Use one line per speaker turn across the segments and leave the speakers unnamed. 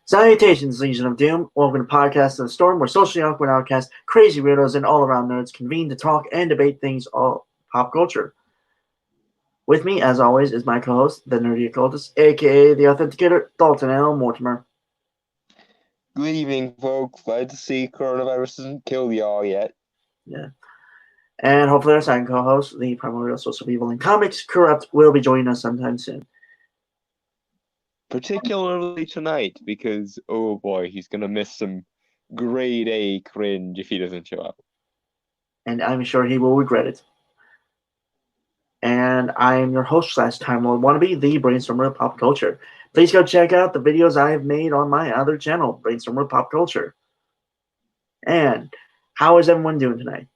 Salutations, Legion of Doom. Welcome to Podcast of the Storm, where socially awkward outcasts, crazy weirdos, and all-around nerds convene to talk and debate things all pop culture. With me, as always, is my co-host, the Nerdy Occultist, aka the Authenticator, Dalton L. Mortimer.
Good evening, folks. Glad to see coronavirus hasn't killed y'all yet.
Yeah. And hopefully our second co-host, the primordial source of evil in comics, Corrupt, will be joining us sometime soon.
Particularly tonight, because, oh boy, he's going to miss some grade A cringe if he doesn't show up.
And I'm sure he will regret it. And I am your host / Time Lord wannabe, the Brainstormer of Pop Culture. Please go check out the videos I have made on my other channel, Brainstormer of Pop Culture. And how is everyone doing tonight?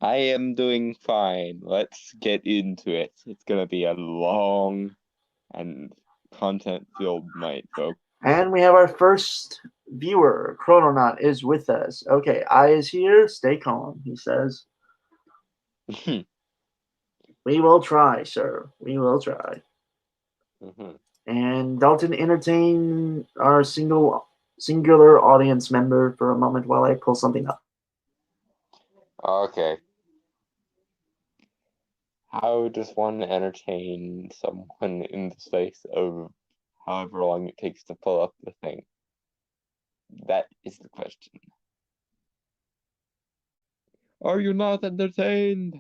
I am doing fine. Let's get into it. It's going to be a long and content-filled night, folks.
And we have our first viewer, Chrononaut, is with us. Okay, I is here. Stay calm, he says. We will try, sir. We will try. And Dalton, entertain our singular audience member for a moment while I pull something up.
Okay. How does one entertain someone in the space of however long it takes to pull up the thing? That is the question. Are you not entertained?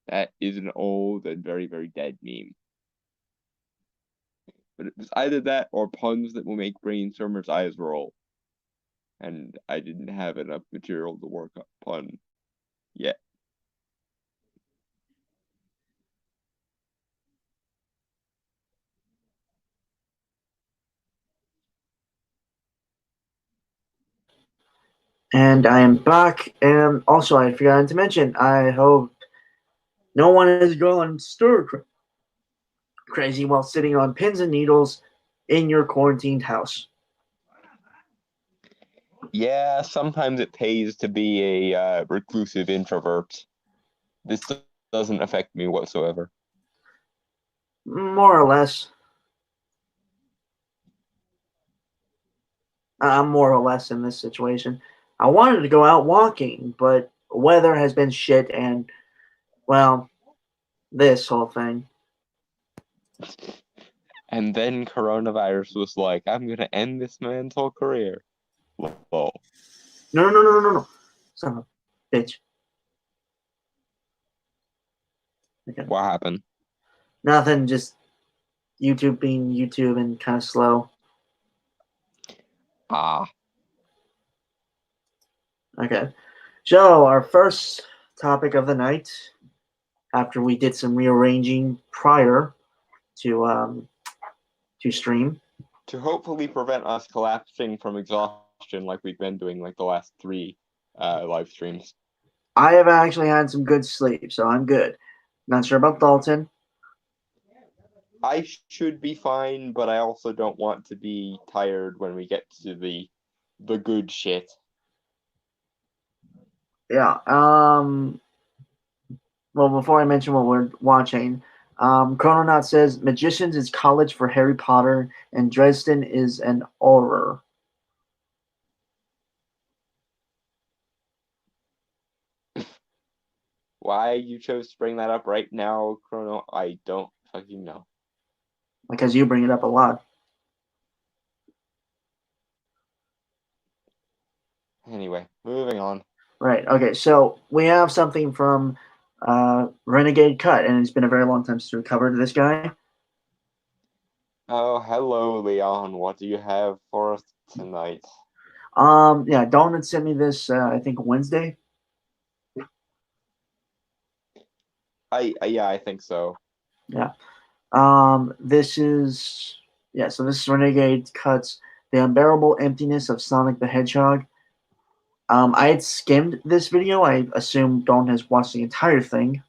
That is an old and very, very dead meme. But it was either that or puns that will make Brainstormer's eyes roll. And I didn't have enough material to work upon yet.
And I am back. And also, I forgot to mention, I hope no one is going stir crazy while sitting on pins and needles in your quarantined house.
Yeah, sometimes it pays to be a reclusive introvert. This doesn't affect me whatsoever.
More or less. I'm more or less in this situation. I wanted to go out walking, but weather has been shit and, well, this whole thing.
And then coronavirus was like, I'm going to end this man's whole career. Whoa.
No. Son of a bitch. Okay.
What happened?
Nothing, just YouTube being YouTube and kind of slow. Okay. So, our first topic of the night, after we did some rearranging prior to stream.
To hopefully prevent us collapsing from exhaustion like we've been doing like the last 3 live streams.
I have actually had some good sleep, so I'm good. Not sure about Dalton.
I should be fine, but I also don't want to be tired when we get to the good shit.
Yeah. Well, before I mention what we're watching, Chrononaut says Magicians is college for Harry Potter, and Dresden is an horror.
Why you chose to bring that up right now, Chrono, I don't fucking know.
Because you bring it up a lot.
Anyway, moving on.
Right. Okay. So we have something from Renegade Cut, and it's been a very long time since we covered this guy.
Oh, hello, Leon. What do you have for us tonight?
Yeah, Dawn had sent me this. I think Wednesday.
Yeah, I think so.
Yeah. This is So this is Renegade Cuts the unbearable emptiness of Sonic the Hedgehog. I had skimmed this video. I assume Dawn has watched the entire thing.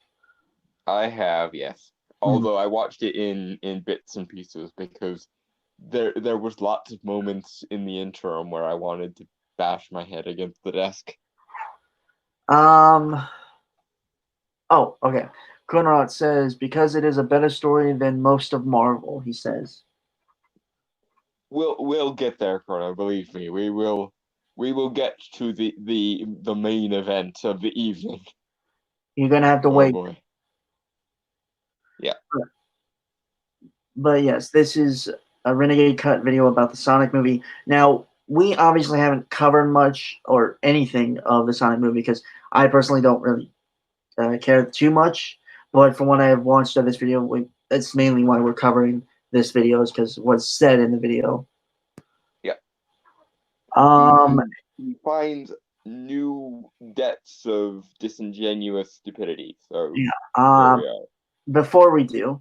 I have, yes. Although I watched it in bits and pieces because there was lots of moments in the interim where I wanted to bash my head against the desk.
Oh, okay. Kunrat says because it is a better story than most of Marvel. He says.
We'll get there, Chrono. Believe me, we will get to the main event of the evening.
You're gonna have to
Oh
wait.
boy. Yeah.
But yes, this is a Renegade Cut video about the Sonic movie. Now, we obviously haven't covered much or anything of the Sonic movie because I personally don't really care too much. But from what I have watched of this video, that's mainly why we're covering this video is because what's said in the video.
Yeah.
Um.
He finds new depths of disingenuous stupidity. So
Yeah.
there we are.
Before we do,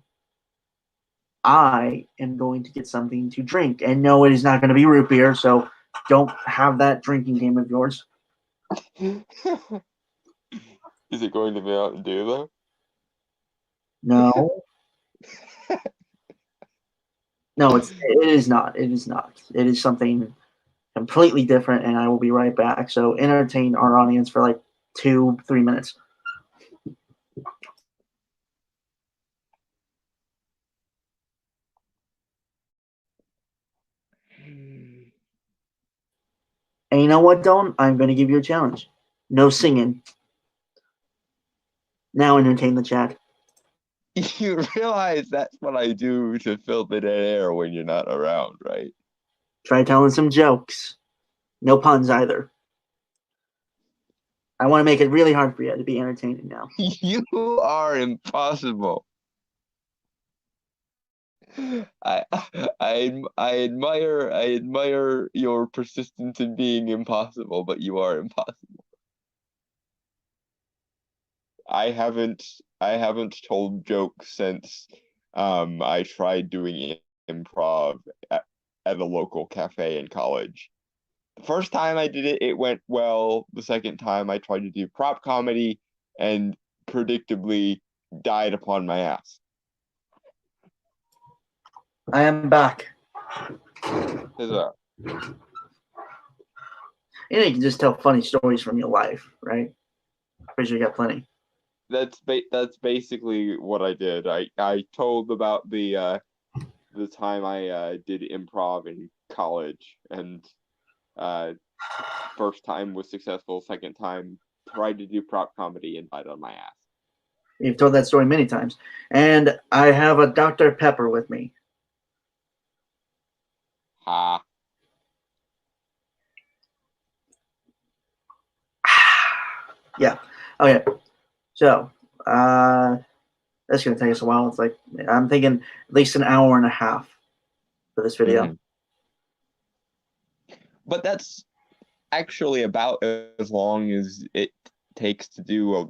I am going to get something to drink, and no, it is not going to be root beer. So don't have that drinking game of yours.
Is it going to be Mountain Dew though?
No. No, it is not. It is not. It is something completely different, and I will be right back. So entertain our audience for like 2-3 minutes. And you know what, Don? I'm going to give you a challenge. No singing. Now entertain the chat.
You realize that's what I do to fill the dead air when you're not around, right?
Try telling some jokes. No puns either. I want to make it really hard for you to be entertaining now.
You are impossible. I admire your persistence in being impossible, but you are impossible. I haven't told jokes since I tried doing improv at a local cafe in college. The first time I did it, it went well. The second time I tried to do prop comedy and predictably died upon my ass.
I am back.
Huzzah.
You know, you can just tell funny stories from your life, right? Pretty sure you got plenty.
That's basically what I did. I told about the time I did improv in college, and first time was successful, second time tried to do prop comedy and died on my ass.
You've told that story many times. And I have a Dr. Pepper with me.
Ha.
Yeah. Okay. So, that's going to take us a while. It's like, I'm thinking at least an hour and a half for this video.
Mm-hmm. But that's actually about as long as it takes to do a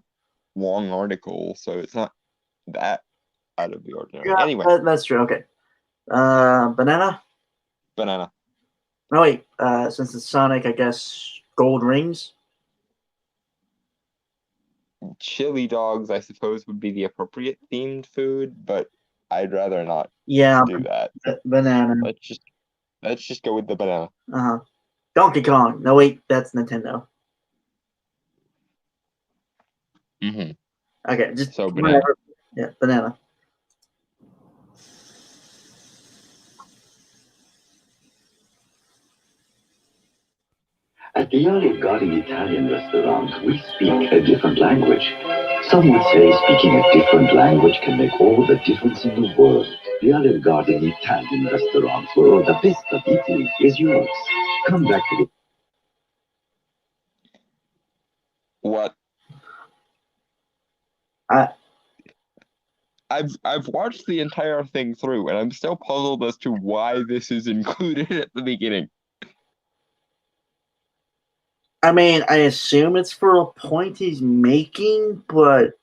long article, so it's not that out of the ordinary.
Yeah,
anyway.
That's true. Okay. Banana?
Banana.
No, wait. Since it's Sonic, I guess gold rings?
Chili dogs, I suppose, would be the appropriate themed food, but I'd rather not do that.
Banana.
Let's just go with the banana.
Uh-huh. Donkey Kong. No, wait. That's Nintendo.
Mm-hmm.
Okay. Just
so banana.
Whatever. Yeah, banana.
At the early gaudy Italian restaurants, we speak a different language. Some would say speaking a different language can make all the difference in the world. The Olive Garden Italian restaurant where all the best of Italy is yours. Come back to the
What?
I
I've watched the entire thing through, and I'm still puzzled as to why this is included at the beginning.
I mean, I assume it's for a point he's making, but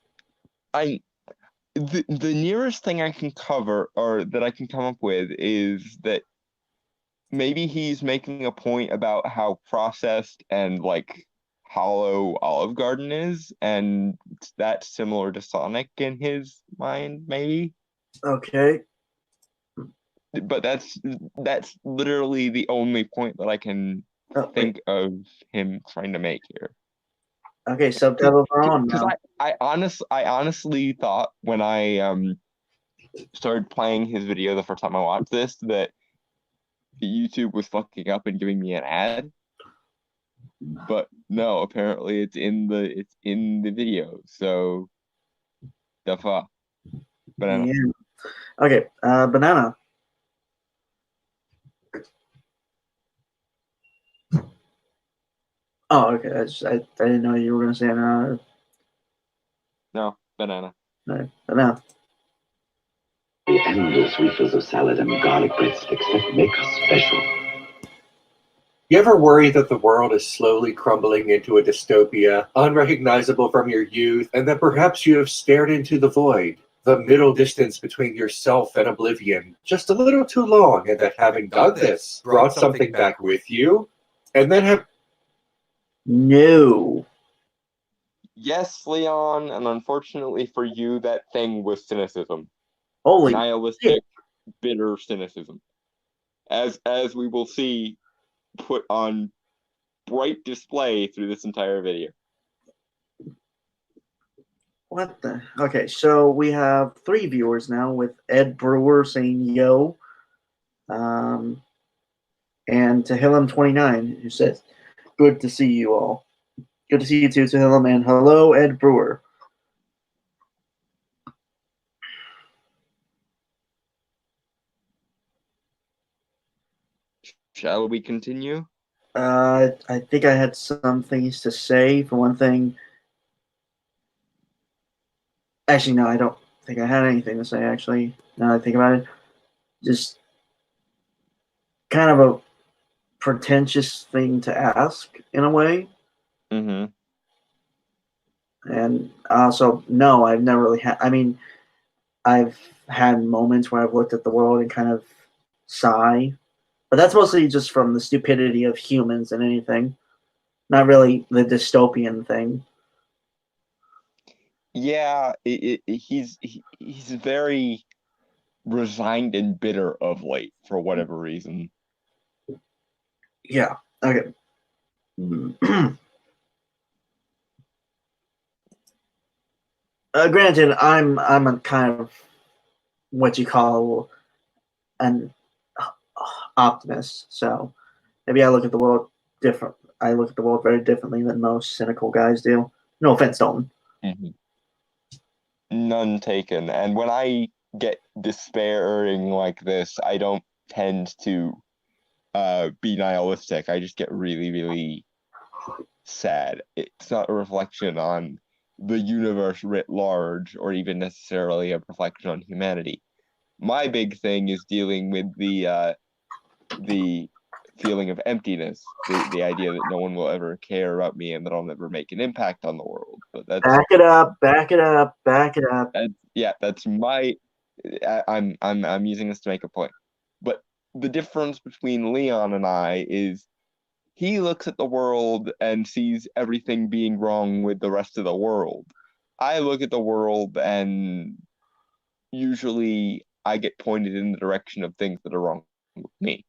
The nearest thing I can cover or that I can come up with is that maybe he's making a point about how processed and like hollow Olive Garden is, and that's similar to Sonic in his mind, maybe.
okay.
But that's literally the only point that I can
Oh, wait.
think of him trying to make here.
Okay, subtitles are on
Because
now.
I honestly thought when I started playing his video the first time I watched this that YouTube was fucking up and giving me an ad. But no, apparently it's in the video. So the fuck. Banana.
Yeah. Okay, banana. Oh, okay. I didn't know you were gonna say banana.
No, banana.
No, banana.
The endless refills of salad and garlic breadsticks that make us special.
You ever worry that the world is slowly crumbling into a dystopia, unrecognizable from your youth, and that perhaps you have stared into the void, the middle distance between yourself and oblivion, just a little too long, and that having done this, brought something back with you, and then have
No.
Yes, Leon, and unfortunately for you, that thing was cynicism.
Holy
Nihilistic, bitter cynicism. As we will see put on bright display through this entire video.
What the? Okay, so we have 3 viewers now with Ed Brewer saying yo, and Tahillim29 who says, "Good to see you all. Good to see you too, Tahillim, and hello, Ed Brewer."
Shall we continue?
I think I had some things to say. For one thing, actually, no, I don't think I had anything to say. Actually, now that I think about it, just kind of a pretentious thing to ask in a way.
Mm-hmm.
And also, no, I've never really had. I mean, I've had moments where I've looked at the world and kind of sigh, but that's mostly just from the stupidity of humans and anything, not really the dystopian thing.
Yeah, he's very resigned and bitter of late for whatever reason.
Yeah. Okay. Granted, I'm a kind of what you call an optimist, so maybe I look at the world different. I look at the world very differently than most cynical guys do. No offense, Dalton.
Mm-hmm. None taken. And when I get despairing like this, I don't tend to be nihilistic. I just get really, really sad. It's not a reflection on the universe writ large or even necessarily a reflection on humanity. My big thing is dealing with the feeling of emptiness, the idea that no one will ever care about me and that I'll never make an impact on the world. But that's
Back it up, back it up, back it up.
that's my I'm using this to make a point. But the difference between Leon and I is he looks at the world and sees everything being wrong with the rest of the world. I look at the world and usually I get pointed in the direction of things that are wrong with me.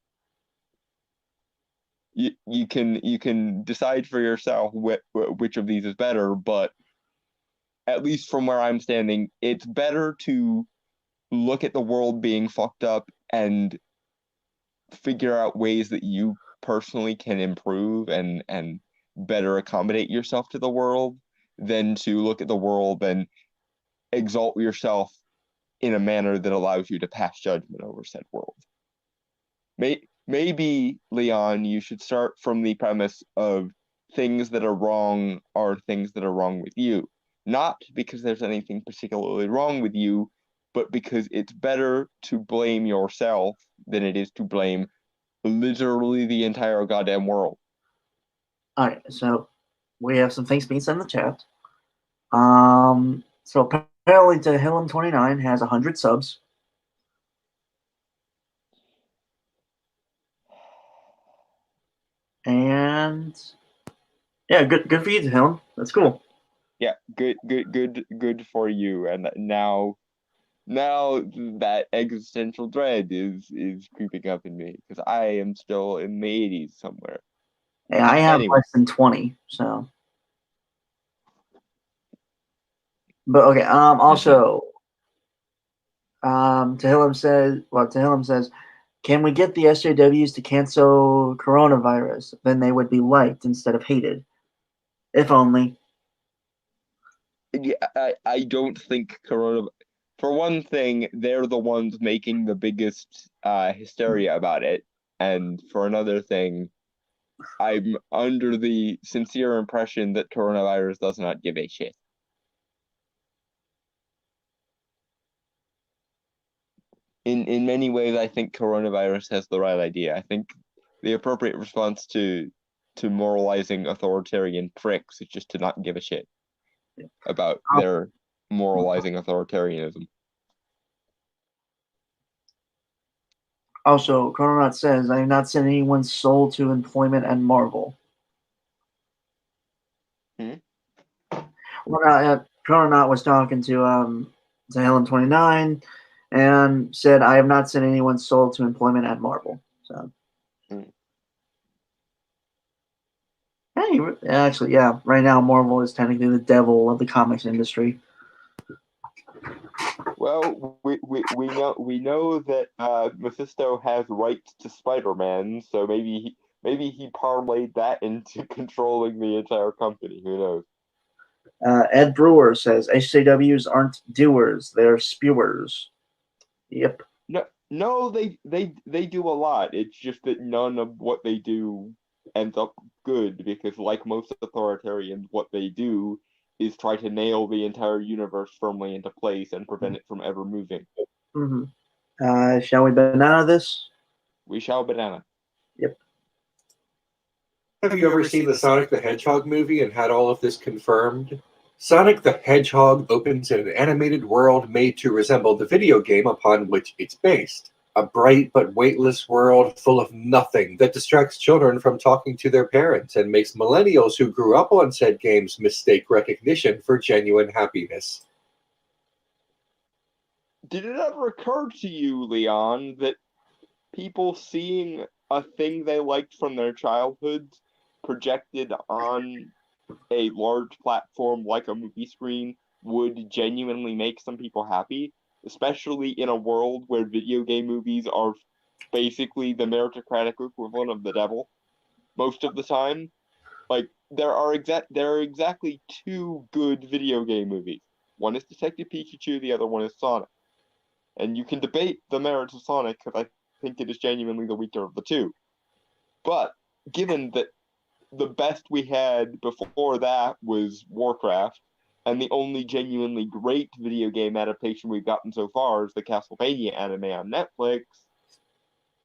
You can decide for yourself which of these is better, but at least from where I'm standing, it's better to look at the world being fucked up and figure out ways that you personally can improve and better accommodate yourself to the world than to look at the world and exalt yourself in a manner that allows you to pass judgment over said world. Maybe, Leon, you should start from the premise of things that are wrong are things that are wrong with you. Not because there's anything particularly wrong with you, but because it's better to blame yourself than it is to blame literally the entire goddamn world.
All right, so we have some things being said in the chat. So apparently, Tehillim29 has 100 subs. And yeah, good for you, Tehillim. That's cool.
Yeah, good for you. And now that existential dread is creeping up in me because I am still in the 80s somewhere.
Hey, I have
Anyway.
less than 20, so. But okay. Also, Tehillim says, can we get the SJWs to cancel coronavirus? Then they would be liked instead of hated. If only.
Yeah, I don't think Corona. For one thing, they're the ones making the biggest hysteria about it, and for another thing, I'm under the sincere impression that coronavirus does not give a shit. In many ways, I think coronavirus has the right idea. I think the appropriate response to moralizing authoritarian pricks is just to not give a shit about their moralizing authoritarianism.
Also, Chrononaut says, I have not sent anyone's soul to employment at Marvel. Well, Chrononaut was talking to Helen29 and said, I have not sent anyone's soul to employment at Marvel. So, hey, actually, yeah, right now Marvel is technically the devil of the comics industry.
Well, we know that Mephisto has rights to Spider-Man, so maybe he parlayed that into controlling the entire company. Who knows?
Ed Brewer says HJWs aren't doers; they're spewers. Yep.
No, they do a lot. It's just that none of what they do ends up good because, like most authoritarians, what they do is try to nail the entire universe firmly into place and prevent it from ever moving.
Mm-hmm. Shall we banana this?
We shall banana.
Yep.
Have you ever seen the Sonic the Hedgehog movie and had all of this confirmed? Sonic the Hedgehog opens in an animated world made to resemble the video game upon which it's based. A bright but weightless world full of nothing that distracts children from talking to their parents and makes millennials who grew up on said games mistake recognition for genuine happiness.
Did it ever occur to you, Leon, that people seeing a thing they liked from their childhoods projected on a large platform like a movie screen would genuinely make some people happy, especially in a world where video game movies are basically the meritocratic equivalent of the devil most of the time? Like there are exactly two good video game movies. One is Detective Pikachu, the other one is Sonic. And you can debate the merits of Sonic because I think it is genuinely the weaker of the two. But given that the best we had before that was Warcraft, and the only genuinely great video game adaptation we've gotten so far is the Castlevania anime on Netflix,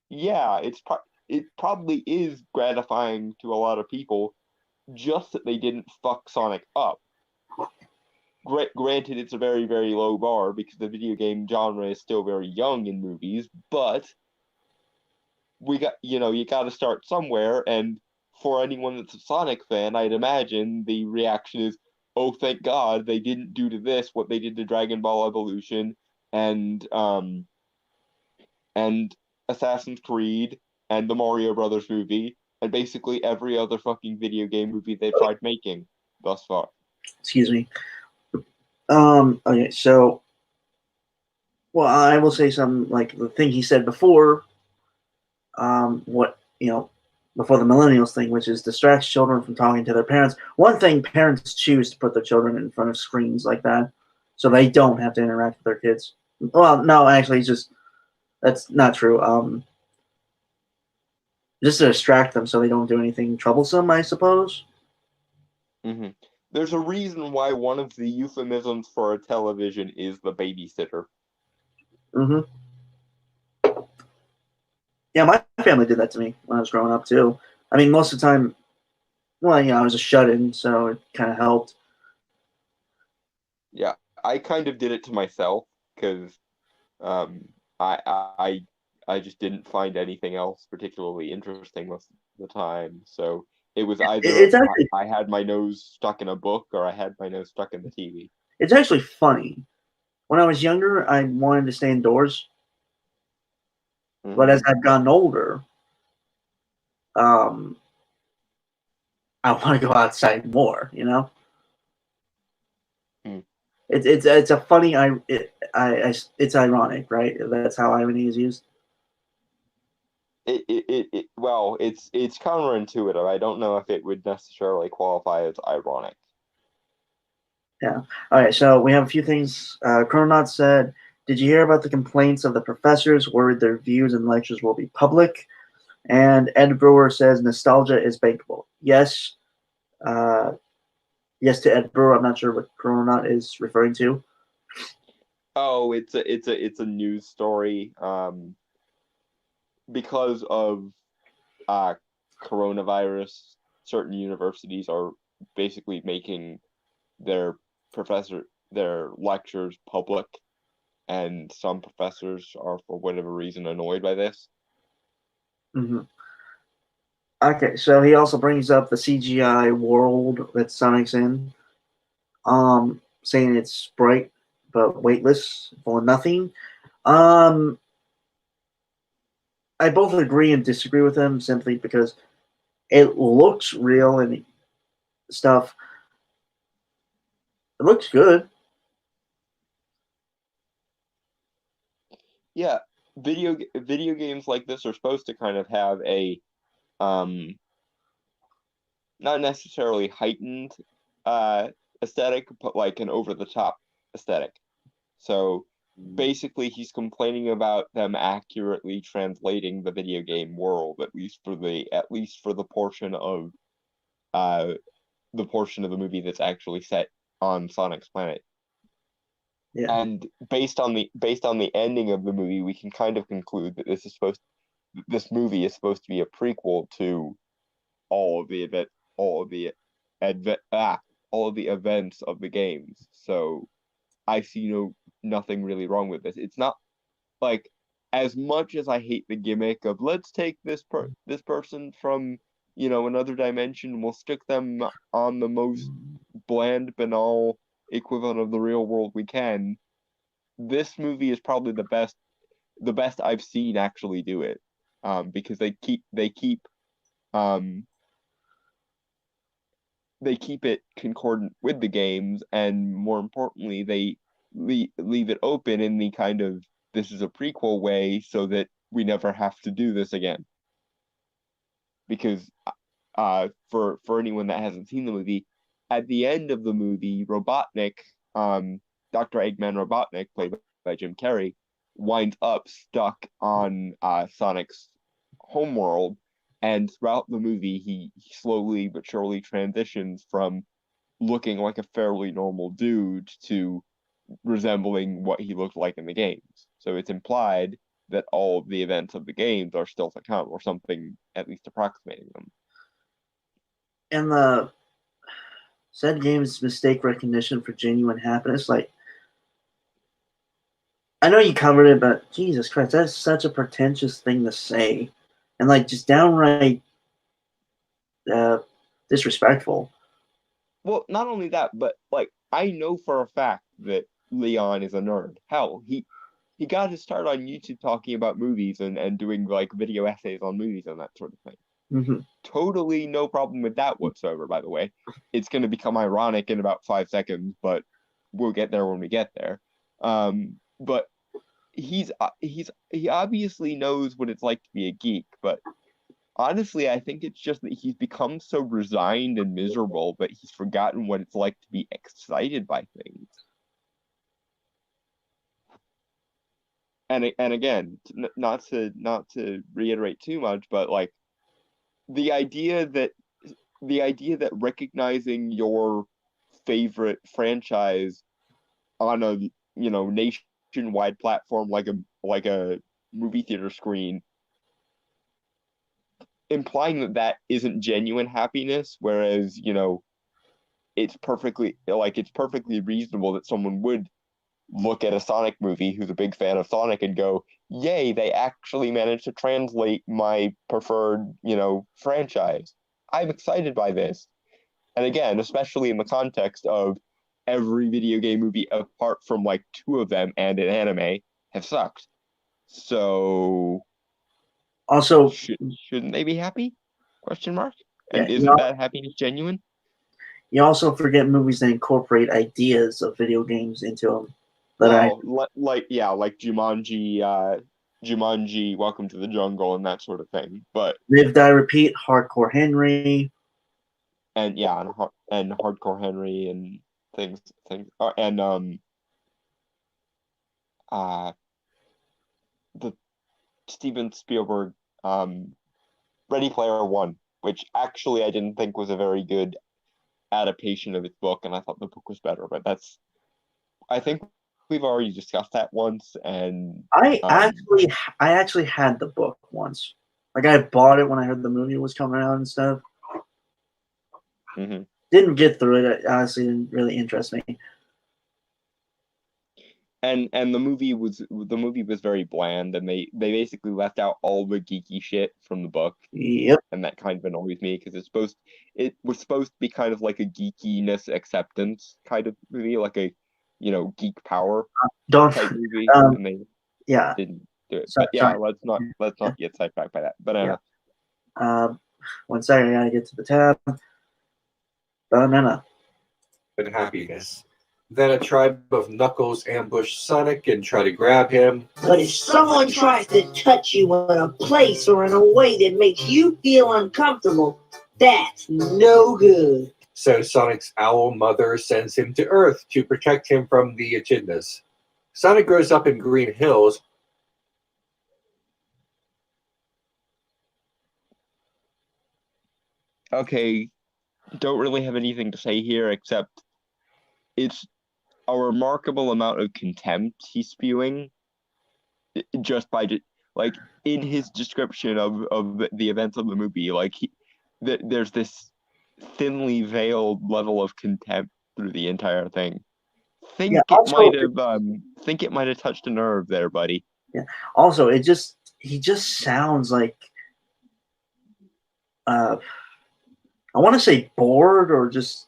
yeah, it probably is gratifying to a lot of people, just that they didn't fuck Sonic up. Granted, it's a very, very low bar because the video game genre is still very young in movies, but you got to start somewhere, and for anyone that's a Sonic fan, I'd imagine the reaction is, oh, thank God they didn't do to this what they did to Dragon Ball Evolution and Assassin's Creed and the Mario Brothers movie and basically every other fucking video game movie they've tried making thus far.
Excuse me. Okay, so, well, I will say something like the thing he said before. before the millennials thing, which is distracts children from talking to their parents. One thing, parents choose to put their children in front of screens like that, so they don't have to interact with their kids. Well, no, actually, it's just that's not true. Just to distract them so they don't do anything troublesome, I suppose.
Hmm. There's a reason why one of the euphemisms for a television is the babysitter.
Hmm. Yeah, my family did that to me when I was growing up too. I mean, most of the time, well, I was a shut-in, so it kind of helped.
Yeah, I kind of did it to myself because um, I just didn't find anything else particularly interesting most of the time. So it was either
It's actually
I had my nose stuck in a book or I had my nose stuck in the TV.
it's actually funny. When I was younger, I wanted to stay indoors, but
Hmm.
as I've gotten older, um, I want to go outside more.
Hmm.
It's a funny it's ironic, right? That's how irony is used.
Well, it's counterintuitive. I don't know if it would necessarily qualify as ironic.
Yeah. All right. So we have a few things. Chrononaut said, "Did you hear about the complaints of the professors worried their views and lectures will be public?" And Ed Brewer says, "Nostalgia is bankable." Yes. Uh, yes to Ed Brewer. I'm not sure what Chrononaut is referring to.
Oh, it's a news story. Because of uh coronavirus, certain universities are basically making their their lectures public, and some professors are for whatever reason annoyed by this.
Hmm. Okay. So he also brings up the CGI world that Sonic's in, saying it's bright but weightless, full of nothing. Um, I both agree and disagree with him simply because it looks real and stuff. It looks good.
Yeah, video games like this are supposed to kind of have a um not necessarily heightened uh aesthetic, but like an over the top aesthetic. So basically he's complaining about them accurately translating the video game world, at least for uh the portion of the movie that's actually set on Sonic's planet.
Yeah.
And based on the ending of the movie, we can kind of conclude that this movie is supposed to be a prequel to all of the event all of the adve all of the events of the games. So I see nothing really wrong with this. It's not like, as much as I hate the gimmick of let's take this person from another dimension, we'll stick them on the most bland, banal equivalent of the real world we can. This movie is probably the best I've seen actually do it, because um they keep it concordant with the games, and more importantly, they leave it open in the kind of this is a prequel way so that we never have to do this again. Because for anyone that hasn't seen the movie, at the end of the movie, Robotnik, Dr. Eggman Robotnik, played by Jim Carrey, winds up stuck on Sonic's homeworld, and throughout the movie, he slowly but surely transitions from looking like a fairly normal dude to resembling what he looked like in the games. So it's implied that all of the events of the games are still to come, or something at least approximating them.
And the said game's mistake recognition for genuine happiness. Like, I know you covered it, but Jesus Christ, that's such a pretentious thing to say. And, like, just downright uh, disrespectful.
Well, not only that, but like I know for a fact that Leon is a nerd. Hell, he got his start on YouTube talking about movies and doing like video essays on movies and that sort of thing.
Hmm.
Totally no problem with that whatsoever, by the way. It's going to become ironic in about 5 seconds, but we'll get there when we get there. But he obviously knows what it's like to be a geek, but Honestly, I think it's just that he's become so resigned and miserable that he's forgotten what it's like to be excited by things. And again, not to reiterate too much, but like the idea that recognizing your favorite franchise on a nationwide platform like a movie theater screen, implying that isn't genuine happiness, whereas it's perfectly reasonable that someone would look at a Sonic movie who's a big fan of Sonic and go, yay, they actually managed to translate my preferred franchise. I'm excited by this. And again, especially in the context of every video game movie apart from like 2 of them and an anime have sucked. So
Also,
shouldn't they be happy? Question mark. And
yeah,
isn't that happiness genuine?
you also forget movies that incorporate ideas of video games into them.
Like Jumanji, Welcome to the Jungle, and that sort of thing. But
Live, Die, Repeat, Hardcore Henry,
and Hardcore Henry and things, and the Steven Spielberg Ready Player One, which actually I didn't think was a very good adaptation of its book, and I thought the book was better. But I think we've already discussed that once, and
I actually had the book once. Like I bought it when I heard the movie was coming out and stuff.
Mm-hmm.
Didn't get through it. It honestly didn't really interest me.
And the movie was very bland, and they basically left out all the geeky shit from the book.
Yep.
And that kind of annoys me because it was supposed to be kind of like a geekiness acceptance kind of movie, like a geek power type movie, and they didn't do it. But yeah, let's not get sidetracked by that. Banana.
One second, I gotta get to the tab. Banana.
And happiness. Then a tribe of Knuckles ambush Sonic and try to grab him.
But if someone tries to touch you in a place or in a way that makes you feel uncomfortable, that's no good.
So Sonic's owl mother sends him to Earth to protect him from the echidnas. Sonic grows up in Green Hills.
Okay, don't really have anything to say here except it's a remarkable amount of contempt he's spewing just by like in his description of the events of the movie. Like there's this thinly veiled level of contempt through the entire thing. Think it might have touched a nerve there, buddy.
Yeah. Also, he just sounds like I want to say bored or just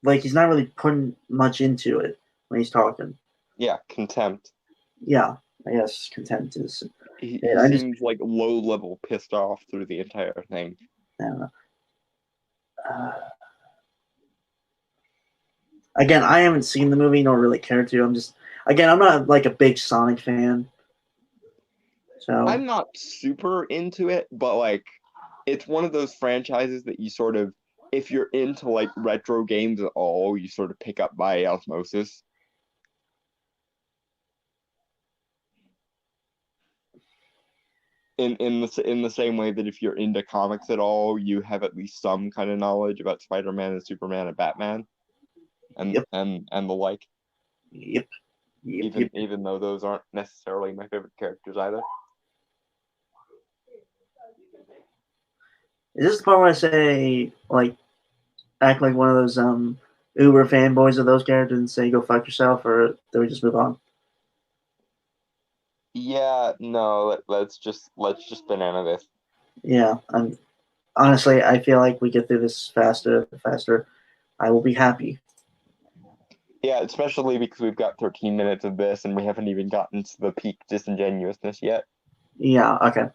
like he's not really putting much into it when he's talking.
Yeah, contempt.
Yeah, I guess contempt is.
He seems like low level pissed off through the entire thing.
I don't know. Again, I haven't seen the movie nor really care to. I'm not like a big Sonic fan. So
I'm not super into it, but like it's one of those franchises that you sort of, if you're into like retro games at all, you sort of pick up by osmosis. In the same way that if you're into comics at all, you have at least some kind of knowledge about Spider-Man and Superman and Batman, and the like.
Yep.
Even though those aren't necessarily my favorite characters either.
Is this the part where I say like act like one of those Uber fanboys of those characters and say go fuck yourself, or do we just move on?
Yeah, no, let's just banana this.
Yeah, honestly, I feel like we get through this faster, I will be happy.
Yeah, especially because we've got 13 minutes of this and we haven't even gotten to the peak disingenuousness yet.
Yeah, okay.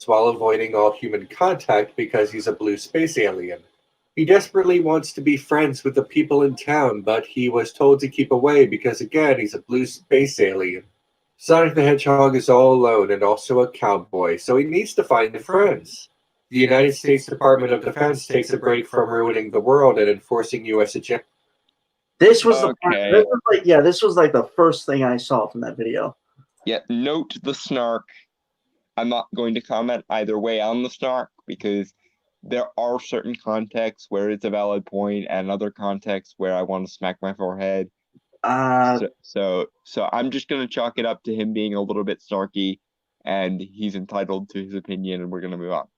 While avoiding all human contact because he's a blue space alien. He desperately wants to be friends with the people in town, but he was told to keep away because, again, he's a blue space alien. Sonic the Hedgehog is all alone and also a cowboy, so he needs to find friends. The United States Department of Defense takes a break from ruining the world and enforcing U.S. agenda.
This was the part,
Okay.
this was like, yeah, this was like the first thing I saw from that video.
Yeah, note the snark. I'm not going to comment either way on the snark because there are certain contexts where it's a valid point and other contexts where I want to smack my forehead. So I'm just gonna chalk it up to him being a little bit snarky, and he's entitled to his opinion, and we're gonna move on.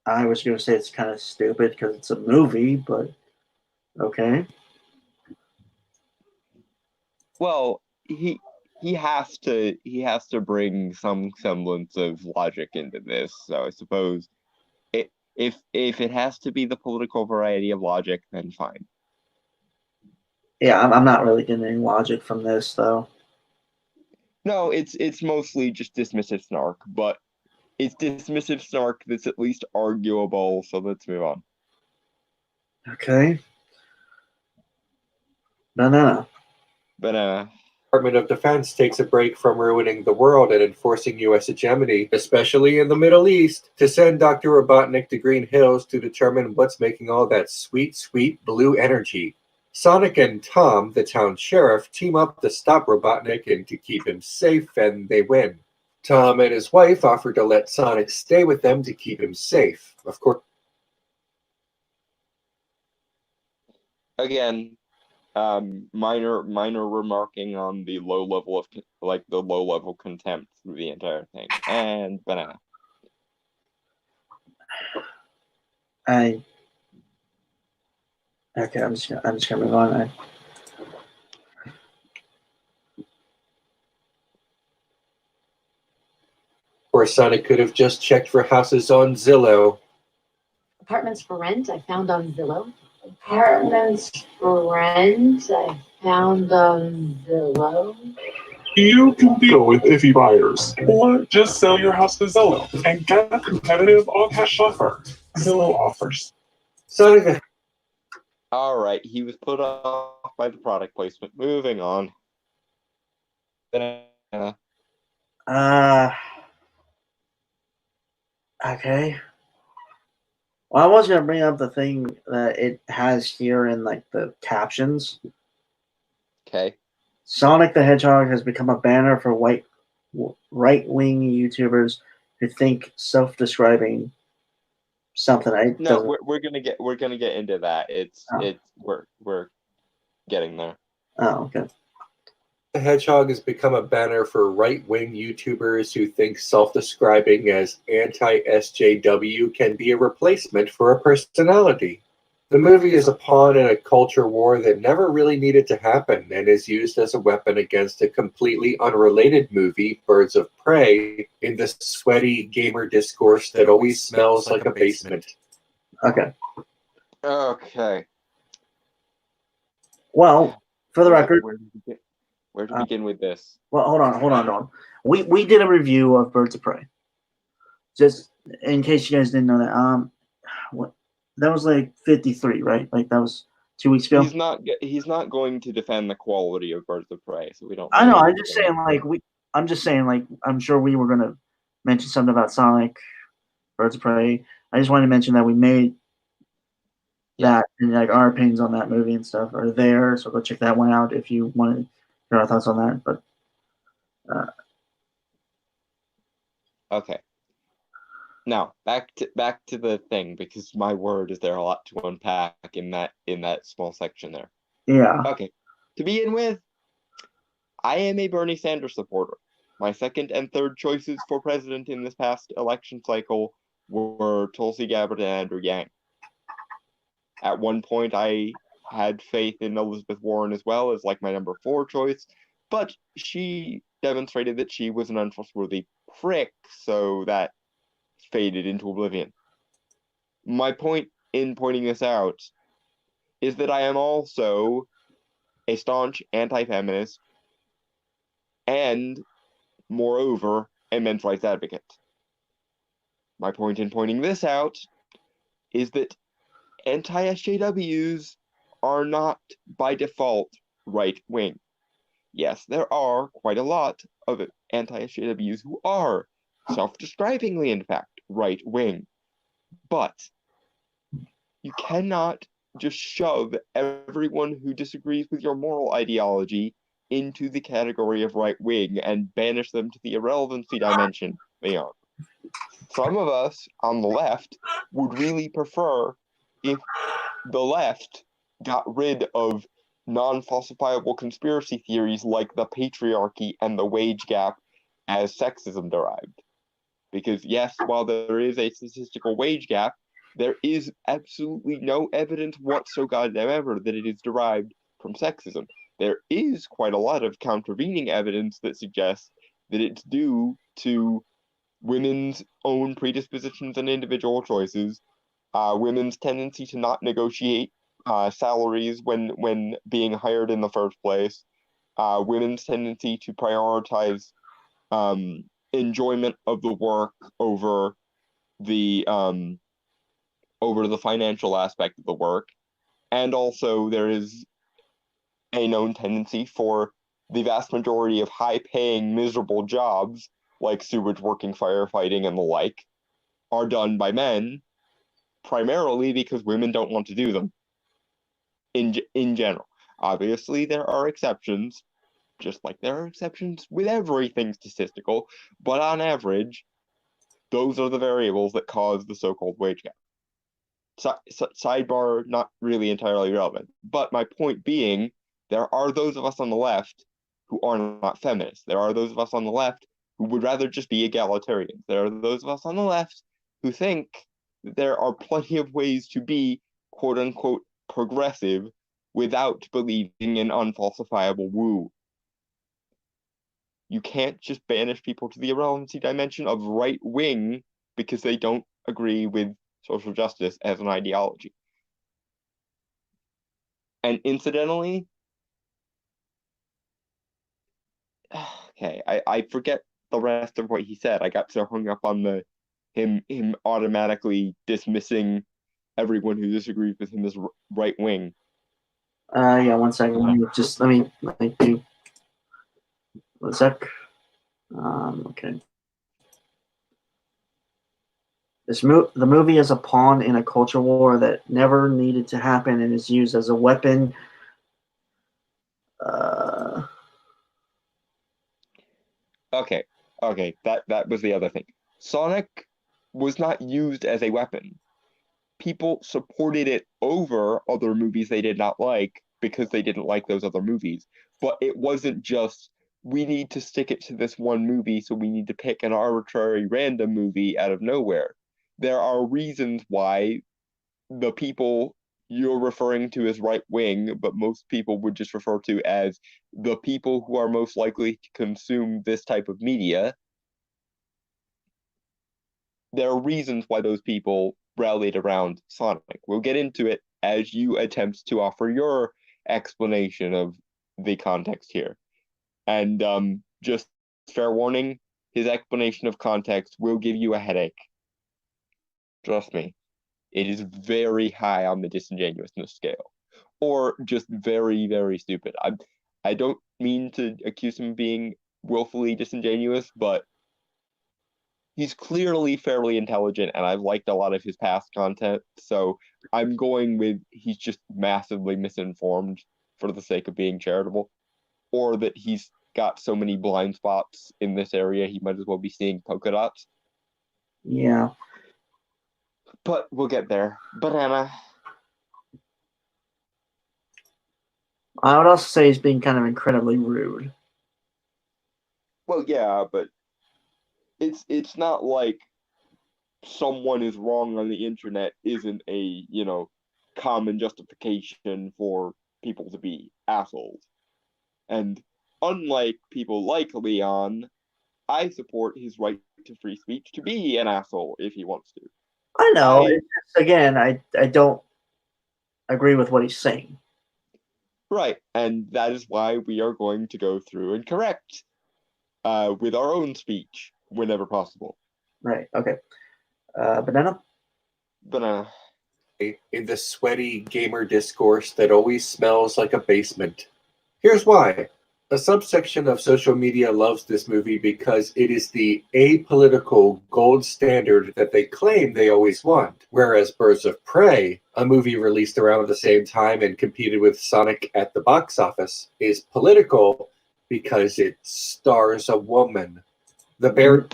I was going to say it's kind of stupid because it's a movie, but okay.
Well, he has to bring some semblance of logic into this. So I suppose if it has to be the political variety of logic, then fine.
Yeah, I'm not really getting any logic from this, though.
No, it's mostly just dismissive snark, but it's dismissive snark that's at least arguable. So let's move on.
Okay. Banana.
Banana.
Department of Defense takes a break from ruining the world and enforcing U.S. hegemony, especially in the Middle East, to send Dr. Robotnik to Green Hills to determine what's making all that sweet, sweet blue energy. Sonic and Tom, the town sheriff, team up to stop Robotnik and to keep him safe, and they win. Tom and his wife offer to let Sonic stay with them to keep him safe. Of course.
Again, minor remarking on the low level of contempt through the entire thing. And banana.
Okay, I'm just gonna move on.
Or Sonic could have just checked for houses on Zillow.
Apartments for rent I found on Zillow. Apartments for rent I found on Zillow.
You can deal with iffy buyers, or just sell your house to Zillow and get a competitive all-cash offer. Zillow offers.
Sonic.
All right, he was put off by the product placement. Moving on. Banana.
Okay. Well, I was gonna bring up the thing that it has here in like the captions.
Okay.
Sonic the Hedgehog has become a banner for right-wing YouTubers who think self-describing something.
No, we're gonna get into that. We're getting there.
Oh, okay.
The Hedgehog has become a banner for right-wing YouTubers who think self-describing as anti-SJW can be a replacement for a personality. The movie is a pawn in a culture war that never really needed to happen and is used as a weapon against a completely unrelated movie, Birds of Prey, in the sweaty gamer discourse that always smells like a basement.
Okay.
Okay.
Well, for the record,
Where to begin with this?
well, hold on. We did a review of Birds of Prey. Just in case you guys didn't know that. That was like 53, right? Like that was 2 weeks ago.
He's not going to defend the quality of Birds of Prey, so we don't.
I know. I'm just saying like I'm sure we were gonna mention something about Sonic, Birds of Prey. I just wanted to mention that we made that and like our opinions on that movie and stuff are there. So go check that one out if you want to hear our thoughts on that. But
okay. Now back to the thing, because my word, is there a lot to unpack in that small section there.
Yeah.
Okay. To begin with, I am a Bernie Sanders supporter. My second and third choices for president in this past election cycle were Tulsi Gabbard and Andrew Yang. At one point, I had faith in Elizabeth Warren as well as like my number 4 choice, but she demonstrated that she was an untrustworthy prick, so that faded into oblivion. My point in pointing this out is that I am also a staunch anti-feminist and, moreover, a men's rights advocate. My point in pointing this out is that anti-SJWs are not by default right-wing. yes, there are quite a lot of anti-SJWs who are, self-describingly in fact, right-wing. But you cannot just shove everyone who disagrees with your moral ideology into the category of right-wing and banish them to the irrelevancy dimension they are. Some of us on the left would really prefer if the left got rid of non-falsifiable conspiracy theories like the patriarchy and the wage gap as sexism derived. Because yes, while there is a statistical wage gap, there is absolutely no evidence whatsoever that it is derived from sexism. There is quite a lot of countervening evidence that suggests that it's due to women's own predispositions and individual choices, women's tendency to not negotiate salaries when being hired in the first place, women's tendency to prioritize enjoyment of the work over the financial aspect of the work, and also there is a known tendency for the vast majority of high-paying, miserable jobs like sewage working, firefighting, and the like are done by men, primarily because women don't want to do them. In general, obviously there are exceptions, just like there are exceptions with everything statistical, but on average, those are the variables that cause the so-called wage gap. Sidebar, not really entirely relevant, but my point being, there are those of us on the left who are not feminists. There are those of us on the left who would rather just be egalitarians. There are those of us on the left who think that there are plenty of ways to be quote-unquote progressive without believing in unfalsifiable woo. You can't just banish people to the irrelevancy dimension of right-wing because they don't agree with social justice as an ideology. And incidentally, okay, I forget the rest of what he said. I got so hung up on him automatically dismissing everyone who disagrees with him as right wing.
Yeah, 1 second. Let me do 1 sec. Okay. The movie is a pawn in a culture war that never needed to happen and is used as a weapon.
Okay, that was the other thing. Sonic was not used as a weapon. People supported it over other movies they did not like because they didn't like those other movies. But it wasn't just, we need to stick it to this one movie, so we need to pick an arbitrary random movie out of nowhere. There are reasons why the people you're referring to as right wing, but most people would just refer to as the people who are most likely to consume this type of media. There are reasons why those people rallied around Sonic. We'll get into it as you attempt to offer your explanation of the context here. And just fair warning, his explanation of context will give you a headache. Trust me. It is very high on the disingenuousness scale. Or just very, very stupid. I don't mean to accuse him of being willfully disingenuous, but he's clearly fairly intelligent, and I've liked a lot of his past content, so I'm going with he's just massively misinformed for the sake of being charitable, or that he's got so many blind spots in this area he might as well be seeing polka dots.
Yeah.
But we'll get there. Banana.
I would also say he's being kind of incredibly rude.
Well, yeah, but it's not like someone is wrong on the internet isn't a, common justification for people to be assholes. And unlike people like Leon, I support his right to free speech to be an asshole if he wants to.
I know. Again, I don't agree with what he's saying.
Right, and that is why we are going to go through and correct with our own speech whenever possible.
Right, okay. Banana?
Banana.
In the sweaty gamer discourse that always smells like a basement. Here's why. A subsection of social media loves this movie because it is the apolitical gold standard that they claim they always want. Whereas Birds of Prey, a movie released around the same time and competed with Sonic at the box office, is political because it stars a woman. The bear.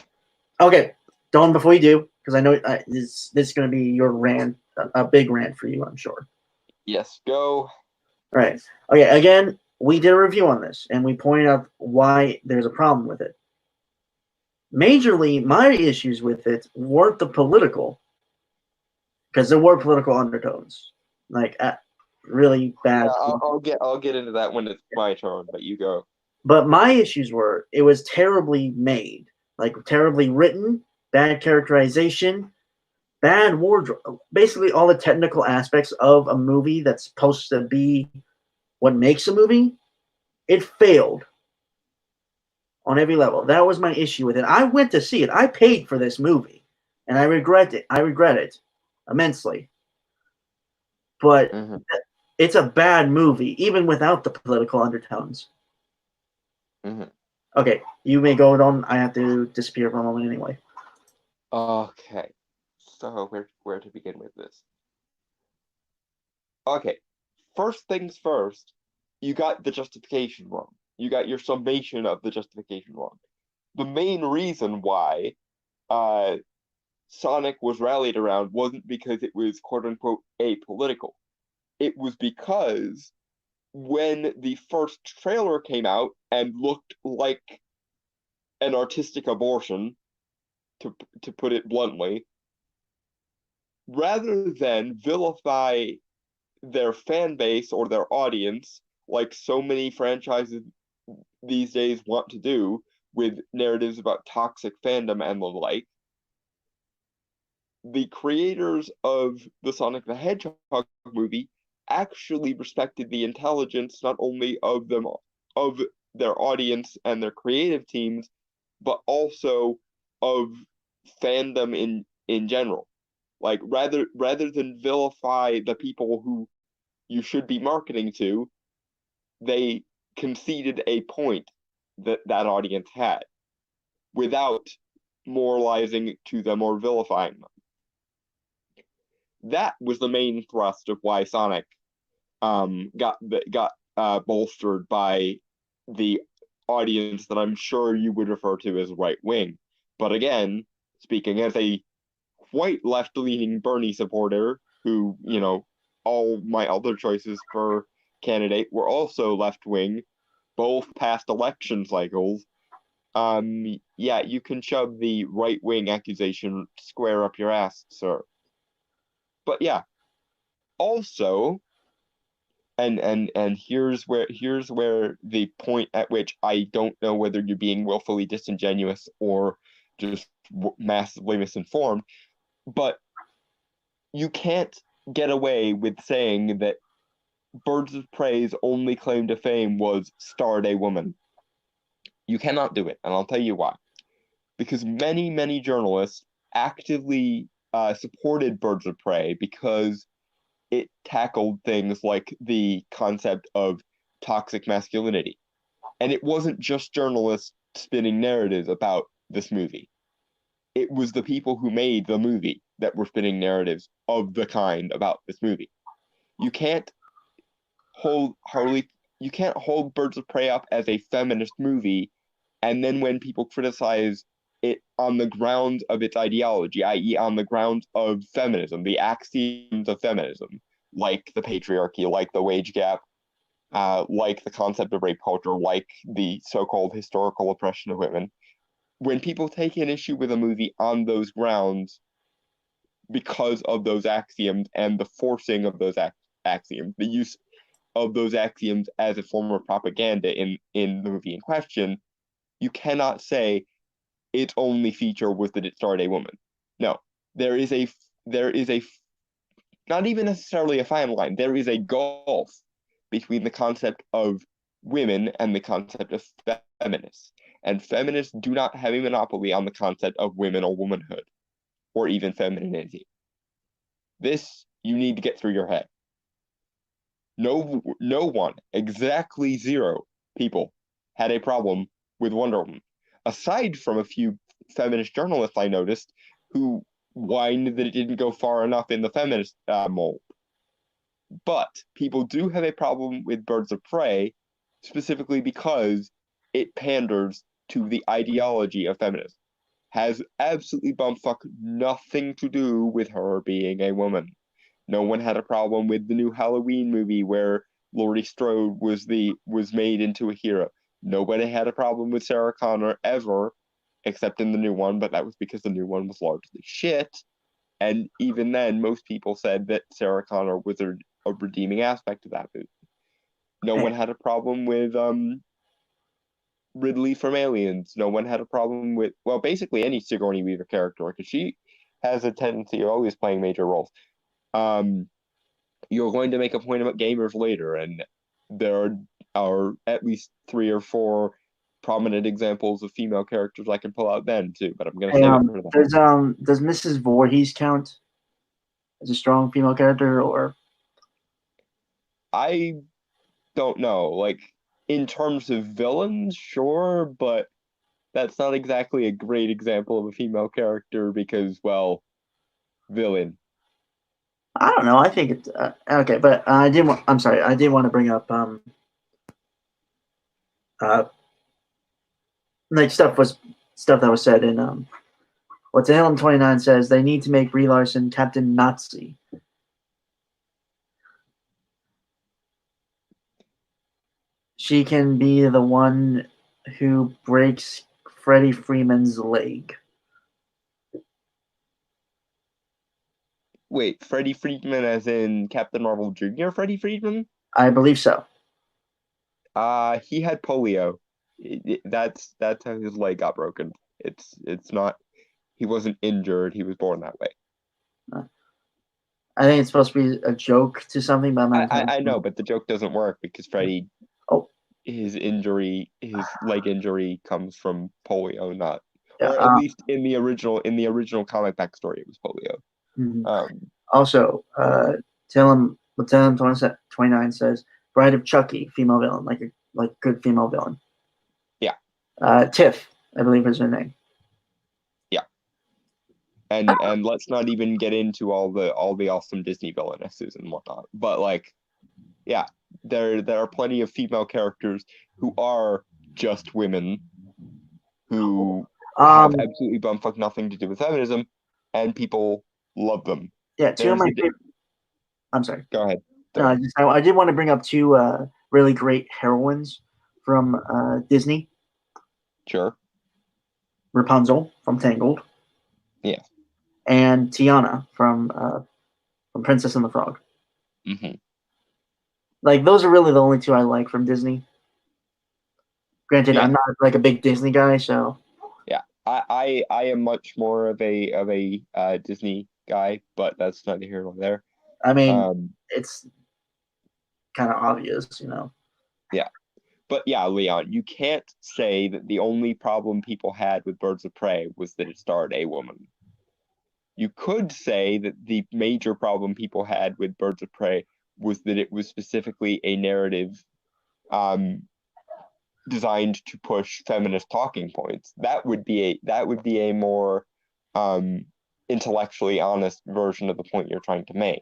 Okay, Dawn, before you do, because I know this is going to be your rant, a big rant for you, I'm sure.
Yes, go.
All right. Okay, again, we did a review on this, and we pointed out why there's a problem with it. Majorly, my issues with it weren't the political, because there were political undertones, like really bad.
Yeah, I'll get into that when it's my turn, but you go.
But my issues were it was terribly made, like terribly written, bad characterization, bad wardrobe. Basically, all the technical aspects of a movie that's supposed to be what makes a movie, it failed on every level. That was my issue with it. I went to see it. I paid for this movie, and I regret it. I regret it immensely. But it's a bad movie, even without the political undertones. Okay, you may go on. I have to disappear for a moment anyway.
Okay, so where to begin with this? Okay, first things first, you got the justification wrong. You got your summation of the justification wrong. The main reason why Sonic was rallied around wasn't because it was quote-unquote apolitical. It was because when the first trailer came out and looked like an artistic abortion, to put it bluntly, rather than vilify their fan base or their audience, like so many franchises these days want to do with narratives about toxic fandom and the like, the creators of the Sonic the Hedgehog movie actually respected the intelligence not only of their audience and their creative teams, but also of fandom in general. Like rather than vilify the people who you should be marketing to, they conceded a point that audience had without moralizing to them or vilifying them. That was the main thrust of why Sonic got bolstered by the audience that I'm sure you would refer to as right wing. But again, speaking as a quite left-leaning Bernie supporter, who, you know, all my other choices for candidate were also left-wing, both past election cycles, yeah, you can shove the right-wing accusation square up your ass, sir. But yeah, also, and here's where the point at which I don't know whether you're being willfully disingenuous or just massively misinformed, but you can't get away with saying that Birds of Prey's only claim to fame was starred a woman. You cannot do it, and I'll tell you why. Because many journalists actively supported Birds of Prey because it tackled things like the concept of toxic masculinity. And it wasn't just journalists spinning narratives about this movie. It was the people who made the movie that were spinning narratives of the kind about this movie. You can't hold Birds of Prey up as a feminist movie, and then when people criticize it on the grounds of its ideology, i.e., on the grounds of feminism, the axioms of feminism, like the patriarchy, like the wage gap, like the concept of rape culture, like the so-called historical oppression of women. When people take an issue with a movie on those grounds because of those axioms and the forcing of those axioms, the use of those axioms as a form of propaganda in the movie in question, you cannot say its only feature was that it starred a woman. No, there is a not even necessarily a fine line. There is a gulf between the concept of women and the concept of feminists. And feminists do not have a monopoly on the concept of women or womanhood, or even femininity. This you need to get through your head. No one, exactly 0 people had a problem with Wonder Woman. Aside from a few feminist journalists I noticed who whined that it didn't go far enough in the feminist mold. But people do have a problem with Birds of Prey, specifically because it panders to the ideology of feminism. Has absolutely bumfuck nothing to do with her being a woman. No one had a problem with the new Halloween movie where Laurie Strode was made into a hero. Nobody had a problem with Sarah Connor ever, except in the new one, but that was because the new one was largely shit. And even then, most people said that Sarah Connor was a redeeming aspect of that movie. No one had a problem with Ridley from Aliens. No one had a problem with, well, basically any Sigourney Weaver character, because she has a tendency of always playing major roles. You're going to make a point about gamers later, and there are at least 3 or 4 prominent examples of female characters I can pull out then too, but I'm gonna save it for that.
Does Mrs. Voorhees count as a strong female character, or?
I don't know. Like, in terms of villains, sure, but that's not exactly a great example of a female character because, well, villain.
I don't know. I think it's okay, but I did want to bring up like stuff that was said in what's the Helen 29 says they need to make Brie Larson Captain Nazi. She can be the one who breaks Freddie Freeman's leg.
Wait, Freddie Freeman as in Captain Marvel Jr. Freddie Freeman?
I believe so.
He had polio. That's how his leg got broken. It's not. He wasn't injured. He was born that way.
I think it's supposed to be a joke to something, but
I know, but the joke doesn't work because Freddie.
Oh.
His leg injury comes from polio, not,
Yeah,
or at least in the original comic backstory, it was polio.
Mm-hmm. Also, Tillum 29 says Bride of Chucky, female villain, like good female villain.
Yeah.
Tiff, I believe is her name.
Yeah. And let's not even get into all the awesome Disney villainesses and whatnot. But like, yeah, there are plenty of female characters who are just women who have absolutely bumfuck nothing to do with feminism, and people love them.
Yeah, two of my favorite. I'm sorry.
Go ahead.
No, I did want to bring up 2 really great heroines from Disney.
Sure.
Rapunzel from Tangled.
Yeah.
And Tiana from Princess and the Frog.
Mm-hmm.
Like, those are really the only 2 I like from Disney. Granted,
Yeah.
I'm not like a big Disney guy, so.
Yeah, I am much more of a Disney guy, but that's neither here nor there.
I mean, it's kind of obvious, you know.
Yeah, but yeah, Leon, you can't say that the only problem people had with Birds of Prey was that it starred a woman. You could say that the major problem people had with Birds of Prey was that it was specifically a narrative designed to push feminist talking points. That would be a more intellectually honest version of the point you're trying to make,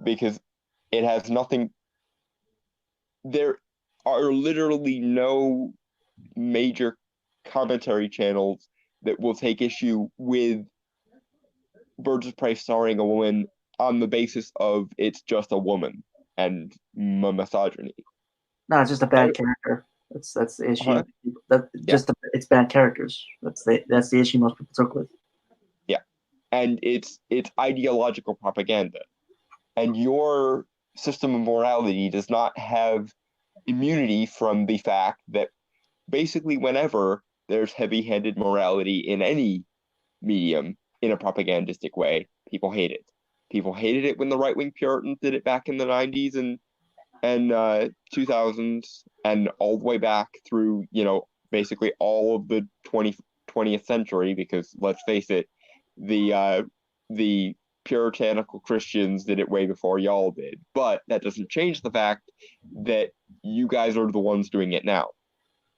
because it has nothing. There are literally no major commentary channels that will take issue with Birds of Prey starring a woman on the basis of it's just a woman and misogyny.
No, it's just a bad character. That's the issue.
Uh-huh.
It's bad characters. That's the issue most people took with.
Yeah, and it's ideological propaganda, and your system of morality does not have immunity from the fact that basically whenever there's heavy-handed morality in any medium in a propagandistic way, people hate it. People hated it when the right-wing Puritans did it back in the 90s and 2000s, and all the way back through, basically all of the 20th century, because let's face it, the puritanical Christians did it way before y'all did. But that doesn't change the fact that you guys are the ones doing it now.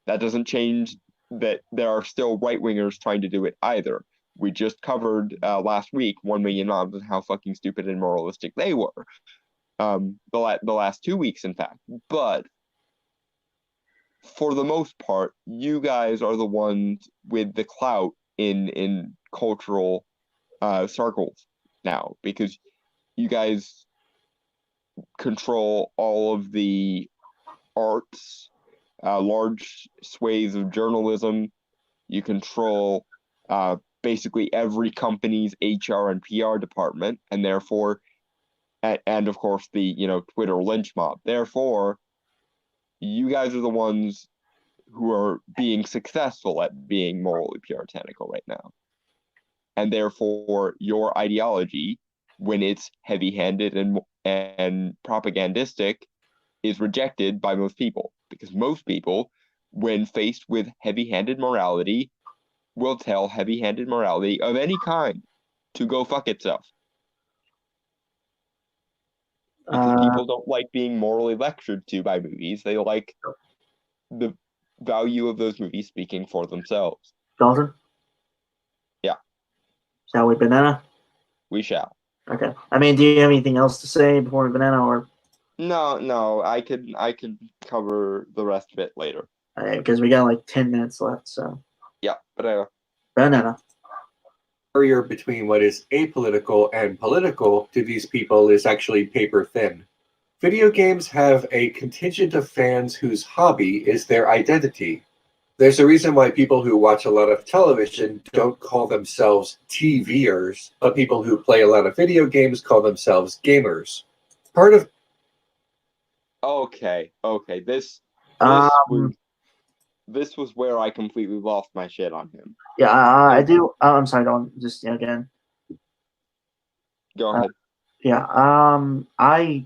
That doesn't change that there are still right-wingers trying to do it either. We just covered last week 1 Million Moms and how fucking stupid and moralistic they were. The last 2 weeks, in fact. But for the most part, you guys are the ones with the clout in cultural circles now, because you guys control all of the arts, large swathes of journalism. You control basically every company's HR and PR department, and therefore, and of course the Twitter lynch mob. Therefore, you guys are the ones who are being successful at being morally puritanical right now, and therefore your ideology, when it's heavy-handed and propagandistic, is rejected by most people, because most people, when faced with heavy-handed morality, will tell heavy-handed morality of any kind to go fuck itself. Because people don't like being morally lectured to by movies. They like the value of those movies speaking for themselves.
Dalton?
Yeah.
Shall we banana?
We shall.
Okay. I mean, do you have anything else to say before we banana, or?
No, I could cover the rest of it later.
Because we got like 10 minutes left, so.
Yeah, but
Banana.
Barrier between what is apolitical and political to these people is actually paper thin. Video games have a contingent of fans whose hobby is their identity. There's a reason why people who watch a lot of television don't call themselves TVers, but people who play a lot of video games call themselves gamers. Part of
okay. This was where I completely lost my shit on him.
Yeah, I do. I'm sorry, Dalton. Just again.
Go ahead.
Yeah. I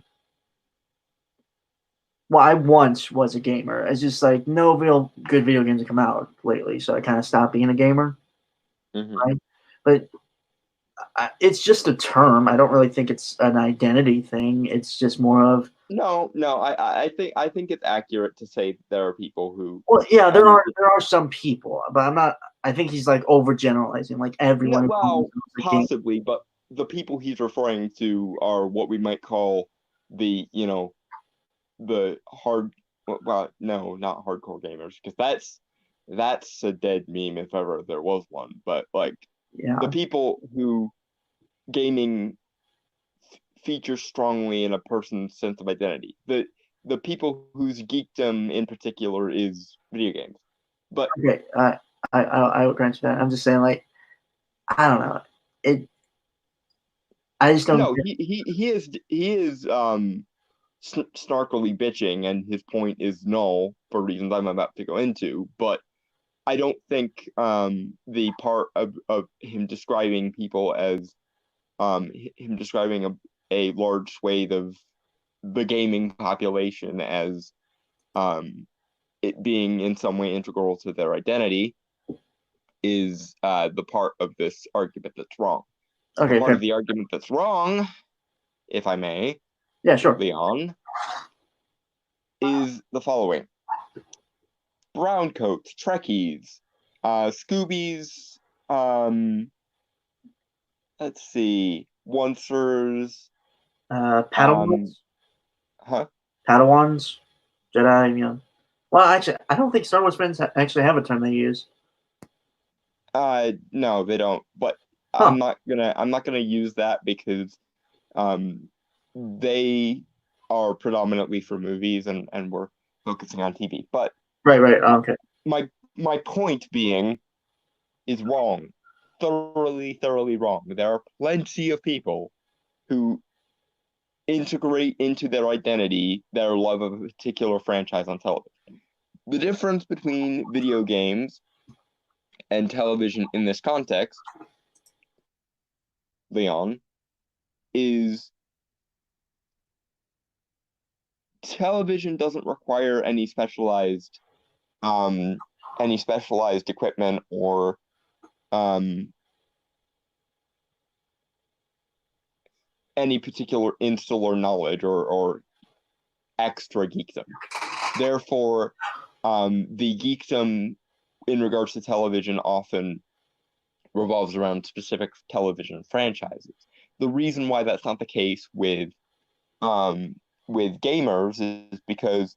once was a gamer. It's just like no real good video games have come out lately, so I kind of stopped being a gamer.
Mm-hmm.
Right? But it's just a term. I don't really think it's an identity thing. It's just more of
No. I think it's accurate to say there are people who.
Well, yeah, there are some people, but I'm not. I think he's like overgeneralizing, like everyone.
Well, possibly, but the people he's referring to are what we might call the the hard. Well, no, not hardcore gamers, because that's a dead meme if ever there was one. But like, the people who gaming features strongly in a person's sense of identity. The people whose geekdom in particular is video games. But
okay, I would grant you that. I'm just saying, like, I don't know. I just don't.
No, he is snarkily bitching, and his point is null for reasons I'm about to go into. But I don't think the part of him describing people as him describing a large swathe of the gaming population as it being in some way integral to their identity is the part of this argument that's wrong.
Okay,
Part of the argument that's wrong, if I may,
yeah, sure,
Leon, is the following: browncoats, Trekkies, Scoobies, let's see, Oncers,
Padawans,
huh?
Padawans, Jedi, Well, actually, I don't think Star Wars fans actually have a term they use.
No, they don't. But
Huh.
I'm not gonna use that because they are predominantly for movies and we're focusing on TV. But
Right, okay.
My point being is wrong. Thoroughly wrong. There are plenty of people who integrate into their identity their love of a particular franchise on television. The difference between video games and television in this context, Leon, is television doesn't require any specialized equipment or any particular insular knowledge or extra geekdom. Therefore, the geekdom in regards to television often revolves around specific television franchises. The reason why that's not the case with gamers is because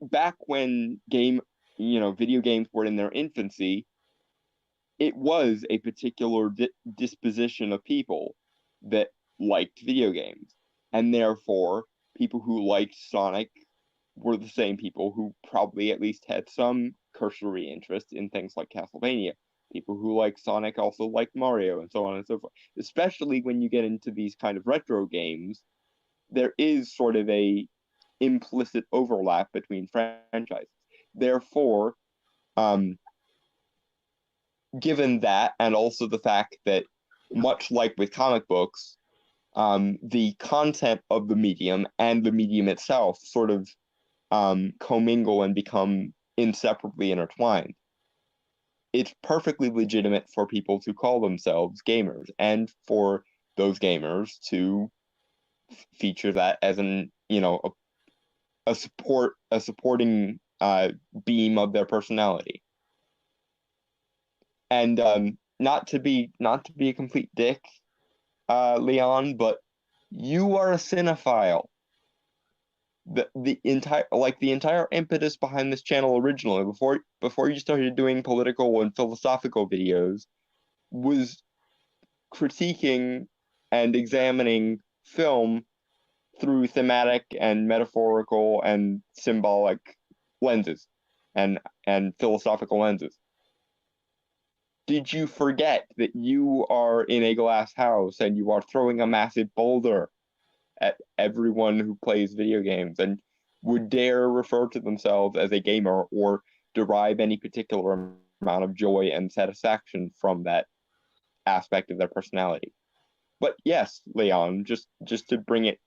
back when video games were in their infancy, it was a particular disposition of people that liked video games, and therefore people who liked Sonic were the same people who probably at least had some cursory interest in things like Castlevania. People who like Sonic also liked Mario, and so on and so forth. Especially when you get into these kind of retro games, there is sort of a implicit overlap between franchises. Therefore, given that, and also the fact that, much like with comic books, the content of the medium and the medium itself sort of commingle and become inseparably intertwined. It's perfectly legitimate for people to call themselves gamers, and for those gamers to feature that as a supporting beam of their personality. And not to be a complete dick, Leon, but you are a cinephile. The entire impetus behind this channel originally, before you started doing political and philosophical videos, was critiquing and examining film through thematic and metaphorical and symbolic lenses and philosophical lenses. Did you forget that you are in a glass house and you are throwing a massive boulder at everyone who plays video games and would dare refer to themselves as a gamer or derive any particular amount of joy and satisfaction from that aspect of their personality? But yes, Leon, just to bring it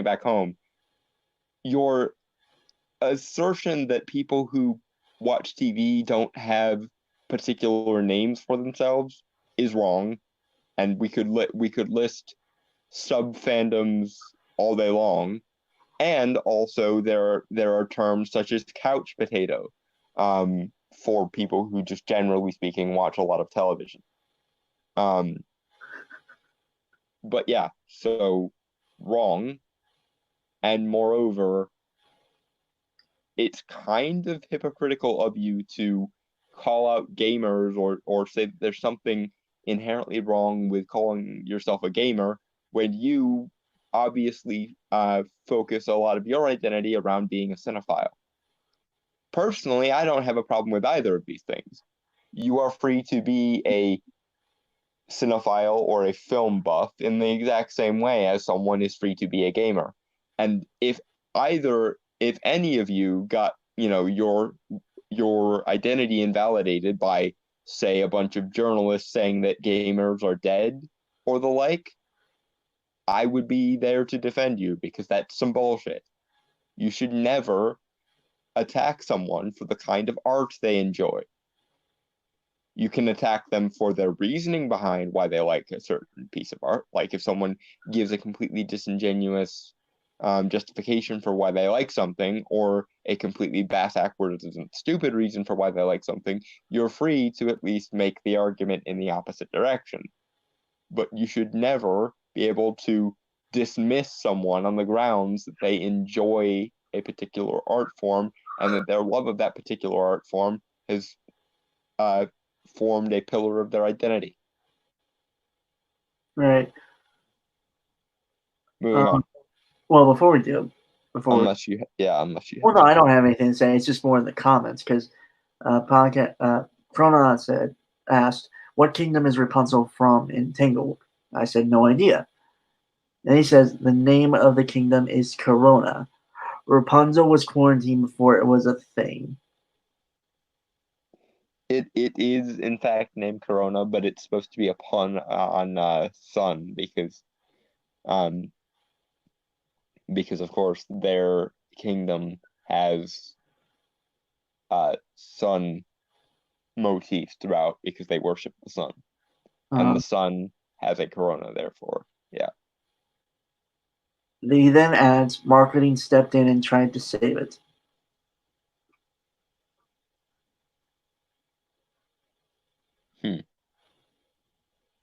back home, your assertion that people who watch TV don't have particular names for themselves is wrong, and we could list sub fandoms all day long, and also there are terms such as couch potato for people who just generally speaking watch a lot of television. But yeah, so wrong, and moreover, it's kind of hypocritical of you to call out gamers or say that there's something inherently wrong with calling yourself a gamer when you obviously focus a lot of your identity around being a cinephile. Personally, I don't have a problem with either of these things. You are free to be a cinephile or a film buff in the exact same way as someone is free to be a gamer. And if any of you got, your identity invalidated by, say, a bunch of journalists saying that gamers are dead or the like, I would be there to defend you, because that's some bullshit. You should never attack someone for the kind of art they enjoy. You can attack them for their reasoning behind why they like a certain piece of art. Like if someone gives a completely disingenuous justification for why they like something, or a completely backwards and stupid reason for why they like something, you're free to at least make the argument in the opposite direction. But you should never be able to dismiss someone on the grounds that they enjoy a particular art form and that their love of that particular art form has formed a pillar of their identity.
Right.
Moving on.
Well, before we
Unless you.
Well, no, I don't have anything to say. It's just more in the comments because Chronon asked, "What kingdom is Rapunzel from in Tangled?" I said, "No idea." And he says, "The name of the kingdom is Corona. Rapunzel was quarantined before it was a thing."
It is in fact named Corona, but it's supposed to be a pun on sun because of course their kingdom has sun motifs throughout because they worship the sun, and the sun has a corona. Therefore, yeah.
He then adds, "Marketing stepped in and tried to save it."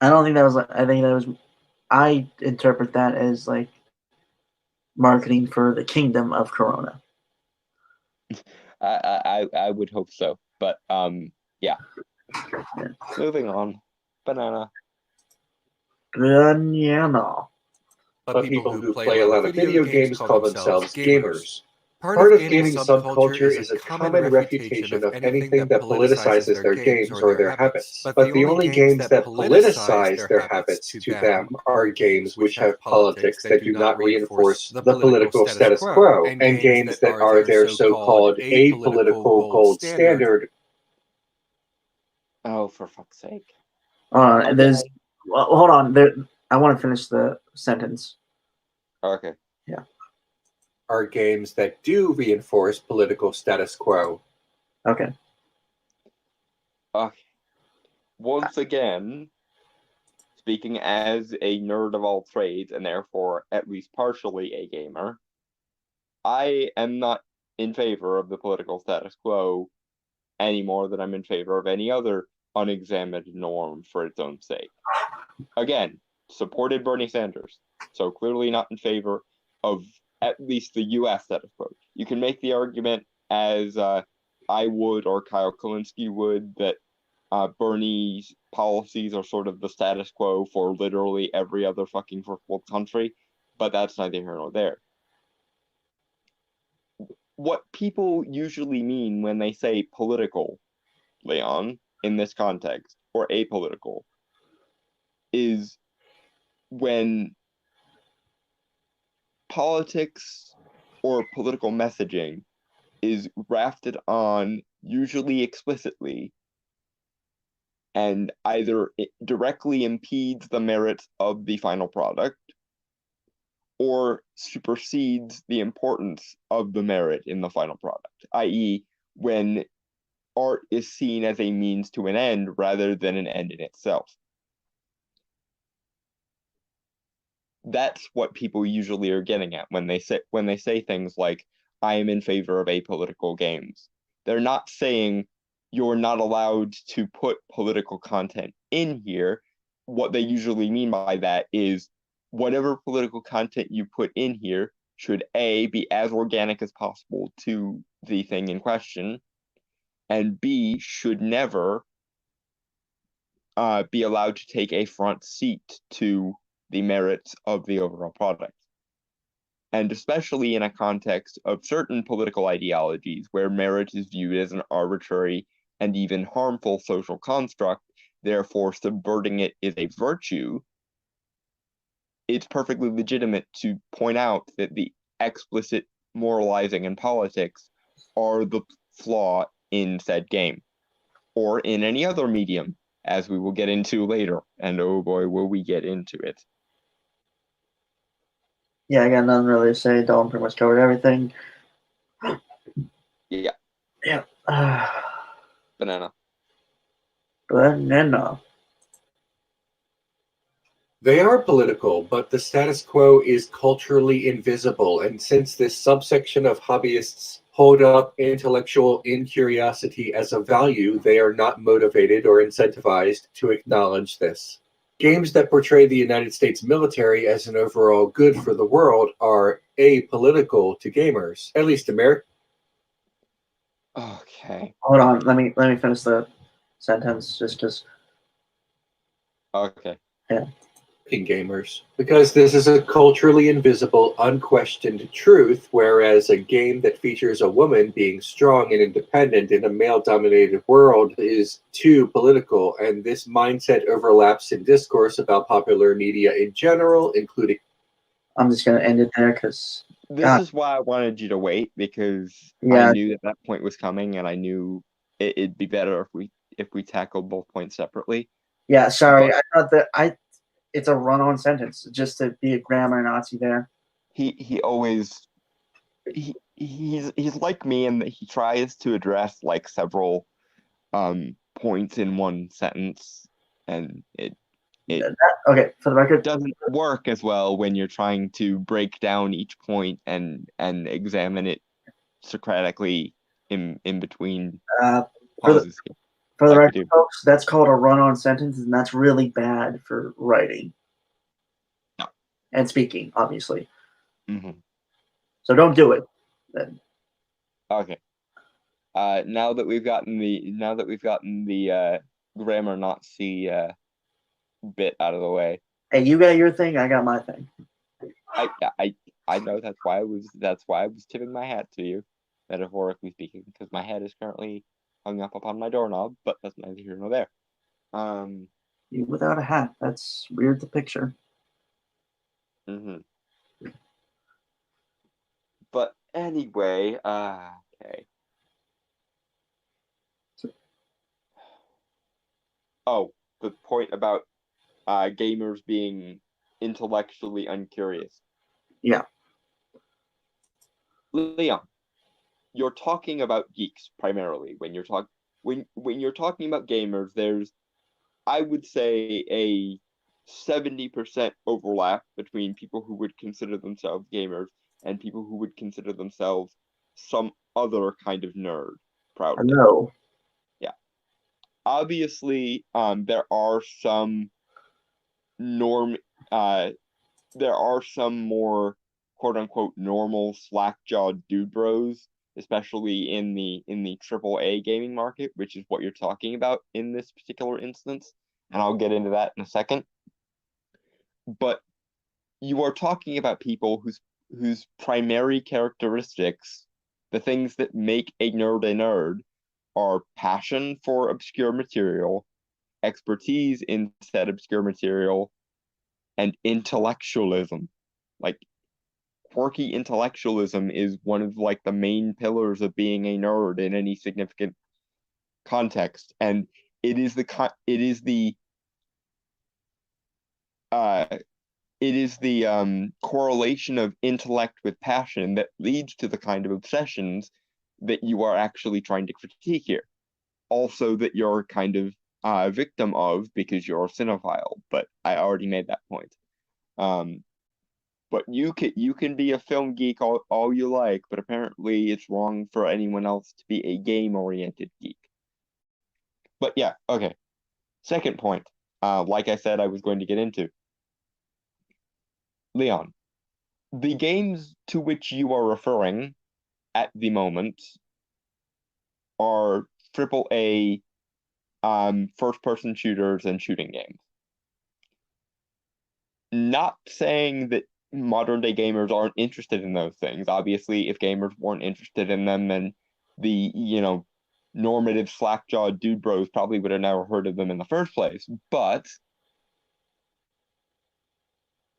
I don't think that was. I think that was. I interpret that as like marketing for the kingdom of Corona.
I would hope so, but yeah. Moving on, banana.
Banana.
But people who play a lot of video games call themselves gamers. Part of gaming subculture is a common refutation of anything that politicizes their games or their habits. But the only games that politicize their habits to them are games which have politics that do not reinforce the political status quo, and games that are their so-called apolitical gold standard.
Oh, for fuck's sake.
There's. Well, hold on. There. I want to finish the sentence.
Okay.
Are games that do reinforce political status quo.
Okay.
Okay. Once again, speaking as a nerd of all trades and therefore at least partially a gamer, I am not in favor of the political status quo any more than I'm in favor of any other unexamined norm for its own sake. Again, supported Bernie Sanders, so clearly not in favor of at least the U.S. status quo. You can make the argument, as I would or Kyle Kalinske would, that Bernie's policies are sort of the status quo for literally every other fucking first world country, but that's neither here nor there. What people usually mean when they say political, Leon, in this context, or apolitical, is when politics or political messaging is grafted on, usually explicitly, and either it directly impedes the merits of the final product or supersedes the importance of the merit in the final product, i.e., when art is seen as a means to an end rather than an end in itself. That's what people usually are getting at when they say things like, I am in favor of apolitical games. They're not saying you're not allowed to put political content in here. What they usually mean by that is whatever political content you put in here should A, be as organic as possible to the thing in question, and B, should never be allowed to take a front seat to the merits of the overall product. And especially in a context of certain political ideologies where merit is viewed as an arbitrary and even harmful social construct, therefore subverting it is a virtue, it's perfectly legitimate to point out that the explicit moralizing in politics are the flaw in said game, or in any other medium, as we will get into later, and oh boy, will we get into it.
Yeah, I got nothing really to say. Dalton pretty much covered everything.
Yeah.
Yeah.
Banana.
Banana.
They are political, but the status quo is culturally invisible, and since this subsection of hobbyists hold up intellectual incuriosity as a value, they are not motivated or incentivized to acknowledge this. Games that portray the United States military as an overall good for the world are apolitical to gamers, at least American.
Okay.
Hold on, let me finish the sentence just because.
Okay.
Yeah.
Gamers, because this is a culturally invisible, unquestioned truth, whereas a game that features a woman being strong and independent in a male-dominated world is too political, and this mindset overlaps in discourse about popular media in general, including...
I'm just going to end it there because...
This is why I wanted you to wait, because I knew that point was coming, and I knew it'd be better if we tackled both points separately.
Yeah, sorry, I thought that it's a run-on sentence, just to be a grammar Nazi there.
He always he's like me in that he tries to address like several points in one sentence, and it
okay, for the record,
doesn't work as well when you're trying to break down each point and examine it Socratically in between pauses.
For the
Like we
record,
do.
folks, that's called a run-on sentence, and that's really bad for writing.
No.
And speaking, obviously.
Hmm.
So don't do it. Then.
Okay. Now that we've gotten the grammar Nazi bit out of the way,
Hey, you got your thing. I got my thing.
I know that's why I was tipping my hat to you, metaphorically speaking, because my head is currently hung up upon my doorknob, but that's neither here nor there.
You without a hat. That's weird to picture.
Mhm. But anyway, okay. Oh, the point about gamers being intellectually uncurious.
Yeah.
Leon, you're talking about geeks primarily when you're talking about gamers. There's, I would say, a 70% overlap between people who would consider themselves gamers and people who would consider themselves some other kind of nerd.
I
Proudly,
know.
obviously, there are some norm, there are some more quote unquote normal slack-jawed dude bros, especially in the AAA gaming market, which is what you're talking about in this particular instance, and I'll get into that in a second. But you are talking about people whose primary characteristics, the things that make a nerd, are passion for obscure material, expertise in said obscure material, and intellectualism. Like, quirky intellectualism is one of like the main pillars of being a nerd in any significant context, and uh it is the correlation of intellect with passion that leads to the kind of obsessions that you are actually trying to critique here. Also, that you're kind of a victim of because you're a cinephile, but I already made that point. But you can be a film geek all you like, but apparently it's wrong for anyone else to be a game-oriented geek. But yeah, okay. Second point, like I said, I was going to get into. Leon, the games to which you are referring at the moment are AAA first-person shooters and shooting games. Not saying that modern day gamers aren't interested in those things. Obviously, if gamers weren't interested in them, then the, normative slack-jawed dude bros probably would have never heard of them in the first place. But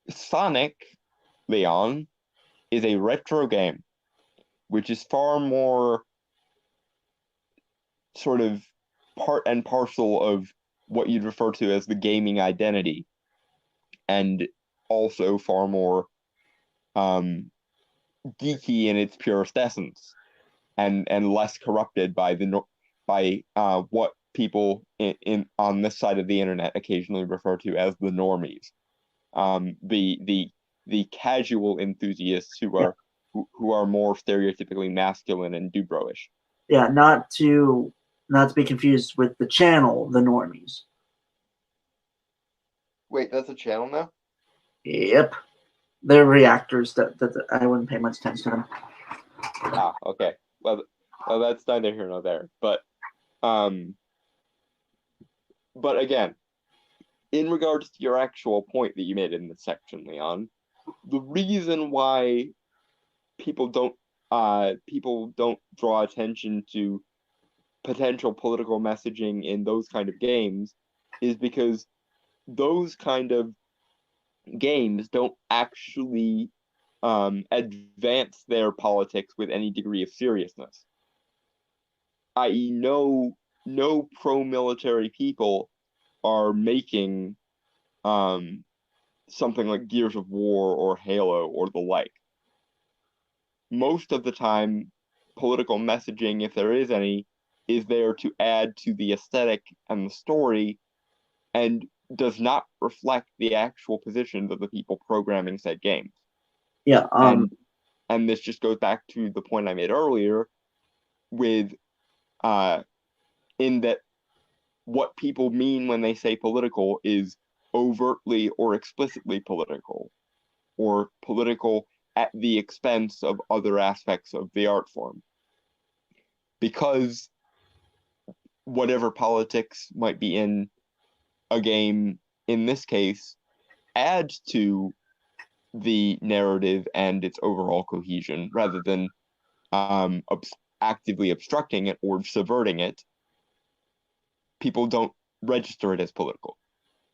Sonic, Leon, is a retro game, which is far more sort of part and parcel of what you'd refer to as the gaming identity, and also far more geeky in its purest essence, and less corrupted by what people in on this side of the internet occasionally refer to as the normies, the casual enthusiasts who are more stereotypically masculine and dubroish.
Yeah, not to be confused with the channel, the normies.
Wait, that's a channel now?
Yep. They're reactors that I wouldn't pay much attention to them.
Ah, okay. Well, that's neither here nor there. But again, in regards to your actual point that you made in this section, Leon, the reason why people don't draw attention to potential political messaging in those kind of games is because those kind of games don't actually advance their politics with any degree of seriousness. I.e., no pro-military people are making something like Gears of War or Halo or the like. Most of the time, political messaging, if there is any, is there to add to the aesthetic and the story, and does not reflect the actual positions of the people programming said games.
Yeah.
And this just goes back to the point I made earlier with in that what people mean when they say political is overtly or explicitly political, or political at the expense of other aspects of the art form. Because whatever politics might be in a game, in this case, adds to the narrative and its overall cohesion, rather than actively obstructing it or subverting it. People don't register it as political.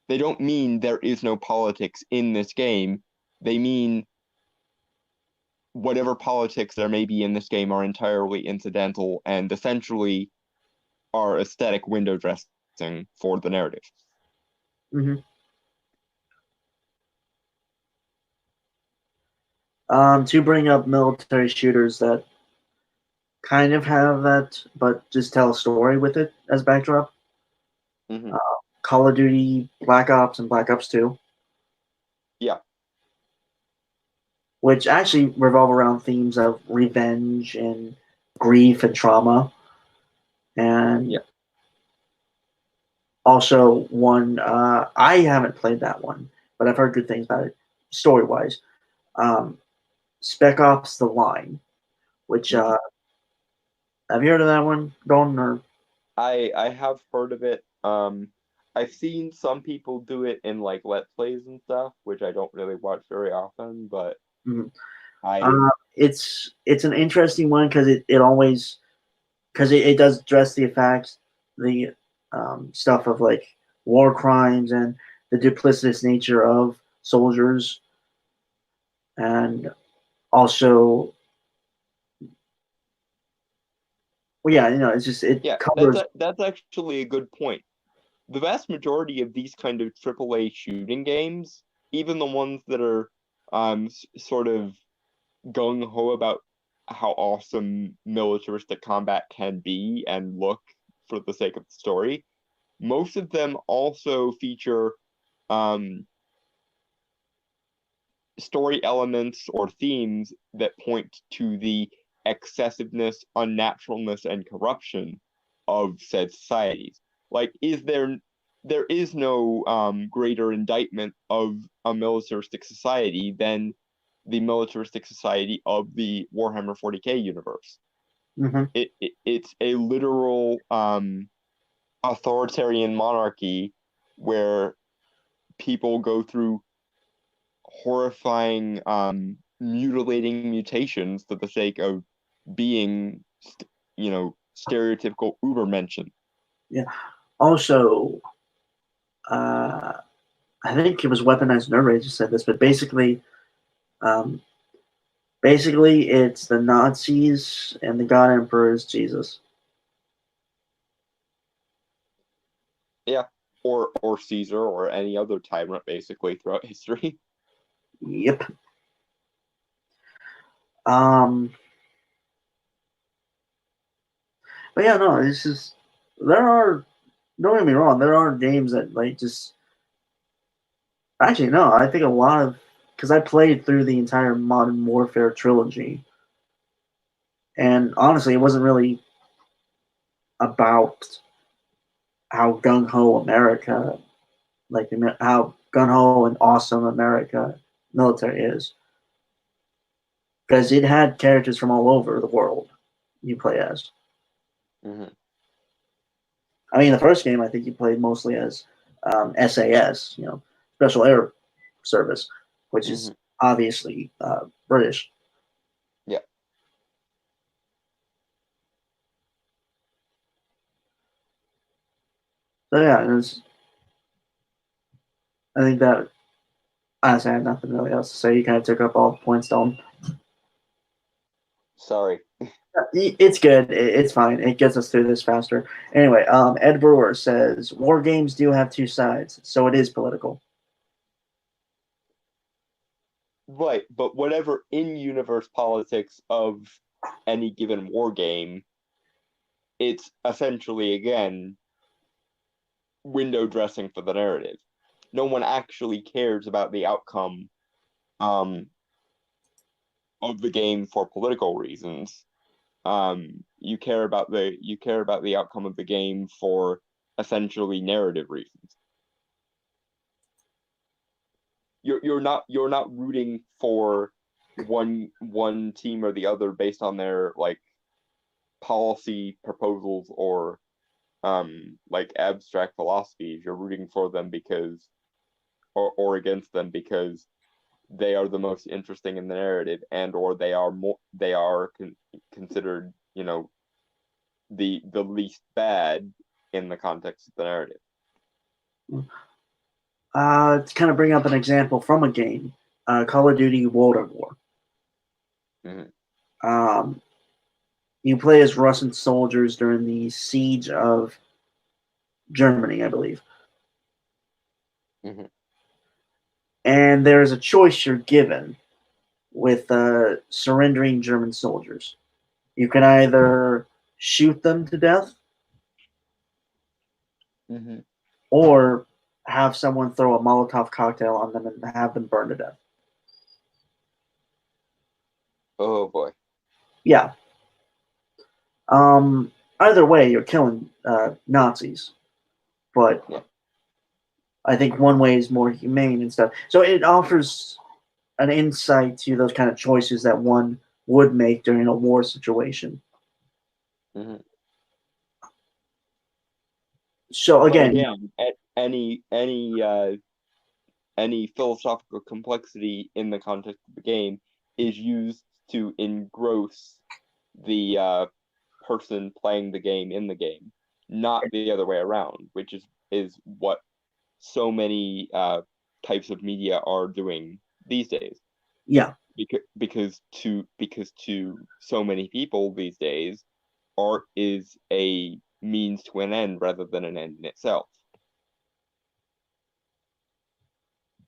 They don't mean there is no politics in this game. They mean whatever politics there may be in this game are entirely incidental and essentially are aesthetic window dressing for the narrative.
Mm-hmm. To bring up military shooters that kind of have that, but just tell a story with it as backdrop.
Mm-hmm.
Call of Duty, Black Ops, and Black Ops 2.
Yeah.
Which actually revolve around themes of revenge and grief and trauma. And
yeah.
Also one, I haven't played that one, but I've heard good things about it, story-wise. Spec Ops: The Line, which have you heard of that one, Golden? Or
I have heard of it. I've seen some people do it in like Let's Plays and stuff, which I don't really watch very often, but
it's an interesting one because it always, because it does address the effects, the stuff of like war crimes and the duplicitous nature of soldiers, and also, well, yeah, it's just covers.
That's actually a good point. The vast majority of these kind of AAA shooting games, even the ones that are sort of gung ho about how awesome militaristic combat can be and look for the sake of the story, most of them also feature story elements or themes that point to the excessiveness, unnaturalness, and corruption of said societies. Like, there is no greater indictment of a militaristic society than the militaristic society of the Warhammer 40K universe.
Mm-hmm.
It's a literal authoritarian monarchy where people go through horrifying mutilating mutations for the sake of being stereotypical Ubermenschen.
Yeah. Also, I think it was Weaponized Nerd Rage who said this, but basically it's the Nazis and the God Emperor is Jesus.
Yeah, or Caesar or any other tyrant basically throughout history.
Yep. But yeah, no, it's just don't get me wrong, there are games that like just actually no, I think a lot of, because I played through the entire Modern Warfare trilogy, and honestly, it wasn't really about how gung ho America, like how gung ho and awesome America military is, because it had characters from all over the world you play as.
Mm-hmm.
I mean, the first game I think you played mostly as SAS, Special Air Service, which is obviously British.
Yeah.
So yeah, I think that honestly I have nothing really else to say. You kind of took up all the points, Dalton.
Sorry.
It's good. It's fine. It gets us through this faster. Anyway, Ed Brewer says, war games do have two sides, so it is political.
Right, but whatever in-universe politics of any given war game, it's essentially, again, window dressing for the narrative. No one actually cares about the outcome of the game for political reasons. You care about the outcome of the game for essentially narrative reasons. You're not rooting for one team or the other based on their like policy proposals or like abstract philosophies. You're rooting for them because or against them because they are the most interesting in the narrative and or they are considered, you know, the least bad in the context of the narrative.
To kind of bring up an example from a game, Call of Duty World at War.
Mhm.
You play as Russian soldiers during the siege of Germany, I believe.
Mhm.
And there is a choice you're given with surrendering German soldiers. You can either shoot them to death
Mhm.
or have someone throw a Molotov cocktail on them and have them burn to death.
Oh boy.
Yeah. Either way, you're killing Nazis, but
Yeah.
I think one way is more humane and stuff. So it offers an insight to those kind of choices that one would make during a war situation.
Mhm.
So
But
again,
any philosophical complexity in the context of the game is used to engross the person playing the game in the game, not the other way around, which is what so many types of media are doing these days.
yeah,
Because to so many people these days, art is a means to an end rather than an end in itself.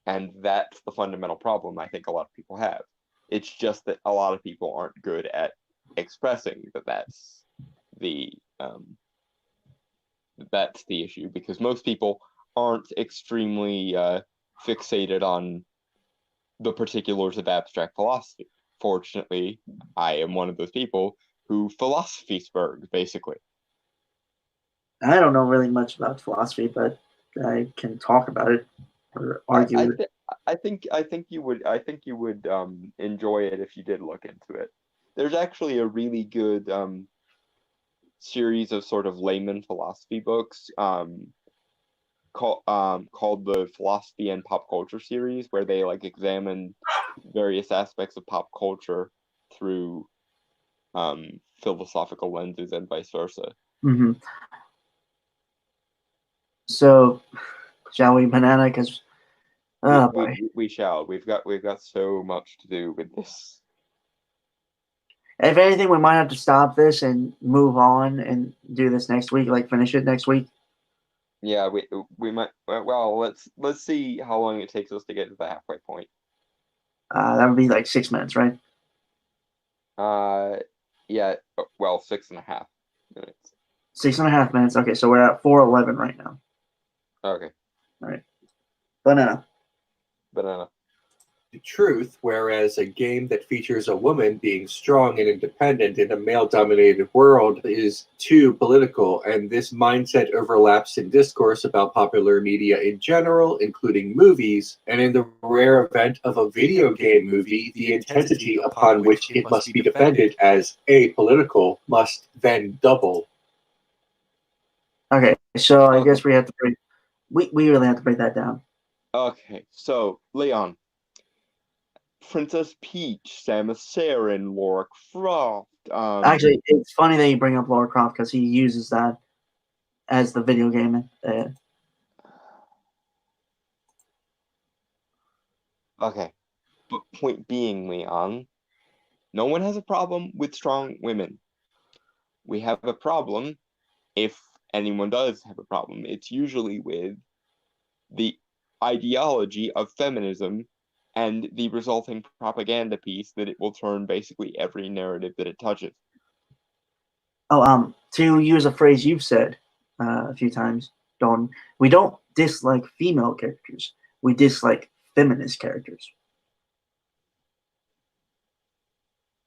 And that's the fundamental problem I think a lot of people have. It's just that a lot of people aren't good at expressing that that's the issue, because most people aren't extremely fixated on the particulars of abstract philosophy. Fortunately, I am one of those people who philosophy spurred, basically.
I don't know really much about philosophy, but I can talk about it or argue it.
I think you would enjoy it if you did look into it. There's actually a really good series of sort of layman philosophy books called the Philosophy and Pop Culture series, where they like examine various aspects of pop culture through philosophical lenses and vice versa.
Mm-hmm. So, shall we banana? Because
We shall. We've got so much to do with this.
if anything, we might have to stop this and move on and do this next week. Like finish it next week.
Yeah, we might. Well, let's see how long it takes us to get to the halfway point.
That would be like 6 minutes, right?
Yeah. Well, 6.5 minutes.
6.5 minutes. Okay, so we're at 4:11 right now.
Okay.
All right. Banana.
Banana.
The truth, whereas a game that features a woman being strong and independent in a male-dominated world is too political, and this mindset overlaps in discourse about popular media in general, including movies, and in the rare event of a video game movie, the intensity upon which it must be defended as apolitical must then double.
Okay, so I
Okay.
guess we have to break. We really have to break that down.
Okay, so Leon, Princess Peach, Samus Aran, Lara Croft.
Actually, it's funny that you bring up Lara Croft because he uses that as the video game.
Okay, but point being, Leon, no one has a problem with strong women. We have a problem, if anyone does have a problem, it's usually with the ideology of feminism and the resulting propaganda piece that it will turn basically every narrative that it touches.
Oh, to use a phrase you've said a few times, Don, we don't dislike female characters. We dislike feminist characters.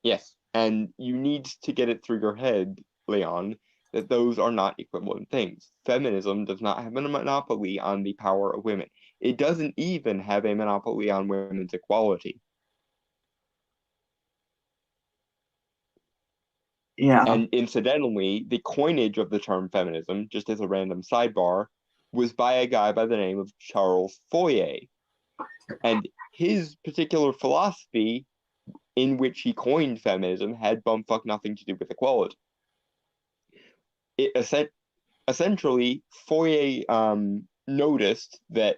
Yes, and you need to get it through your head, Leon, that those are not equivalent things. Feminism does not have a monopoly on the power of women. It doesn't even have a monopoly on women's equality.
Yeah.
And incidentally, the coinage of the term feminism, just as a random sidebar, was by a guy by the name of Charles Fourier. And his particular philosophy in which he coined feminism had bumfuck nothing to do with equality. It essentially, Fourier noticed that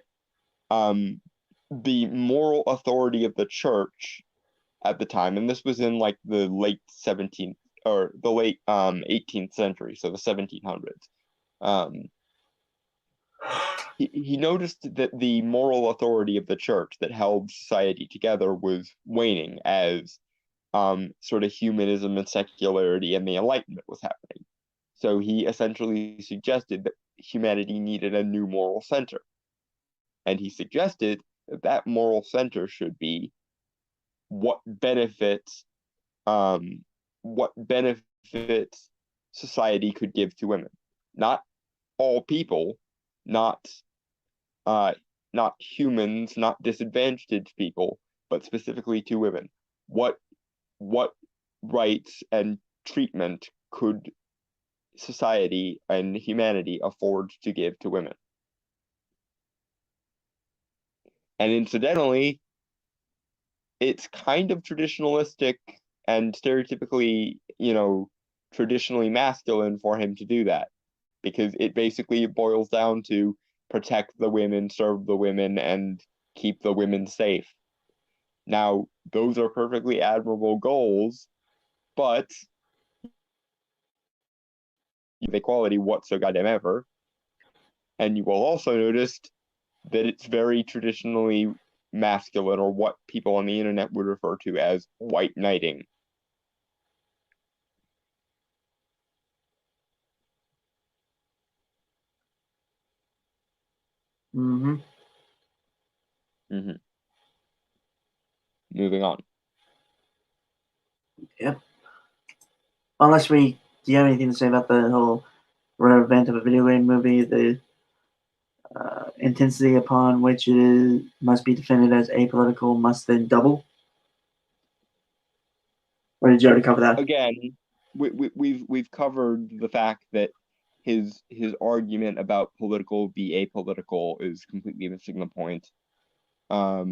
the moral authority of the church at the time, and this was in like the late 17th or the late 18th century, so the 1700s. He noticed that the moral authority of the church that held society together was waning as sort of humanism and secularity and the Enlightenment was happening. So he essentially suggested that humanity needed a new moral center. And he suggested that that moral center should be what benefits society could give to women. Not all people, not humans, not disadvantaged people, but specifically to women. What rights and treatment could society and humanity afford to give to women? And incidentally, it's kind of traditionalistic and stereotypically, traditionally masculine for him to do that, because it basically boils down to protect the women, serve the women, and keep the women safe. Now, those are perfectly admirable goals, but equality what so goddamn ever. And you will also notice that it's very traditionally masculine, or what people on the internet would refer to as white knighting.
Mm-hmm.
Moving on.
Yep. Unless do you have anything to say about the whole event of a video game movie, the intensity upon which it must be defended as apolitical must then double? Or did you already cover that?
Again, we've covered the fact that his argument about political be apolitical is completely missing the point. I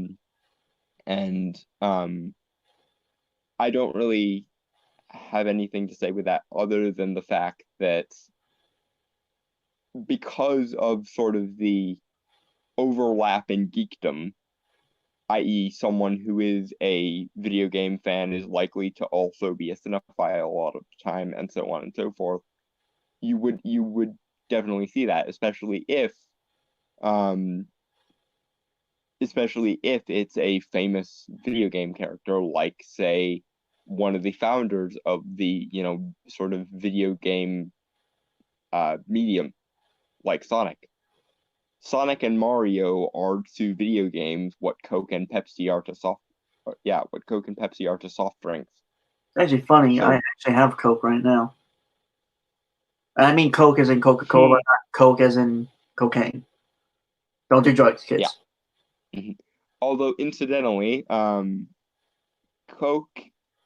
don't really have anything to say with that other than the fact that because of sort of the overlap in geekdom, i.e. someone who is a video game fan is likely to also be a cinephile a lot of the time, and so on and so forth, you would definitely see that, especially if it's a famous video game character, like, say, one of the founders of the, sort of video game medium, like Sonic. Sonic and Mario are to video games what Coke and Pepsi are to soft drinks.
It's actually funny.
So,
I actually have Coke right now. I mean Coke as in Coca-Cola, not Coke as in cocaine. Don't do drugs, kids.
Yeah. Mm-hmm. Although, incidentally, Coke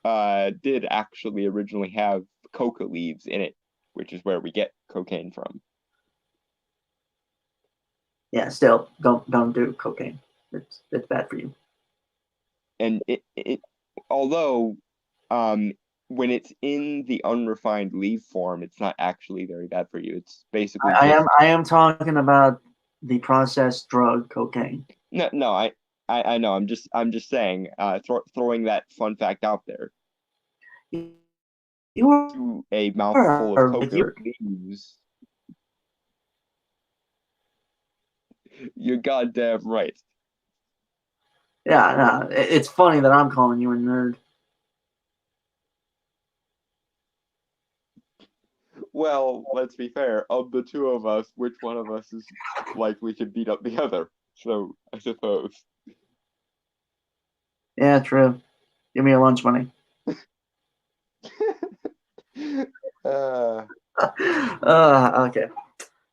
did actually originally have coca leaves in it, which is where we get cocaine from.
Yeah, still don't do cocaine. It's bad for you.
And it although when it's in the unrefined leaf form, it's not actually very bad for you. It's basically
I am talking about the processed drug cocaine.
No, I know. I'm just saying, throwing that fun fact out there.
You were
a mouthful of coca leaves. You're goddamn right.
Yeah, no, it's funny that I'm calling you a nerd.
Well, let's be fair. Of the two of us, which one of us is likely to beat up the other? So, I suppose.
Yeah, true. Give me your lunch money. Okay.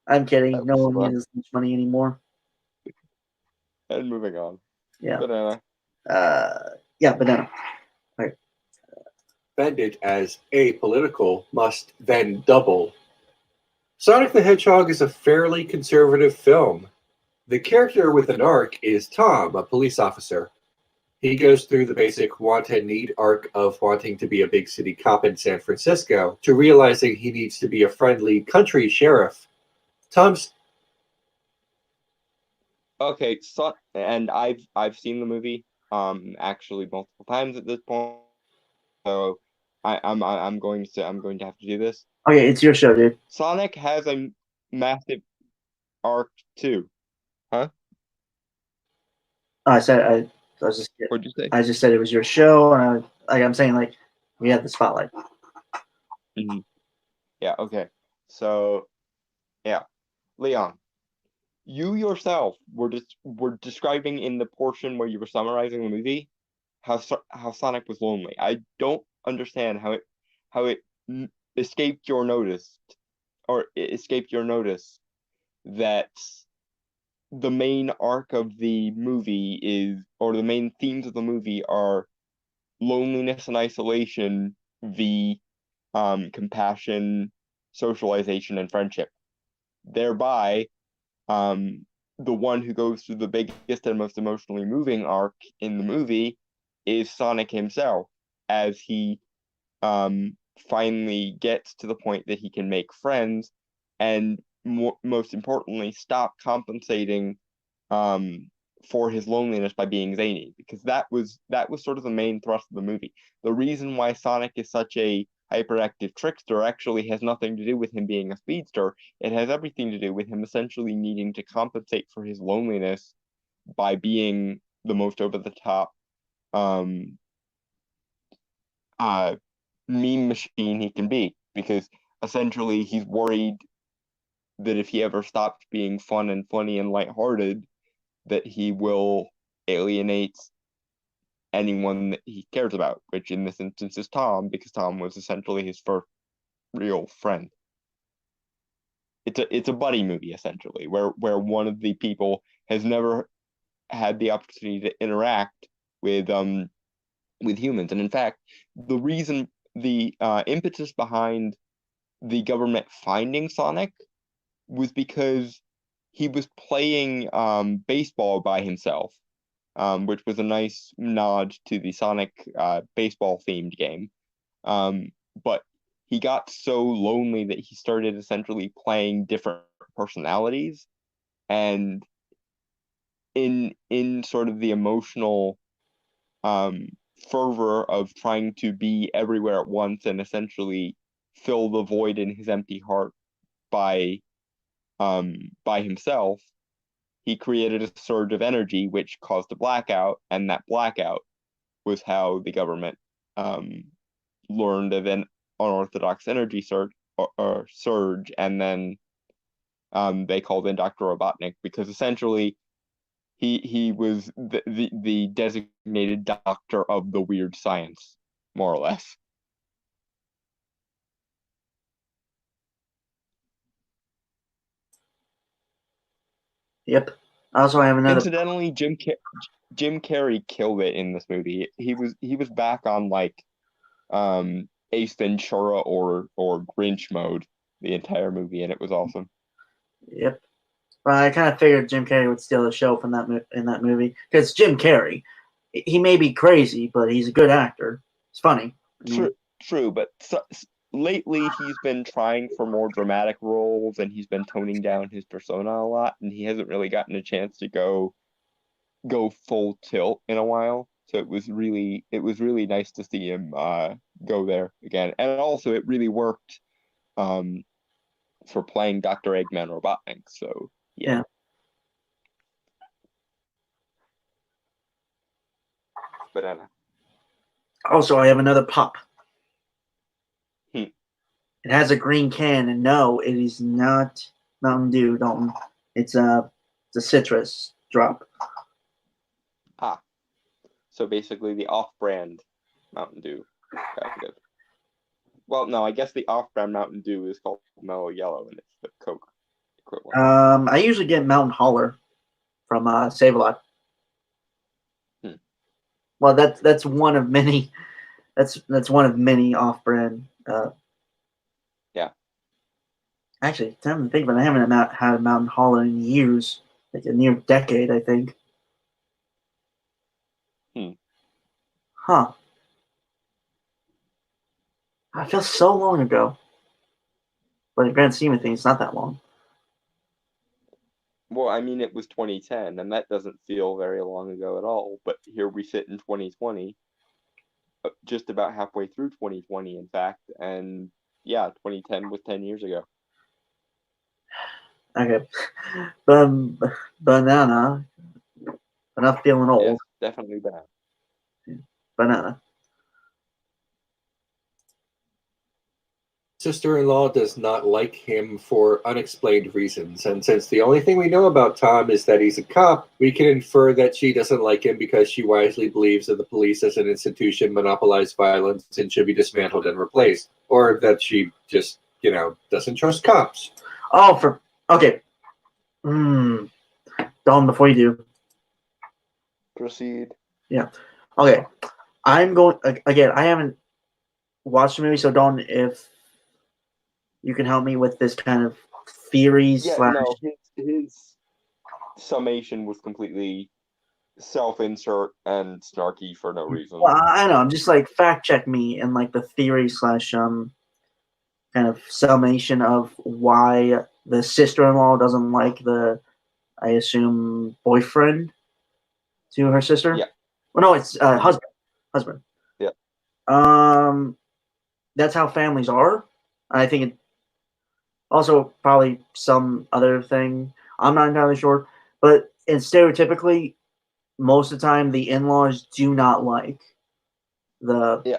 I'm kidding.
That
No
was
one
fun.
needs as much money anymore.
And moving on.
Yeah.
Banana.
Yeah, banana.
Offended as apolitical must then double. Sonic the Hedgehog is a fairly conservative film. The character with an arc is Tom, a police officer. He goes through the basic want and need arc of wanting to be a big city cop in San Francisco to realizing he needs to be a friendly country sheriff. Tom's
Okay, so and I've seen the movie actually multiple times at this point. So I'm going to have to do this.
Okay, it's your show, dude.
Sonic has a massive arc too. Huh?
I said I was just
What'd you say?
I just said it was your show, and I'm saying like we had the spotlight.
Mm-hmm. Yeah, okay. So yeah. Leon, you yourself were describing in the portion where you were summarizing the movie how Sonic was lonely. I don't understand how it escaped your notice or it escaped your notice that the main arc of the movie is, or the main themes of the movie are loneliness and isolation, v compassion, socialization, and friendship. Thereby, the one who goes through the biggest and most emotionally moving arc in the movie is Sonic himself, as he finally gets to the point that he can make friends and most importantly stop compensating for his loneliness by being zany, because that was sort of the main thrust of the movie. The reason why Sonic is such a hyperactive trickster actually has nothing to do with him being a speedster. It has everything to do with him essentially needing to compensate for his loneliness by being the most over the top um meme machine he can be, because essentially he's worried that if he ever stops being fun and funny and lighthearted, that he will alienate anyone that he cares about, which in this instance is Tom, because Tom was essentially his first real friend. It's a buddy movie essentially, where one of the people has never had the opportunity to interact with humans, and in fact, the reason the impetus behind the government finding Sonic was because he was playing baseball by himself, which was a nice nod to the Sonic baseball themed game. But he got so lonely that he started essentially playing different personalities, and in sort of the emotional fervor of trying to be everywhere at once and essentially fill the void in his empty heart by himself, he created a surge of energy which caused a blackout, and that blackout was how the government learned of an unorthodox energy surge, and then they called in Dr. Robotnik, because essentially he was the designated doctor of the weird science, more or less.
Yep. Also, I have another.
Incidentally, Jim Carrey killed it in this movie. He was back on like Ace Ventura or Grinch mode the entire movie, and it was awesome.
Yep. Well, I kind of figured Jim Carrey would steal the show from in that movie, because Jim Carrey, he may be crazy, but he's a good actor. It's funny.
True, but lately he's been trying for more dramatic roles, and he's been toning down his persona a lot, and he hasn't really gotten a chance to go full tilt in a while. So it was really nice to see him go there again, and also it really worked for playing Dr. Eggman Robotnik. So yeah. Banana.
Also, I have another pop.
Hmm.
It has a green can, and no, it is not Mountain Dew, Dalton. It's a citrus drop.
So basically the off-brand Mountain Dew, kind of. Well, no, I guess the off-brand Mountain Dew is called Mellow Yellow, and it's the Coke equivalent.
I usually get Mountain Holler from Save-A-Lot.
Hmm.
Well, that's one of many. That's one of many off-brand.
Yeah.
Actually, time to think about it, I haven't had a Mountain Holler in years, like a near decade, I think. Huh. I feel so long ago. But in the grand scheme of things, it's not that long.
Well, I mean, it was 2010, and that doesn't feel very long ago at all. But here we sit in 2020, just about halfway through 2020, in fact, and yeah, 2010 was 10 years ago.
Okay. Banana. Enough feeling old.
Yes, definitely that.
Banana.
Sister-in-law does not like him for unexplained reasons, and since the only thing we know about Tom is that he's a cop, we can infer that she doesn't like him because she wisely believes that the police as an institution monopolize violence and should be dismantled and replaced, or that she just, doesn't trust cops.
Oh, okay. Dawn, before you do.
Proceed.
Yeah. Okay. I'm going again. I haven't watched the movie, so Dawn, if you can help me with this kind of theories.
Yeah, no, his summation was completely self-insert and snarky for no reason.
Well, I know. I'm just like fact check me and like the theory / kind of summation of why the sister-in-law doesn't like the, I assume, boyfriend to her sister.
Yeah.
Well, no, it's husband.
Yeah.
That's how families are. I think it also probably some other thing. I'm not entirely sure, but stereotypically, most of the time, the in-laws do not like the.
Yeah.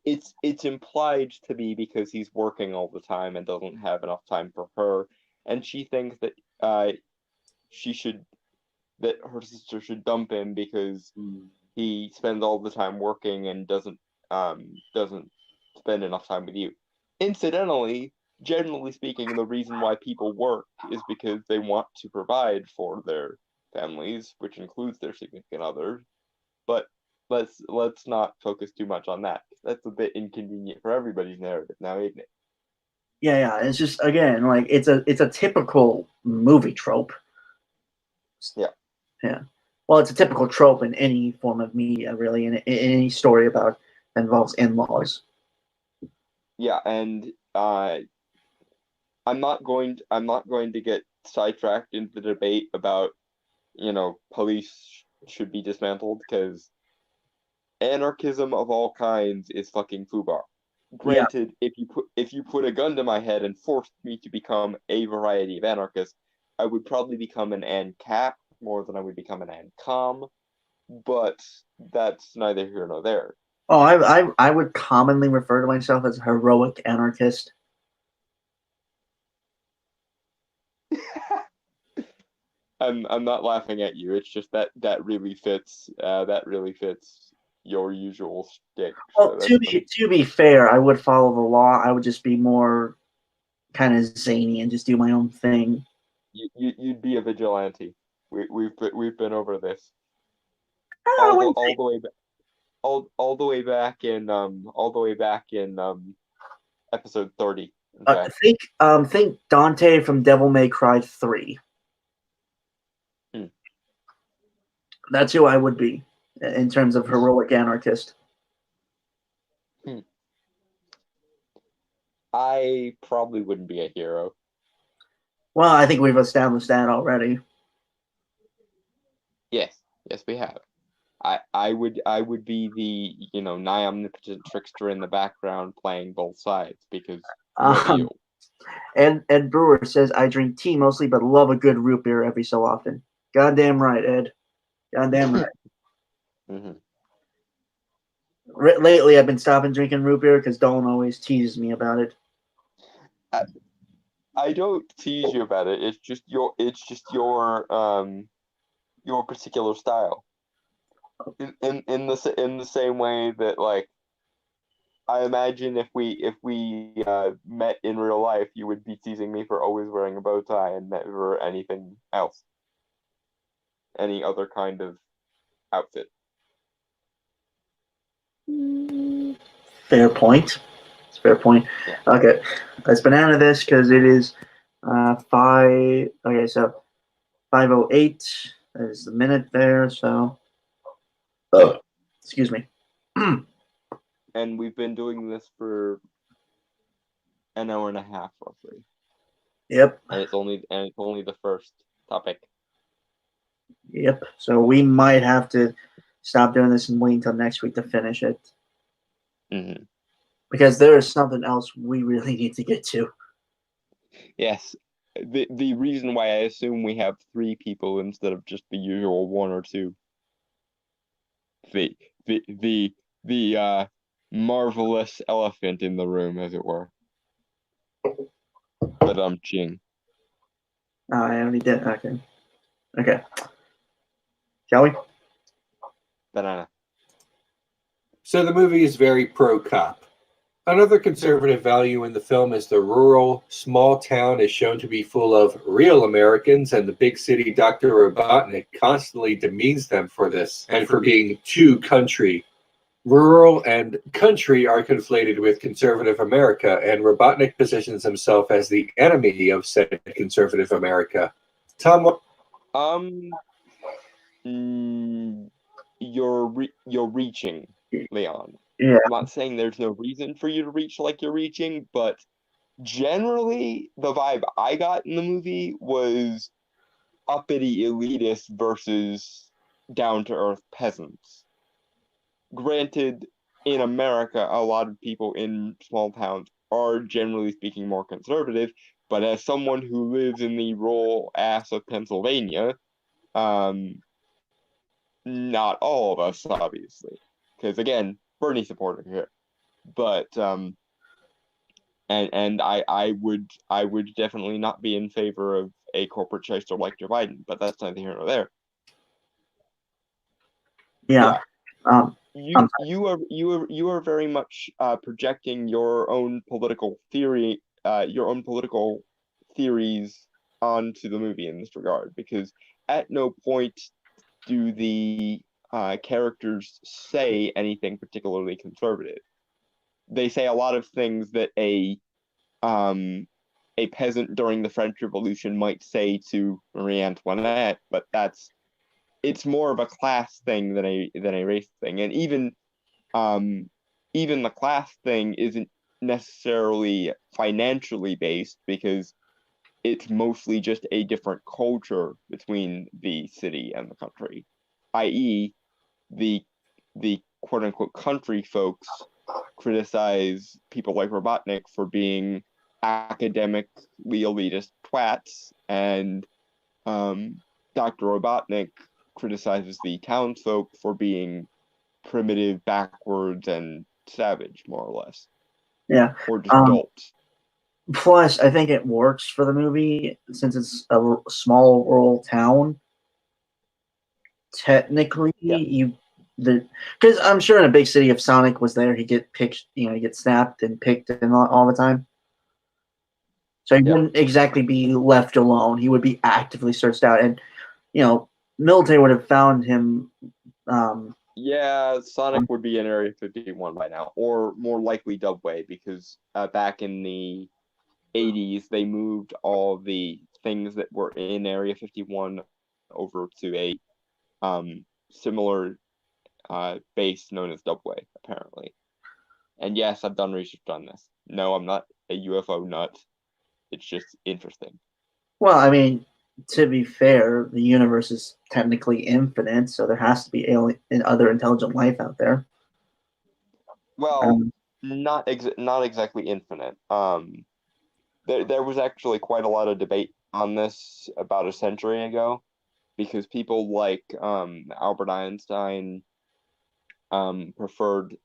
It's implied to be because he's working all the time and doesn't have enough time for her, and she thinks that that her sister should dump him because he spends all the time working and doesn't spend enough time with you. Incidentally, generally speaking, the reason why people work is because they want to provide for their families, which includes their significant others. But let's not focus too much on that. That's a bit inconvenient for everybody's narrative now, isn't it?
Yeah. It's just again like it's a typical movie trope. Yeah. Well, it's a typical trope in any form of media, really, in any story that involves in-laws.
Yeah, and I'm not going to get sidetracked into the debate about police should be dismantled because anarchism of all kinds is fucking foobar. Granted, if you put a gun to my head and forced me to become a variety of anarchists, I would probably become an ANCAP more than I would become an ANCOM, but that's neither here nor there.
Oh, I would commonly refer to myself as a heroic anarchist.
I'm not laughing at you. It's just that really fits your usual shtick.
Well, to be fair, I would follow the law. I would just be more kind of zany and just do my own thing.
You'd be a vigilante. We've been over this.
All
All the way back in episode 30.
Think Dante from Devil May Cry 3. That's who I would be in terms of heroic anarchist.
I probably wouldn't be a hero.
Well, I think we've established that already.
Yes, we have. I would be the nigh omnipotent trickster in the background playing both sides because
Ed Brewer says I drink tea mostly, but love a good root beer every so often. Goddamn right, Ed. Goddamn right.
Mm-hmm.
Lately, I've been stopping drinking root beer because Dolan always teases me about it.
I don't tease you about it. It's just your particular style. In the same way that like I imagine if we met in real life, you would be teasing me for always wearing a bow tie and never anything else, any other kind of outfit.
Fair point. It's a fair point.
Yeah.
Okay, let's banana this because it is 5. Okay, so 5:08 is the minute there. So, excuse me.
And we've been doing this for an hour and a half, roughly.
Yep.
And it's only the first topic.
Yep. So we might have to stop doing this and wait until next week to finish it
Mm-hmm.
because there is something else we really need to get to.
Yes. The reason why I assume we have 3 people instead of just the usual 1 or 2. The marvelous elephant in the room, as it were. But ching.
Oh, I already did. Okay. Okay. Shall we?
Banana.
So the movie is very pro-cop. Another conservative value in the film is the rural, small town is shown to be full of real Americans, and the big city Dr. Robotnik constantly demeans them for this and for being too country. Rural and country are conflated with conservative America, and Robotnik positions himself as the enemy of said conservative America. Tom,
You're reaching, Leon.
Yeah.
I'm not saying there's no reason for you to reach like you're reaching, but generally the vibe I got in the movie was uppity elitists versus down-to-earth peasants. Granted, in America, a lot of people in small towns are generally speaking more conservative, but as someone who lives in the rural ass of Pennsylvania, not all of us, obviously, because again, Bernie supporter here, but and I would definitely not be in favor of a corporate shyster like Joe Biden, but that's neither here nor there.
Yeah.
You are very much projecting your own political theory, your own political theories onto the movie in this regard, because at no point do the characters say anything particularly conservative. They say a lot of things that a peasant during the French Revolution might say to Marie Antoinette, but it's more of a class thing than a race thing. And even the class thing isn't necessarily financially based, because it's mostly just a different culture between the city and the country, i.e., the quote unquote country folks criticize people like Robotnik for being academically elitist twats, and Dr. Robotnik criticizes the townsfolk for being primitive, backwards, and savage, more or less.
Yeah.
Or just dolts.
Plus, I think it works for the movie since it's a small rural town. Technically, because I'm sure in a big city, if Sonic was there, he'd get picked. He'd get snapped and picked and all the time. So he wouldn't exactly be left alone. He would be actively searched out, and military would have found him.
Sonic would be in Area 51 by now, or more likely Dubway, because back in the 80s, they moved all the things that were in Area 51 over to a similar base known as Dubway, apparently. And yes, I've done research on this. No, I'm not a UFO nut. It's just interesting.
Well, I mean, to be fair, the universe is technically infinite, so there has to be alien and other intelligent life out there.
Well, not exactly infinite. There was actually quite a lot of debate on this about a century ago, because people like Albert Einstein preferred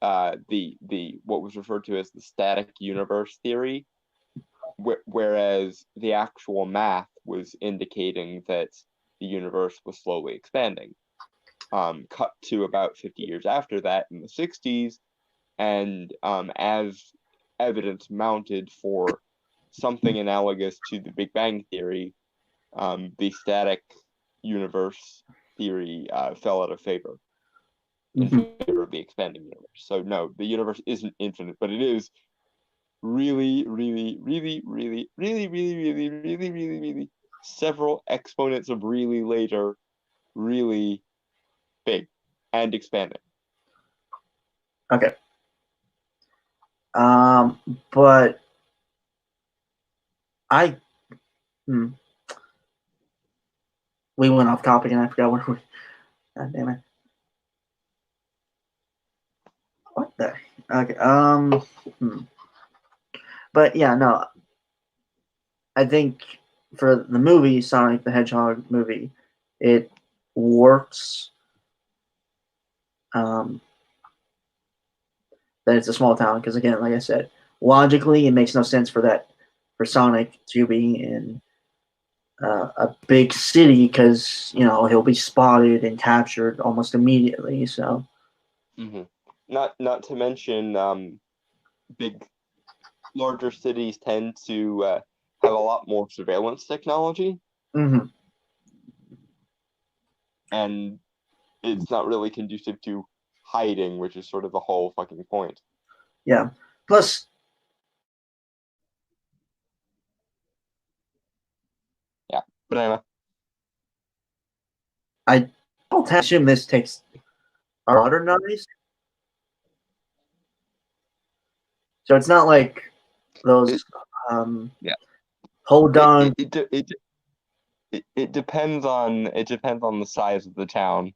the what was referred to as the static universe theory, whereas the actual math was indicating that the universe was slowly expanding. Cut to about 50 years after that, in the 60s, and as evidence mounted for something analogous to the Big Bang Theory, the static universe theory fell out of favor in favor of the expanding universe. So no, the universe isn't infinite, but it is really, really, really, really, really, really, really, really, really, really several exponents of really later, really big and expanding.
Okay. But I, we went off topic and I forgot where we. God damn it. What the? Okay. But yeah, no. I think for the movie Sonic the Hedgehog movie, it works. That it's a small town because again, like I said, logically it makes no sense for Sonic to be in a big city because he'll be spotted and captured almost immediately. So,
not to mention, larger cities tend to have a lot more surveillance technology, and it's not really conducive to hiding, which is sort of the whole fucking point.
Yeah. Plus,
yeah, banana.
I don't assume this takes modernized. So it's not like those hold on.
It depends on the size of the town.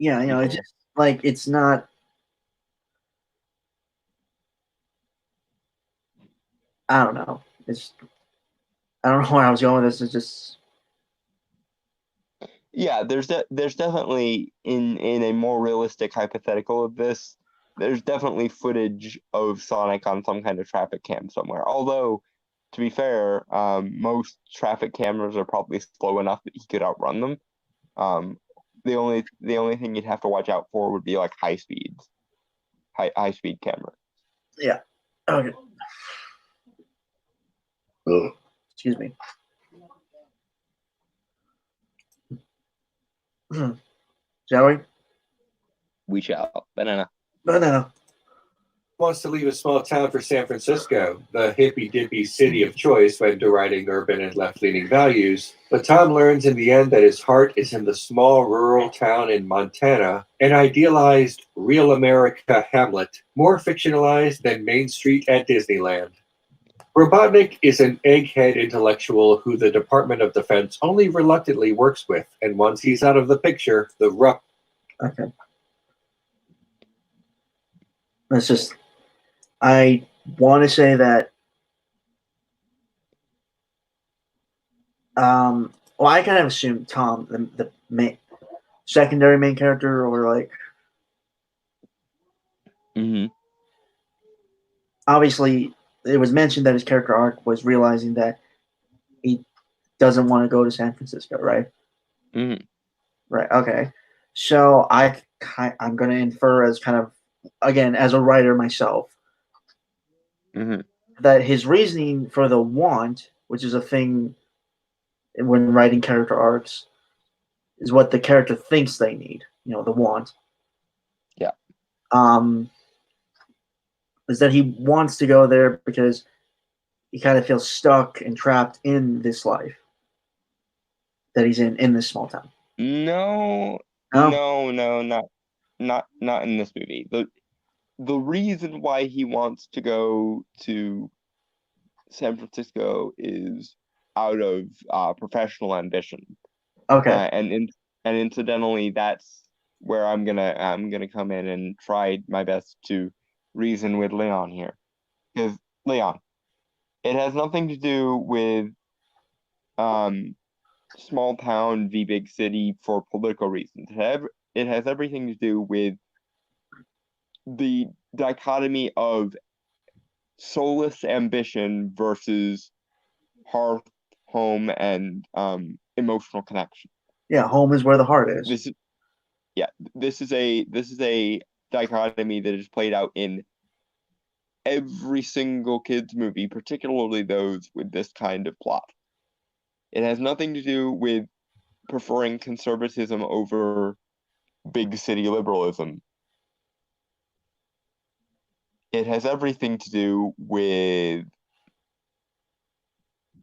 Yeah, it's just like it's not. I don't know. I don't know where I was going with this. It's just.
Yeah, there's definitely in a more realistic hypothetical of this, there's definitely footage of Sonic on some kind of traffic cam somewhere. Although, to be fair, most traffic cameras are probably slow enough that he could outrun them. The only thing you'd have to watch out for would be like high speed camera.
Yeah. Okay. Excuse me. Shall we?
We shall. Banana.
Wants to leave a small town for San Francisco, the hippy-dippy city of choice when deriding urban and left-leaning values, but Tom learns in the end that his heart is in the small rural town in Montana, an idealized real America Hamlet, more fictionalized than Main Street at Disneyland. Robotnik is an egghead intellectual who the Department of Defense only reluctantly works with, and once he's out of the picture,
Okay. It's just, I want to say that, well, I kind of assume Tom, the secondary main character, or like, obviously, it was mentioned that his character arc was realizing that he doesn't want to go to San Francisco, right? Right. Okay. So I'm going to infer as kind of, again, as a writer myself, that his reasoning for the want, which is a thing when writing character arcs, is what the character thinks they need. The want.
Yeah.
Is that he wants to go there because he kind of feels stuck and trapped in this life that he's in this small town.
No, not in this movie. The reason why he wants to go to San Francisco is out of professional ambition.
Okay.
And incidentally, that's where I'm gonna come in and try my best to reason with Leon here, because Leon, it has nothing to do with small town v big city for political reasons. It has everything to do with the dichotomy of soulless ambition versus hearth, home, and emotional connection.
Yeah, home is where the heart is.
This is a dichotomy that is played out in every single kids movie, particularly those with this kind of plot. It has nothing to do with preferring conservatism over big city liberalism. It has everything to do with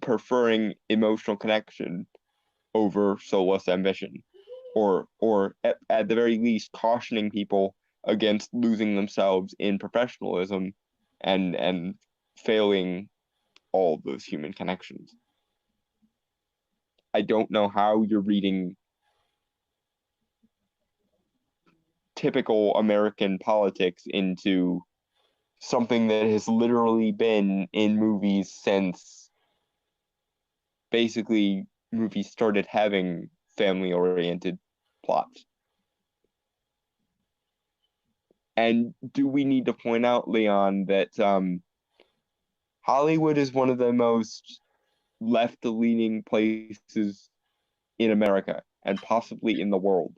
preferring emotional connection over soulless ambition, or at the very least cautioning people against losing themselves in professionalism and failing all of those human connections. I don't know how you're reading typical American politics into something that has literally been in movies since basically movies started having family-oriented plots. And do we need to point out, Leon, that Hollywood is one of the most left-leaning places in America and possibly in the world?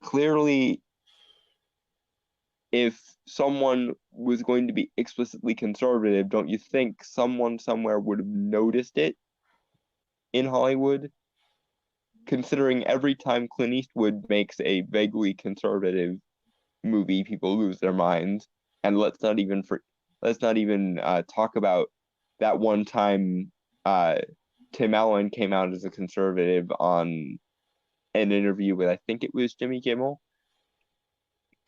Clearly, if someone was going to be explicitly conservative, don't you think someone somewhere would have noticed it in Hollywood? Considering every time Clint Eastwood makes a vaguely conservative movie, people lose their minds. And let's not even talk about that one time Tim Allen came out as a conservative on an interview with, I think it was Jimmy Kimmel,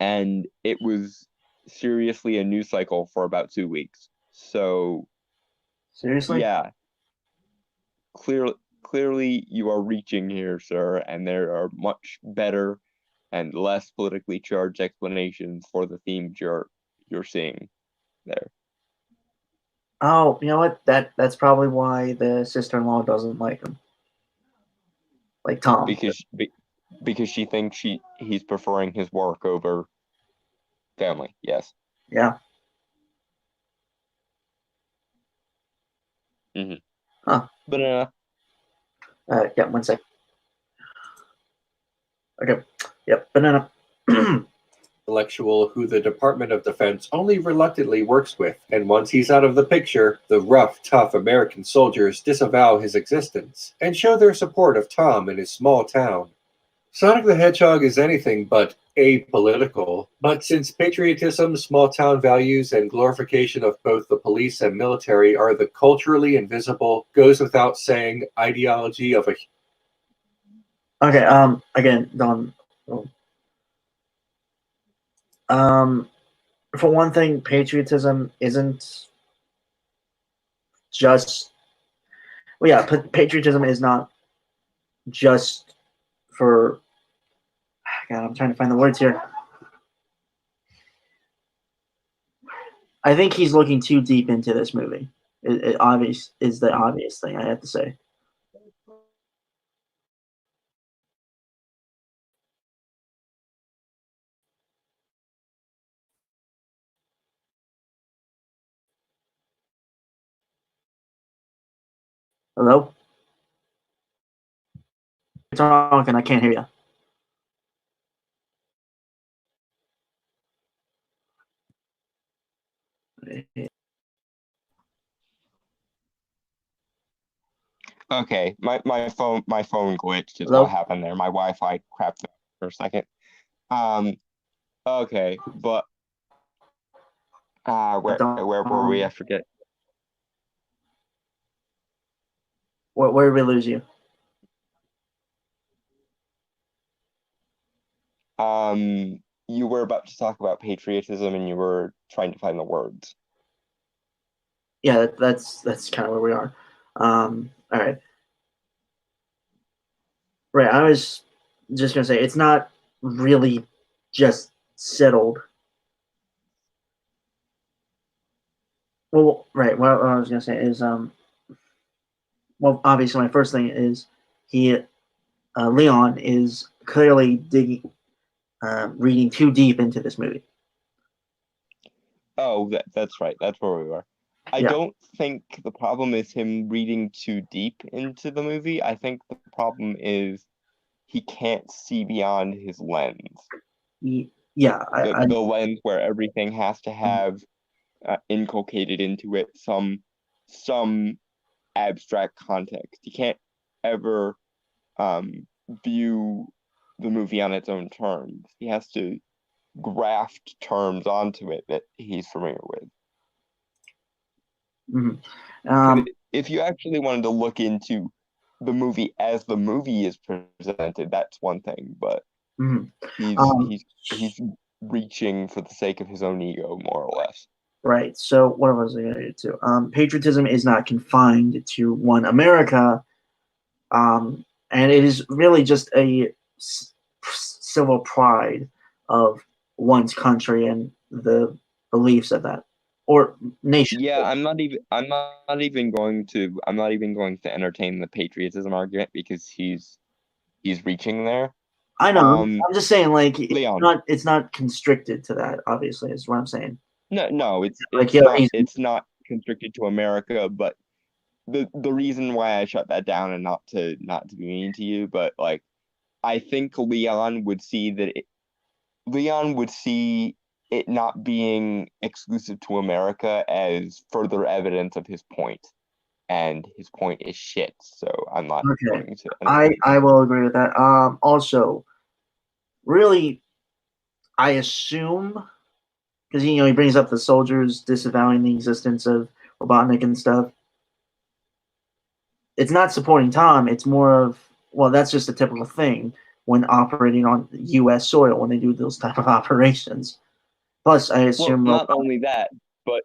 and it was seriously a news cycle for about 2 weeks. So
Seriously?
yeah, clearly you are reaching here, sir, and there are much better and less politically charged explanations for the themes you're seeing there.
Oh, you know what? That's probably why the sister-in-law doesn't like him. Like Tom.
Because she thinks he's preferring his work over family. Yes.
Yeah.
Mm-hmm.
Huh.
But
Yeah, 1 sec. Okay. Yep, banana.
Intellectual who the Department of Defense only reluctantly works with, and once he's out of the picture, the rough, tough American soldiers disavow his existence and show their support of Tom in his small town. Sonic the Hedgehog is anything but apolitical, but since patriotism, small town values, and glorification of both the police and military are the culturally invisible, goes without saying, ideology of a...
Okay, again, Don. For one thing, patriotism isn't just... Well, yeah, patriotism is not just for... God, I'm trying to find the words here. I think he's looking too deep into this movie. It obvious is the obvious thing I have to say. Hello? You're talking, I can't hear you.
okay, my phone glitched is
Hello?
what happened there. My Wi-Fi crapped out for a second. Okay, but where were we? I forget.
Where did we lose you?
You were about to talk about patriotism, and you were trying to find the words.
Yeah, that's kind of where we are. All right. Right, I was just gonna say it's not really just settled. Well, right. What I was gonna say is, well, obviously, my first thing is Leon is clearly reading too deep into this movie.
Oh, that's right. That's where we were. I
Yeah.
don't think the problem is him reading too deep into the movie. I think the problem is he can't see beyond his lens.
Yeah,
the lens where everything has to have inculcated into it some abstract context. You can't ever view the movie on its own terms. He has to graft terms onto it that he's familiar with. If you actually wanted to look into the movie as the movie is presented, that's one thing, but he's reaching for the sake of his own ego, more or less.
Right. So what was I going to get to? Patriotism is not confined to one America, and it is really just a civil pride of one's country and the beliefs of that or nation.
Yeah, I'm not even going to entertain the patriotism argument because he's reaching there.
I know. I'm just saying, like,
Leon.
it's not constricted to that. Obviously, is what I'm saying.
No, it's
like,
it's not constricted to America. But the reason why I shut that down, and not to be mean to you, but like, I think Leon would see it not being exclusive to America as further evidence of his point. And his point is shit, so I'm not going to.
I will agree with that. Also, really, I assume, because he brings up the soldiers disavowing the existence of Robotnik and stuff. It's not supporting Tom. It's more of, well, that's just a typical thing when operating on U.S. soil when they do those type of operations. Plus, I assume
not only that, but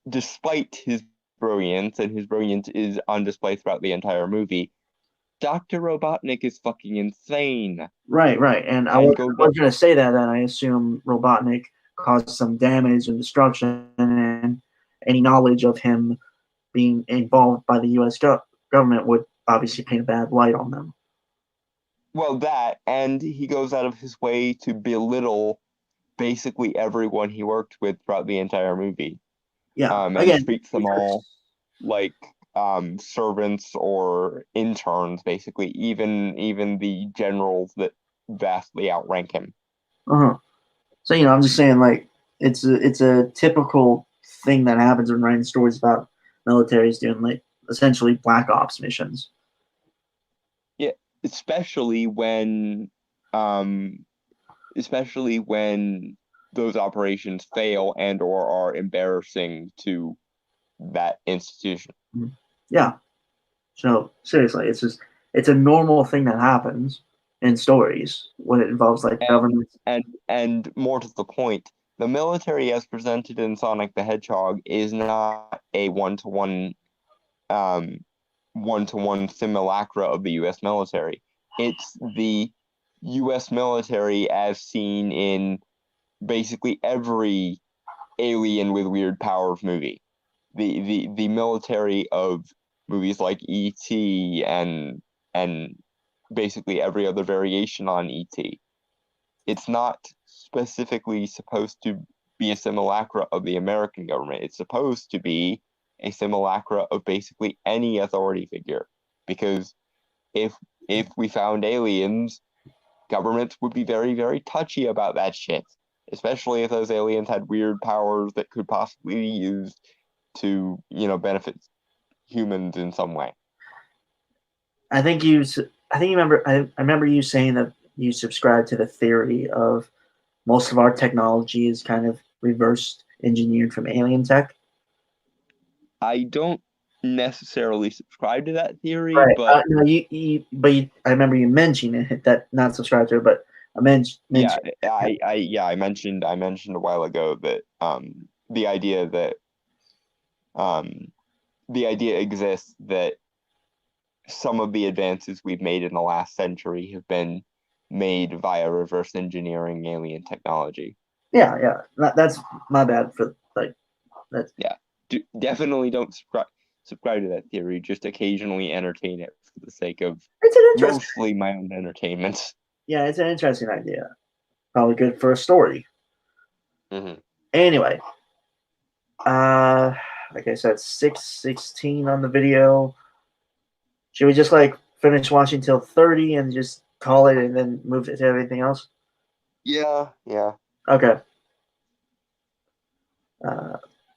despite his brilliance, and his brilliance is on display throughout the entire movie, Dr. Robotnik is fucking insane.
Right. And I was going to say that I assume Robotnik caused some damage and destruction, and any knowledge of him being involved by the U.S. government would obviously paint a bad light on them.
Well, that, and he goes out of his way to belittle basically everyone he worked with throughout the entire movie.
Yeah,
and treats them all like servants or interns, basically, even the generals that vastly outrank him.
So I'm just saying, like, it's a typical thing that happens when writing stories about militaries doing, like, essentially black ops missions.
Yeah, especially when those operations fail and or are embarrassing to that institution.
Yeah. So seriously, it's a normal thing that happens in stories when it involves like government.
And more to the point, the military as presented in Sonic the Hedgehog is not a one-to-one simulacra of the U.S. military. It's the U.S. military as seen in basically every alien with weird powers movie. The military of movies like E.T. and basically every other variation on E.T. It's not specifically supposed to be a simulacra of the American government. It's supposed to be a simulacra of basically any authority figure. Because if we found aliens, governments would be very, very touchy about that shit. Especially if those aliens had weird powers that could possibly be used to, benefit humans in some way.
I remember you saying that you subscribe to the theory of most of our technology is kind of reverse engineered from alien tech.
I don't necessarily subscribe to that theory,
right.
but
no, I remember you mentioning it, that not subscribe to it, but I mentioned.
I mentioned a while ago that the idea exists that some of the advances we've made in the last century have been made via reverse engineering alien technology.
Yeah. That's my bad for like that.
Yeah, definitely don't subscribe to that theory. Just occasionally entertain it for the sake of mostly my own entertainment.
Yeah, it's an interesting idea. Probably good for a story.
Mm-hmm.
Anyway, like I said, 6:16 on the video. Should we just like finish watching till 30 and just call it and then move it to everything else?
Yeah.
Okay.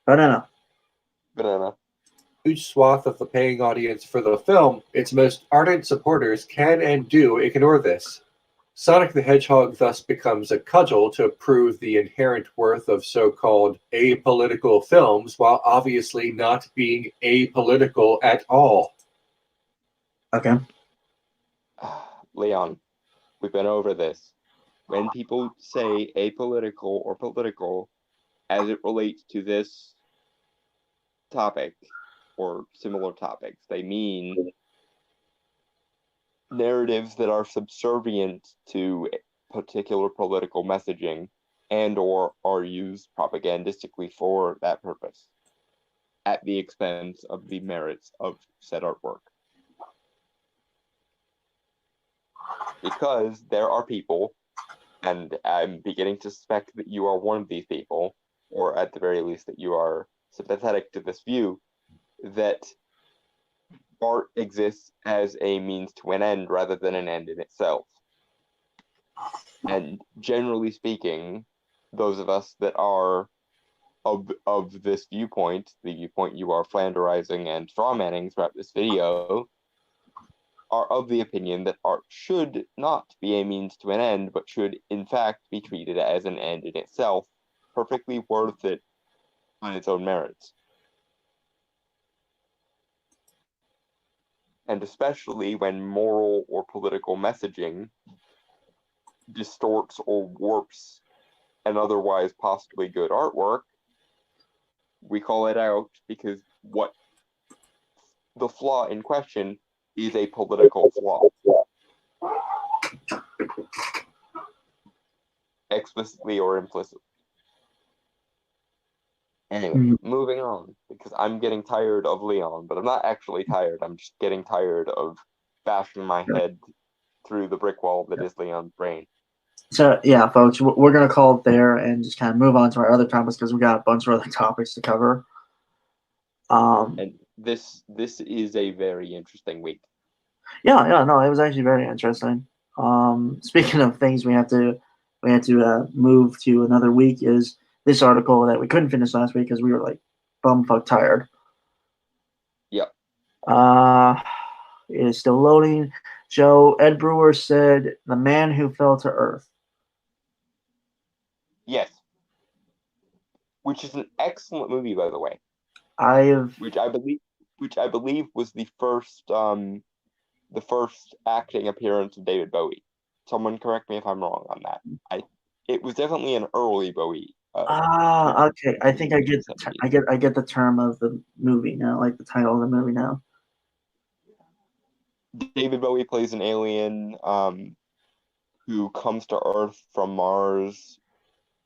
Banana.
Banana.
Huge swath of the paying audience for the film, its most ardent supporters can and do ignore this. Sonic the Hedgehog thus becomes a cudgel to prove the inherent worth of so-called apolitical films while obviously not being apolitical at all.
Okay.
Leon, we've been over this. When people say apolitical or political as it relates to this topic or similar topics, they mean narratives that are subservient to particular political messaging and or are used propagandistically for that purpose at the expense of the merits of said artwork. Because there are people, and I'm beginning to suspect that you are one of these people, or at the very least that you are sympathetic to this view, that art exists as a means to an end rather than an end in itself. And generally speaking, those of us that are of this viewpoint, the viewpoint you are flanderizing and strawmanning throughout this video, are of the opinion that art should not be a means to an end, but should in fact be treated as an end in itself, perfectly worth it on its own merits. And especially when moral or political messaging distorts or warps an otherwise possibly good artwork, we call it out because what the flaw in question is a political flaw. Explicitly or implicitly. Anyway, moving on, because I'm getting tired of Leon, but I'm not actually tired, I'm just getting tired of bashing my head through the brick wall that is Leon's brain.
So, yeah, folks, we're going to call it there and just kind of move on to our other topics because we got a bunch of other topics to cover.
And this is a very interesting week.
Yeah, no, it was actually very interesting. Speaking of things we had to move to another week is this article that we couldn't finish last week because we were like bumfuck tired.
Yep.
It is still loading. Joe, Ed Brewer said The Man Who Fell to Earth.
Yes. Which is an excellent movie, by the way. Which I believe was the first acting appearance of David Bowie. Someone correct me if I'm wrong on that. It was definitely an early Bowie.
Okay. I think I get the term of the movie now, like the title of the movie now.
David Bowie plays an alien who comes to Earth from Mars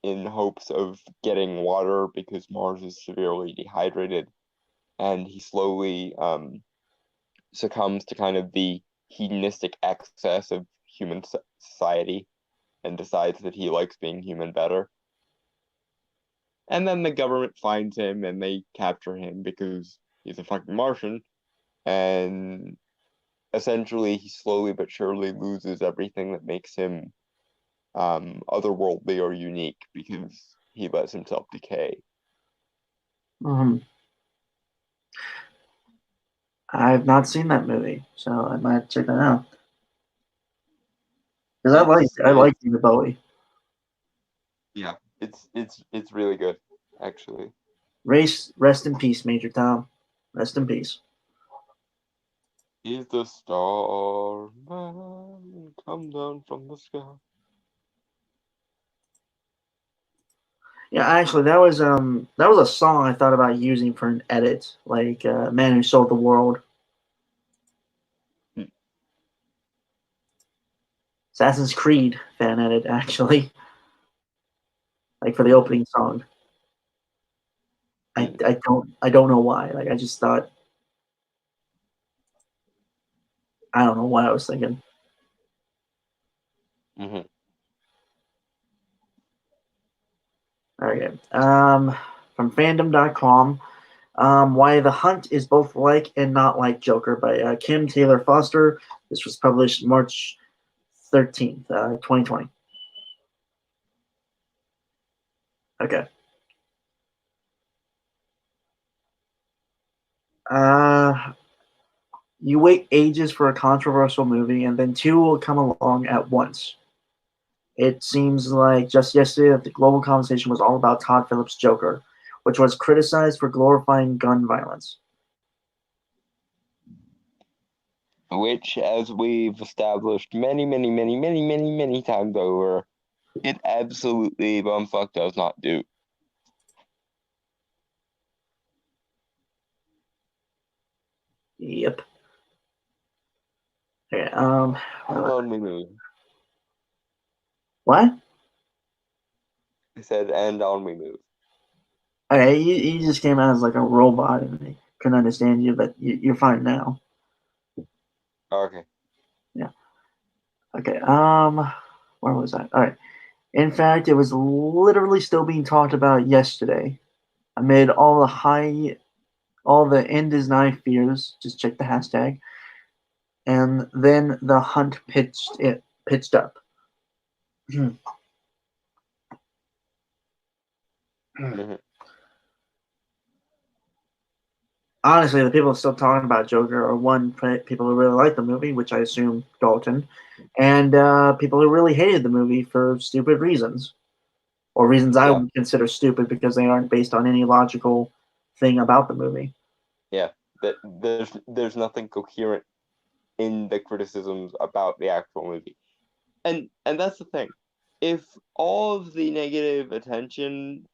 in hopes of getting water because Mars is severely dehydrated, and he slowly succumbs to kind of the hedonistic excess of human society and decides that he likes being human better. And then the government finds him and they capture him because he's a fucking Martian, and essentially he slowly but surely loses everything that makes him otherworldly or unique because he lets himself decay.
I've not seen that movie, so I might check that out. Because I like David Bowie.
Yeah, it's really good, actually.
Rest in peace, Major Tom. Rest in peace.
Is the star man come down from the sky?
Yeah, actually, that was a song I thought about using for an edit, like "Man Who Sold the World." Assassin's Creed fan edit, actually, like for the opening song. I don't know why. Like I just thought, I don't know what I was thinking. Okay. From fandom.com, Why the Hunt is Both Like and Not Like Joker by Kim Taylor Foster. This was published March 13th, 2020. Okay. You wait ages for a controversial movie, and then two will come along at once. It seems like just yesterday that the global conversation was all about Todd Phillips' Joker, which was criticized for glorifying gun violence.
Which, as we've established many times over, it absolutely bumfuck does not do.
Yep. Okay,
On we move.
what?
I said, and on we move.
Okay, you just came out as like a robot and I couldn't understand you, but you're fine now.
Okay.
Yeah. Okay, where was I? All right. In fact, it was literally still being talked about yesterday. Amid all the end is nigh fears, just check the hashtag. And then the hunt pitched up.
Mhm.
Honestly, the people still talking about Joker are one, people who really like the movie, which I assume Dalton, and people who really hated the movie for stupid reasons, or reasons I
Yeah.
would consider stupid because they aren't based on any logical thing about the movie.
Yeah. That there's nothing coherent in the criticisms about the actual movie. And that's the thing. If all of the negative attention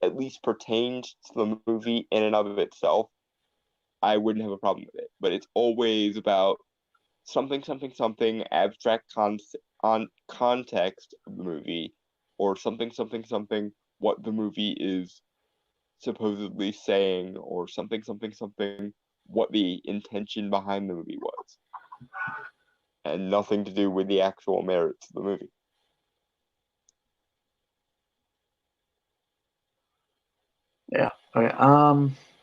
at least pertained to the movie in and of itself, I wouldn't have a problem with it. But it's always about something abstract on context of the movie, or something what the movie is supposedly saying, or something what the intention behind the movie was, and nothing to do with the actual merits of the movie.
Yeah. Okay.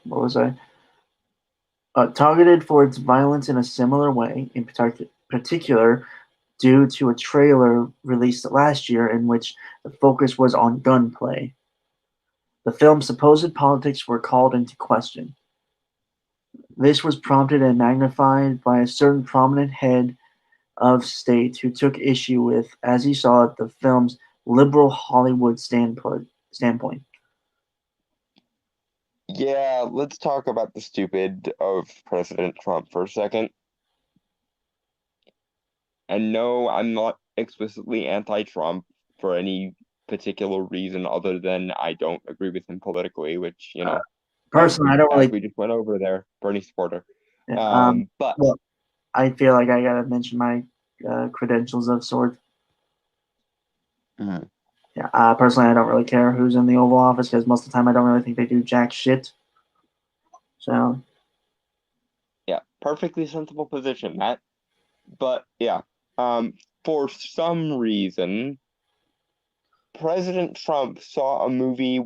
What was I? Targeted for its violence in a similar way, in particular due to a trailer released last year in which the focus was on gunplay. The film's supposed politics were called into question. This was prompted and magnified by a certain prominent head of state who took issue with, as he saw it, the film's liberal Hollywood standpoint.
Yeah, let's talk about the stupid of President Trump for a second. And no, I'm not explicitly anti-Trump for any particular reason other than I don't agree with him politically, which,
Personally, I don't
as
really.
we just went over there, Bernie supporter.
Yeah,
But
well, I feel like I gotta mention my credentials of sort.
Mhm.
Yeah, personally, I don't really care who's in the Oval Office because most of the time I don't really think they do jack shit. So,
yeah, perfectly sensible position, Matt. But yeah, for some reason, President Trump saw a movie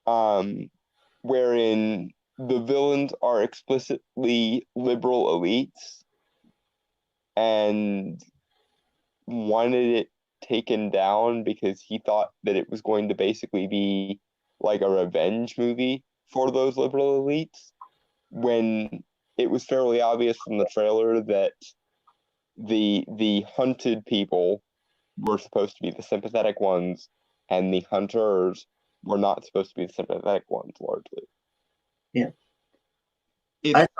um, wherein the villains are explicitly liberal elites, and wanted it taken down because he thought that it was going to basically be like a revenge movie for those liberal elites, when it was fairly obvious from the trailer that the hunted people were supposed to be the sympathetic ones, and the hunters were not supposed to be the sympathetic ones largely.
yeah.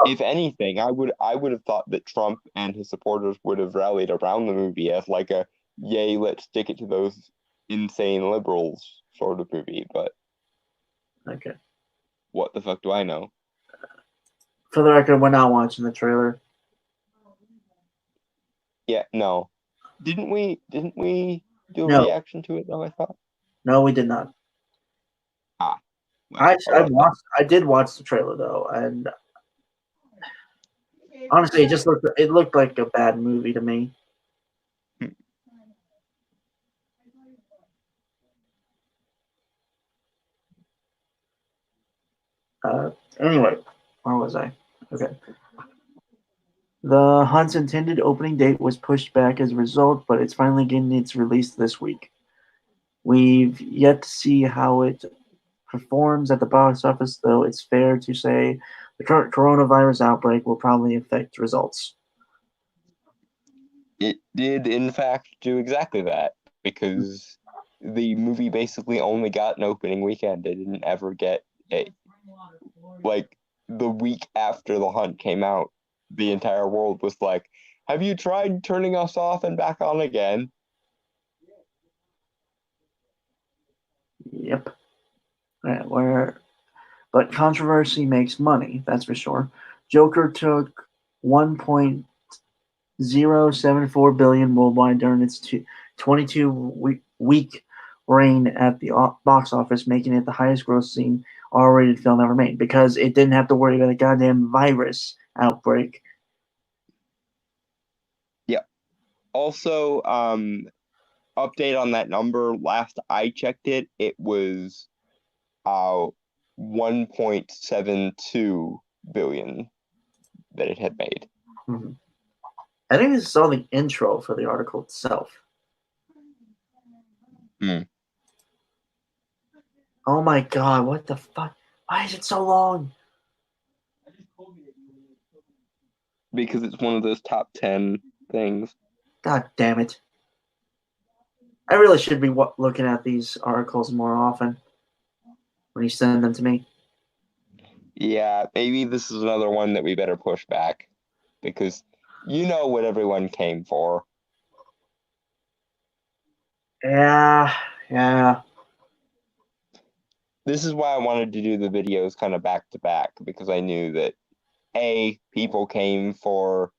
If anything, I would have thought that Trump and his supporters would have rallied around the movie as like a yay, let's stick it to those insane liberals sort of movie, but
Okay.
what the fuck do I know?
For the record, we're not watching the trailer.
Yeah, no. Didn't we do a
No,
reaction to it though, I thought?
no, we did not.
Well, how
I
about that?
I did watch the trailer though, and honestly, it looked like a bad movie to me. Anyway, where was I? Okay. The Hunt's intended opening date was pushed back as a result, but it's finally getting its release this week. We've yet to see how it performs at the box office, though it's fair to say the current coronavirus outbreak will probably affect results.
It did, in fact, do exactly that, because the movie basically only got an opening weekend. It didn't ever get like, the week after The Hunt came out, the entire world was like, have you tried turning us off and back on again?
Yep. But controversy makes money, that's for sure. Joker took 1.074 billion worldwide during its 22-week reign at the box office, making it the highest grossing R-rated film ever made because it didn't have to worry about a goddamn virus outbreak.
Yeah. Also, update on that number. Last I checked it, it was 1.72 billion that it had made.
Mm-hmm. I think this is all the intro for the article itself. Oh my god, what the fuck? Why is it so long?
Because it's one of those top 10 things.
God damn it. I really should be looking at these articles more often when you send them to me.
Yeah, maybe this is another one that we better push back, because you know what everyone came for.
Yeah.
This is why I wanted to do the videos kind of back to back, because I knew that A, people came for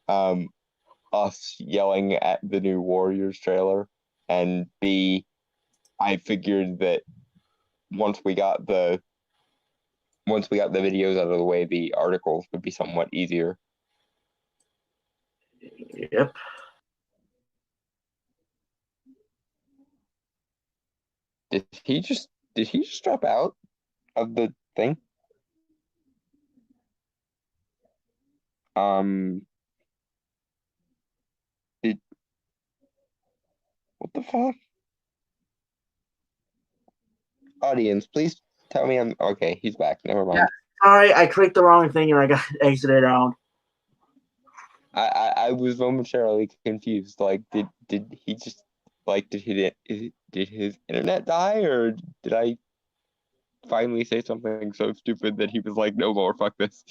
us yelling at the new Warriors trailer, and B, I figured that once we got the videos out of the way, the articles would be somewhat easier.
Yep.
Did he just drop out of the thing? What the fuck? Audience, please tell me I'm okay. He's back. Never mind.
Yeah. Sorry, I clicked the wrong thing and I got exited out.
I was momentarily confused. Like, did he just did his internet die, or did I finally say something so stupid that he was like, no more, fuck this?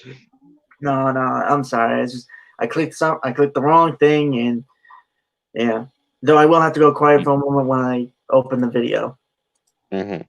No, I'm sorry. It's just I clicked the wrong thing, and yeah. Though I will have to go quiet for a moment when I open the video.
Mm-hmm.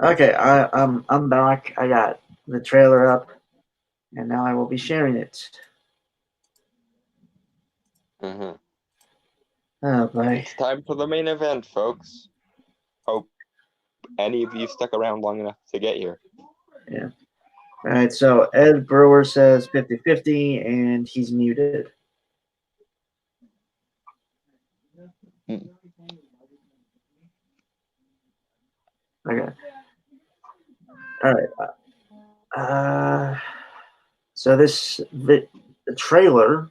Okay, I'm back. I got the trailer up, and now I will be sharing it.
Mm-hmm.
Oh boy.
It's time for the main event, folks. Hope any of you stuck around long enough to get here.
Yeah. All right, so Ed Brewer says 50-50, and he's muted. Okay. All right. So the trailer.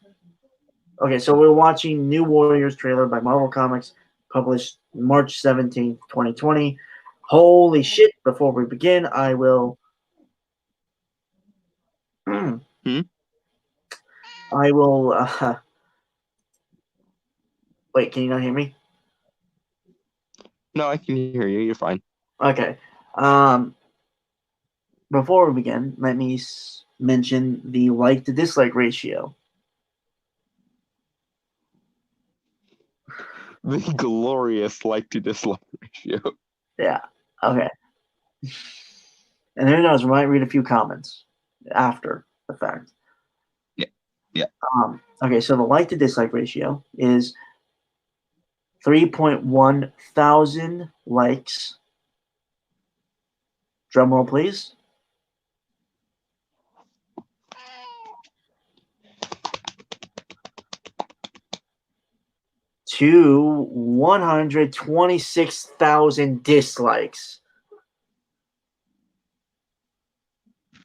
Okay, so we're watching New Warriors trailer by Marvel Comics, published March 17th, 2020. Holy shit! Before we begin, I will. I will. Wait, can you not hear me?
No, I can hear you. You're fine.
Okay. Before we begin, let me mention the like to dislike ratio.
The glorious like to dislike ratio.
Yeah. Okay. And who knows, we might read a few comments after the fact.
Yeah.
Okay, so the like to dislike ratio is 3.1 thousand likes. Drum roll, please. To 126,000 dislikes.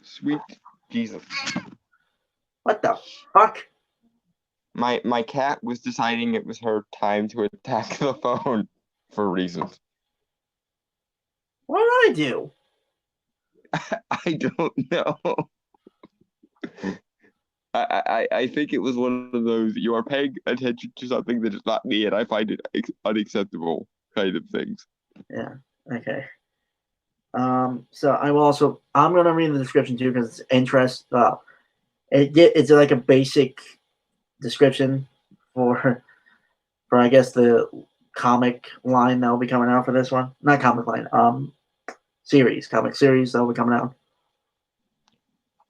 Sweet Jesus.
What the fuck?
My cat was deciding it was her time to attack the phone for reasons.
What did I do?
I don't know. I think it was one of those you are paying attention to something that is not me and I find it unacceptable kind of things.
Yeah. Okay. So I'm gonna read the description too because it's it's like a basic description for I guess the comic line that'll be coming out for this one. Not comic line, comic series that'll be coming out.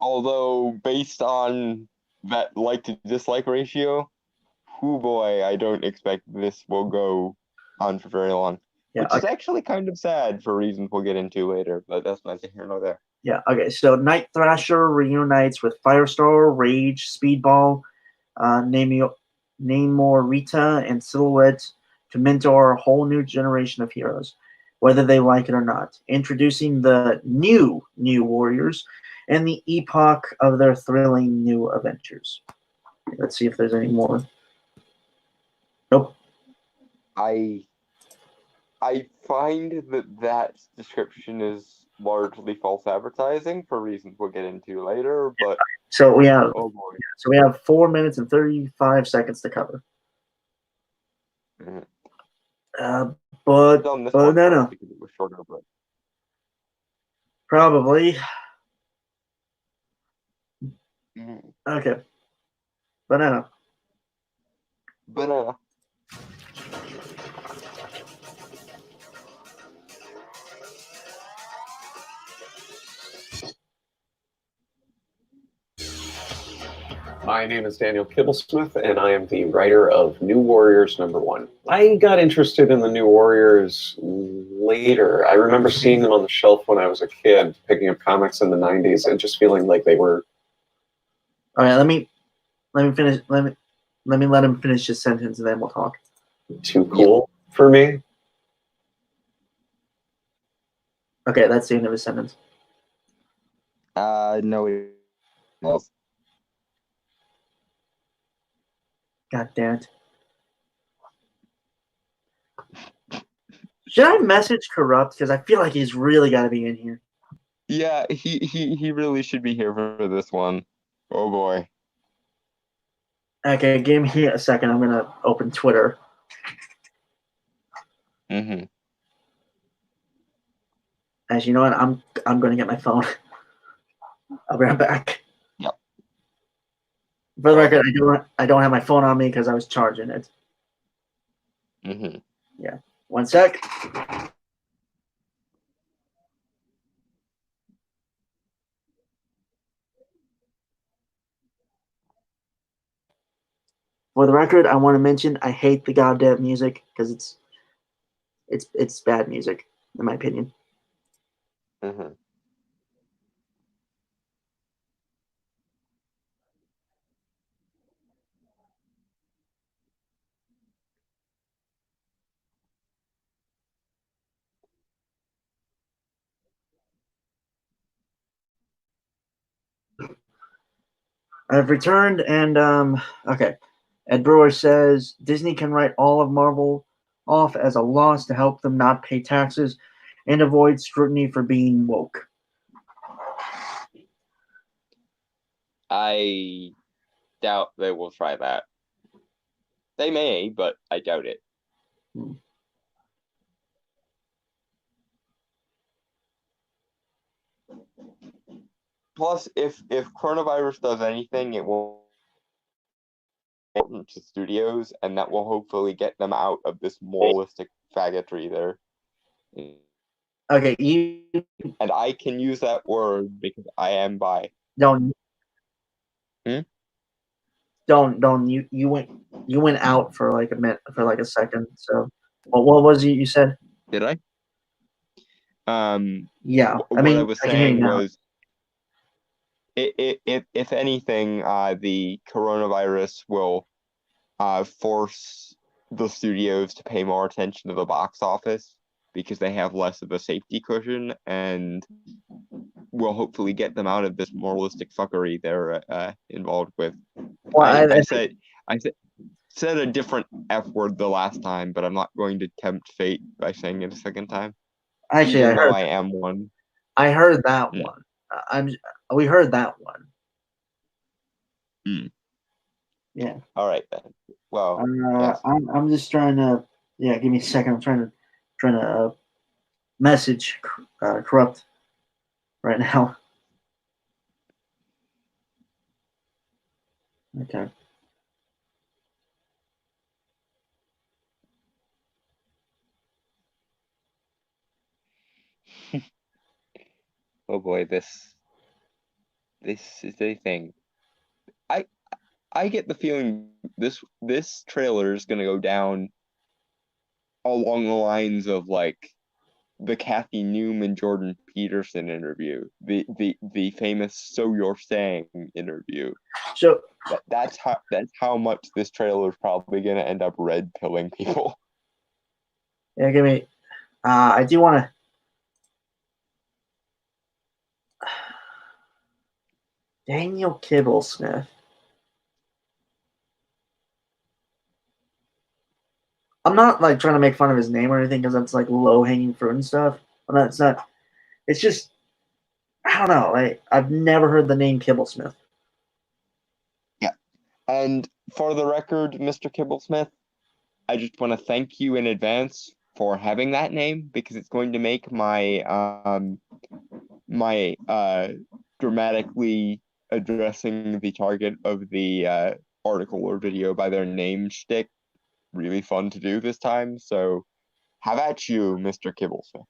Although based on that like to dislike ratio, oh boy, I don't expect this will go on for very long.
Yeah,
Which is actually kind of sad for reasons we'll get into later, but that's neither here nor there.
Yeah, okay. So Night Thrasher reunites with Firestar, Rage, Speedball, Namorita, and Silhouette to mentor a whole new generation of heroes, whether they like it or not. Introducing the new Warriors and the epoch of their thrilling new adventures. Let's see if there's any more. Nope.
I find that description is largely false advertising for reasons we'll get into later, but
So we have
oh boy.
So we have 4 minutes and 35 seconds to cover.
Mhm.
But
Done this
no,
one
no,
first because it was shorter, but
probably
Mhm.
okay. Banana.
Banana.
My name is Daniel Kibblesmith, and I am the writer of New Warriors #1. I got interested in the New Warriors later. I remember seeing them on the shelf when I was a kid, picking up comics in the '90s, and just feeling like they were.
All right, let me finish. Let me let him finish his sentence, and then we'll talk.
Too cool for me.
Okay, that's the end of his sentence.
No, it was.
God damn it. Should I message Corrupt? Because I feel like he's really got to be in here.
Yeah, he really should be here for this one. Oh boy.
Okay, give me a second. I'm gonna open Twitter.
Mm-hmm.
As you know what, I'm gonna get my phone. I'll be right back.
Yep.
For the record, I don't have my phone on me because I was charging it.
Mm-hmm.
Yeah. 1 sec. For the record, I want to mention I hate the goddamn music because it's bad music in my opinion.
Mm-hmm.
I've returned and okay. Ed Brewer says Disney can write all of Marvel off as a loss to help them not pay taxes and avoid scrutiny for being woke.
I doubt they will try that. They may, but I doubt it. Plus, if coronavirus does anything, it will to studios, and that will hopefully get them out of this moralistic faggotry there.
Okay, you
And I can use that word because I am bi.
don't
Hmm?
don't you went out for like a minute for like a second. So, what was it you said?
Did I?
Yeah, I
What
mean
I was
I can hear you
saying
now.
was, if anything, the coronavirus will force the studios to pay more attention to the box office because they have less of a safety cushion, and will hopefully get them out of this moralistic fuckery they're involved with.
Well,
I
think
said a different F word the last time, but I'm not going to tempt fate by saying it a second time.
actually
Even though I am one.
I heard that
Hmm.
one. We heard that one.
Hmm.
Yeah.
All right then. Well, yes.
I'm just trying to. Yeah, give me a second. I'm trying to message corrupt right now. Okay.
Oh boy, this is the thing. I get the feeling this trailer is gonna go down along the lines of like the Kathy Newman Jordan Peterson interview, the famous "So You're Saying" interview.
So
That's how much this trailer is probably gonna end up red pilling people.
yeah, give me. I do want to. Daniel Kibblesmith. I'm not like trying to make fun of his name or anything because that's like low hanging fruit and stuff. But that's not. It's just I don't know. I've never heard the name Kibblesmith.
Yeah. And for the record, Mr. Kibblesmith, I just want to thank you in advance for having that name because it's going to make my dramatically addressing the target of the article or video by their name shtick really fun to do this time. So have at you, Mr. Kibblesmith.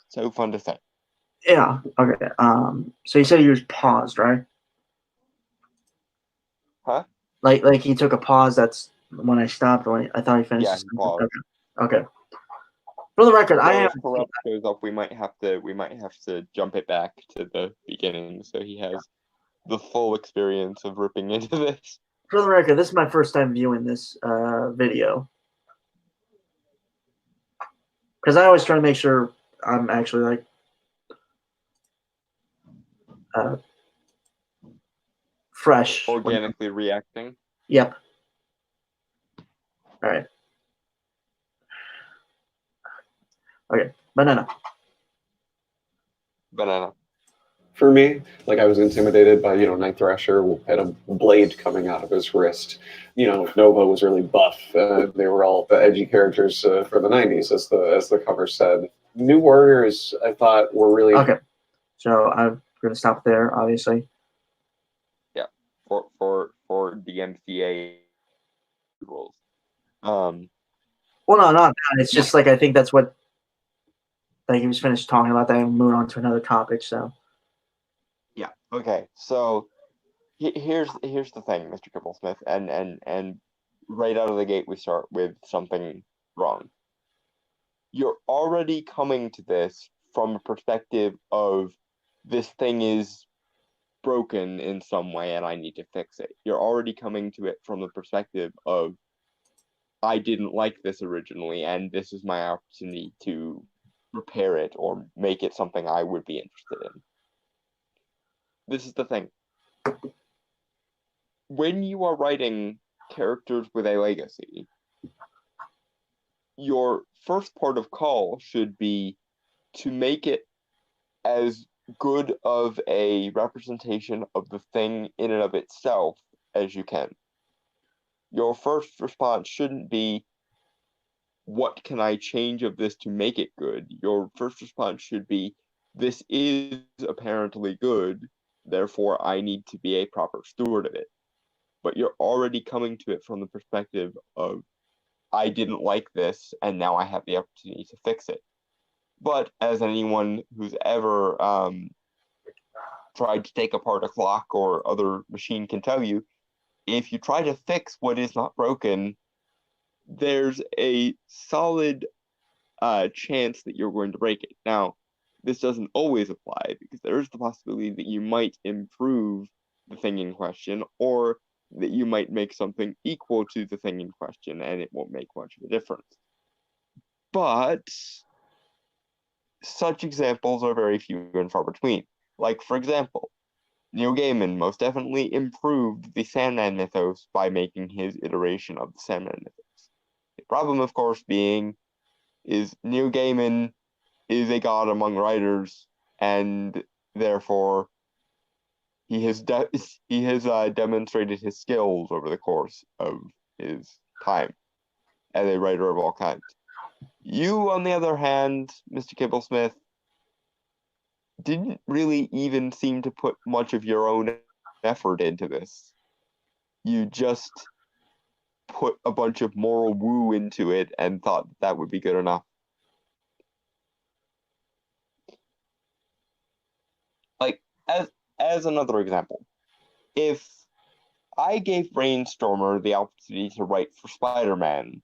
So fun to say.
Yeah. Okay. So you said he was paused, right?
Huh?
Like he took a pause. That's when I stopped. When I thought he finished.
Yeah,
the
pause.
sentence. Okay. For the record, I
Although
have
if Corrupt shows up, we might have to jump it back to the beginning so he has the full experience of ripping into this.
For the record, this is my first time viewing this video because I always try to make sure I'm actually like fresh.
Organically reacting.
Yep. All right. Okay. Banana.
For me, like I was intimidated by, Night Thrasher had a blade coming out of his wrist. Nova was really buff. They were all the edgy characters for the '90s, as the cover said. New Warriors, I thought, were really
Okay. So I'm gonna stop there, obviously.
Yeah. For DMCA rules.
Well, no, not that. It's just like I think that's what. Like he was finished talking about that and move on to another topic. So.
Yeah. Okay. So here's the thing, Mr. Kibblesmith, and right out of the gate we start with something wrong. You're already coming to this from a perspective of this thing is broken in some way and I need to fix it. You're already coming to it from the perspective of I didn't like this originally and this is my opportunity to repair it or make it something I would be interested in. This is the thing. When you are writing characters with a legacy, your first port of call should be to make it as good of a representation of the thing in and of itself as you can. Your first response shouldn't be, what can I change of this to make it good? Your first response should be, this is apparently good, therefore I need to be a proper steward of it. But you're already coming to it from the perspective of, I didn't like this, and now I have the opportunity to fix it. But as anyone who's ever tried to take apart a clock or other machine can tell you, if you try to fix what is not broken, there's a solid chance that you're going to break it. Now, this doesn't always apply, because there is the possibility that you might improve the thing in question, or that you might make something equal to the thing in question, and it won't make much of a difference. But such examples are very few and far between. Like, for example, Neil Gaiman most definitely improved the Sandman mythos by making his iteration of the Sandman mythos. The problem, of course, being is Neil Gaiman is a god among writers, and therefore he has demonstrated his skills over the course of his time as a writer of all kinds. You, on the other hand, Mr. Kibblesmith, didn't really even seem to put much of your own effort into this. You just put a bunch of moral woo into it and thought that would be good enough. Like, as another example, if I gave Brainstormer the opportunity to write for Spider-Man,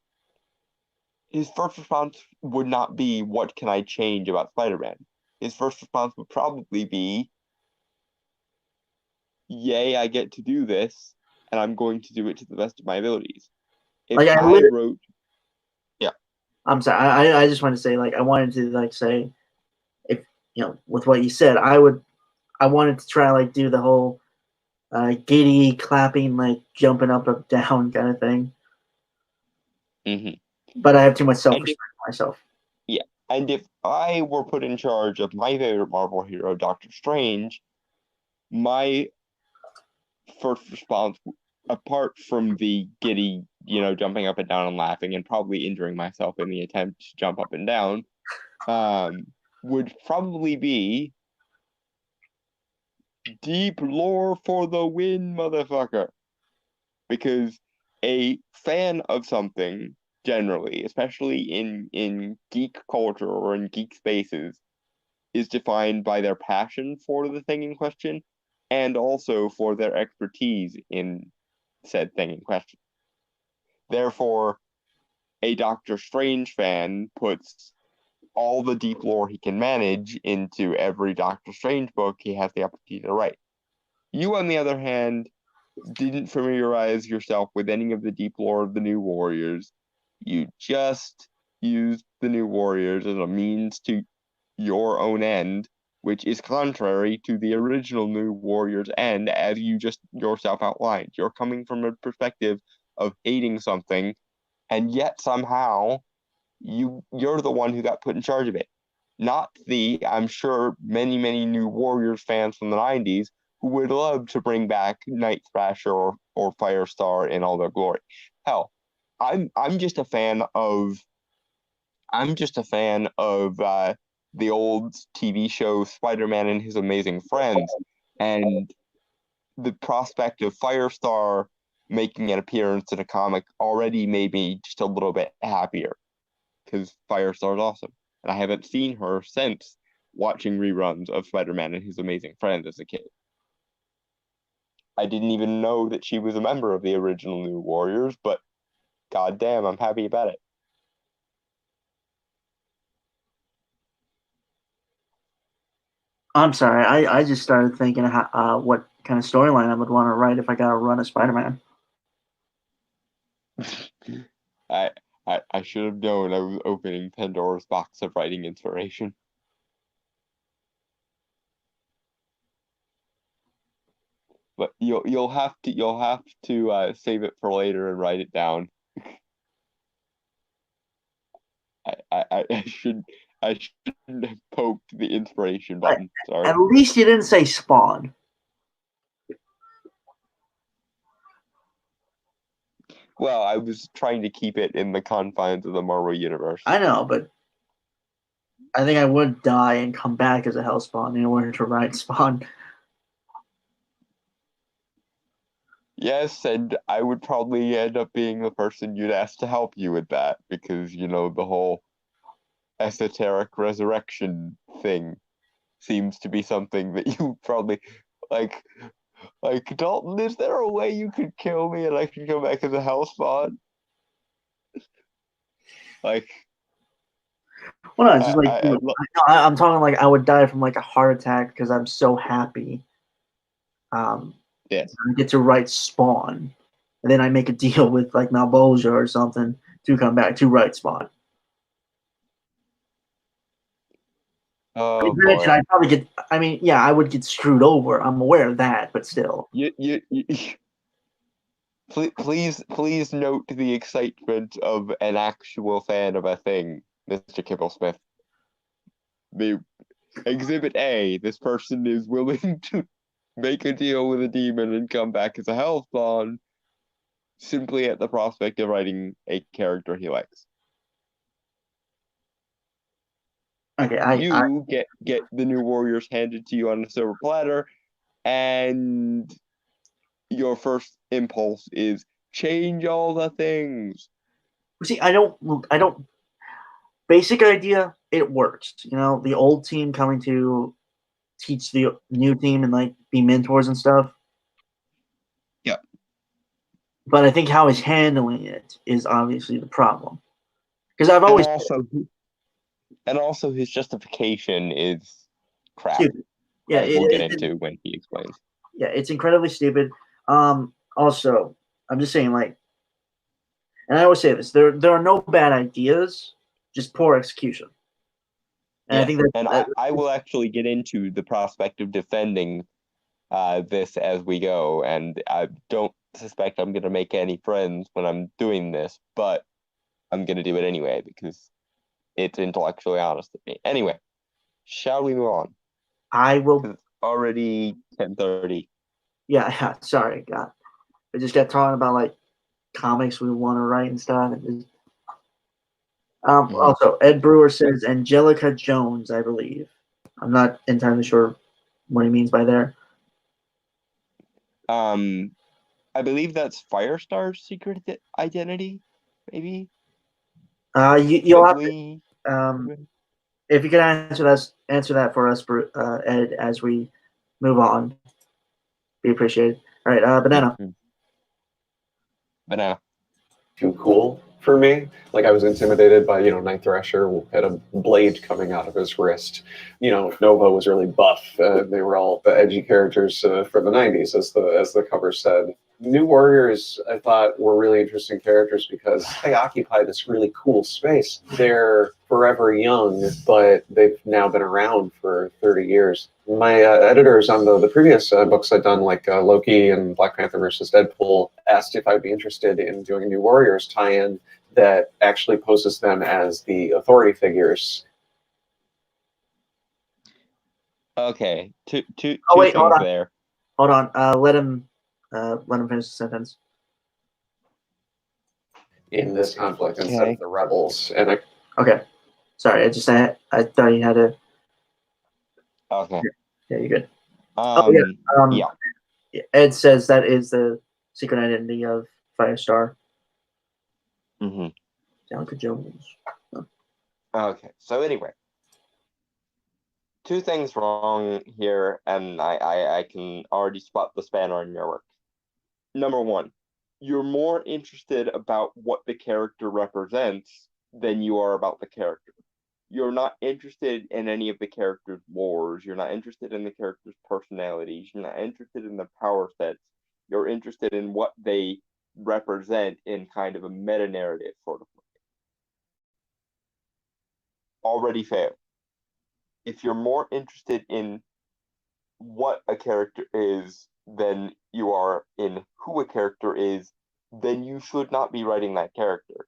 his first response would not be, what can I change about Spider-Man? His first response would probably be, yay, I get to do this, and I'm going to do it to the best of my abilities. If
Like,
I wrote... Yeah.
I'm sorry, I just want to say, like, I wanted to, like, say, if, you know, with what you said, I wanted to try, like, do the whole giddy, clapping, like, jumping up and down kind of thing.
Mm-hmm.
But I have too much self-respect for myself.
Yeah, and if I were put in charge of my favorite Marvel hero, Doctor Strange, my first response, apart from the giddy, jumping up and down and laughing and probably injuring myself in the attempt to jump up and down, would probably be, deep lore for the win, motherfucker. Because a fan of something, generally, especially in geek culture or in geek spaces, is defined by their passion for the thing in question, and also for their expertise in said thing in question. Therefore, a Doctor Strange fan puts all the deep lore he can manage into every Doctor Strange book he has the opportunity to write. You, on the other hand, didn't familiarize yourself with any of the deep lore of the New Warriors. You just used the New Warriors as a means to your own end, which is contrary to the original New Warriors end, as you just yourself outlined. You're coming from a perspective of hating something, and yet somehow you're the one who got put in charge of it. Not the, I'm sure, many, many New Warriors fans from the 90s who would love to bring back Night Thrasher or Firestar in all their glory. Hell, I'm just a fan of the old TV show Spider-Man and His Amazing Friends, and the prospect of Firestar making an appearance in a comic already made me just a little bit happier, because Firestar's awesome, and I haven't seen her since watching reruns of Spider-Man and His Amazing Friends as a kid. I didn't even know that she was a member of the original New Warriors, but goddamn, I'm happy about it.
I'm sorry, I just started thinking how, what kind of storyline I would want to write if I got to run a Spider-Man.
I should have known I was opening Pandora's box of writing inspiration. But you'll have to save it for later and write it down. I shouldn't have poked the inspiration button. Sorry.
At least you didn't say Spawn.
Well, I was trying to keep it in the confines of the Marvel universe.
I know, but I think I would die and come back as a Hellspawn in order to right spawn.
Yes, and I would probably end up being the person you'd ask to help you with that because, you know, the whole esoteric resurrection thing seems to be something that you probably like. Like, Dalton, is there a way you could kill me and I can come back as a Hellspawn? Like,
Well, no, it's just like
I
I'm talking like I would die from like a heart attack because I'm so happy.
yes.
I get to right spawn, and then I make a deal with like Malbolgia or something to come back to right spawn.
Oh
Granted,
boy.
I'd probably get. I mean, yeah, I would get screwed over. I'm aware of that, but still.
You please note the excitement of an actual fan of a thing, Mr. Kibblesmith. The Exhibit A, this person is willing to make a deal with a demon and come back as a Hellspawn simply at the prospect of writing a character he likes.
Okay, I
You get the New Warriors handed to you on a silver platter, and your first impulse is change all the things.
see. I don't. Basic idea, it works. You know, the old team coming to teach the new team and like be mentors and stuff.
Yeah.
But I think how he's handling it is obviously the problem. Because I've
And
always
also his justification is crap,
stupid. Yeah,
as we'll get into when he explains.
yeah, it's incredibly stupid. Also, I'm just saying, like, and I always say this: there are no bad ideas, just poor execution. And I
Yes,
think
and
that
I will actually get into the prospect of defending this as we go, and I don't suspect I'm going to make any friends when I'm doing this, but I'm going to do it anyway because it's intellectually honest of me. Anyway, shall we move on?
I will.
It's already 10:30.
Yeah, sorry, God, I just got talking about like comics we want to write and stuff. And just, Also, Ed Brewer says Angelica Jones, I believe. I'm not entirely sure what he means by there.
I believe that's Firestar's secret identity, maybe.
You'll have to, if you can answer that for us, Ed, as we move on, be appreciated. All right, Banana.
Banana.
Too cool for me. Like I was intimidated by, Night Thrasher had a blade coming out of his wrist. Nova was really buff. They were all the edgy characters for the '90s, as the cover said. New Warriors, I thought, were really interesting characters because they occupy this really cool space. They're forever young, but they've now been around for 30 years. My editors on the previous books I'd done, like Loki and Black Panther versus Deadpool, asked if I'd be interested in doing a New Warriors tie-in that actually poses them as the authority figures.
Okay, two
Wait,
things there.
Hold on. Let him finish the sentence.
In this conflict instead of the rebels.
Okay. Sorry, I thought you had to.
Okay.
Yeah, you're good.
Yeah.
Ed says that is the secret identity of Firestar. Angelica Jones.
Okay, so anyway, two things wrong here, and I can already spot the spanner in your work. Number one, you're more interested about what the character represents than you are about the character. You're not interested in any of the character's wars. You're not interested in the character's personalities. You're not interested in the power sets. You're interested in what they represent in kind of a meta-narrative sort of way. Already failed. If you're more interested in what a character is than you are in who a character is, then you should not be writing that character.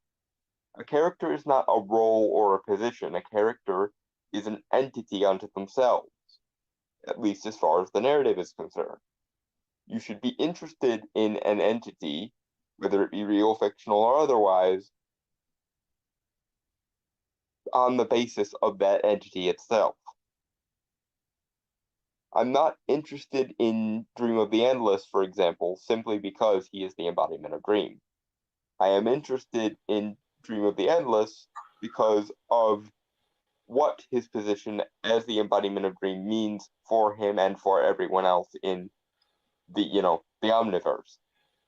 A character is not a role or a position. A character is an entity unto themselves, at least as far as the narrative is concerned. You should be interested in an entity, whether it be real, fictional, or otherwise, on the basis of that entity itself. I'm not interested in Dream of the Endless, for example, simply because he is the embodiment of Dream. I am interested in Dream of the Endless because of what his position as the embodiment of Dream means for him and for everyone else in the Omniverse,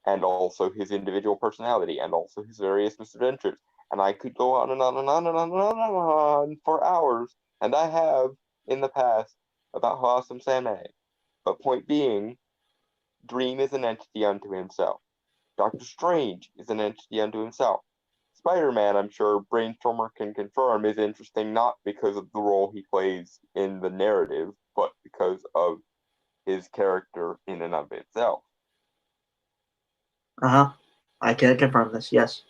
and also his individual personality, and also his various misadventures. And I could go on and on and on and on and on and on for hours, and I have in the past about how awesome Sam is. But point being, Dream is an entity unto himself. Doctor Strange is an entity unto himself. Spider-Man, I'm sure Brainstormer can confirm, is interesting not because of the role he plays in the narrative, but because of his character in and of itself.
I can confirm this, yes.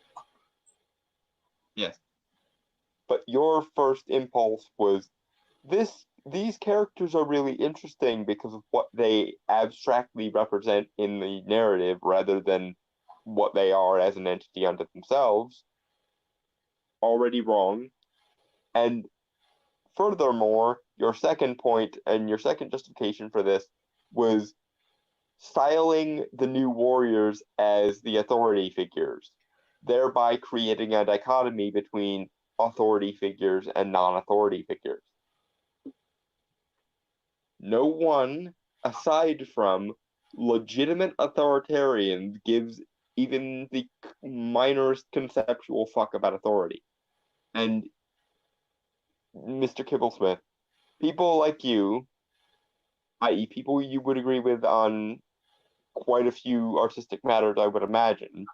Yes. But your first impulse was, these characters are really interesting because of what they abstractly represent in the narrative rather than what they are as an entity unto themselves. Already wrong. And furthermore, your second point and your second justification for this was styling the New Warriors as the authority figures, thereby creating a dichotomy between authority figures and non-authority figures. No one, aside from legitimate authoritarians, gives even the minorest conceptual fuck about authority. And Mr. Kibblesmith, people like you, i.e. people you would agree with on quite a few artistic matters, I would imagine,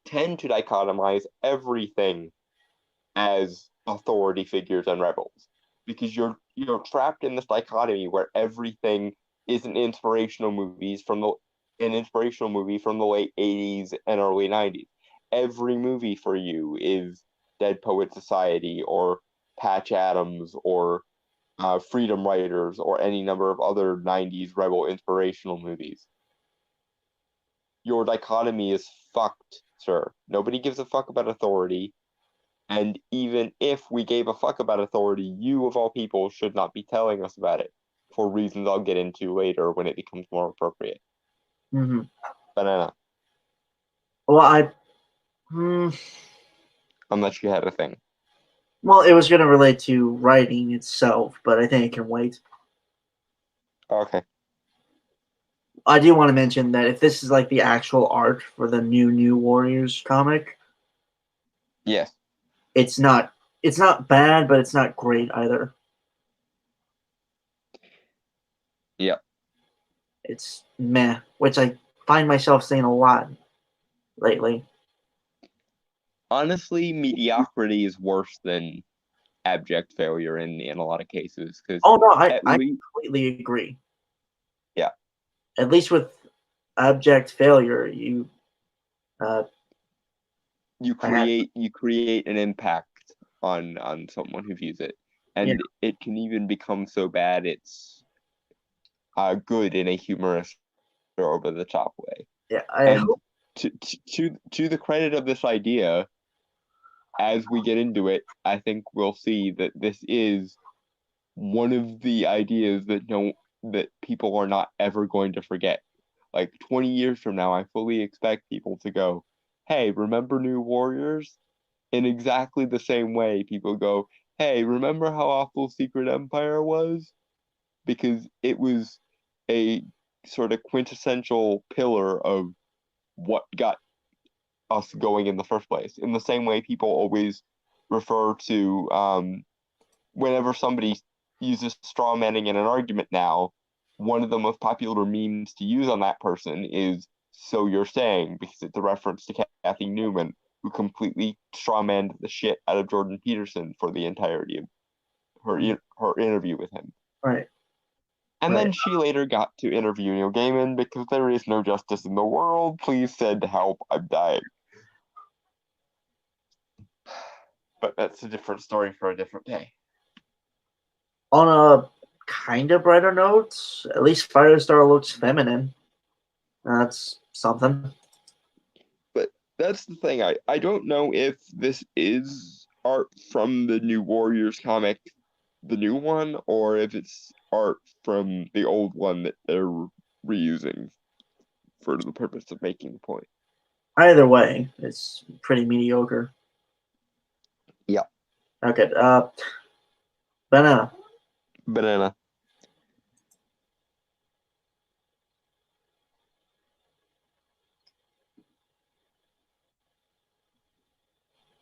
tend to dichotomize everything as authority figures and rebels, because you're trapped in this dichotomy where everything is an inspirational movie from the late 80s and early 90s. Every movie for you is Dead Poet Society or Patch Adams or Freedom Writers or any number of other 90s rebel inspirational movies. Your dichotomy is fucked, sir. Nobody gives a fuck about authority. And even if we gave a fuck about authority, you of all people should not be telling us about it, for reasons I'll get into later when it becomes more appropriate.
Mm-hmm.
Banana.
Well,
Unless you had a thing.
Well, it was going to relate to writing itself, but I think it can wait.
Okay.
I do want to mention that if this is like the actual art for the New Warriors comic,
yes,
it's not bad, but it's not great either.
Yep.
It's meh, which I find myself saying a lot lately.
Honestly, mediocrity is worse than abject failure in a lot of cases.
Oh no, I completely agree.
Yeah.
At least with abject failure, you
create an impact on someone who views it, and it can even become so bad it's good in a humorous or over the top way.
Yeah,
to the credit of this idea, as we get into it, I think we'll see that this is one of the ideas that people are not ever going to forget. Like 20 years from now, I fully expect people to go, "Hey, remember New Warriors?" In exactly the same way, people go, "Hey, remember how awful Secret Empire was?" Because it was a sort of quintessential pillar of what got us going in the first place. In the same way, people always refer to whenever somebody uses straw manning in an argument now, one of the most popular memes to use on that person is "So You're Saying," because it's a reference to Kathy Newman, who completely strawmanned the shit out of Jordan Peterson for the entirety of her interview with him.
Right.
And then she later got to interview Neil Gaiman because there is no justice in the world. Please send help. I'm dying. But that's a different story for a different day.
On a kind of brighter note, at least Firestar looks feminine. That's something.
But that's the thing. I don't know if this is art from the New Warriors comic, the new one, or if it's art from the old one that they're reusing for the purpose of making the point.
Either way, it's pretty mediocre.
Yeah.
Okay. Banana.
Banana.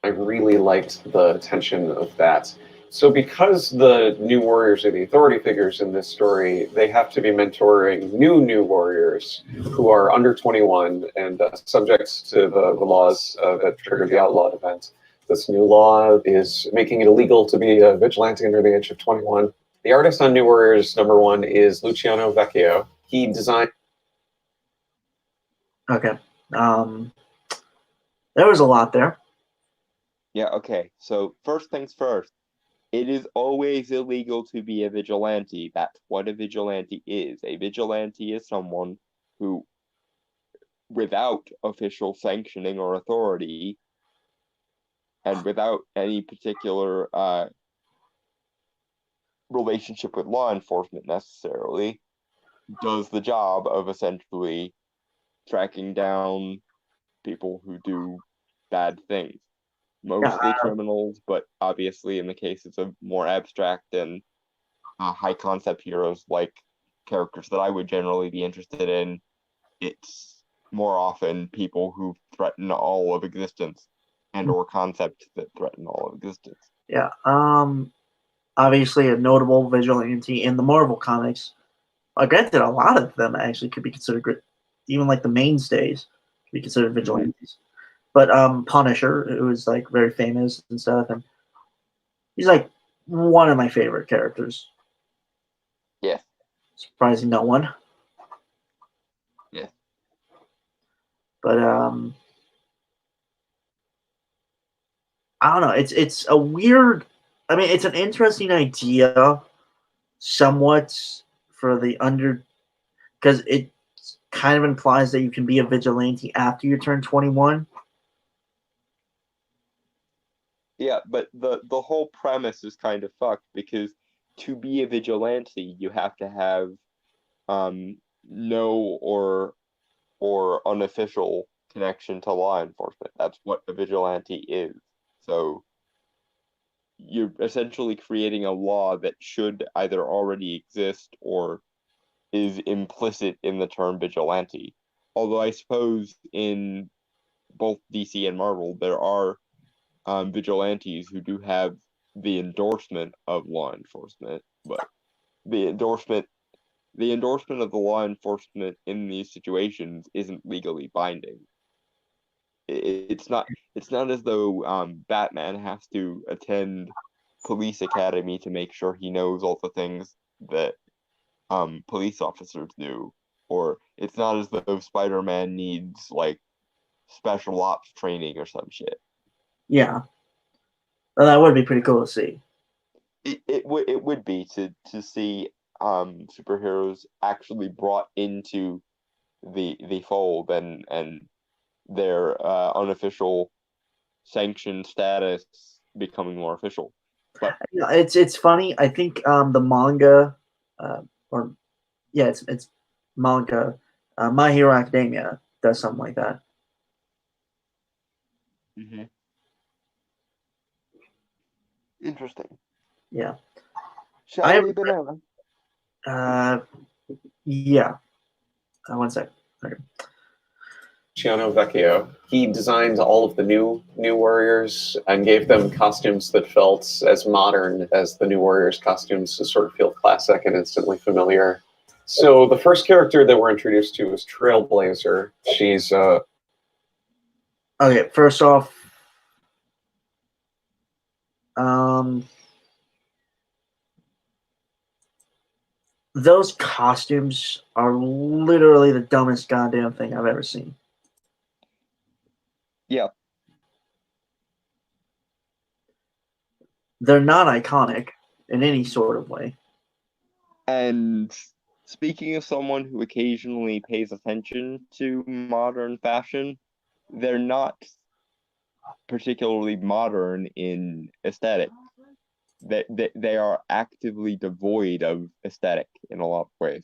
I really liked the tension of that. So, because the new warriors are the authority figures in this story, they have to be mentoring new warriors who are under 21 and subject to the laws that triggered the outlawed event. This new law is making it illegal to be a vigilante under the age of 21. The artist on New Warriors #1 is Luciano Vecchio. He designed.
Okay. There was a lot there.
Yeah, okay. So first things first. It is always illegal to be a vigilante. That's what a vigilante is. A vigilante is someone who, without official sanctioning or authority, and without any particular relationship with law enforcement necessarily, does the job of essentially tracking down people who do bad things. Mostly criminals, but obviously in the cases of more abstract and high concept heroes like characters that I would generally be interested in, it's more often people who threaten all of existence and or concepts that threaten all of existence.
Yeah. Obviously a notable vigilante in the Marvel comics. Granted, a lot of them actually could be considered good, even like the mainstays could be considered vigilantes. But Punisher, who is like very famous and stuff, and he's like one of my favorite characters.
Yeah.
Surprising no one.
Yeah.
But I don't know. It's a weird. I mean, it's an interesting idea, somewhat for the under, because it kind of implies that you can be a vigilante after you turn 21.
Yeah, but the whole premise is kind of fucked because to be a vigilante, you have to have no or unofficial connection to law enforcement. That's what a vigilante is. So you're essentially creating a law that should either already exist or is implicit in the term vigilante. Although I suppose in both DC and Marvel, there are vigilantes who do have the endorsement of law enforcement, but the endorsement of the law enforcement in these situations isn't legally binding. It's not as though Batman has to attend police academy to make sure he knows all the things that police officers do, or it's not as though Spider-Man needs like special ops training or some shit.
Yeah, well, that would be pretty cool to see.
It would be to see superheroes actually brought into the fold and their unofficial sanctioned status becoming more official. But
it's funny. I think the manga, or yeah, it's manga. My Hero Academia does something like that.
mm-hmm. Interesting.
Yeah.
Shiny banana.
Yeah. One sec. Okay.
Luciano Vecchio. He designed all of the new warriors and gave them costumes that felt as modern as the new warriors costumes to sort of feel classic and instantly familiar. So the first character that we're introduced to is Trailblazer. She's
Okay, first off, those costumes are literally the dumbest goddamn thing I've ever seen.
Yeah.
They're not iconic in any sort of way.
And speaking of someone who occasionally pays attention to modern fashion, they're not particularly modern in aesthetic. They are actively devoid of aesthetic in a lot of ways.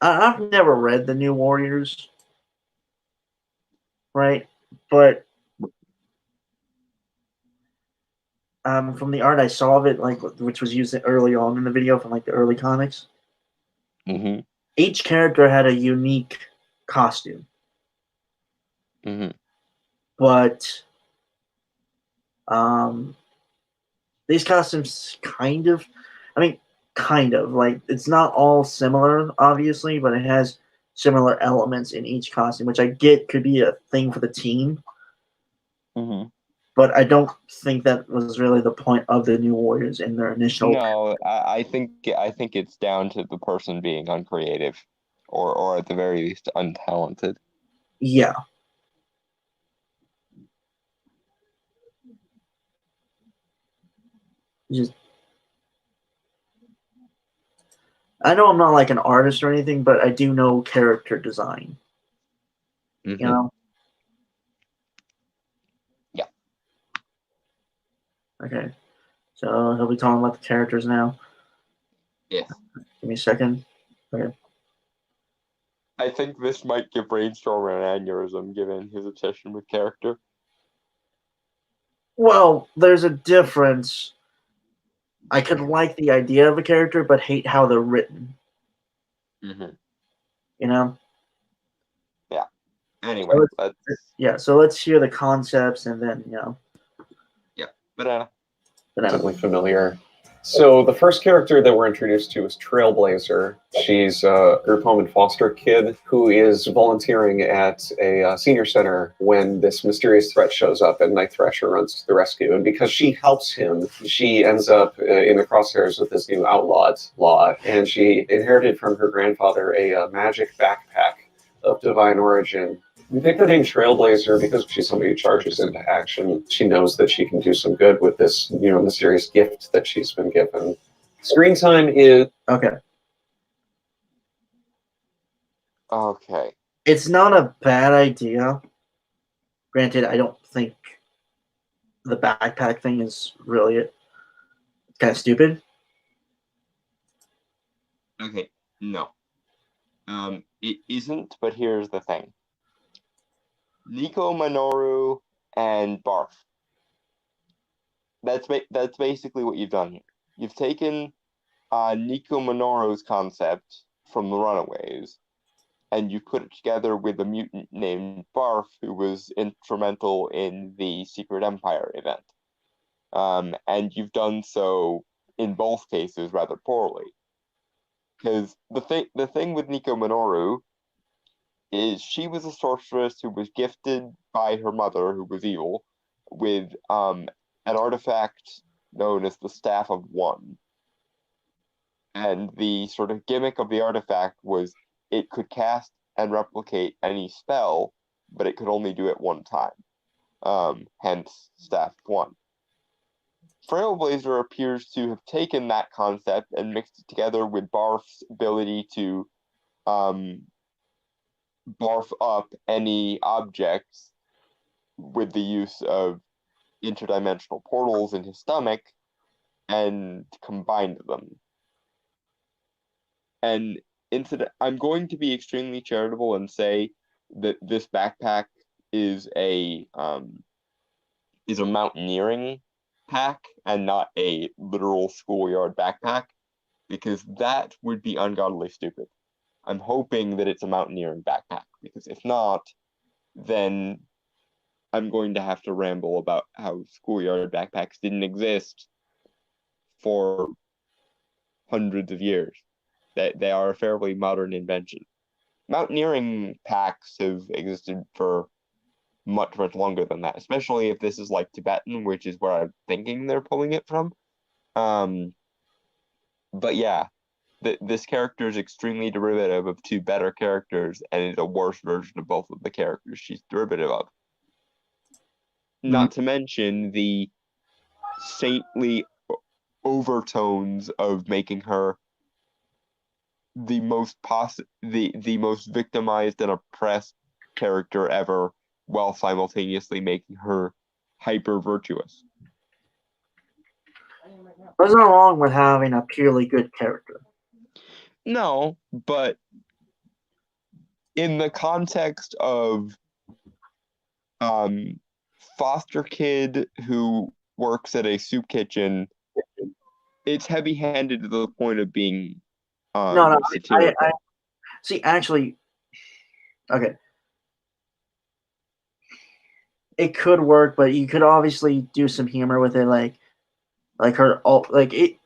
I've never read the New Warriors, right? But from the art I saw of it, like which was used early on in the video from like the early comics,
Mm-hmm.
each character had a unique costume,
Mm-hmm.
but these costumes kind of, I mean, kind of like it's not all similar, obviously, but it has similar elements in each costume, which I get could be a thing for the team.
Mm-hmm.
But I don't think that was really the point of the New Warriors in their initial.
No, I think it's down to the person being uncreative, or at the very least untalented.
Yeah. Just, I know I'm not like an artist or anything, but I do know character design.
Mm-hmm.
You know?
Yeah.
Okay. So he'll be talking about the characters now.
Yes.
Give me a second. Okay.
I think this might give Brainstorm an aneurysm, given his obsession with character.
Well, there's a difference. I could like the idea of a character, but hate how they're written.
Mm-hmm.
You know?
Yeah. Anyway,
so let's hear the concepts and then, you know.
Yeah. Banana.
Definitely familiar. So the first character that we're introduced to is Trailblazer. She's a group home and foster kid who is volunteering at a senior center when this mysterious threat shows up and Night Thrasher runs to the rescue. And because she helps him, she ends up in the crosshairs of this new outlawed law. And she inherited from her grandfather a magic backpack of divine origin. We picked the name Trailblazer because she's somebody who charges into action. She knows that she can do some good with this, mysterious gift that she's been given. Screen time is...
Okay.
Okay.
It's not a bad idea. Granted, I don't think the backpack thing is really kind of stupid.
Okay. No. It isn't, but here's the thing. Nico Minoru and Barf. That's basically what you've done here. You've taken Nico Minoru's concept from the Runaways, and you put it together with a mutant named Barf, who was instrumental in the Secret Empire event. And you've done so in both cases rather poorly. Because the thing with Nico Minoru is she was a sorceress who was gifted by her mother, who was evil, with an artifact known as the Staff of One. And the sort of gimmick of the artifact was it could cast and replicate any spell, but it could only do it one time. Hence, Staff One. Trailblazer appears to have taken that concept and mixed it together with Barf's ability to barf up any objects with the use of interdimensional portals in his stomach and combined them. And I'm going to be extremely charitable and say that this backpack is a mountaineering pack and not a literal schoolyard backpack, because that would be ungodly stupid. I'm hoping that it's a mountaineering backpack, because if not, then I'm going to have to ramble about how schoolyard backpacks didn't exist for hundreds of years. They are a fairly modern invention. Mountaineering packs have existed for much, much longer than that, especially if this is like Tibetan, which is where I'm thinking they're pulling it from. But yeah, this character is extremely derivative of two better characters and is a worse version of both of the characters she's derivative of. Not to mention the saintly overtones of making her the most victimized and oppressed character ever, while simultaneously making her hyper virtuous.
There's nothing wrong with having a purely good character.
No, but in the context of foster kid who works at a soup kitchen, it's heavy-handed to the point of being
No,
satirical.
I see. Actually, okay, it could work, but you could obviously do some humor with it, like her, like it.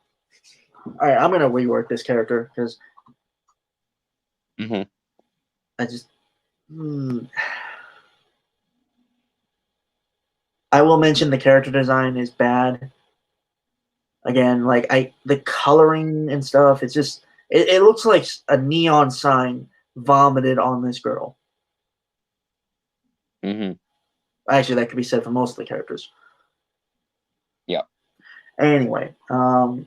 All right, I'm gonna rework this character because
Mhm.
I just. I will mention the character design is bad. Again, like the coloring and stuff, it's just it looks like a neon sign vomited on this girl.
Mhm.
Actually, that could be said for most of the characters.
Yeah.
Anyway, I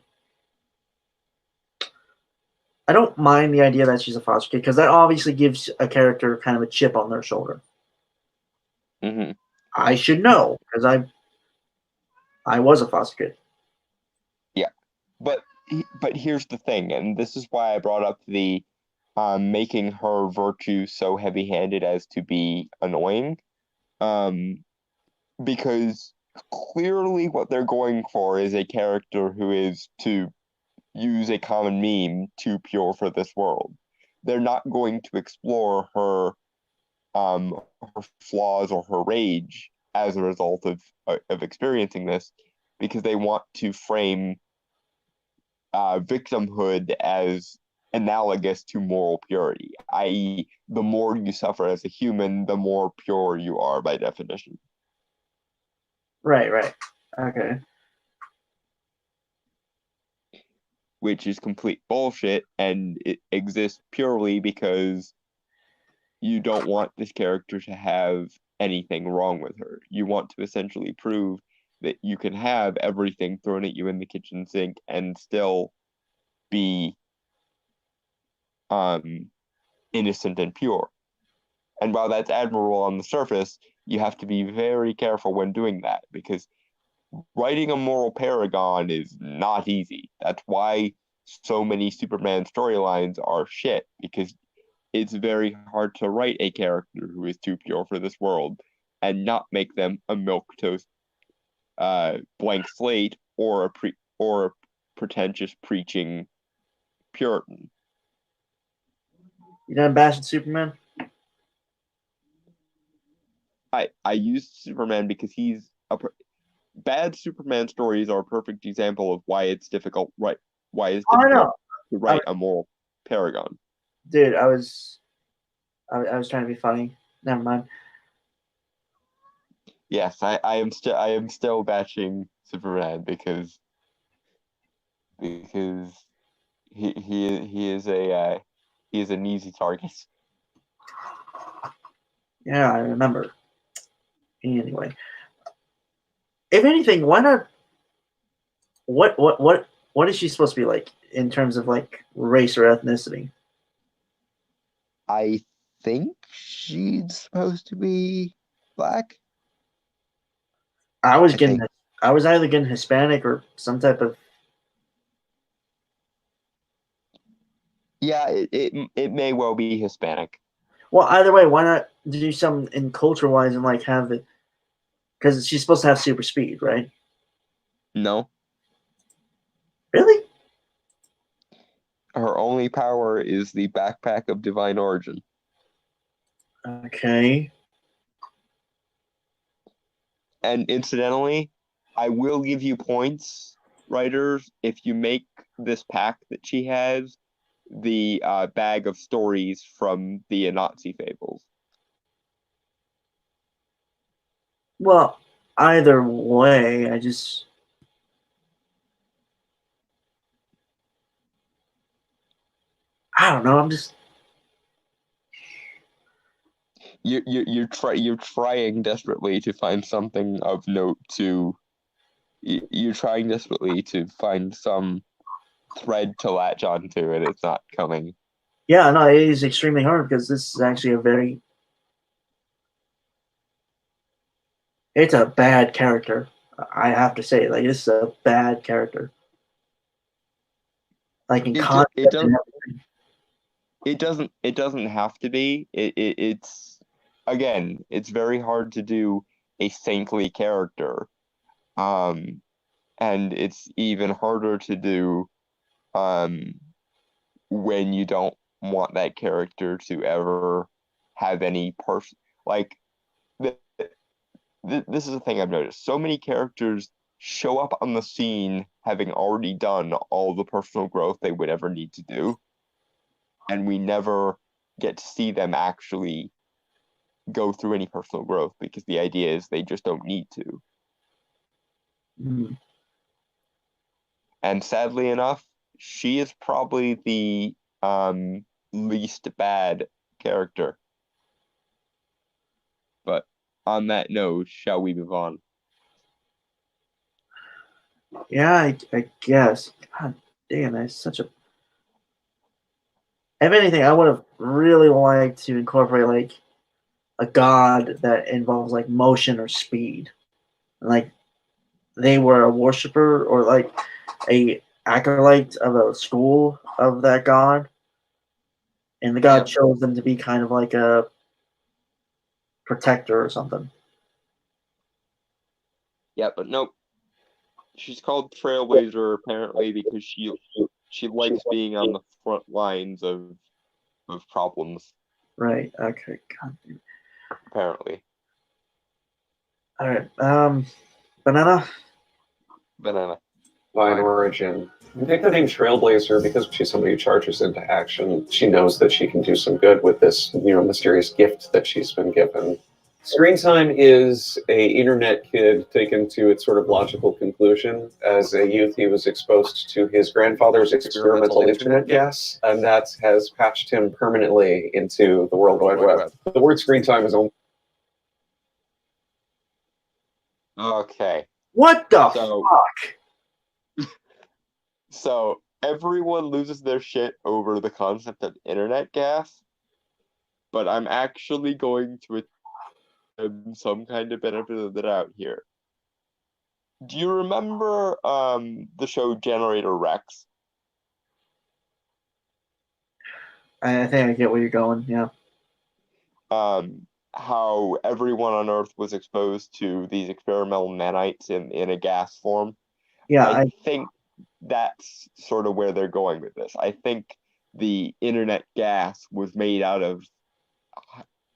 don't mind the idea that she's a foster kid because that obviously gives a character kind of a chip on their shoulder.
Mhm.
I should know because I was a foster kid.
Yeah, but here's the thing, and this is why I brought up the making her virtue so heavy-handed as to be annoying. Because clearly what they're going for is a character who is, to use a common meme, too pure for this world. They're not going to explore her flaws or her rage as a result of experiencing this, because they want to frame victimhood as analogous to moral purity, i.e., the more you suffer as a human, the more pure you are by definition.
Right. Okay.
Which is complete bullshit, and it exists purely because you don't want this character to have anything wrong with her. You want to essentially prove that you can have everything thrown at you in the kitchen sink and still be innocent and pure. And while that's admirable on the surface, you have to be very careful when doing that, because writing a moral paragon is not easy. That's why so many Superman storylines are shit, because it's very hard to write a character who is too pure for this world and not make them a milquetoast blank slate or a pretentious preaching Puritan.
You done bashing Superman?
I use Superman because he's bad Superman stories are a perfect example of why it's difficult. Right? Why it's
I
difficult
know,
to write a moral paragon.
dude. I was trying to be funny. Never mind.
Yes, I am still bashing Superman because he is an easy target.
Yeah, I remember. Anyway, if anything, why not? What is she supposed to be like in terms of like race or ethnicity?
I think she's supposed to be black.
I was
think.
either getting Hispanic or some type of.
Yeah, it may well be Hispanic.
Well, either way, why not do something in culture wise and like have it? Because she's supposed to have super speed, right?
No,
Really?
her only power is the backpack of divine origin.
Okay.
And incidentally, I will give you points, writers, if you make this pack that she has the bag of stories from the Nazi fables.
Well, either way, I don't know. I'm just.
You're trying desperately to find something of note to. You're trying desperately to find some thread to latch onto, and it's not coming.
Yeah, no, it is extremely hard because this is actually a very It's a bad character. I have to say, like, this is a bad character. Like in
It
concept
doesn't.
and everything.
It doesn't have to be. It's again. It's very hard to do a saintly character, and it's even harder to do when you don't want that character to ever have any person like th- this is the thing I've noticed. So many characters show up on the scene having already done all the personal growth they would ever need to do, and we never get to see them actually go through any personal growth because the idea is they just don't need to.
Mhm.
And sadly enough, she is probably the least bad character. But on that note, shall we move on?
Yeah, I guess. God damn, that's such a. If anything, I would have really liked to incorporate like a god that involves like motion or speed. Like they were a worshiper or like a acolyte of a school of that god, and the god
Yep.
chose them to be kind of like a protector or something.
Yeah, but nope. She's called Trailblazer apparently because she likes being on the front lines of problems,
Right. Okay. God damn.
apparently.
All right. Banana.
Banana.
Vine origin. I picked the name Trailblazer because she's somebody who charges into action. She knows that she can do some good with this, mysterious gift that she's been given. Screen time is a internet kid taken to its sort of logical conclusion. As a youth, he was exposed to his grandfather's experimental internet gas, and that has patched him permanently into the World Wide Web. The word screen time is only.
Okay.
What the
So-
fuck?
So everyone loses their shit over the concept of internet gas, but I'm actually going to attempt some kind of benefit of the doubt here. Do you remember the show Generator Rex?
I think I get where you're going. Yeah.
How everyone on Earth was exposed to these experimental nanites in a gas form?
Yeah.
I think that's sort of where they're going with this. I think the internet gas was made out of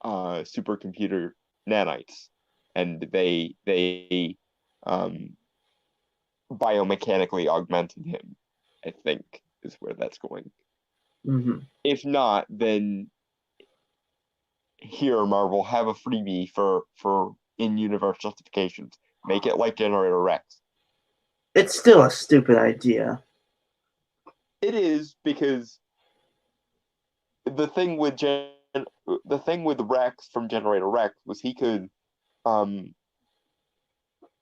supercomputer nanites, and they biomechanically augmented him, I think is where that's going.
Mm-hmm.
If not, then here, Marvel, have a freebie for in-universe justifications. Make it like Generator Rex.
It's still a stupid idea.
It is because the thing with Rex from Generator Rex was he could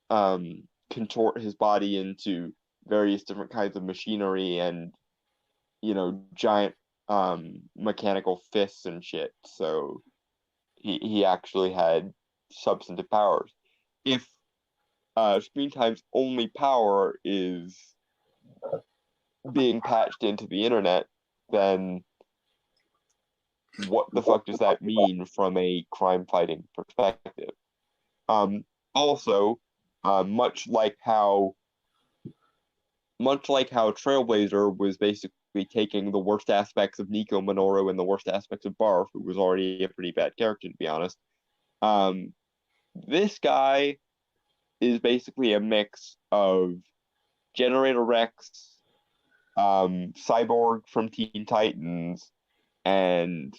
contort his body into various different kinds of machinery and giant mechanical fists and shit. So he actually had substantive powers. If Screen Time's only power is being patched into the internet, then what the fuck does that mean from a crime fighting perspective? Also, much like how Trailblazer was basically taking the worst aspects of Nico Minoru and the worst aspects of Barf, who was already a pretty bad character to be honest. This guy is basically a mix of Generator Rex, Cyborg from Teen Titans, and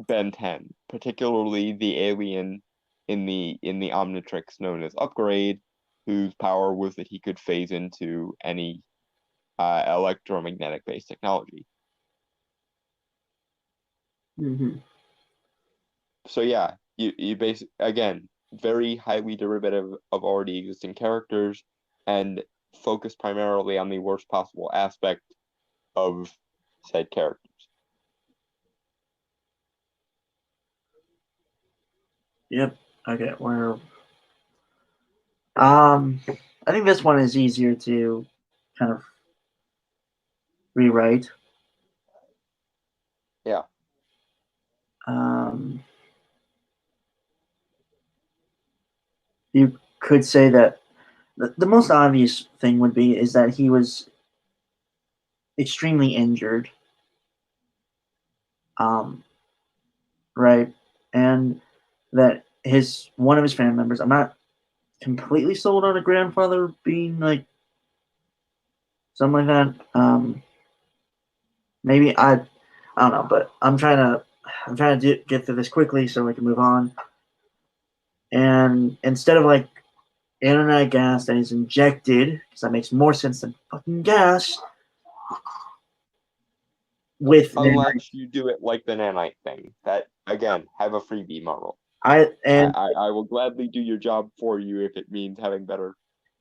Ben 10, particularly the alien in the Omnitrix known as Upgrade, whose power was that he could phase into any electromagnetic based technology.
Mm-hmm.
So yeah, you basically, again, very highly derivative of already existing characters and focus primarily on the worst possible aspect of said characters.
Yep. Okay. I think this one is easier to kind of rewrite.
Yeah.
You could say that the most obvious thing would be is that he was extremely injured. Right, and that his one of his family members. I'm not completely sold on a grandfather being like something like that. Maybe I don't know, but I'm trying to get through this quickly so we can move on. And instead of like internet gas that is injected, because that makes more sense than fucking gas. With
Unless you do it like the nanite thing. That again, have a freebie model.
I
will gladly do your job for you if it means having better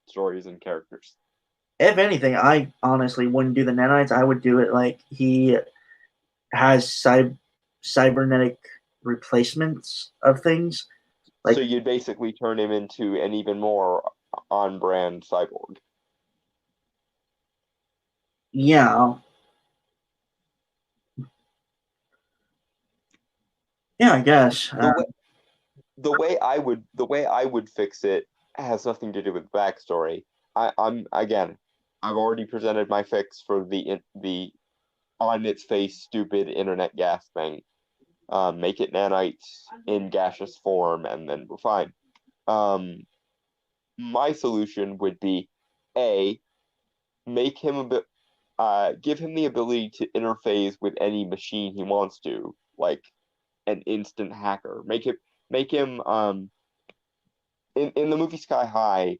stories and characters.
If anything, I honestly wouldn't do the nanites. I would do it like he has cybernetic replacements of things. Like,
so you'd basically turn him into an even more on-brand cyborg.
Yeah. Yeah, I guess.
The way I would fix it has nothing to do with backstory. I've already presented my fix for the on its face stupid internet gas thing. Make it nanites in gaseous form, and then we're fine. My solution would be make him give him the ability to interface with any machine he wants to, like an instant hacker. Make him in the movie Sky High,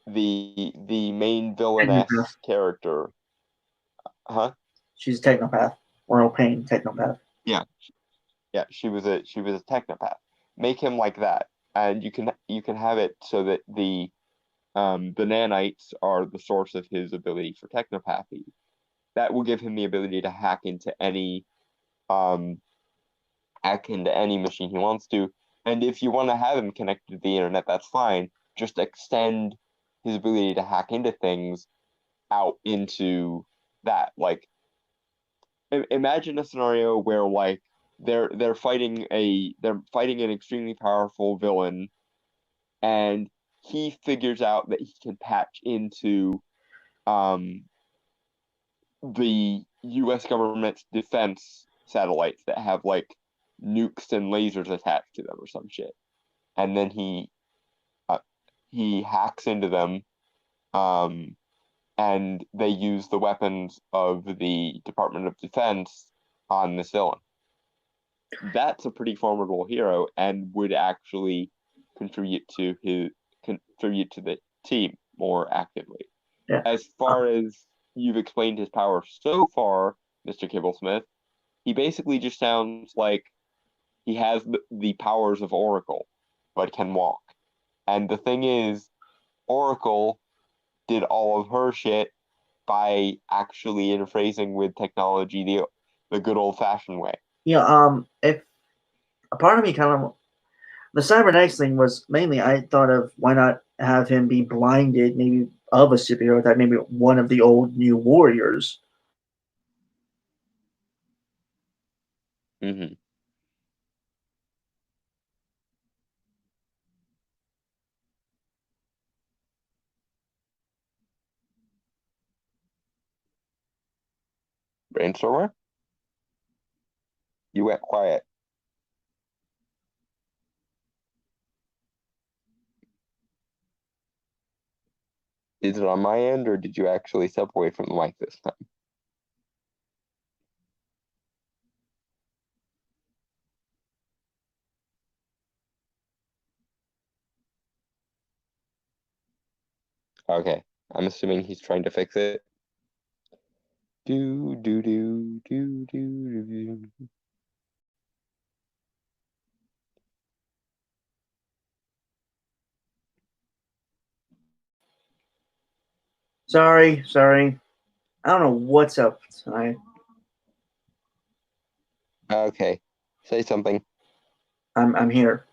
the main villainess character. Huh?
She's a technopath. Royal Pain technopath.
Yeah. Yeah, she was a technopath. Make him like that. And you can have it so that the nanites are the source of his ability for technopathy. That will give him the ability to hack into any machine he wants to. And if you want to have him connected to the internet, that's fine. Just extend his ability to hack into things out into that. Like, imagine a scenario where like they're fighting an extremely powerful villain, and he figures out that he can patch into the U.S. government's defense satellites that have like nukes and lasers attached to them or some shit, and then he hacks into them, and they use the weapons of the Department of Defense on this villain. That's a pretty formidable hero and would actually contribute to the team more actively.
Yeah.
As far as you've explained his power so far, Mr. Kibblesmith, he basically just sounds like he has the powers of Oracle, but can walk. And the thing is, Oracle did all of her shit by actually interfacing with technology the good old-fashioned way.
Yeah, if a part of me kind of the cybernetics thing was mainly I thought of why not have him be blinded, maybe of a superhero type, maybe one of the old New Warriors.
Mm-hmm. Brainstormer? You went quiet. Is it on my end, or did you actually step away from the mic this time? Okay, I'm assuming he's trying to fix it. Do do do do do do.
Sorry. I don't know what's up tonight.
Okay, say something.
I'm here.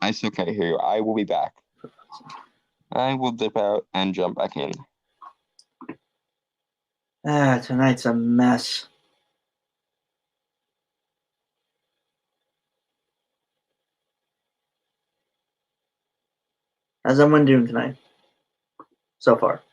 I still can't hear you. I will be back. I will dip out and jump back in.
Tonight's a mess. How's everyone doing tonight? So far.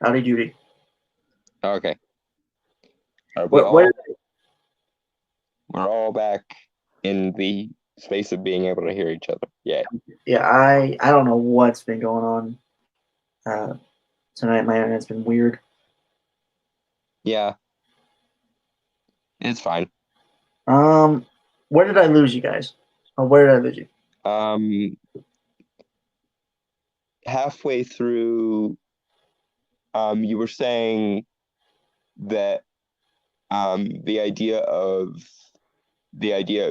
Howdy doody.
Okay. Are we
What?
all,
What?
we're all back in the space of being able to hear each other. Yeah.
Yeah, I don't know what's been going on tonight. My internet's been weird.
Yeah. It's fine.
Where did I lose you guys? Oh, where did I lose you?
Halfway through, you were saying that the idea of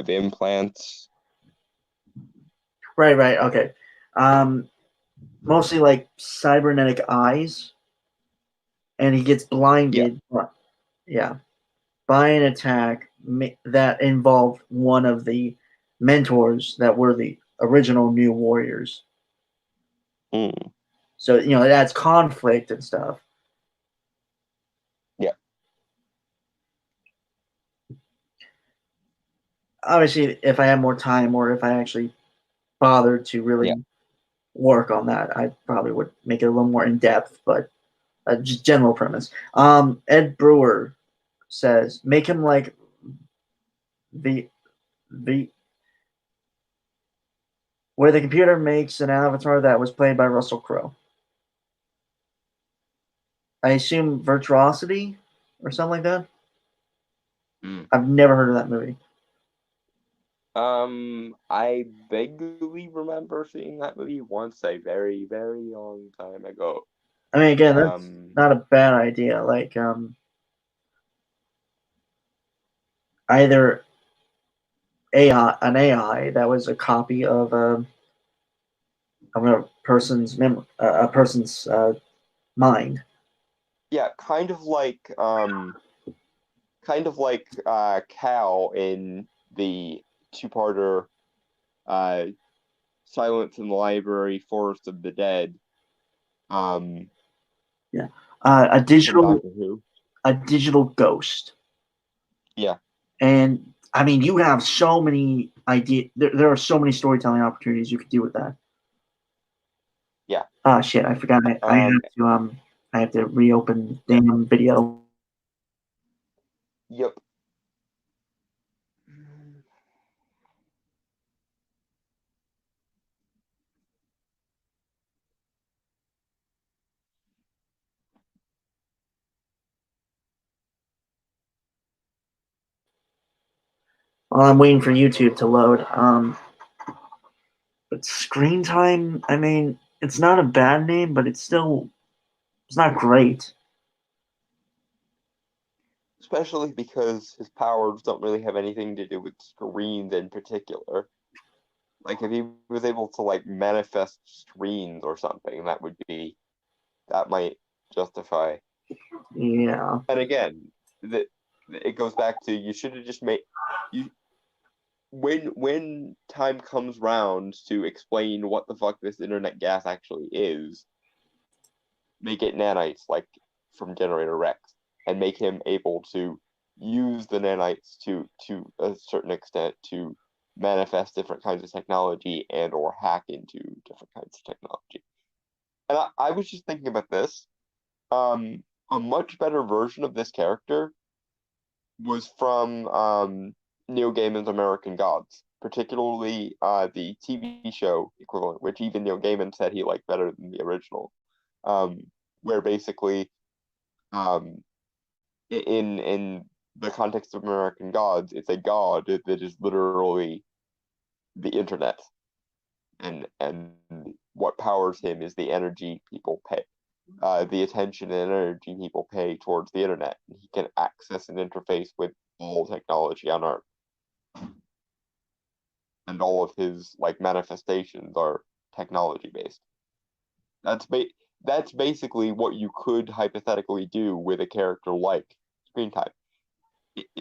implants.
Right. Okay. Mostly like cybernetic eyes, and he gets blinded. Yeah, by an attack that involved one of the mentors that were the original New Warriors.
Mm.
So that's conflict and stuff.
Yeah.
Obviously, if I had more time, or if I actually bothered to really work on that, I probably would make it a little more in depth. But just general premise. Ed Brewer says, make him like the where the computer makes an avatar that was played by Russell Crowe. I assume Virtuosity or something like that. I've never heard of that movie.
I vaguely remember seeing that movie once a very, very long time ago.
I mean, again, that's not a bad idea. Like, either an AI that was a copy of a person's mind.
Yeah, kind of like Cal in the two-parter Silence in the Library, Forest of the Dead.
A
from
digital
Doctor Who.
a digital ghost.
Yeah.
And I mean, you have so many ideas. There are so many storytelling opportunities you could do with that.
Yeah.
Ah, shit! I forgot. I have to reopen the damn video.
Yep.
While I'm waiting for YouTube to load. But Screen Time, I mean, it's not a bad name, but it's not great.
Especially because his powers don't really have anything to do with screens in particular. Like, if he was able to, like, manifest screens or something, that might justify.
Yeah.
And again, it goes back to, you should have just made, when time comes round to explain what the fuck this internet gas actually is, make it nanites, like from Generator Rex, and make him able to use the nanites to a certain extent to manifest different kinds of technology and or hack into different kinds of technology. And I was just thinking about this. A much better version of this character was from Neil Gaiman's American Gods, particularly the TV show equivalent, which even Neil Gaiman said he liked better than the original. Where basically, in the context of American Gods, it's a god that is literally the internet, and what powers him is the energy people pay, the attention and energy people pay towards the internet. He can access and interface with all technology on Earth. and all of his like manifestations are technology based. That's basically what you could hypothetically do with a character like Screen Time.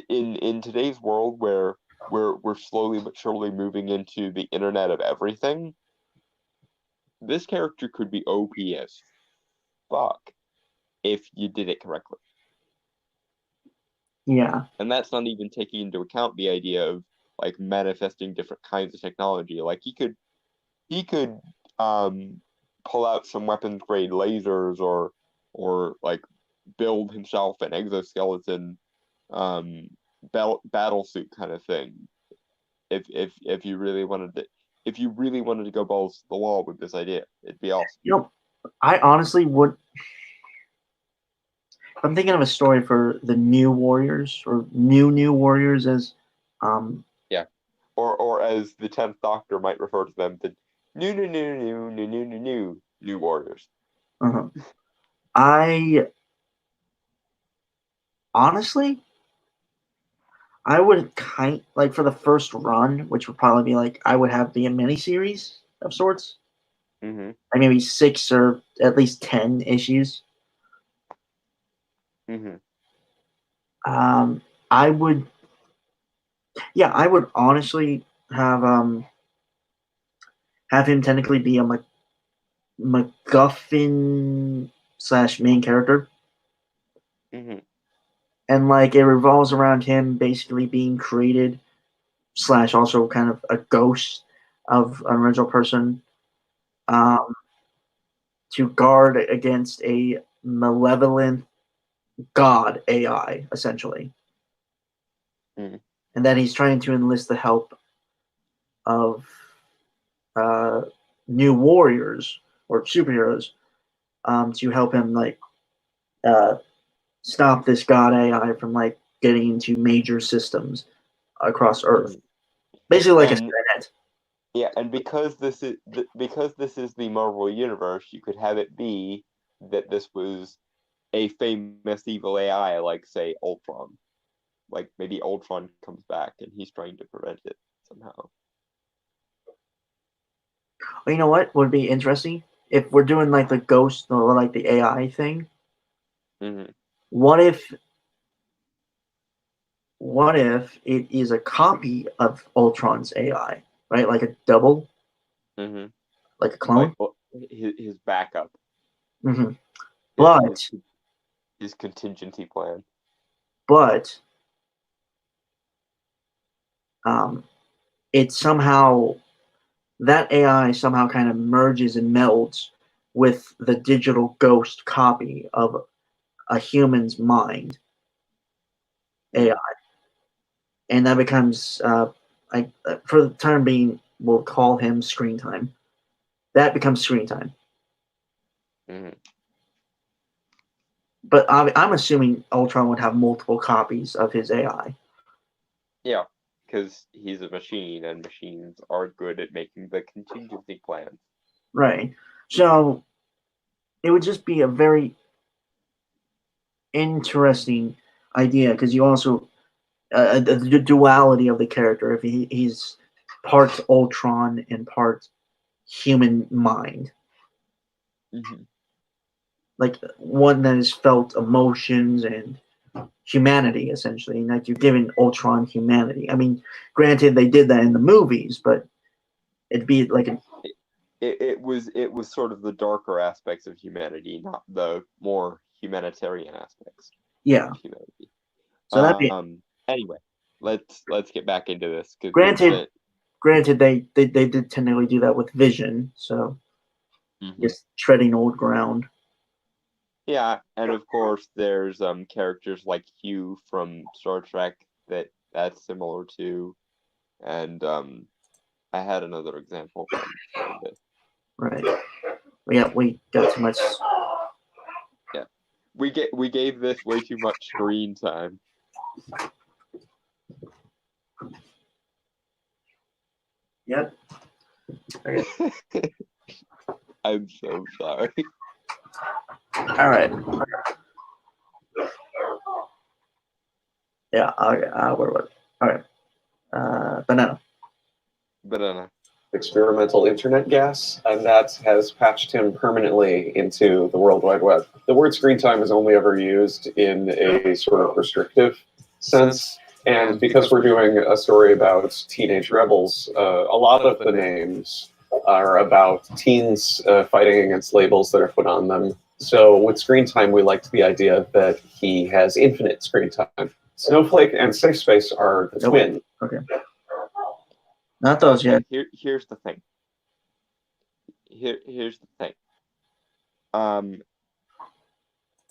In today's world where we're slowly but surely moving into the internet of everything, this character could be OP as fuck if you did it correctly.
Yeah.
And that's not even taking into account the idea of like manifesting different kinds of technology. Like he could pull out some weapons grade lasers or like build himself an exoskeleton battle suit kind of thing. If you really wanted to go balls to the wall with this idea, it'd be awesome.
You know, I honestly would. I'm thinking of a story for the New Warriors, or New Warriors, as
or as the 10th Doctor might refer to them, the new Warriors.
I honestly, I would like for the first run, which would probably be like I would have be a miniseries of sorts.
Mm-hmm.
Like maybe 6 or at least 10 issues.
Mm-hmm.
I would honestly have him technically be a MacGuffin / main character.
Mm-hmm.
And like it revolves around him basically being created / also kind of a ghost of an original person to guard against a malevolent god AI, essentially.
Mm.
And then he's trying to enlist the help of new warriors or superheroes to help him like stop this god AI from like getting into major systems across Earth. Basically like a Skynet.
Yeah, and because this is the Marvel universe, you could have it be that this was a famous evil AI, like say Ultron. Like maybe Ultron comes back and he's trying to prevent it somehow.
Well, you know what would be interesting if we're doing like the ghost or like the AI thing.
Mm-hmm.
What if it is a copy of Ultron's AI, right? Like a double, like a clone.
Like his backup.
Mm-hmm. But
his contingency plan.
But it somehow, that AI somehow kind of merges and melds with the digital ghost copy of a human's mind AI, and that becomes for the time being, we'll call him Screen Time. That becomes Screen Time.
Mm-hmm.
But I'm assuming Ultron would have multiple copies of his AI.
Yeah, because he's a machine, and machines are good at making the contingency plans.
Right. So it would just be a very interesting idea, because you also the duality of the character. If he's part Ultron and part human mind, like one that has felt emotions and humanity, essentially, and like you're giving Ultron humanity. I mean, granted, they did that in the movies, but it'd be like
it was sort of the darker aspects of humanity, not the more humanitarian aspects.
Yeah.
Of humanity.
So that'd be
anyway. Let's get back into this.
Granted, they did technically do that with Vision, so just treading old ground.
Yeah, and of course there's characters like Hugh from Star Trek that's similar to, and I had another example from this.
Right. We got too much.
Yeah, we gave this way too much screen time.
Yep. Okay.
I'm so sorry.
All right. Yeah. Okay. Where was? All right. Banana.
Banana.
experimental internet gas, and that has patched him permanently into the World Wide Web. The word screen time is only ever used in a sort of restrictive sense, and because we're doing a story about teenage rebels, a lot of the names are about teens fighting against labels that are put on them. So with screen time, we liked the idea that he has infinite screen time. Snowflake and Safe Space are the
Nope.
twin.
Okay. Not those yet.
Here's the thing. Here's the thing.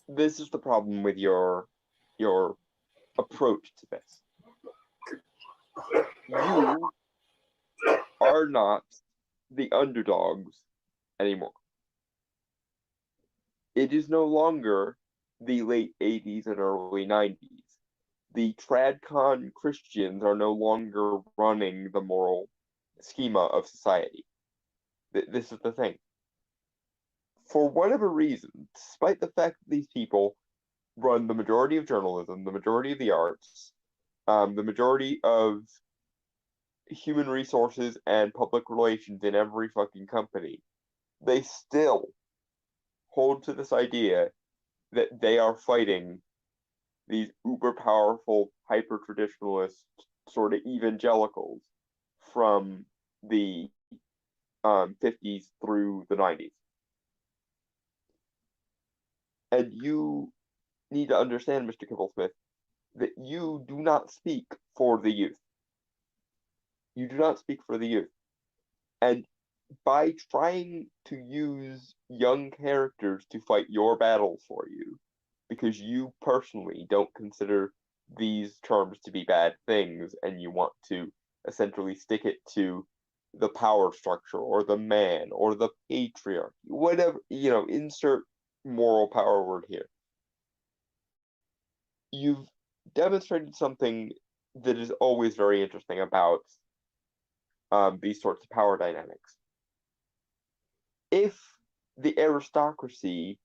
This is the problem with your approach to this. You are not the underdogs anymore. It is no longer the late 80s and early 90s. The TradCon Christians are no longer running the moral schema of society. This is the thing. For whatever reason, despite the fact that these people run the majority of journalism, the majority of the arts, the majority of human resources and public relations in every fucking company, they still hold to this idea that they are fighting these uber powerful, hyper traditionalist sort of evangelicals from the 50s through the 90s. And you need to understand, Mr. Kibblesmith, that you do not speak for the youth. You do not speak for the youth. And by trying to use young characters to fight your battles for you, because you personally don't consider these terms to be bad things, and you want to essentially stick it to the power structure, or the man, or the patriarchy, whatever, insert moral power word here. You've demonstrated something that is always very interesting about these sorts of power dynamics. If the aristocracy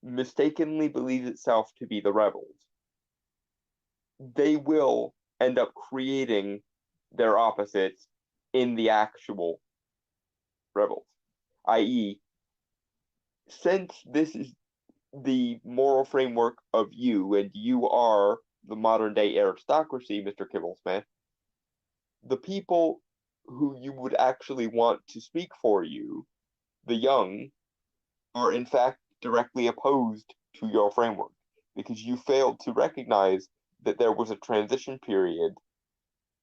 mistakenly believes itself to be the rebels, they will end up creating their opposites in the actual rebels. I.e., since this is the moral framework of you, and you are the modern day aristocracy, Mr. Kibblesmith, the people who you would actually want to speak for you, the young, are in fact directly opposed to your framework, because you failed to recognize that there was a transition period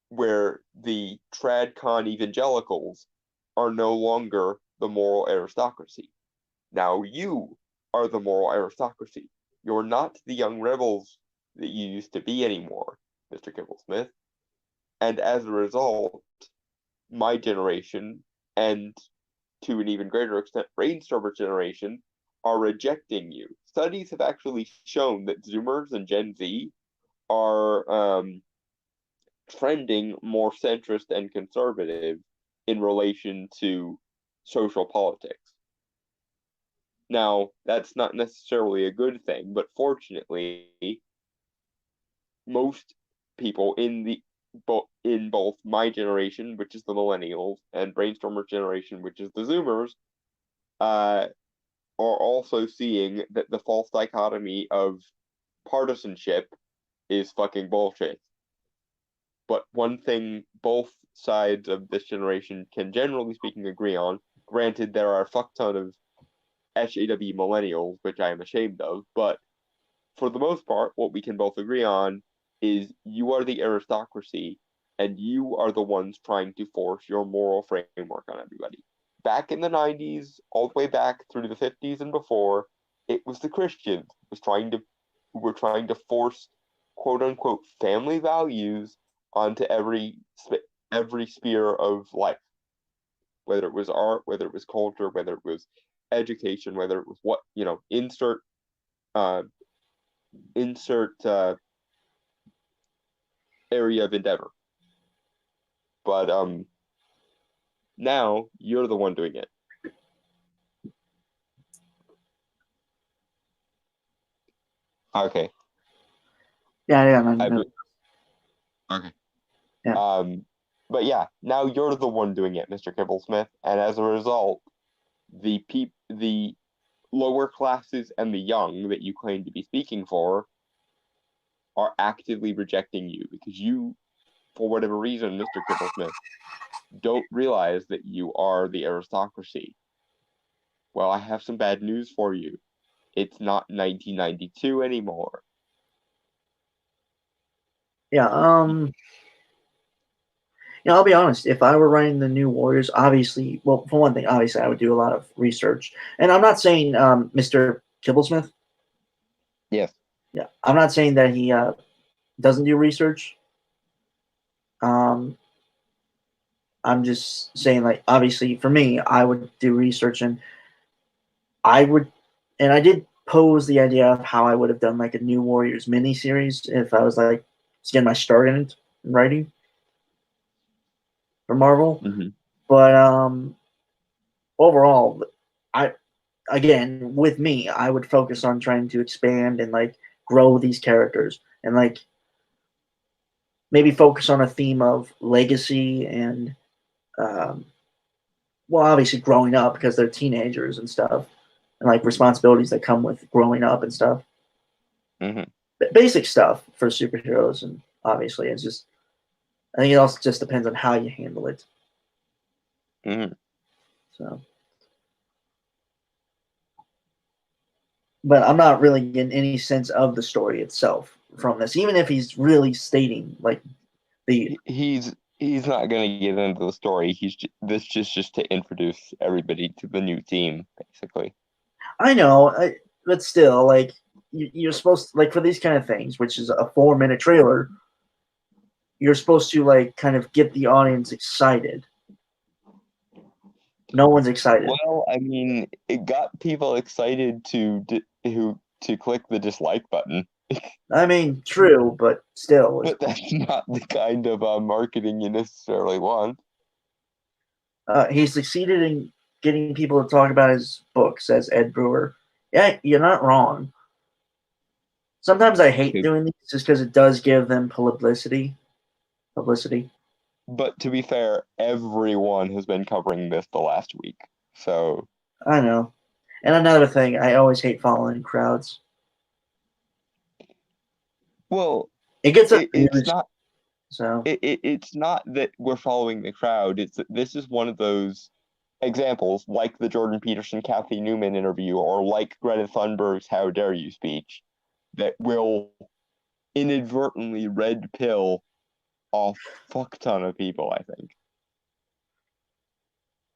where the TradCon evangelicals are no longer the moral aristocracy. Now you are the moral aristocracy. You're not the young rebels that you used to be anymore, Mr. Kibblesmith. And as a result, my generation, and to an even greater extent, Brainstormer's generation, are rejecting you. Studies have actually shown that Zoomers and Gen Z are trending more centrist and conservative in relation to social politics. Now, that's not necessarily a good thing, but fortunately, most people in both my generation, which is the millennials, and Brainstormer's generation, which is the Zoomers, are also seeing that the false dichotomy of partisanship is fucking bullshit. But one thing both sides of this generation can generally speaking agree on, granted there are a fuck ton of SJW millennials, which I am ashamed of, but for the most part, what we can both agree on is you are the aristocracy, and you are the ones trying to force your moral framework on everybody. Back in the 90s, all the way back through the 50s and before, it was the Christians who were trying to force quote-unquote family values onto every sphere of life, whether it was art, whether it was culture, whether it was education, whether it was what, insert area of endeavor. But now you're the one doing it. Okay.
Yeah.
Okay.
Yeah.
But yeah, now you're the one doing it, Mr. Kibblesmith, and as a result, the lower classes and the young that you claim to be speaking for are actively rejecting you because you, for whatever reason, Mr. Kibblesmith, don't realize that you are the aristocracy. Well, I have some bad news for you. It's not 1992 anymore.
Yeah, I'll be honest. If I were writing the New Warriors, obviously, well, for one thing, obviously, I would do a lot of research. And I'm not saying Mr. Kibblesmith.
Yes.
Yeah, I'm not saying that he doesn't do research. I'm just saying, like, obviously, for me, I would do research, and I did pose the idea of how I would have done like a New Warriors miniseries if I was like just getting my start in writing for Marvel.
Mm-hmm.
But overall, again with me, I would focus on trying to expand and like grow these characters and like maybe focus on a theme of legacy and well, obviously growing up because they're teenagers and stuff, and like responsibilities that come with growing up and stuff.
Mm-hmm.
Basic stuff for superheroes, and obviously it's just I think it also just depends on how you handle it.
Mm-hmm.
So, but I'm not really getting any sense of the story itself from this, even if he's really stating like the.
He's not gonna get into the story. This just to introduce everybody to the new team, basically.
I know, but still, like you're supposed to, like for these kind of things, which is a 4-minute trailer, you're supposed to like kind of get the audience excited. No one's excited.
Well, I mean, it got people excited to click the dislike button.
I mean, true, but still.
But that's not the kind of marketing you necessarily want.
He succeeded in getting people to talk about his book, says Ed Brewer. Yeah, you're not wrong. Sometimes I hate doing these just because it does give them publicity.
But to be fair, everyone has been covering this the last week. So
I know. And another thing, I always hate following crowds.
Well,
it gets
it's not.
So
it's not that we're following the crowd. It's that this is one of those examples, like the Jordan Peterson, Kathy Newman interview, or like Greta Thunberg's "How Dare You" speech, that will inadvertently red pill a fuck ton of people. I think.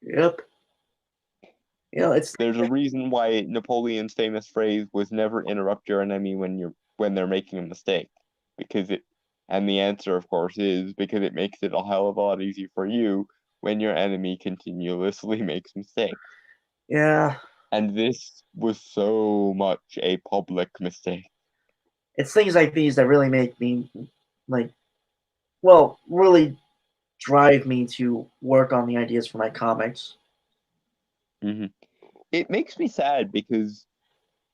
Yep.
There's a reason why Napoleon's famous phrase was "Never interrupt your enemy when they're making a mistake," and the answer, of course, is because it makes it a hell of a lot easier for you when your enemy continuously makes mistakes.
Yeah.
And this was so much a public mistake.
It's things like these that really make me, really drive me to work on the ideas for my comics.
Mm-hmm. It makes me sad because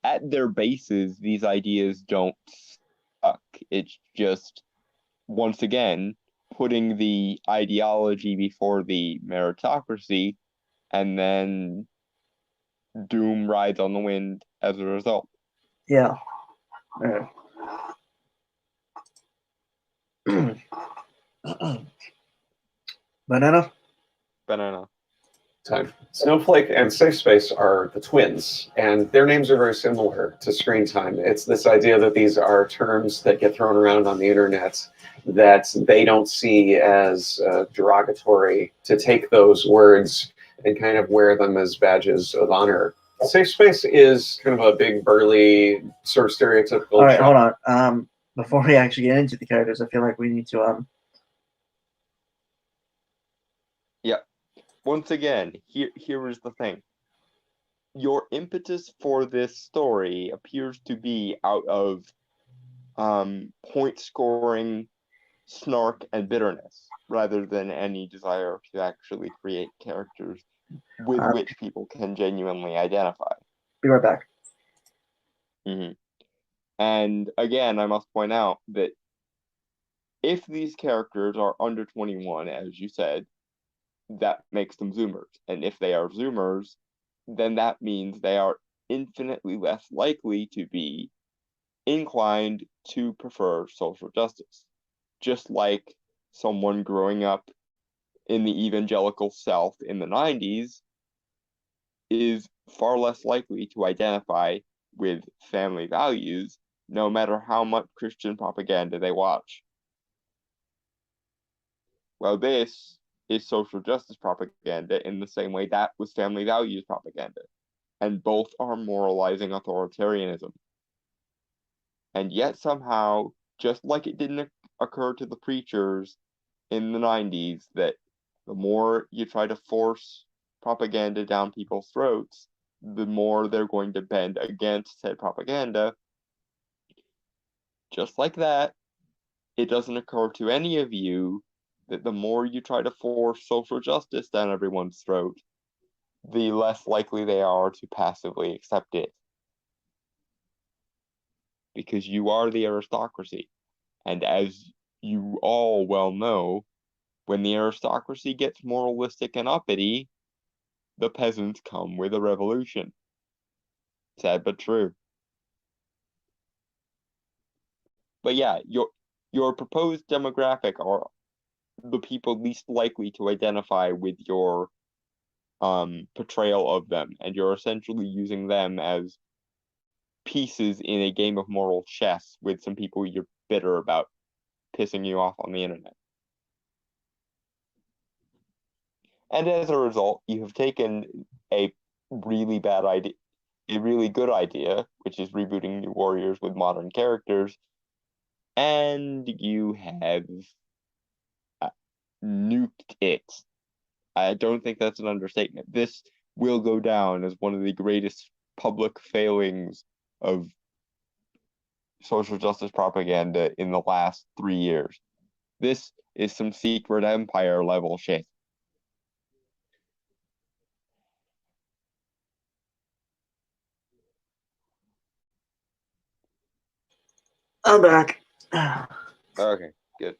at their bases, these ideas don't suck. It's just, once again, putting the ideology before the meritocracy, and then doom rides on the wind as a result.
Yeah. Banana?
Time. Snowflake and Safe Space are the twins, and their names are very similar to Screen Time. It's this idea that these are terms that get thrown around on the internet that they don't see as derogatory, to take those words and kind of wear them as badges of honor. Safe Space is kind of a big, burly, sort of stereotypical.
All right, hold on. Before we actually get into the characters, I feel like we need to
Yeah. Once again, here is the thing. Your impetus for this story appears to be out of point scoring, snark, and bitterness, rather than any desire to actually create characters with which people can genuinely identify.
Be right back.
Mm-hmm. And again, I must point out that if these characters are under 21, as you said, that makes them Zoomers. And if they are Zoomers, then that means they are infinitely less likely to be inclined to prefer social justice. Just like someone growing up in the evangelical South in the 90s is far less likely to identify with family values, no matter how much Christian propaganda they watch. Well, this is social justice propaganda in the same way that was family values propaganda, and both are moralizing authoritarianism. And yet somehow, just like it didn't occur to the preachers in the 90s, that the more you try to force propaganda down people's throats, the more they're going to bend against said propaganda. Just like that, it doesn't occur to any of you that the more you try to force social justice down everyone's throat, the less likely they are to passively accept it. Because you are the aristocracy. And as you all well know, when the aristocracy gets moralistic and uppity, the peasants come with a revolution. Sad but true. But yeah, your proposed demographic are the people least likely to identify with your portrayal of them, and you're essentially using them as pieces in a game of moral chess with some people you're bitter about pissing you off on the internet. And as a result, you have taken a really bad idea, a really good idea, which is rebooting New Warriors with modern characters, and you have nuked it. I don't think that's an understatement. This will go down as one of the greatest public failings of social justice propaganda in the last 3 years. This is some secret empire level shit.
I'm back.
Okay, good.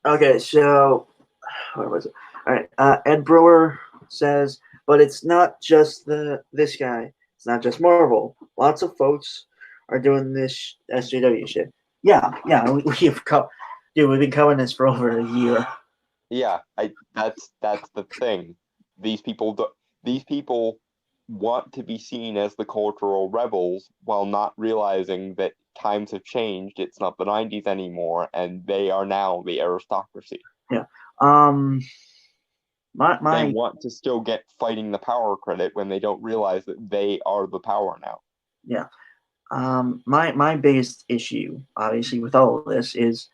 Okay, so where was it? All right, Ed Brewer says, but it's not just this guy. It's not just Marvel. Lots of folks are doing this SJW shit. Yeah, dude, we've been covering this for over a year.
Yeah, that's the thing. These people want to be seen as the cultural rebels while not realizing that times have changed. It's not the 90s anymore, and they are now the aristocracy.
Yeah.
They want to still get fighting the power credit when they don't realize that they are the power now.
Yeah. My biggest issue, obviously, with all of this is,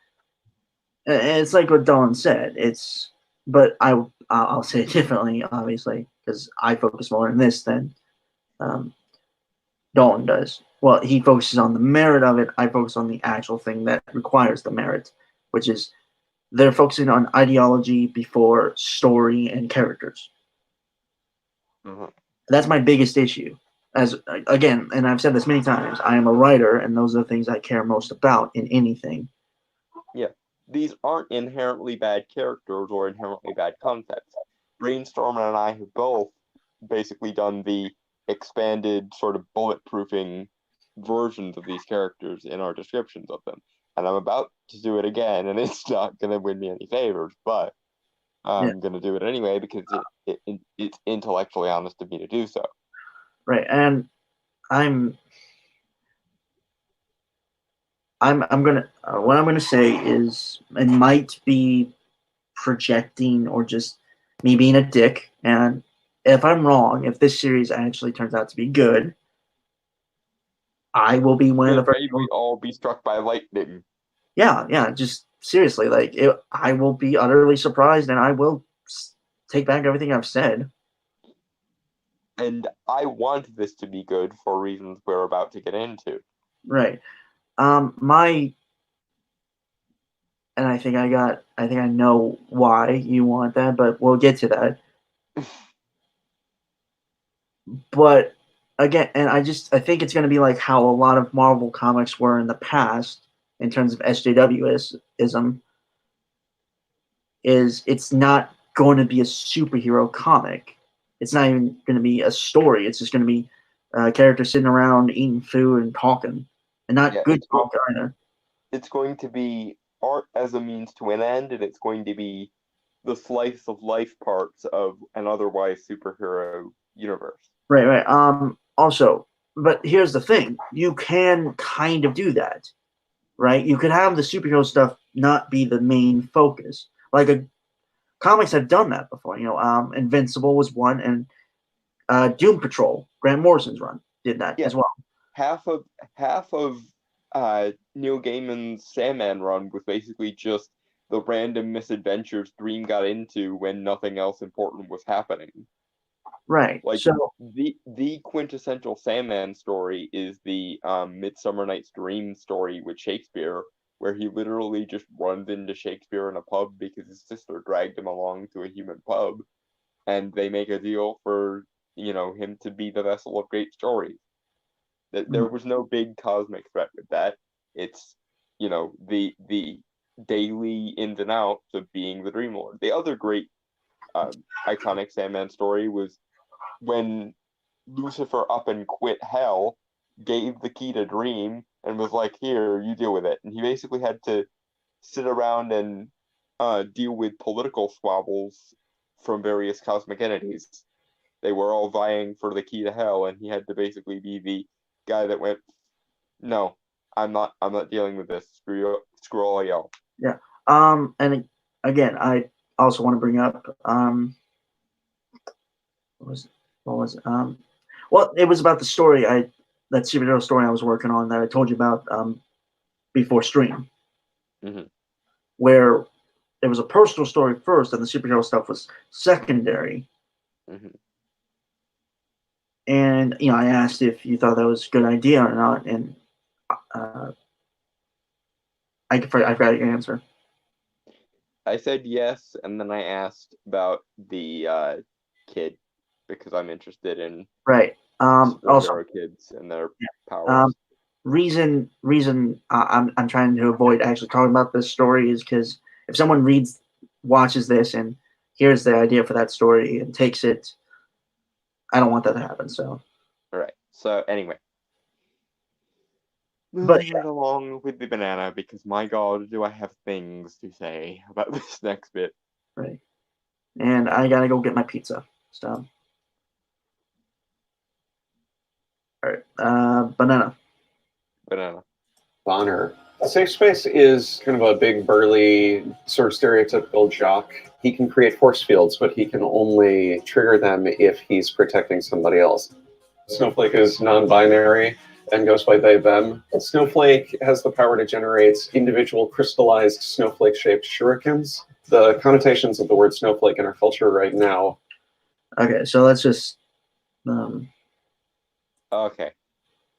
it's like what Dawn said. But I'll say it differently, obviously, because I focus more on this than Dalton does. Well, he focuses on the merit of it. I focus on the actual thing that requires the merit, which is they're focusing on ideology before story and characters.
Mm-hmm.
That's my biggest issue. As again, and I've said this many times, I am a writer, and those are the things I care most about in anything.
Yeah, these aren't inherently bad characters or inherently bad concepts. Brainstormer and I have both basically done the expanded sort of bulletproofing versions of these characters in our descriptions of them. And I'm about to do it again, and it's not going to win me any favors, but I'm going to do it anyway because it's intellectually honest of me to do so.
Right, and I'm gonna what I'm gonna say is it might be projecting or just me being a dick, and if I'm wrong, if this series actually turns out to be good, I will be one of the first.
Maybe we all be struck by lightning.
Yeah, just seriously, I will be utterly surprised, and I will take back everything I've said.
And I want this to be good for reasons we're about to get into.
Right. And I think I know why you want that, but we'll get to that. But again, and I think it's going to be like how a lot of Marvel comics were in the past in terms of SJWism, is it's not going to be a superhero comic. It's not even going to be a story. It's just going to be characters sitting around eating food and talking, and not
Yeah,
good talk either.
it's going to be art as a means to an end, and it's going to be the slice of life parts of an otherwise superhero universe.
Right, right. Also, but here's the thing: you can kind of do that, right? You could have the superhero stuff not be the main focus. Comics have done that before. Invincible was one, and Doom Patrol, Grant Morrison's run, did that
Yeah.
as well.
Half of Neil Gaiman's Sandman run was basically just the random misadventures Dream got into when nothing else important was happening.
Right.
Like
So
the quintessential Sandman story is the Midsummer Night's Dream story with Shakespeare, where he literally just runs into Shakespeare in a pub because his sister dragged him along to a human pub, and they make a deal for him to be the vessel of great stories. That there was no big cosmic threat with that. It's the daily ins and outs of being the Dream Lord. The other great iconic Sandman story was when Lucifer up and quit hell, gave the key to Dream, and was like, "Here, you deal with it." And he basically had to sit around and deal with political squabbles from various cosmic entities. They were all vying for the key to hell, and he had to basically be the guy that went, "No, I'm not dealing with this. Screw all y'all."
yeah. And again, I also want to bring up what was it? Well, it was about the story that superhero story I was working on that I told you about before stream, where it was a personal story first, and the superhero stuff was secondary. And I asked if you thought that was a good idea or not, and I forgot your answer.
I said yes, and then I asked about the kid because I'm interested in
Right. Also,
superhero kids and their powers.
reason I'm trying to avoid actually talking about this story is because if someone watches this and hears the idea for that story and takes it, I don't want that to happen. So
All right. So anyway,
But,
moving right along with the banana because my God, do I have things to say about this next bit?
right, and I gotta go get my pizza. So all right, banana.
Bonner. Safe Space is kind of a big, burly, sort of stereotypical jock. He can create force fields, but he can only trigger them if he's protecting somebody else. Snowflake is non-binary and goes by they, them. Snowflake has the power to generate individual crystallized snowflake-shaped shurikens. The connotations of the word snowflake in our culture right now.
Okay, so let's just
Okay.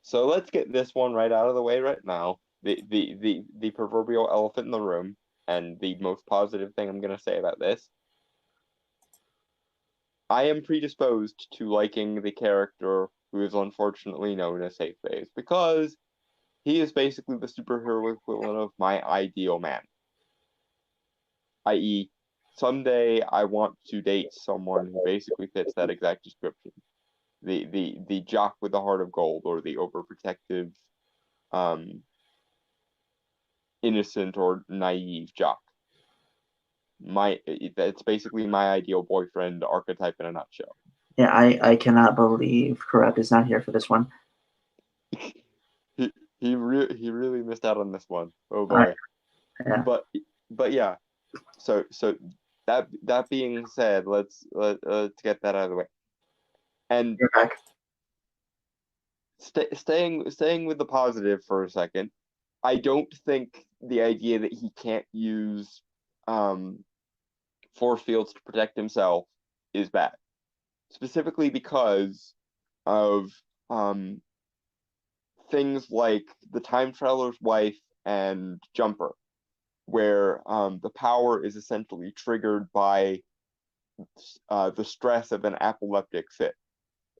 So let's get this one right out of the way right now. The proverbial elephant in the room, and the most positive thing I'm gonna say about this. I am predisposed to liking the character who is unfortunately known as Safe Space because he is basically the superhero equivalent of my ideal man. I.e., someday I want to date someone who basically fits that exact description. The jock with the heart of gold, or the overprotective, innocent or naive jock. That's basically my ideal boyfriend archetype in a nutshell.
Yeah, I cannot believe Corrupt is not here for this one.
He really missed out on this one. Oh boy.
Yeah.
But yeah. So that being said, let's get that out of the way. And
You're back.
Staying with the positive for a second, I don't think the idea that he can't use force fields to protect himself is bad. Specifically because of things like the Time Traveler's Wife and Jumper, where the power is essentially triggered by the stress of an apoplectic fit.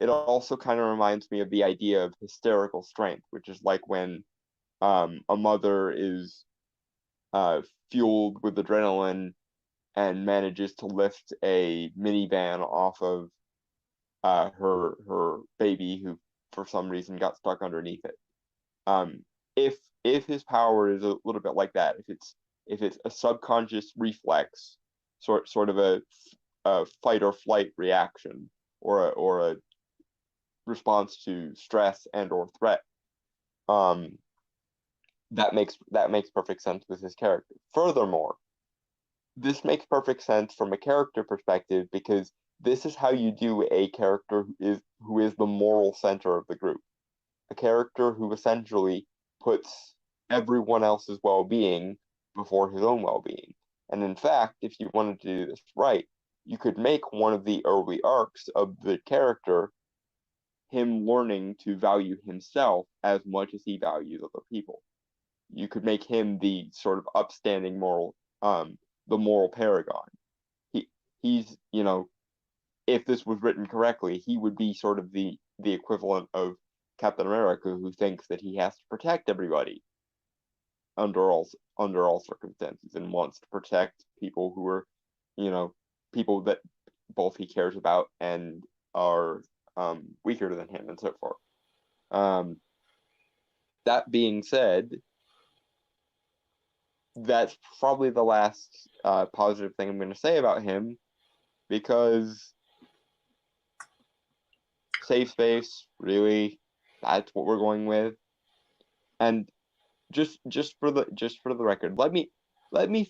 It also kind of reminds me of the idea of hysterical strength, which is like when a mother is fueled with adrenaline and manages to lift a minivan off of her baby, who for some reason got stuck underneath it. If his power is a little bit like that, if it's a subconscious reflex, sort of a fight or flight reaction, or a response to stress and or threat, that makes perfect sense with his character. Furthermore, this makes perfect sense from a character perspective, because this is how you do a character who is the moral center of the group. A character who essentially puts everyone else's well-being before his own well-being. And in fact, if you wanted to do this right, you could make one of the early arcs of the character him learning to value himself as much as he values other people. You could make him the sort of upstanding moral, the moral paragon. He's, if this was written correctly, he would be sort of the equivalent of Captain America, who thinks that he has to protect everybody under all circumstances, and wants to protect people who are, people that both he cares about and are weaker than him, and so forth. That being said, that's probably the last positive thing I'm going to say about him, because safe space, really, that's what we're going with. And just for the record, let me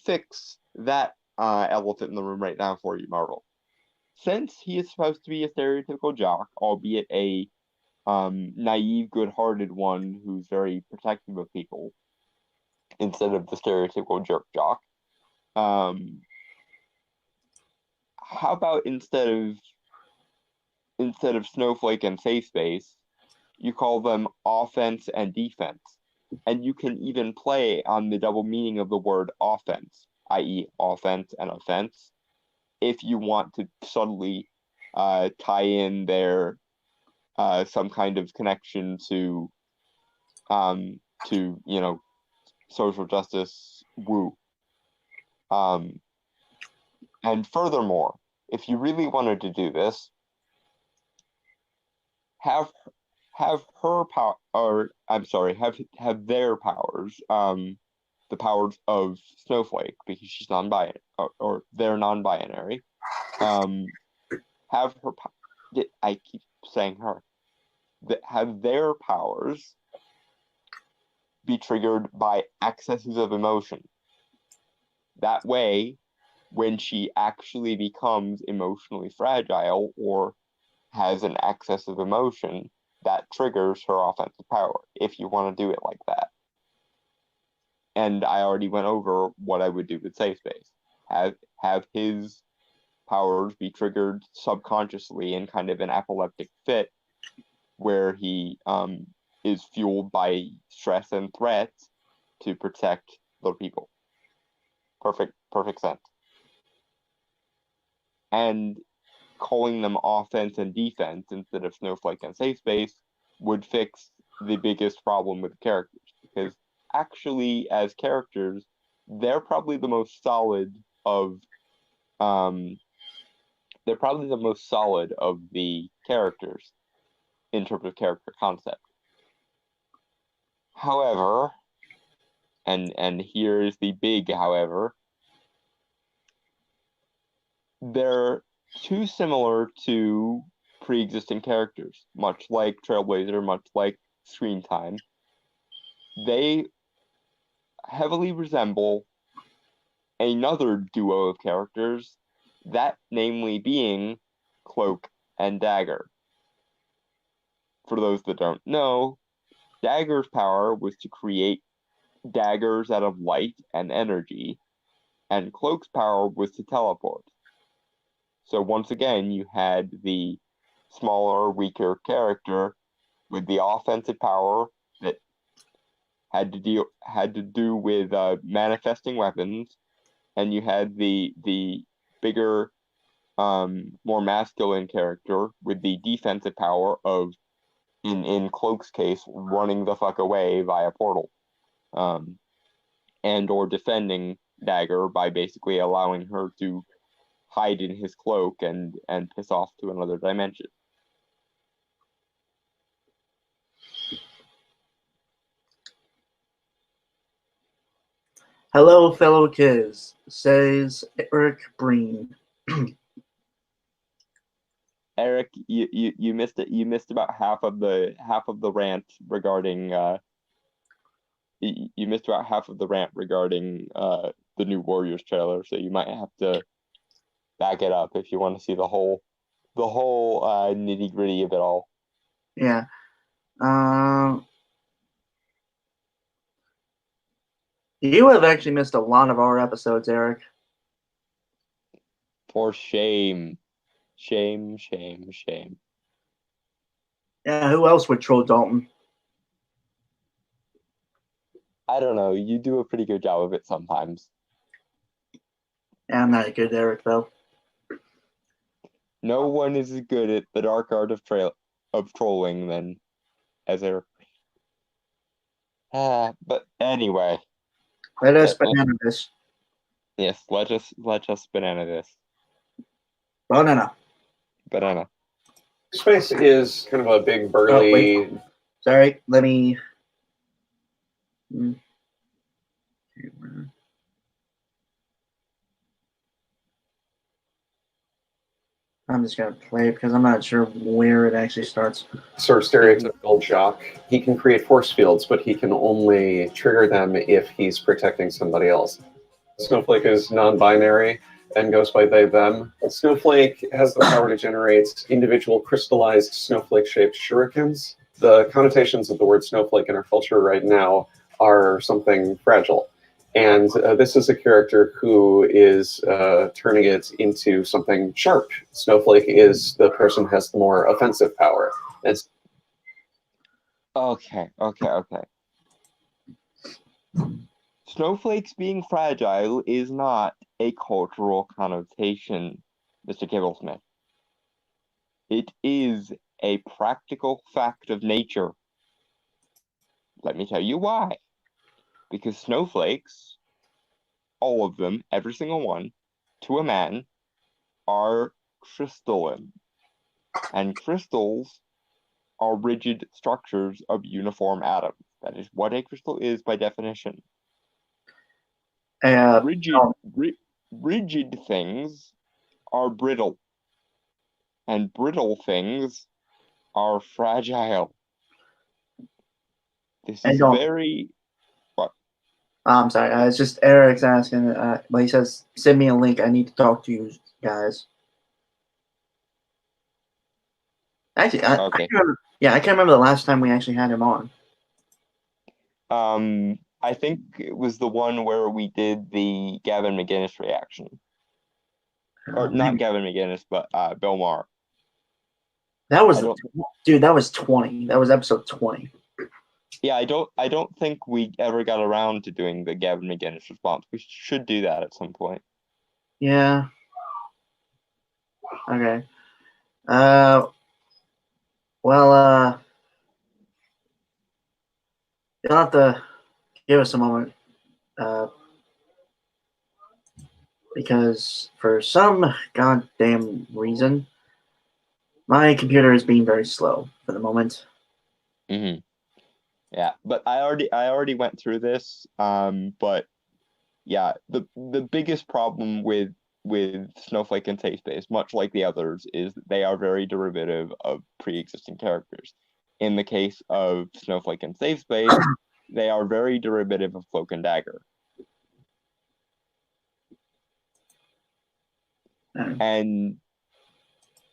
fix that elephant in the room right now for you, Marvel. Since he is supposed to be a stereotypical jock, albeit a naive, good-hearted one who's very protective of people, instead of the stereotypical jerk jock, how about instead of Snowflake and Safe Space, you call them offense and defense? And you can even play on the double meaning of the word offense, i.e. offense and offense, if you want to subtly tie in their some kind of connection to social justice woo. And furthermore, if you really wanted to do this, have her power, or I'm sorry, have their powers, the powers of Snowflake, because she's non-binary, or they're non-binary. Have her, I keep saying her, have their powers be triggered by excesses of emotion. That way, when she actually becomes emotionally fragile or has an excess of emotion, that triggers her offensive power, if you want to do it like that. And I already went over what I would do with Safe Space. Have his powers be triggered subconsciously in kind of an epileptic fit, where he is fueled by stress and threat to protect the people. Perfect sense. And calling them offense and defense instead of Snowflake and Safe Space would fix the biggest problem with characters, because actually, as characters, they're probably the most solid of the characters in terms of character concept. However, and here is the big however, they're too similar to pre-existing characters, much like Trailblazer, much like Screen Time. They heavily resemble another duo of characters, that namely being Cloak and Dagger. For those that don't know, Dagger's power was to create daggers out of light and energy, and Cloak's power was to teleport. So once again, you had the smaller, weaker character with the offensive power that had to do with manifesting weapons, and you had the bigger, more masculine character with the defensive power of, in Cloak's case, running the fuck away via portal, and or defending dagger by basically allowing her to hide in his cloak and piss off to another dimension.
Hello, fellow kids, says Eric Breen.
Eric, you missed it. You missed about half of the rant regarding you missed about half of the rant regarding the new Warriors trailer, so you might have to back it up if you want to see the whole nitty gritty of it all.
Yeah. You have actually missed a lot of our episodes, Eric.
For shame. Shame, shame, shame.
Yeah, who else would troll Dalton?
I don't know. You do a pretty good job of it sometimes.
Yeah, I'm not good, Eric, though.
No one is as good at the dark art of trolling than as Eric. But anyway.
Let us banana this.
Yes, let us banana this.
Banana.
Banana.
Space is kind of a big burly.
Sorry, let me. I'm just gonna play it because I'm not sure where it actually starts.
Sort of stereotypical jock. He can create force fields, but he can only trigger them if he's protecting somebody else. Snowflake is non-binary and goes by they, them. Snowflake has the power to generate individual crystallized snowflake-shaped shurikens. The connotations of the word snowflake in our culture right now are something fragile. And this is a character who is turning it into something sharp. Snowflake is the person who has the more offensive power.
Okay. Snowflakes being fragile is not a cultural connotation, Mr. Kibblesmith. It is a practical fact of nature. Let me tell you why. Because snowflakes, all of them, every single one, to a man, are crystalline. And crystals are rigid structures of uniform atoms. That is what a crystal is by definition. Rigid things are brittle. And brittle things are fragile. This is very... What?
I'm sorry. It's just Eric's asking. He says, send me a link. I need to talk to you guys. Actually, I can't remember the last time we actually had him on.
I think it was the one where we did the Gavin McGinnis reaction. Or not Gavin McGinnis, but Bill Maher.
That was 20. That was episode 20.
Yeah, I don't think we ever got around to doing the Gavin McGinnis response. We should do that at some point.
Yeah. Okay. Well, you'll have to give us a moment. Because for some goddamn reason, my computer is being very slow for the moment.
Mm-hmm. Yeah, but I already went through this. But yeah, the biggest problem with Snowflake and Safe Space, much like the others, is that they are very derivative of pre-existing characters. In the case of Snowflake and Safe Space, they are very derivative of Cloak and Dagger. And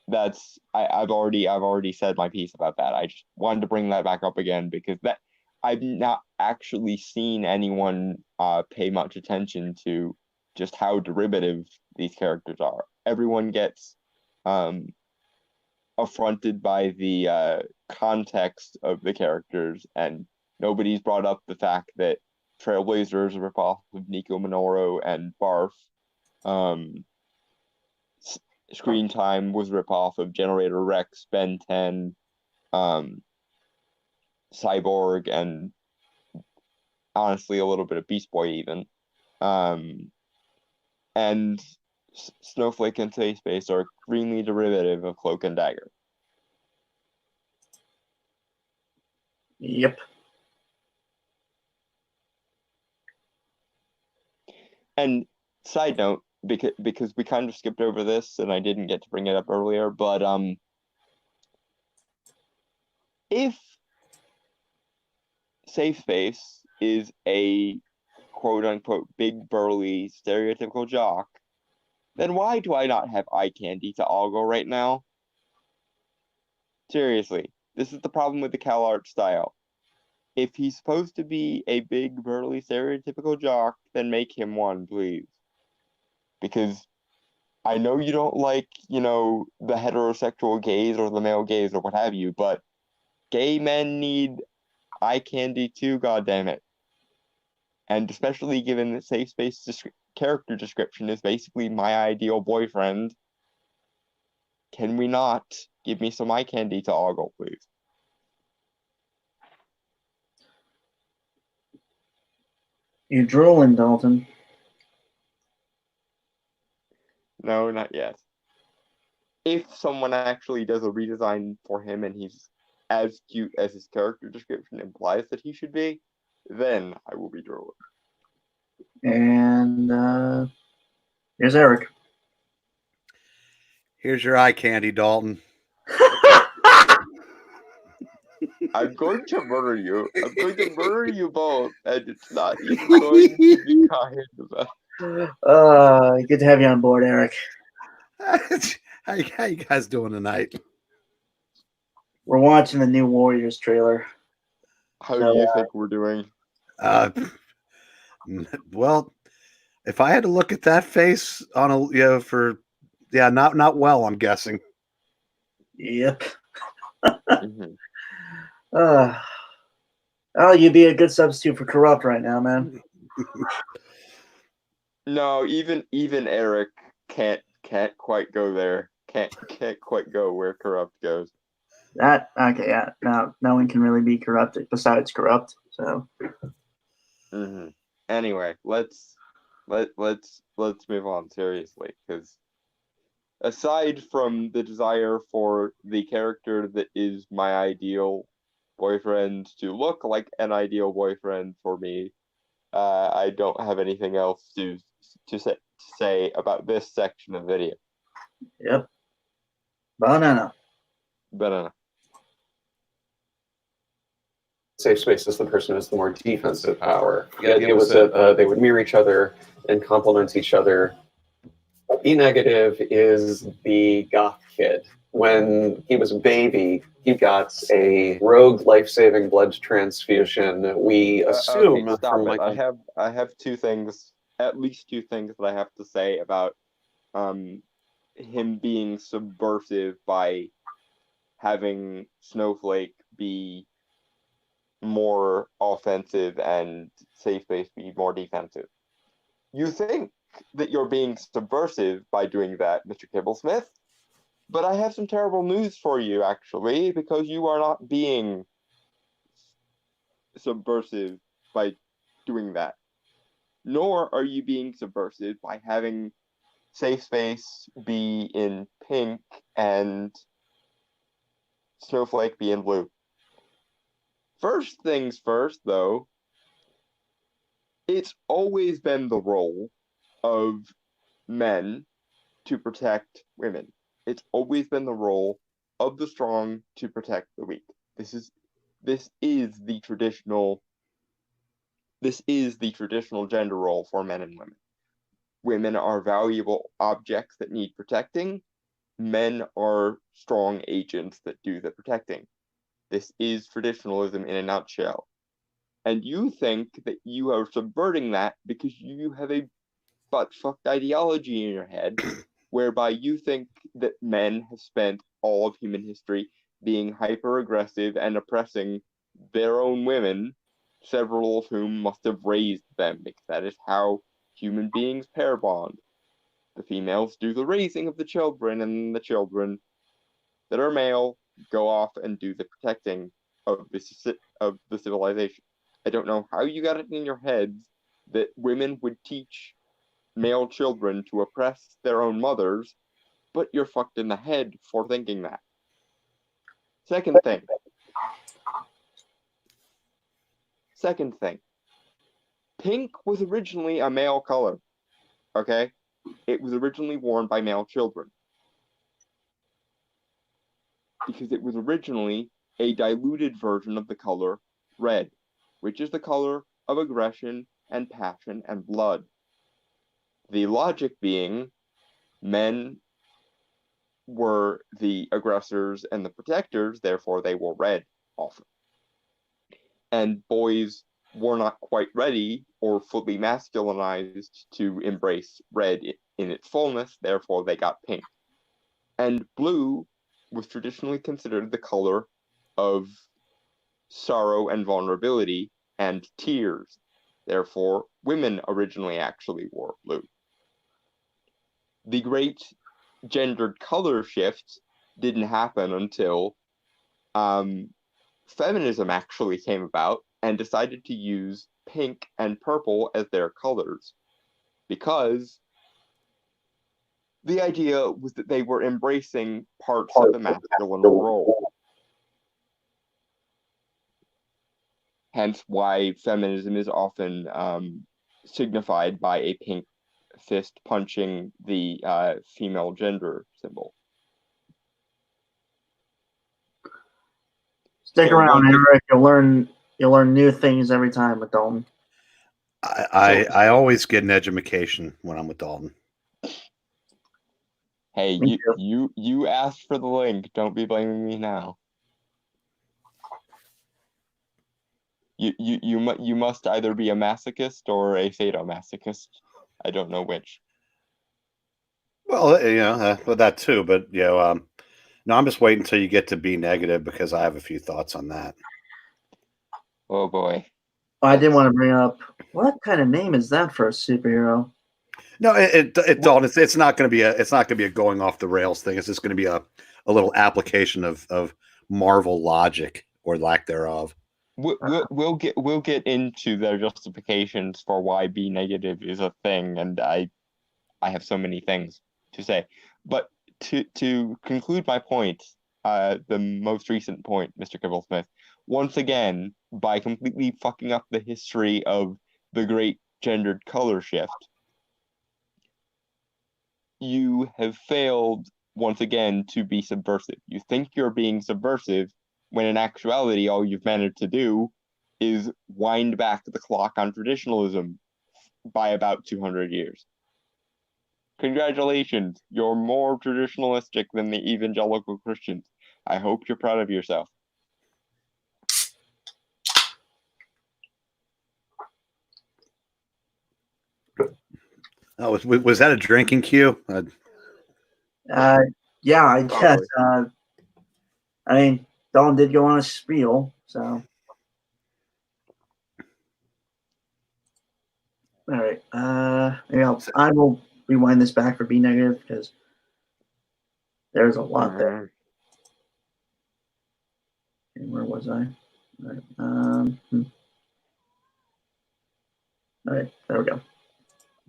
that's I've already said my piece about that. I just wanted to bring that back up again because that I've not actually seen anyone pay much attention to just how derivative these characters are. Everyone gets affronted by the context of the characters, and nobody's brought up the fact that Trailblazer is a ripoff of Nico Minoru and Barf. Screen Time was a ripoff of Generator Rex, Ben 10, Cyborg, and honestly a little bit of Beast Boy even. and Snowflake and Safe Space are extremely derivative of Cloak and Dagger.
Yep.
And side note, because we kind of skipped over this and I didn't get to bring it up earlier, but if Safe Space is a quote unquote big burly stereotypical jock, then why do I not have eye candy to ogle right now? Seriously, this is the problem with the CalArt style. If he's supposed to be a big burly stereotypical jock, then make him one, please. Because I know you don't like, the heterosexual gaze or the male gaze or what have you, but gay men need eye candy too, goddammit. And especially given that Safe Space character description is basically my ideal boyfriend, can we not give me some eye candy to ogle, please?
You're drooling, Dalton.
No, not yet. If someone actually does a redesign for him and he's as cute as his character description implies that he should be, then I will be drooling.
And here's Eric.
Here's your eye candy, Dalton.
I'm going to murder you. I'm going to murder you both, and it's not even going to be kind about it.
Good to have you on board, Eric.
How you guys doing tonight?
We're watching the new Warriors trailer.
How do you think we're doing?
Well, if I had to look at that face on not well, I'm guessing.
Yep.
Mm-hmm.
You'd be a good substitute for Corrupt right now, man.
No, even Eric can't quite go there. Can't quite go where Corrupt goes.
Yeah. No one can really be corrupted besides Corrupt. So.
Mm-hmm. Anyway, let's move on seriously, because aside from the desire for the character that is my ideal boyfriend to look like an ideal boyfriend for me, I don't have anything else to say about this section of video.
Yep. Banana.
Safe Space is the person who has the more defensive power. The idea was that they would mirror each other and complement each other. E negative is the goth kid. When he was a baby, he got a rogue life-saving blood transfusion. We assume
okay,
from like
I have at least two things that I have to say about him being subversive by having Snowflake be more offensive and Safe Space be more defensive. You think that you're being subversive by doing that, Mr. Kibblesmith, but I have some terrible news for you, actually, because you are not being subversive by doing that. Nor are you being subversive by having Safe Space be in pink and Snowflake be in blue. First things first, though, it's always been the role of men to protect women. It's always been the role of the strong to protect the weak. This is the traditional gender role for men and women. Women are valuable objects that need protecting. Men are strong agents that do the protecting. This is traditionalism in a nutshell. And you think that you are subverting that because you have a butt-fucked ideology in your head, whereby you think that men have spent all of human history being hyper-aggressive and oppressing their own women, several of whom must have raised them, because that is how human beings pair bond. The females do the raising of the children, and the children that are male go off and do the protecting of the civilization. I don't know how you got it in your heads that women would teach male children to oppress their own mothers, but you're fucked in the head for thinking that. Second thing. Pink was originally a male color. Okay? It was originally worn by male children. Because it was originally a diluted version of the color red, which is the color of aggression and passion and blood. The logic being, men were the aggressors and the protectors, therefore they wore red often. And boys were not quite ready or fully masculinized to embrace red in its fullness, therefore they got pink. And blue was traditionally considered the color of sorrow and vulnerability and tears. Therefore, women originally actually wore blue. The great gendered color shift didn't happen until feminism actually came about and decided to use pink and purple as their colors, because the idea was that they were embracing parts of the masculine role. Hence why feminism is often signified by a pink fist punching the female gender symbol.
Stick around, Eric. You'll learn new things every time with Dalton.
I always get an education when I'm with Dalton.
Hey, you asked for the link. Don't be blaming me now. You must either be a masochist or a sadomasochist. I don't know which.
Well, well, that too. But no, I'm just waiting until you get to be negative because I have a few thoughts on that.
Oh boy.
I did want to bring up, what kind of name is that for a superhero?
No, Dalton. It's not going to be a going off the rails thing. It's just going to be a little application of Marvel logic or lack thereof.
We'll get into their justifications for why B negative is a thing, and I have so many things to say. But to conclude my point, the most recent point, Mr. Kibblesmith, once again, by completely fucking up the history of the great gendered color shift, you have failed once again to be subversive. You think you're being subversive, when in actuality all you've managed to do is wind back the clock on traditionalism by about 200 years. Congratulations, you're more traditionalistic than the evangelical Christians. I hope you're proud of yourself.
Oh, was that a drinking cue?
Yeah, I guess. I mean, Dalton did go on a spiel, so. All right. Maybe I will rewind this back for B negative because there's a lot there. Okay, where was I? All right. All right. There we go.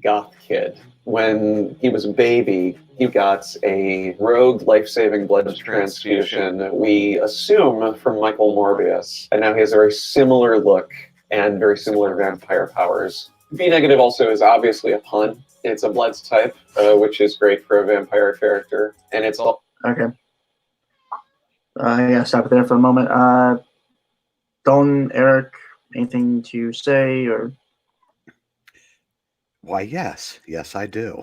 Goth kid. When he was a baby, he got a rogue life-saving blood transfusion, we assume from Michael Morbius. And now he has a very similar look and very similar vampire powers. B negative also is obviously a pun. It's a Bloods type, which is great for a vampire character. And it's all...
Okay. I gotta stop it there for a moment. Dalton, Eric, anything to say or...
Why, yes, I do.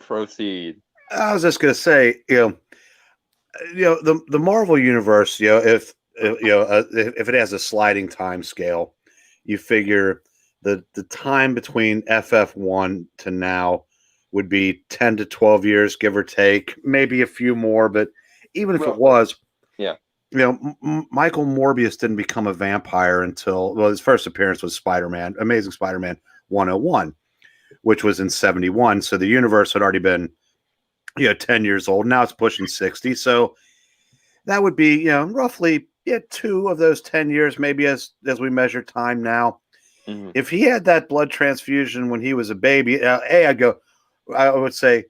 Proceed.
I was just going to say, the Marvel universe, if it has a sliding time scale, you figure the time between FF1 to now would be 10 to 12 years, give or take, maybe a few more, but even if it was, Michael Morbius didn't become a vampire until, his first appearance was Spider-Man, Amazing Spider-Man 101, which was in 71. So the universe had already been, 10 years old. Now it's pushing 60. So that would be, roughly 2 of those 10 years, maybe as we measure time now.
Mhm.
If he had that blood transfusion when he was a baby, I would say,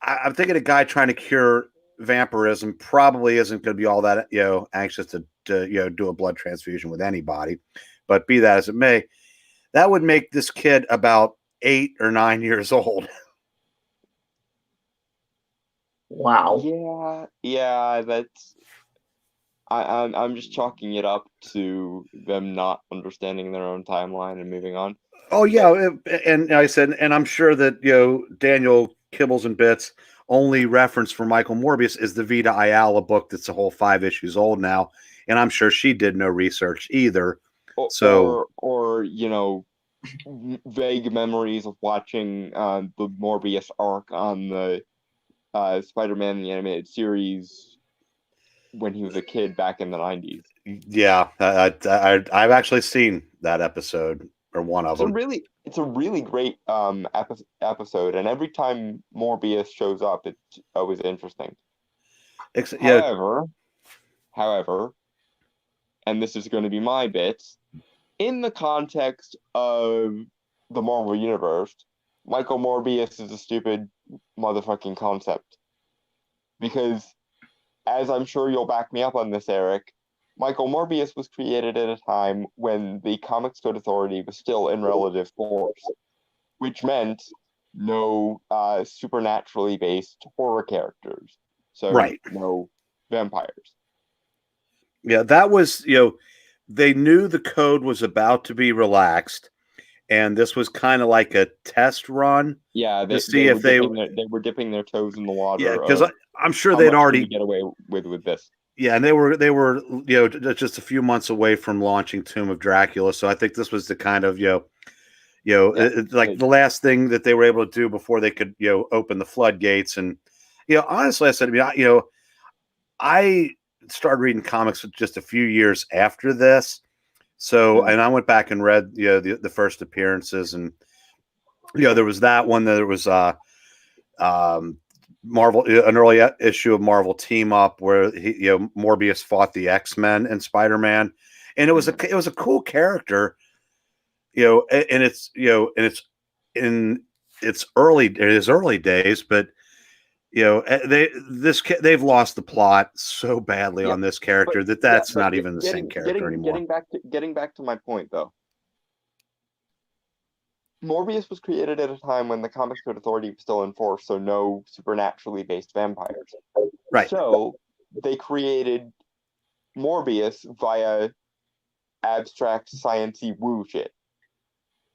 I'm thinking a guy trying to cure vampirism probably isn't going to be all that anxious to do a blood transfusion with anybody. But be that as it may, that would make this kid about 8 or 9 years old.
Wow.
Yeah, that's I'm just chalking it up to them not understanding their own timeline and moving on.
Oh yeah, and I said, and I'm sure that Daniel Kibbles and Bits only reference for Michael Morbius is the Vita Ayala book that's a whole 5 issues old now, and I'm sure she did no research either. So
Or vague memories of watching the Morbius arc on the Spider-Man the Animated Series when he was a kid back in the 90s.
yeah, I've actually seen that episode or one of them.
It's a really great episode, and every time Morbius shows up, it's always interesting. However, and this is going to be my bit, in the context of the Marvel Universe, Michael Morbius is a stupid motherfucking concept. Because, as I'm sure you'll back me up on this, Eric, Michael Morbius was created at a time when the Comics Code Authority was still in relative force, which meant no supernaturally based horror characters. So,
right.
No vampires.
Yeah, that was, they knew the code was about to be relaxed, and this was kind of like a test run.
Yeah,
to see if they
were dipping their toes in the water.
Yeah, because I'm sure they'd already
get away with this.
Yeah, and they were just a few months away from launching Tomb of Dracula, so I think this was the kind of the last thing that they were able to do before they could open the floodgates. And honestly, I said, I started reading comics just a few years after this, so and I went back and read the first appearances, and there was that one. There was Marvel, an early issue of Marvel Team Up where Morbius fought the X-Men and Spider-Man, and it was a cool character, and it's in its early days, but they've lost the plot so badly on this character that's not even the same character anymore.
Getting back to my point though. Morbius was created at a time when the Comics Code Authority was still in force, so no supernaturally based vampires.
Right.
So they created Morbius via abstract sciencey woo shit.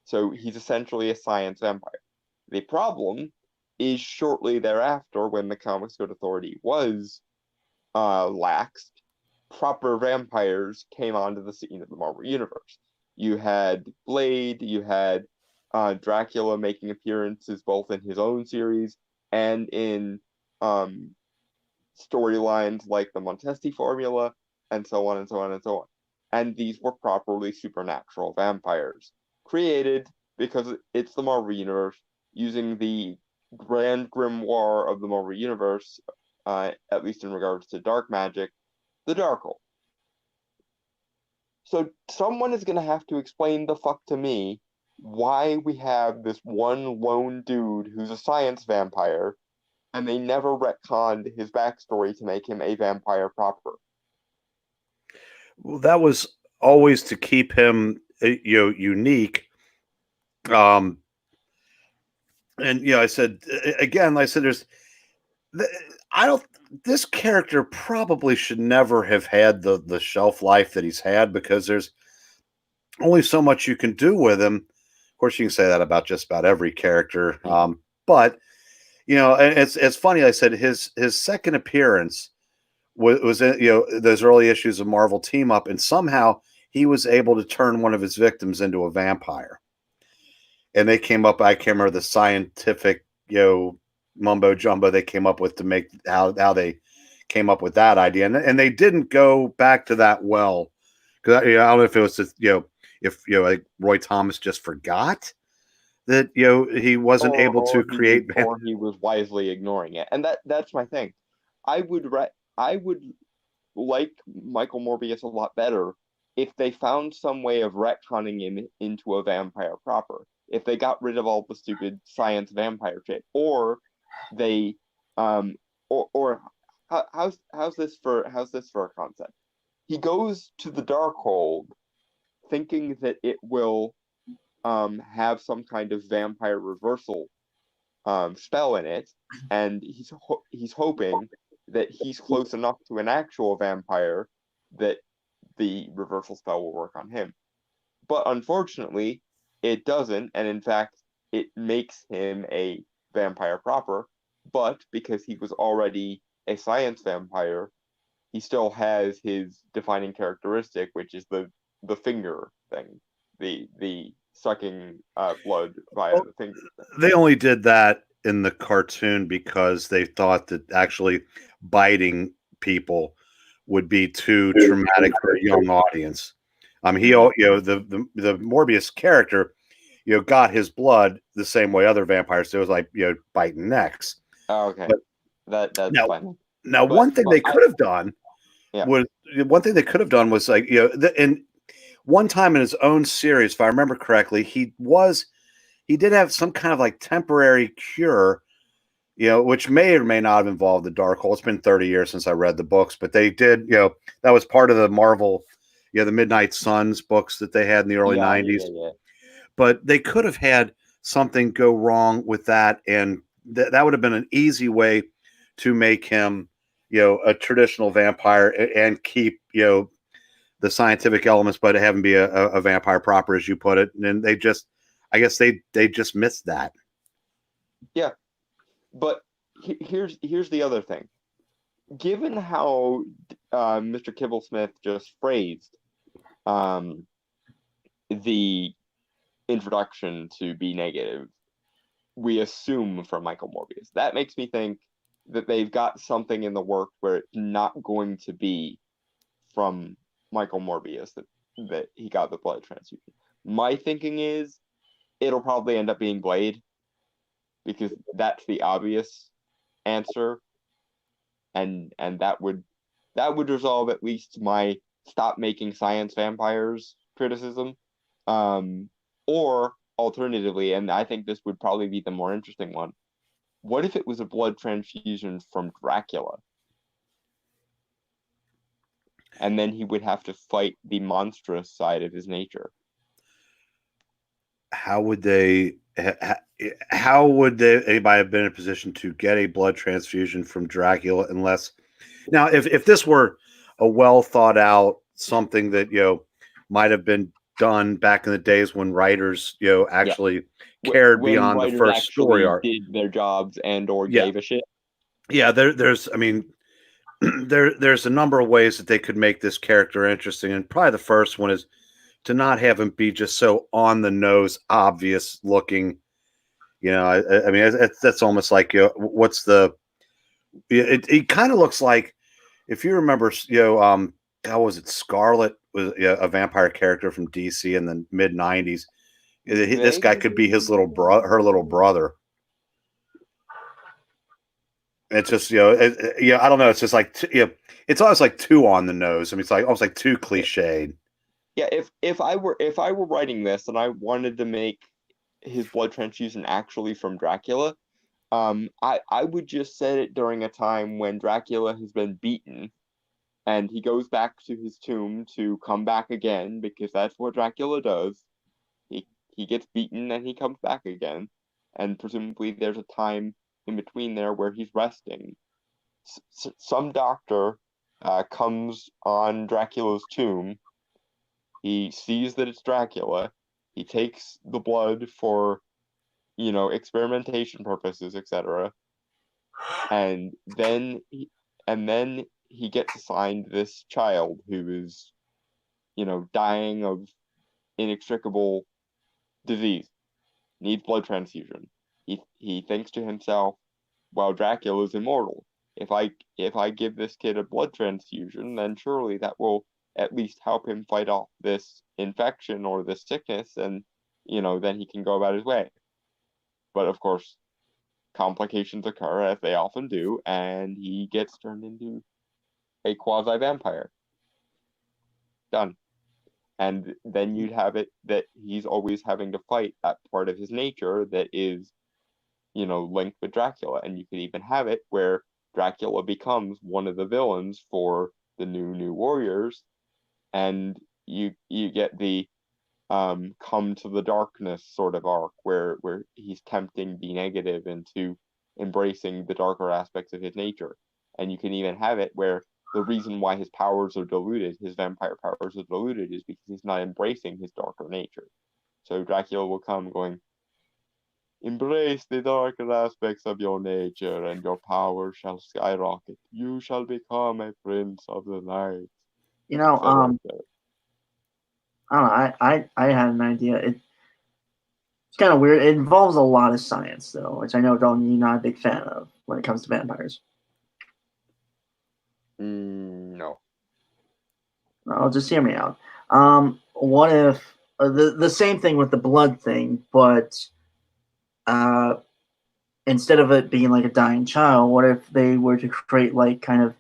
So he's essentially a science vampire. The problem is shortly thereafter, when the Comics Code Authority was laxed, proper vampires came onto the scene of the Marvel Universe. You had Blade, you had Dracula making appearances both in his own series and in storylines like the Montesti formula, and so on and so on and so on. And these were properly supernatural vampires, created because it's the Marvel Universe, using the grand grimoire of the Marvel Universe, at least in regards to dark magic, the Darkhold. So someone is going to have to explain the fuck to me why we have this one lone dude who's a science vampire, and they never retconned his backstory to make him a vampire proper.
Well, that was always to keep him, unique. And I said this character probably should never have had the shelf life that he's had, because there's only so much you can do with him. Of course, you can say that about just about every character. But it's funny. I said his second appearance was in, those early issues of Marvel Team Up, and somehow he was able to turn one of his victims into a vampire. And they came up, I can't remember the scientific mumbo jumbo they came up with to make how they came up with that idea, and they didn't go back to that well, because I don't know if it was just, like Roy Thomas just forgot that he wasn't able to create,
or he was wisely ignoring it, and that's my thing. I would like Michael Morbius a lot better if they found some way of retconning him into a vampire proper, if they got rid of all the stupid science vampire shit, or they how's this for a concept? He goes to the Darkhold thinking that it will have some kind of vampire reversal spell in it, and he's hoping that he's close enough to an actual vampire that the reversal spell will work on him. But unfortunately, it doesn't, and in fact, it makes him a vampire proper. But because he was already a science vampire, he still has his defining characteristic, which is the finger thing, the sucking blood via the finger.
They only did that in the cartoon because they thought that actually biting people would be too traumatic for a young audience. He, the Morbius character, got his blood the same way other vampires do. It was like, biting necks.
Oh, okay, that's fine.
Now, one thing they could have done was like, in one time in his own series, if I remember correctly, he did have some kind of like temporary cure, which may or may not have involved the Darkhold. It's been 30 years since I read the books, but they did, that was part of the Marvel, the Midnight Suns books that they had in the early 90s. Yeah. But they could have had something go wrong with that, and that would have been an easy way to make him, a traditional vampire and keep, the scientific elements, but have him be a vampire proper, as you put it. And I guess they just missed that.
Yeah, but here's the other thing. Given how Mr. Kibblesmith just phrased the introduction to be negative, we assume from Michael Morbius. That makes me think that they've got something in the work where it's not going to be from Michael Morbius that he got the blood transfusion. My thinking is it'll probably end up being Blade, because that's the obvious answer, and that would resolve at least my stop making science vampires criticism. Or alternatively, and I think this would probably be the more interesting one, what if it was a blood transfusion from Dracula? And then he would have to fight the monstrous side of his nature.
How would anybody have been in a position to get a blood transfusion from Dracula unless, now, if this were a well thought out something that, might have been done back in the days when writers, actually cared
when
beyond the first story arc,
did their jobs and or gave a shit.
Yeah, there's a number of ways that they could make this character interesting, and probably the first one is to not have him be just so on the nose, obvious looking. That's almost like, what's the? It kind of looks like, if you remember, how was it? Scarlet was a vampire character from DC in the mid '90s. This guy could be his her little brother. It's just, I don't know. It's just like, it's almost like too on the nose. It's like almost like too cliched.
Yeah, if I were writing this and I wanted to make his blood transfusion actually from Dracula, I would just set it during a time when Dracula has been beaten, and he goes back to his tomb to come back again, because that's what Dracula does. He gets beaten and he comes back again, and presumably there's a time in between there where he's resting. Some doctor comes on Dracula's tomb. He sees that it's Dracula. He takes the blood for, experimentation purposes, etc. And then he gets assigned this child who is, dying of inextricable disease, needs blood transfusion. He thinks to himself, well, Dracula is immortal. If I give this kid a blood transfusion, then surely that will at least help him fight off this infection or this sickness, and then he can go about his way. But of course, complications occur, as they often do, and he gets turned into a quasi-vampire. Done. And then you'd have it that he's always having to fight that part of his nature that is, linked with Dracula. And you could even have it where Dracula becomes one of the villains for the New Warriors, and you get the come to the darkness sort of arc where he's tempting the negative into embracing the darker aspects of his nature. And you can even have it where the reason why his powers are diluted, his vampire powers are diluted, is because he's not embracing his darker nature. So Dracula will come going, embrace the darker aspects of your nature, and your power shall skyrocket. You shall become a prince of the night.
You know,
etc., etc.
I don't know. I had an idea. It's kind of weird. It involves a lot of science, though, which I know, Dalton, you're not a big fan of when it comes to vampires.
No.
I'll just hear me out. What if the same thing with the blood thing, but instead of it being like a dying child, what if they were to create like kind of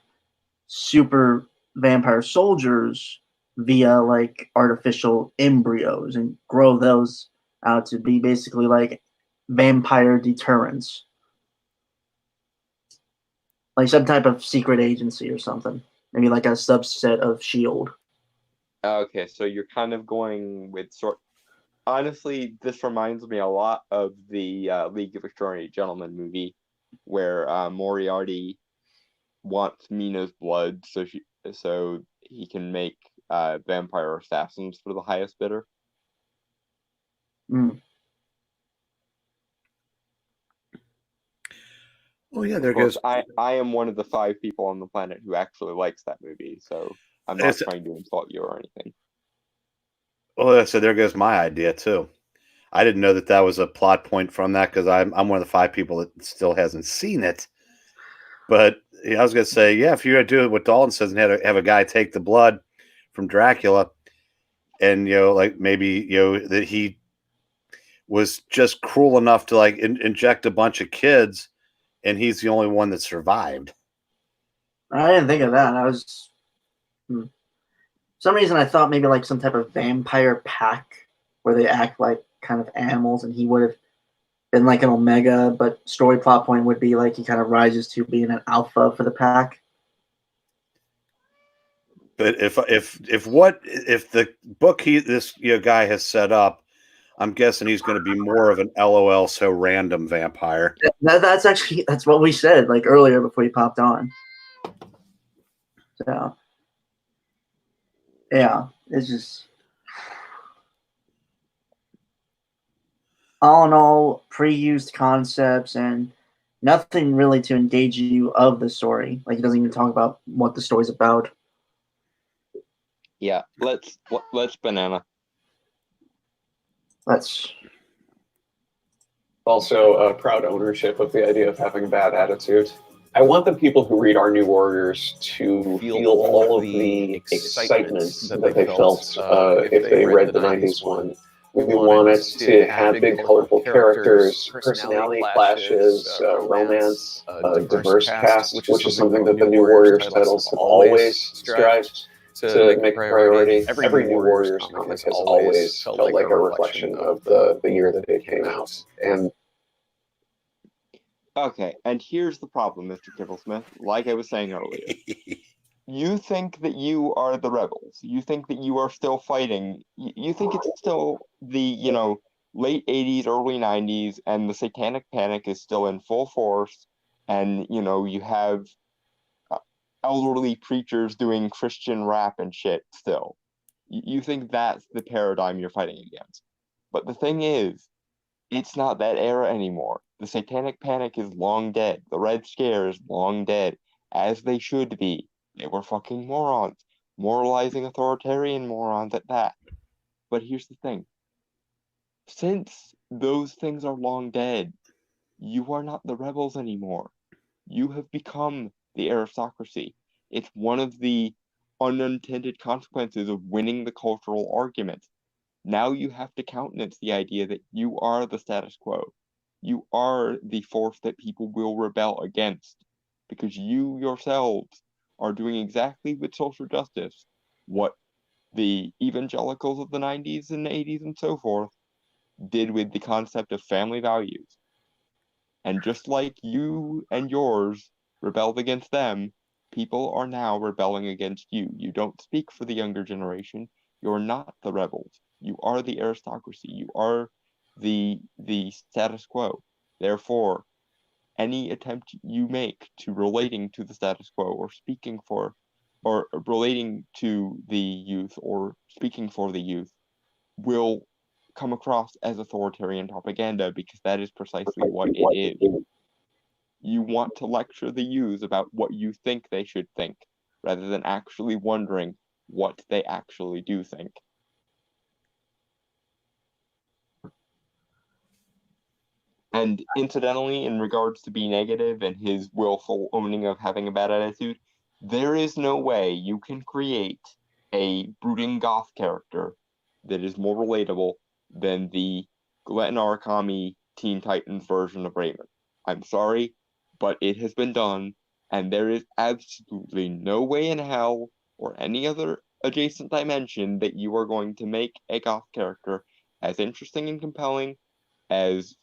super vampire soldiers via like artificial embryos and grow those out to be basically like vampire deterrents, like some type of secret agency or something, maybe like a subset of SHIELD.
Okay, so you're kind of going with Honestly, this reminds me a lot of the League of Extraordinary Gentlemen movie, where Moriarty wants Mina's blood so he can make vampire assassins for the highest bidder.
Mm.
Oh yeah, there
Of course,
goes.
I am one of the 5 people on the planet who actually likes that movie, so I'm not trying to insult you or anything.
Oh, so there goes my idea too. I didn't know that was a plot point from that because I'm one of the 5 people that still hasn't seen it. But I was gonna say, yeah, if you do it what Dalton says and have a guy take the blood from Dracula, and like maybe that he was just cruel enough to like inject a bunch of kids, and he's the only one that survived.
I didn't think of that. For some reason I thought maybe like some type of vampire pack where they act like kind of animals, and he would have been like an omega, but story plot point would be like he kind of rises to being an alpha for the pack.
But if the book this guy has set up, I'm guessing he's going to be more of an LOL so random vampire.
That's what we said like earlier before you popped on. So yeah, it's just all in all pre-used concepts and nothing really to engage you of the story. Like, he doesn't even talk about what the story's about.
Yeah, let's banana.
Let's
Also, proud ownership of the idea of having a bad attitude. I want the people who read our New Warriors to feel all of the excitement that they felt if they read the 90s one. We want it to have big, colorful characters, personality clashes, romance, a diverse cast, which is something that the New Warriors titles have always strived to make a priority. Every New Warriors comic has always felt like a reflection of the year that it came out. And
okay, and here's the problem, Mr. Kibblesmith. Like I was saying earlier, you think that you are the rebels. You think that you are still fighting. You think it's still the, late 80s, early 90s, and the Satanic Panic is still in full force, and, you have elderly preachers doing Christian rap and shit still. You think that's the paradigm you're fighting against. But the thing is, it's not that era anymore. The Satanic Panic is long dead. The Red Scare is long dead, as they should be. They were fucking morons. Moralizing authoritarian morons at that. But here's the thing. Since those things are long dead, you are not the rebels anymore. You have become the aristocracy. It's one of the unintended consequences of winning the cultural argument. Now you have to countenance the idea that you are the status quo. You are the force that people will rebel against, because you yourselves are doing exactly with social justice what the evangelicals of the 90s and 80s and so forth did with the concept of family values. And just like you and yours rebelled against them, people are now rebelling against you. You don't speak for the younger generation. You're not the rebels. You are the aristocracy. You are the status quo. Therefore, any attempt you make to relating to the status quo or speaking for or relating to the youth or speaking for the youth will come across as authoritarian propaganda, because that is precisely what it is. You want to lecture the youth about what you think they should think, rather than actually wondering what they actually do think. And incidentally, in regards to B negative and his willful owning of having a bad attitude, there is no way you can create a brooding goth character that is more relatable than the Glenn Arakami Teen Titans version of Raymond. I'm sorry, but it has been done, and there is absolutely no way in hell or any other adjacent dimension that you are going to make a goth character as interesting and compelling as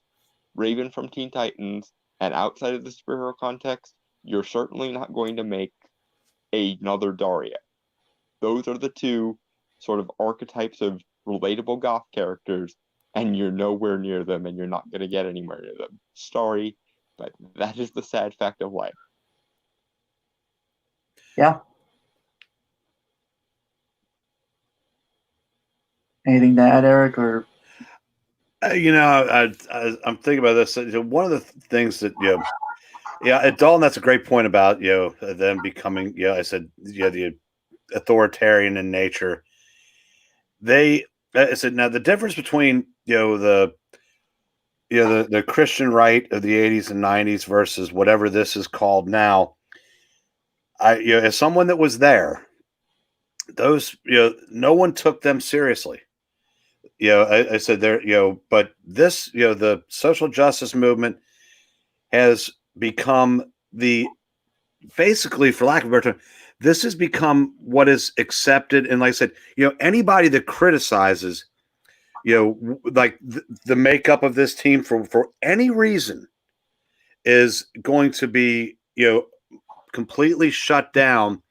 Raven from Teen Titans, and outside of the superhero context, you're certainly not going to make another Daria. Those are the two sort of archetypes of relatable goth characters, and you're nowhere near them, and you're not going to get anywhere near them. Sorry, but that is the sad fact of life.
Yeah. Anything to add, Eric? Or
I'm thinking about this. One of the things that Dalton, that's a great point about them becoming. I said the authoritarian in nature. I said now the difference between the Christian right of the 80s and 90s versus whatever this is called now. As someone that was there, those no one took them seriously. I said there, but this, the social justice movement has become basically, for lack of a better term, this has become what is accepted. And like I said, anybody that criticizes, like the makeup of this team for any reason is going to be, completely shut down,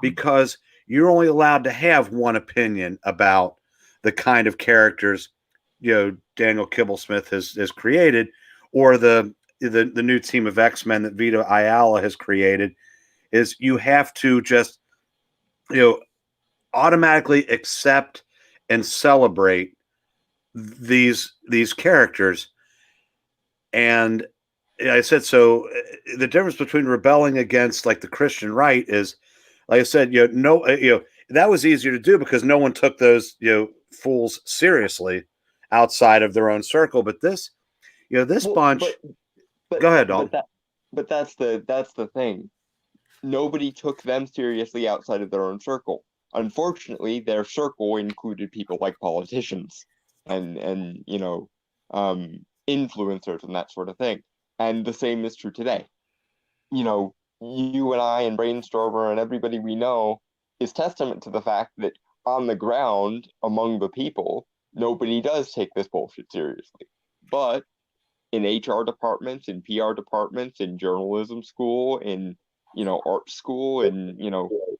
because you're only allowed to have one opinion about the kind of characters Daniel Kibblesmith has created, or the new team of X-Men that Vito Ayala has created. Is you have to just automatically accept and celebrate these characters. And I said, so the difference between rebelling against like the Christian right is, like I said, that was easier to do because no one took those fools seriously outside of their own circle. But this bunch. Go ahead, Dalton.
But that's the thing. Nobody took them seriously outside of their own circle. Unfortunately, their circle included people like politicians and influencers and that sort of thing. And the same is true today. You and I and Brainstormer and everybody we know is testament to the fact that on the ground, among the people, nobody does take this bullshit seriously. But in HR departments, in PR departments, in journalism school, in art school, and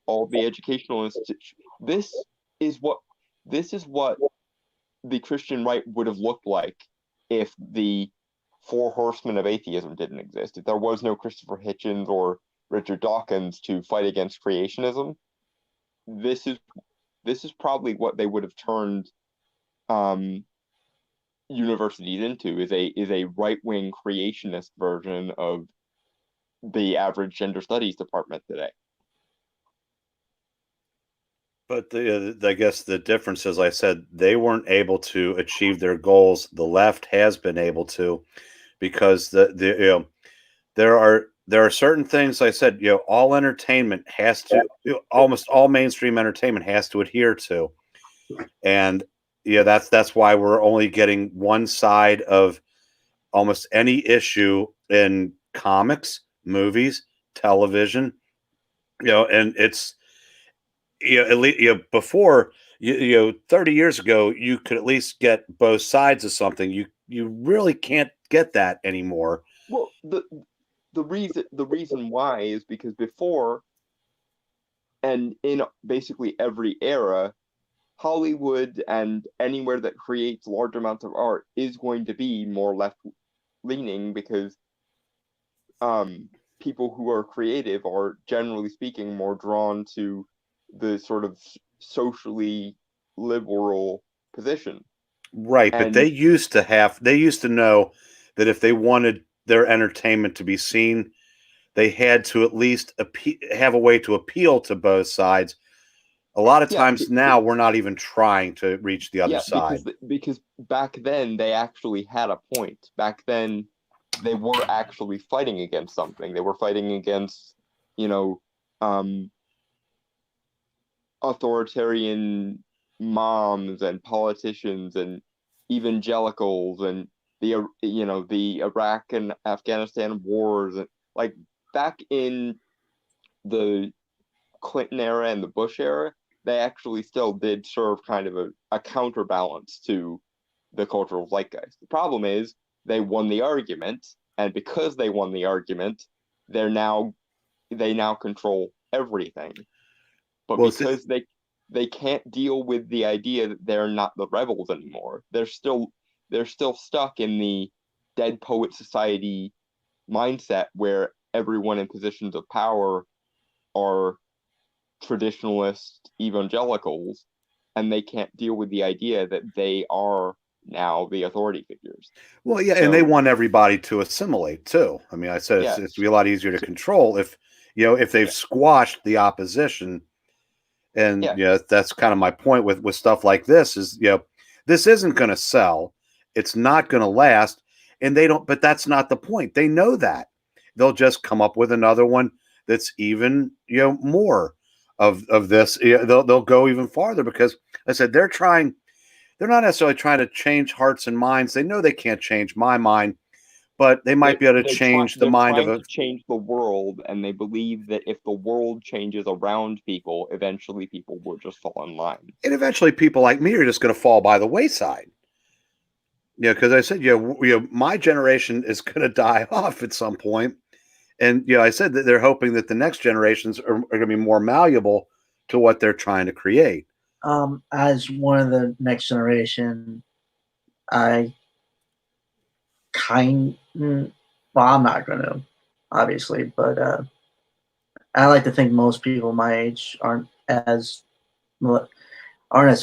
all the educational institutions, this is what the Christian right would have looked like if the four horsemen of atheism didn't exist. If there was no Christopher Hitchens or Richard Dawkins to fight against creationism, this is probably what they would have turned universities into, is a right-wing creationist version of the average gender studies department today.
But I guess the difference is, I said, they weren't able to achieve their goals. The left has been able to, because there are certain things. I said, all entertainment has to, almost all mainstream entertainment has to adhere to, and that's why we're only getting one side of almost any issue in comics, movies, television, and it's at least before 30 years ago, you could at least get both sides of something. You really can't get that anymore.
Well, the reason why is because before, and in basically every era, Hollywood and anywhere that creates large amounts of art is going to be more left leaning because people who are creative are generally speaking more drawn to the sort of socially liberal position.
Right, but
And
they used to know that if they wanted their entertainment to be seen, they had to at least have a way to appeal to both sides. A lot of
yeah,
times now we're not even trying to reach the other
yeah,
side.
because back then they actually had a point. Back then they were actually fighting against something. They were fighting against, authoritarian moms and politicians and evangelicals and the Iraq and Afghanistan wars, and like back in the Clinton era and the Bush era, they actually still did serve kind of a counterbalance to the cultural zeitgeist. The problem is they won the argument, and because they won the argument, they now control everything. But
Well,
because they can't deal with the idea that they're not the rebels anymore, they're still stuck in the dead poet society mindset where everyone in positions of power are traditionalist evangelicals, and they can't deal with the idea that they are now the authority figures.
well, yeah, and they want everybody to assimilate too. I mean, I said
Yeah.
it's be a lot easier to control if they've squashed the opposition. And that's kind of my point with stuff like this is, this isn't going to sell. It's not going to last. And but that's not the point. They know that. They'll just come up with another one that's even, more of this. They'll go even farther because I said they're not necessarily trying to change hearts and minds. They know they can't change my mind, but they might be able to change the mind of
change the world, and they believe that if the world changes around people, eventually people will just fall in line.
And eventually people like me are just going to fall by the wayside. Because I said, my generation is going to die off at some point. And, I said that they're hoping that the next generations are going to be more malleable to what they're trying to create.
As one of the next generation, I'm not going to, obviously, but I like to think most people my age aren't as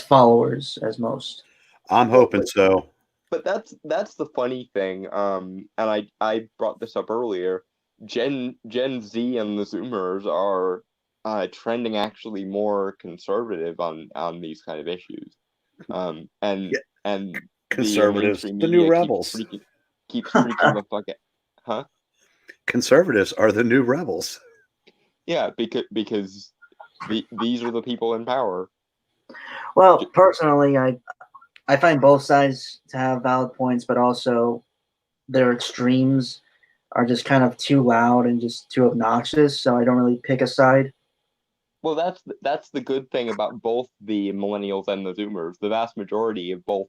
followers as most.
I'm hoping so.
But that's the funny thing. And I brought this up earlier. Gen Z and the Zoomers are trending actually more conservative on these kind of issues. And
conservatives, the new rebels.
Keep freaking the fuck out. Huh?
Conservatives are the new rebels.
Yeah, because these are the people in power.
Well, personally, I find both sides to have valid points, but also their extremes are just kind of too loud and just too obnoxious. So I don't really pick a side.
Well, that's the good thing about both the millennials and the Zoomers. The vast majority of both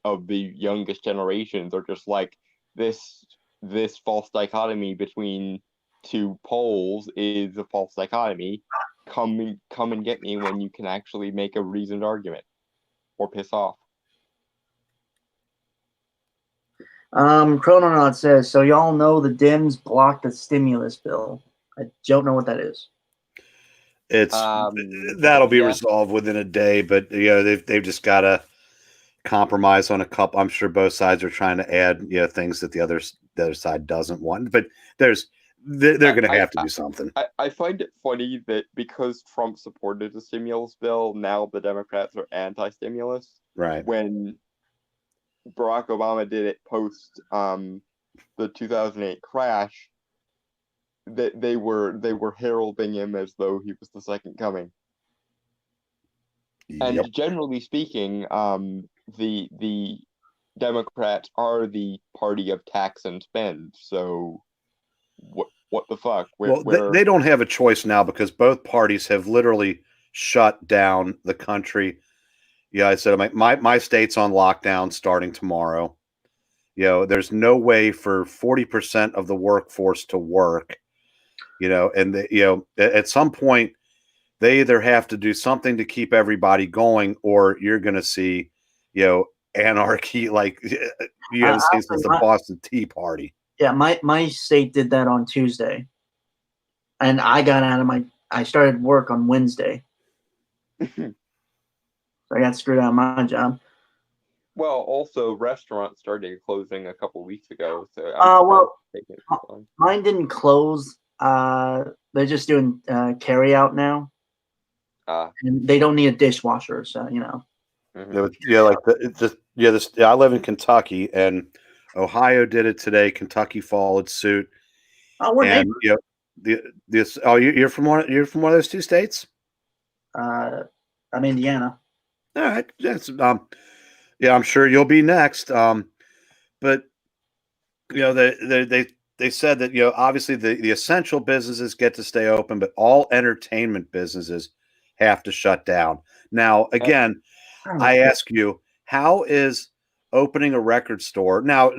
of the youngest generations are just like this false dichotomy between two poles is a false dichotomy. Come and get me when you can actually make a reasoned argument or piss off.
Chrononaut says, so y'all know the Dems blocked the stimulus bill. I don't know what that is.
It's that'll be resolved within a day, but they've just got to compromise on a couple. I'm sure both sides are trying to add things that the other side doesn't want, but they're going to have to do something.
I find it funny that because Trump supported the stimulus bill, now the Democrats are anti-stimulus.
Right.
When Barack Obama did it post the 2008 crash, that they were heralding him as though he was the second coming.
Yep.
And generally speaking, the Democrats are the party of tax and spend. So what the fuck?
They don't have a choice now because both parties have literally shut down the country. Yeah, I said my state's on lockdown starting tomorrow. There's no way for 40% of the workforce to work. And at some point they either have to do something to keep everybody going, or you're going to see, anarchy like you haven't seen since the Boston Tea Party.
Yeah, my state did that on Tuesday, and I started work on Wednesday. So I got screwed out of my job.
Well, also restaurants started closing a couple weeks ago, so
mine didn't close. They're just doing carry out now, and they don't need a dishwasher, so
Mm-hmm.
I live in Kentucky, and Ohio did it today. Kentucky followed suit.
Oh, we're
and you're from one of those two states?
I'm Indiana.
All right. Yes. I'm sure you'll be next. But they said that obviously the essential businesses get to stay open, but all entertainment businesses have to shut down. Now, again, I ask you, how is opening a record store now?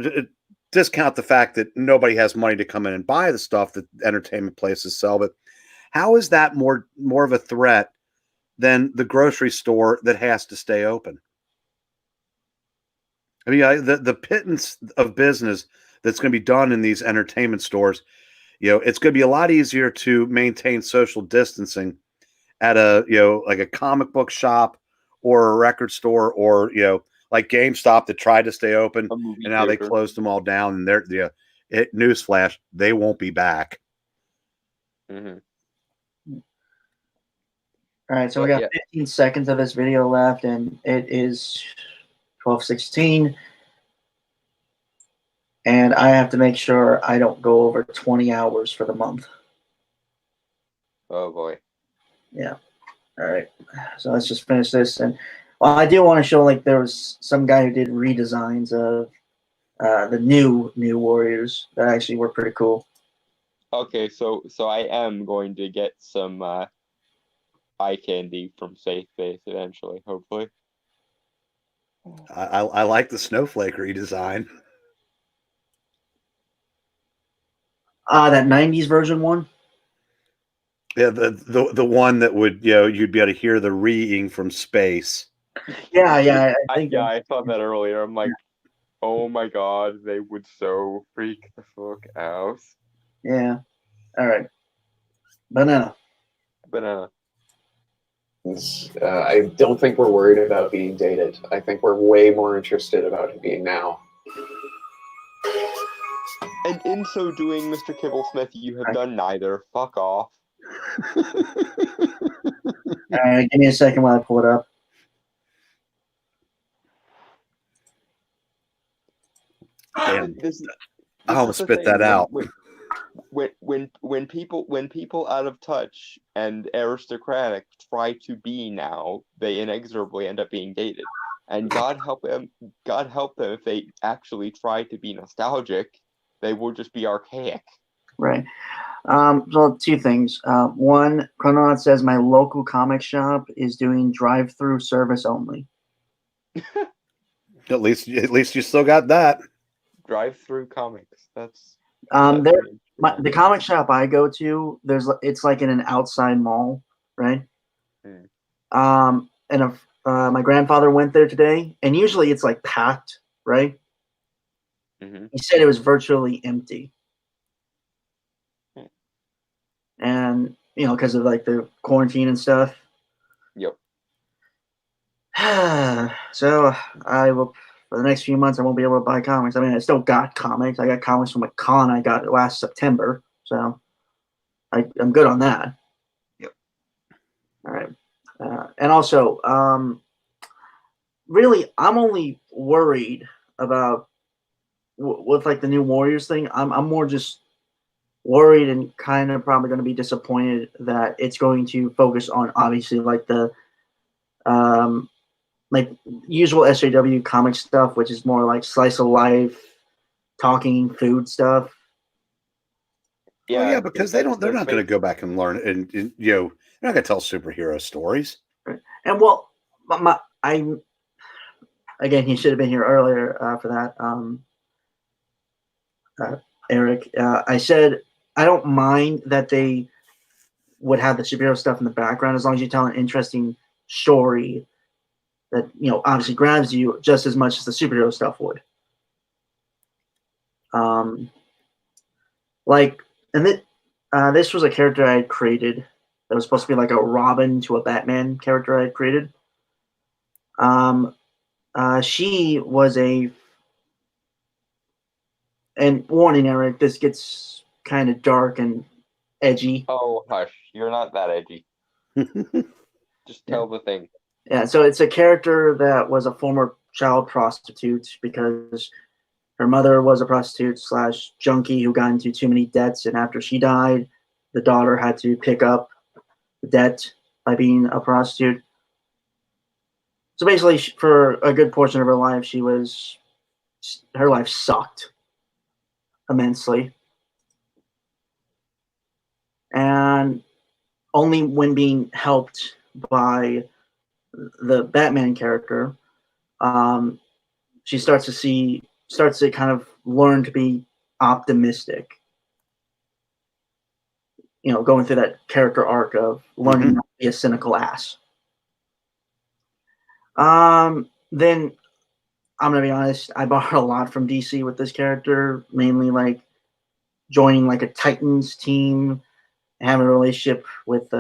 Discount the fact that nobody has money to come in and buy the stuff that entertainment places sell, but how is that more of a threat than the grocery store that has to stay open? I mean, the pittance of business that's going to be done in these entertainment stores, it's going to be a lot easier to maintain social distancing at like a comic book shop or a record store, or like GameStop that tried to stay open and now they closed them all down. And they're newsflash, they won't be back.
Mm-hmm.
All right, so we got 15 seconds of this video left, and it is 12:16, and I have to make sure I don't go over 20 hours for the month.
Oh boy.
Yeah. All right. So let's just finish this. And I do want to show, like, there was some guy who did redesigns of the new Warriors that actually were pretty cool.
Okay, so I am going to get some eye candy from Safe Base eventually, hopefully.
I like the snowflake redesign.
That 90s version one?
Yeah, the one that would, you'd be able to hear the reeing from space.
Yeah,
I saw that earlier. I'm like, oh my god, they would so freak the fuck out.
Yeah. All right. Banana.
I don't think we're worried about being dated. I think we're way more interested about it being now.
And in so doing, Mr. Kibblesmith, you have done neither. Fuck off.
All right, give me a second while I pull it up.
Damn. I almost spit that out.
When people out of touch and aristocratic try to be now, they inexorably end up being dated. And God help them if they actually try to be nostalgic, they will just be archaic.
Right. So two things. One, Chrononaut says my local comic shop is doing drive-through service only.
At least you still got that.
Drive-through comics. That's
the comic shop I go to, it's like in an outside mall, right? And my grandfather went there today, and usually it's like packed, right?
Mm-hmm.
He said it was virtually empty. And, because of like the quarantine and stuff.
Yep.
So I will, for the next few months, I won't be able to buy comics. I mean, I still got comics. I got comics from a con I got last September. So I'm good on that.
Yep.
All right. And also, really, I'm only worried about with like the new Warriors thing. I'm more just worried and kind of probably going to be disappointed that it's going to focus on obviously like the like usual SJW comic stuff, which is more like slice of life, talking food stuff.
Yeah, because they're not going to go back and learn, and they're not going to tell superhero stories.
And well, Again, he should have been here earlier for that. Eric, I said I don't mind that they would have the superhero stuff in the background as long as you tell an interesting story that obviously grabs you just as much as the superhero stuff would. This was a character I had created that was supposed to be like a Robin to a Batman character I had created. She was and warning, Eric, this gets kind of dark and edgy.
Oh, hush. You're not that edgy. Just tell the thing.
Yeah, so it's a character that was a former child prostitute because her mother was a prostitute / junkie who got into too many debts, and after she died, the daughter had to pick up the debt by being a prostitute. So basically, for a good portion of her life, her life sucked immensely. And only when being helped by the Batman character, she starts to kind of learn to be optimistic. Going through that character arc of learning not to be a cynical ass. Then I'm gonna be honest, I borrowed a lot from DC with this character, mainly like joining like a Titans team, having a relationship with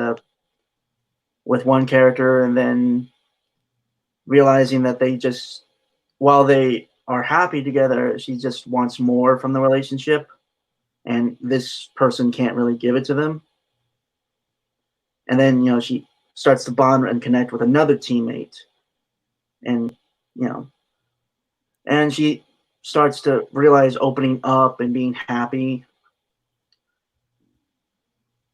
one character, and then realizing that while they are happy together, she just wants more from the relationship, and this person can't really give it to them. And then she starts to bond and connect with another teammate, and and she starts to realize opening up and being happy.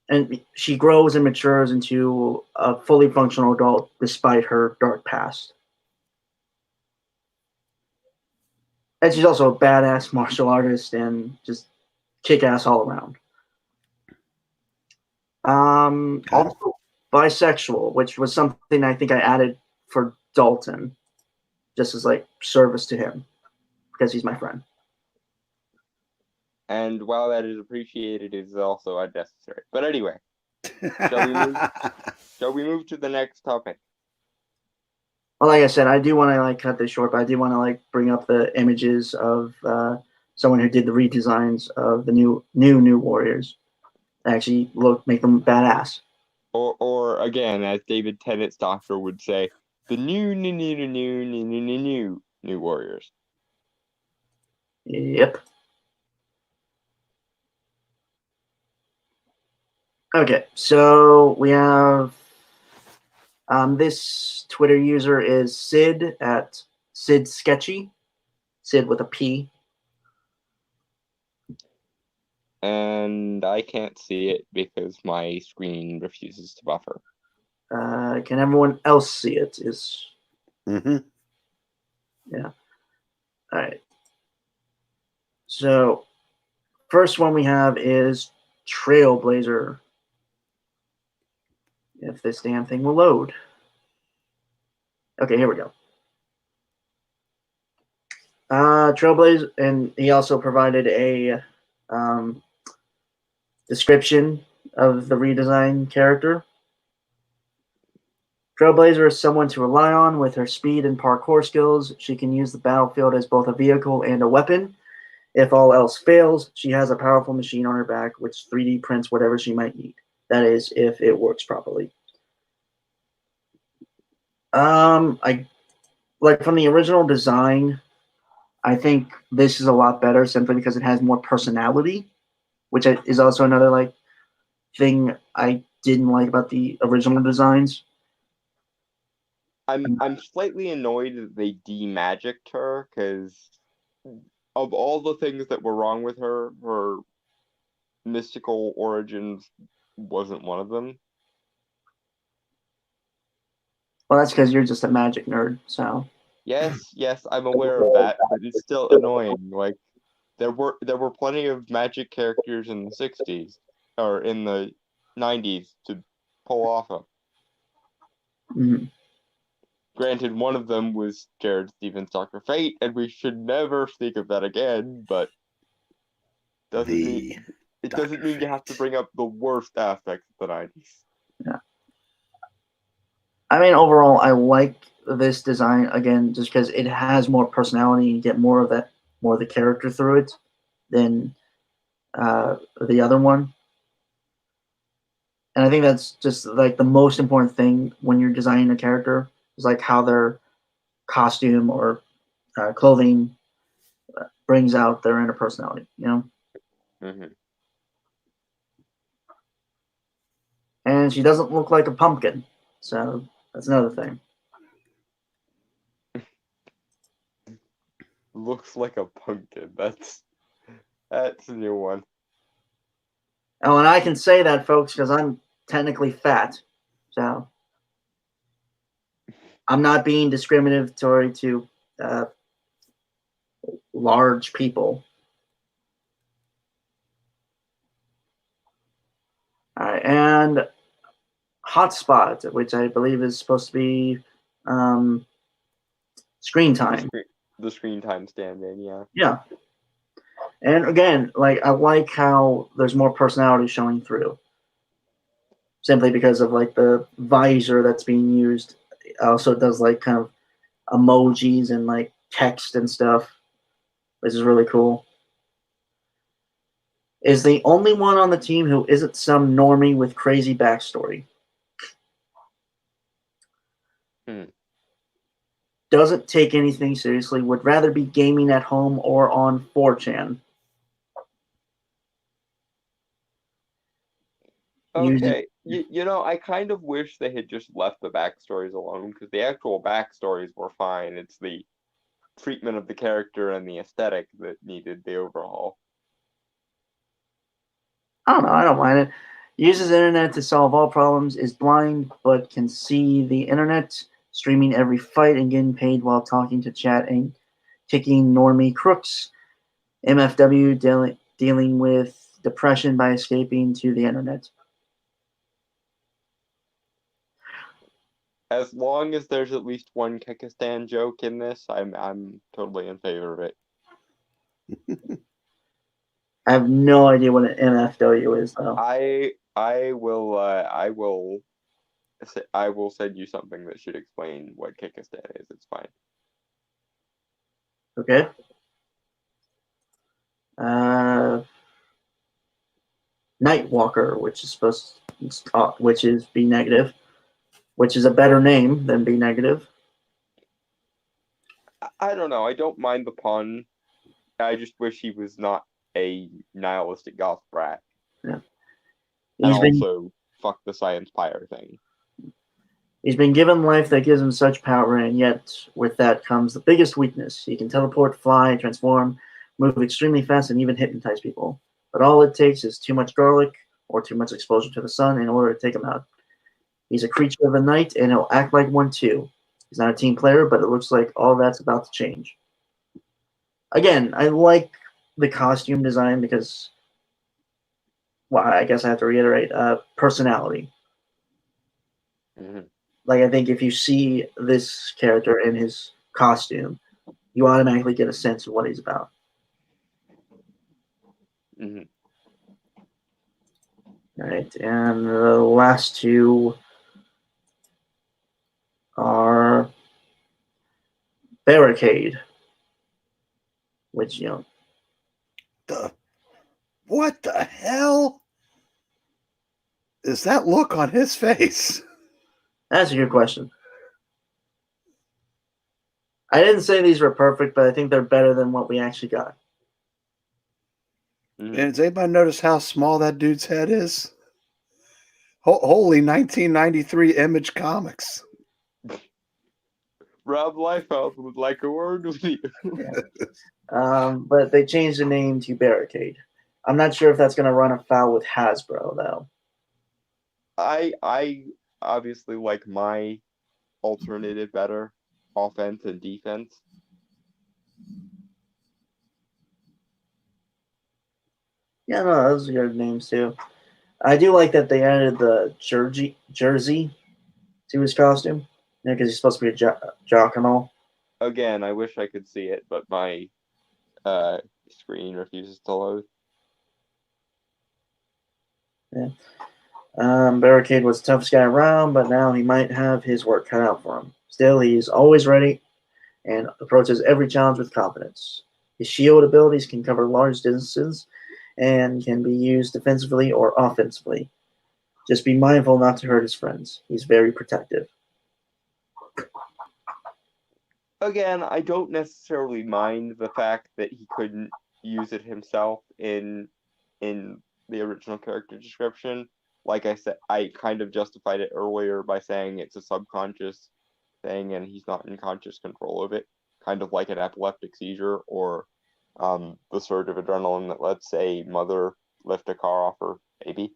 And she grows and matures into a fully functional adult despite her dark past. And she's also a badass martial artist and just kick-ass all around. Also bisexual, which was something I think I added for Dalton, just as like service to him, because he's my friend.
And while that is appreciated, it is also unnecessary. But anyway, shall we move to the next topic?
Well, like I said, I do want to like cut this short, but I do want to like bring up the images of someone who did the redesigns of the new Warriors. Actually, make them badass.
Or again, as David Tennant's doctor would say, the new Warriors.
Yep. Okay, so we have this Twitter user is Sid at Sid Sketchy, Sid with a P.
And I can't see it because my screen refuses to buffer.
Can everyone else see it? Yeah. All right. So, first one we have is Trailblazer. If this damn thing will load. Okay, here we go. Trailblazer, and he also provided a description of the redesigned character. Trailblazer is someone to rely on with her speed and parkour skills. She can use the battlefield as both a vehicle and a weapon. If all else fails, she has a powerful machine on her back which 3D prints whatever she might need. That is, if it works properly. I like from the original design, I think this is a lot better simply because it has more personality, which is also another like thing I didn't like about the original designs.
I'm slightly annoyed that they de-magicked her because of all the things that were wrong with her, her mystical origins wasn't one of them.
Well, that's because you're just a magic nerd, so.
Yes, I'm aware of that, but it's still annoying. Like there were plenty of magic characters in the 60s or in the 90s to pull off of.
Mm-hmm.
Granted, one of them was Jared Stevens' Dr. Fate, and we should never speak of that again, but doesn't mean it doesn't mean you have to bring up the worst aspects of the 90s.
I mean, overall, I like this design again, just because it has more personality and you get more of the character through it than the other one. And I think that's just like the most important thing when you're designing a character is like how their costume or clothing brings out their inner personality, you know?
Mm-hmm.
And she doesn't look like a pumpkin, so that's another thing.
Looks like a pumpkin. That's a new one.
Oh, and I can say that, folks, because I'm technically fat, so I'm not being discriminatory to large people. All right, and Hotspot, which I believe is supposed to be screen time.
The screen time stand-in, yeah.
Yeah. And again, like I like how there's more personality showing through. Simply because of like the visor that's being used. Also it does like kind of emojis and like text and stuff, which is really cool. Is the only one on the team who isn't some normie with crazy backstory. Doesn't take anything seriously, would rather be gaming at home or on 4chan.
Okay, you know, I kind of wish they had just left the backstories alone, because the actual backstories were fine. It's the treatment of the character and the aesthetic that needed the overhaul.
I don't know, I don't mind it. Uses internet to solve all problems, is blind but can see the internet, streaming every fight and getting paid while talking to chat and kicking normie crooks. MFW dealing with depression by escaping to the internet.
As long as there's at least one Kekistan joke in this, I'm totally in favor of it.
I have no idea what an MFW is, though.
I will send you something that should explain what Kekistan is. It's fine.
Okay. Nightwalker, which is B negative, which is a better name than B negative.
I don't know. I don't mind the pun. I just wish he was not a nihilistic goth brat.
Yeah.
And also, fuck the science pyre thing.
He's been given life that gives him such power, and yet with that comes the biggest weakness. He can teleport, fly, transform, move extremely fast, and even hypnotize people. But all it takes is too much garlic or too much exposure to the sun in order to take him out. He's a creature of the night, and he'll act like one too. He's not a team player, but it looks like all that's about to change. Again, I like the costume design because, well, I guess I have to reiterate, personality.
Mm-hmm.
Like, I think if you see this character in his costume, you automatically get a sense of what he's about.
Mm-hmm.
All right, and the last two are Barricade, which, you know.
What the hell is that look on his face?
That's a good question. I didn't say these were perfect, but I think they're better than what we actually got.
And does anybody notice how small that dude's head is? Holy 1993 Image Comics.
Rob Liefeld would like a word with you.
But they changed the name to Barricade. I'm not sure if that's going to run afoul with Hasbro, though.
I obviously like my alternative better, offense and defense.
Yeah, no, those are good names too. I do like that they added the jersey to his costume. Yeah, because he's supposed to be a jock and all.
Again, I wish I could see it, but my screen refuses to load.
Barricade was the toughest guy around, but now he might have his work cut out for him. Still, he's always ready and approaches every challenge with confidence. His shield abilities can cover large distances and can be used defensively or offensively. Just be mindful not to hurt his friends. He's very protective.
Again, I don't necessarily mind the fact that he couldn't use it himself in the original character description. Like I said, I kind of justified it earlier by saying it's a subconscious thing and he's not in conscious control of it, kind of like an epileptic seizure or the surge of adrenaline that lets a mother lift a car off her baby.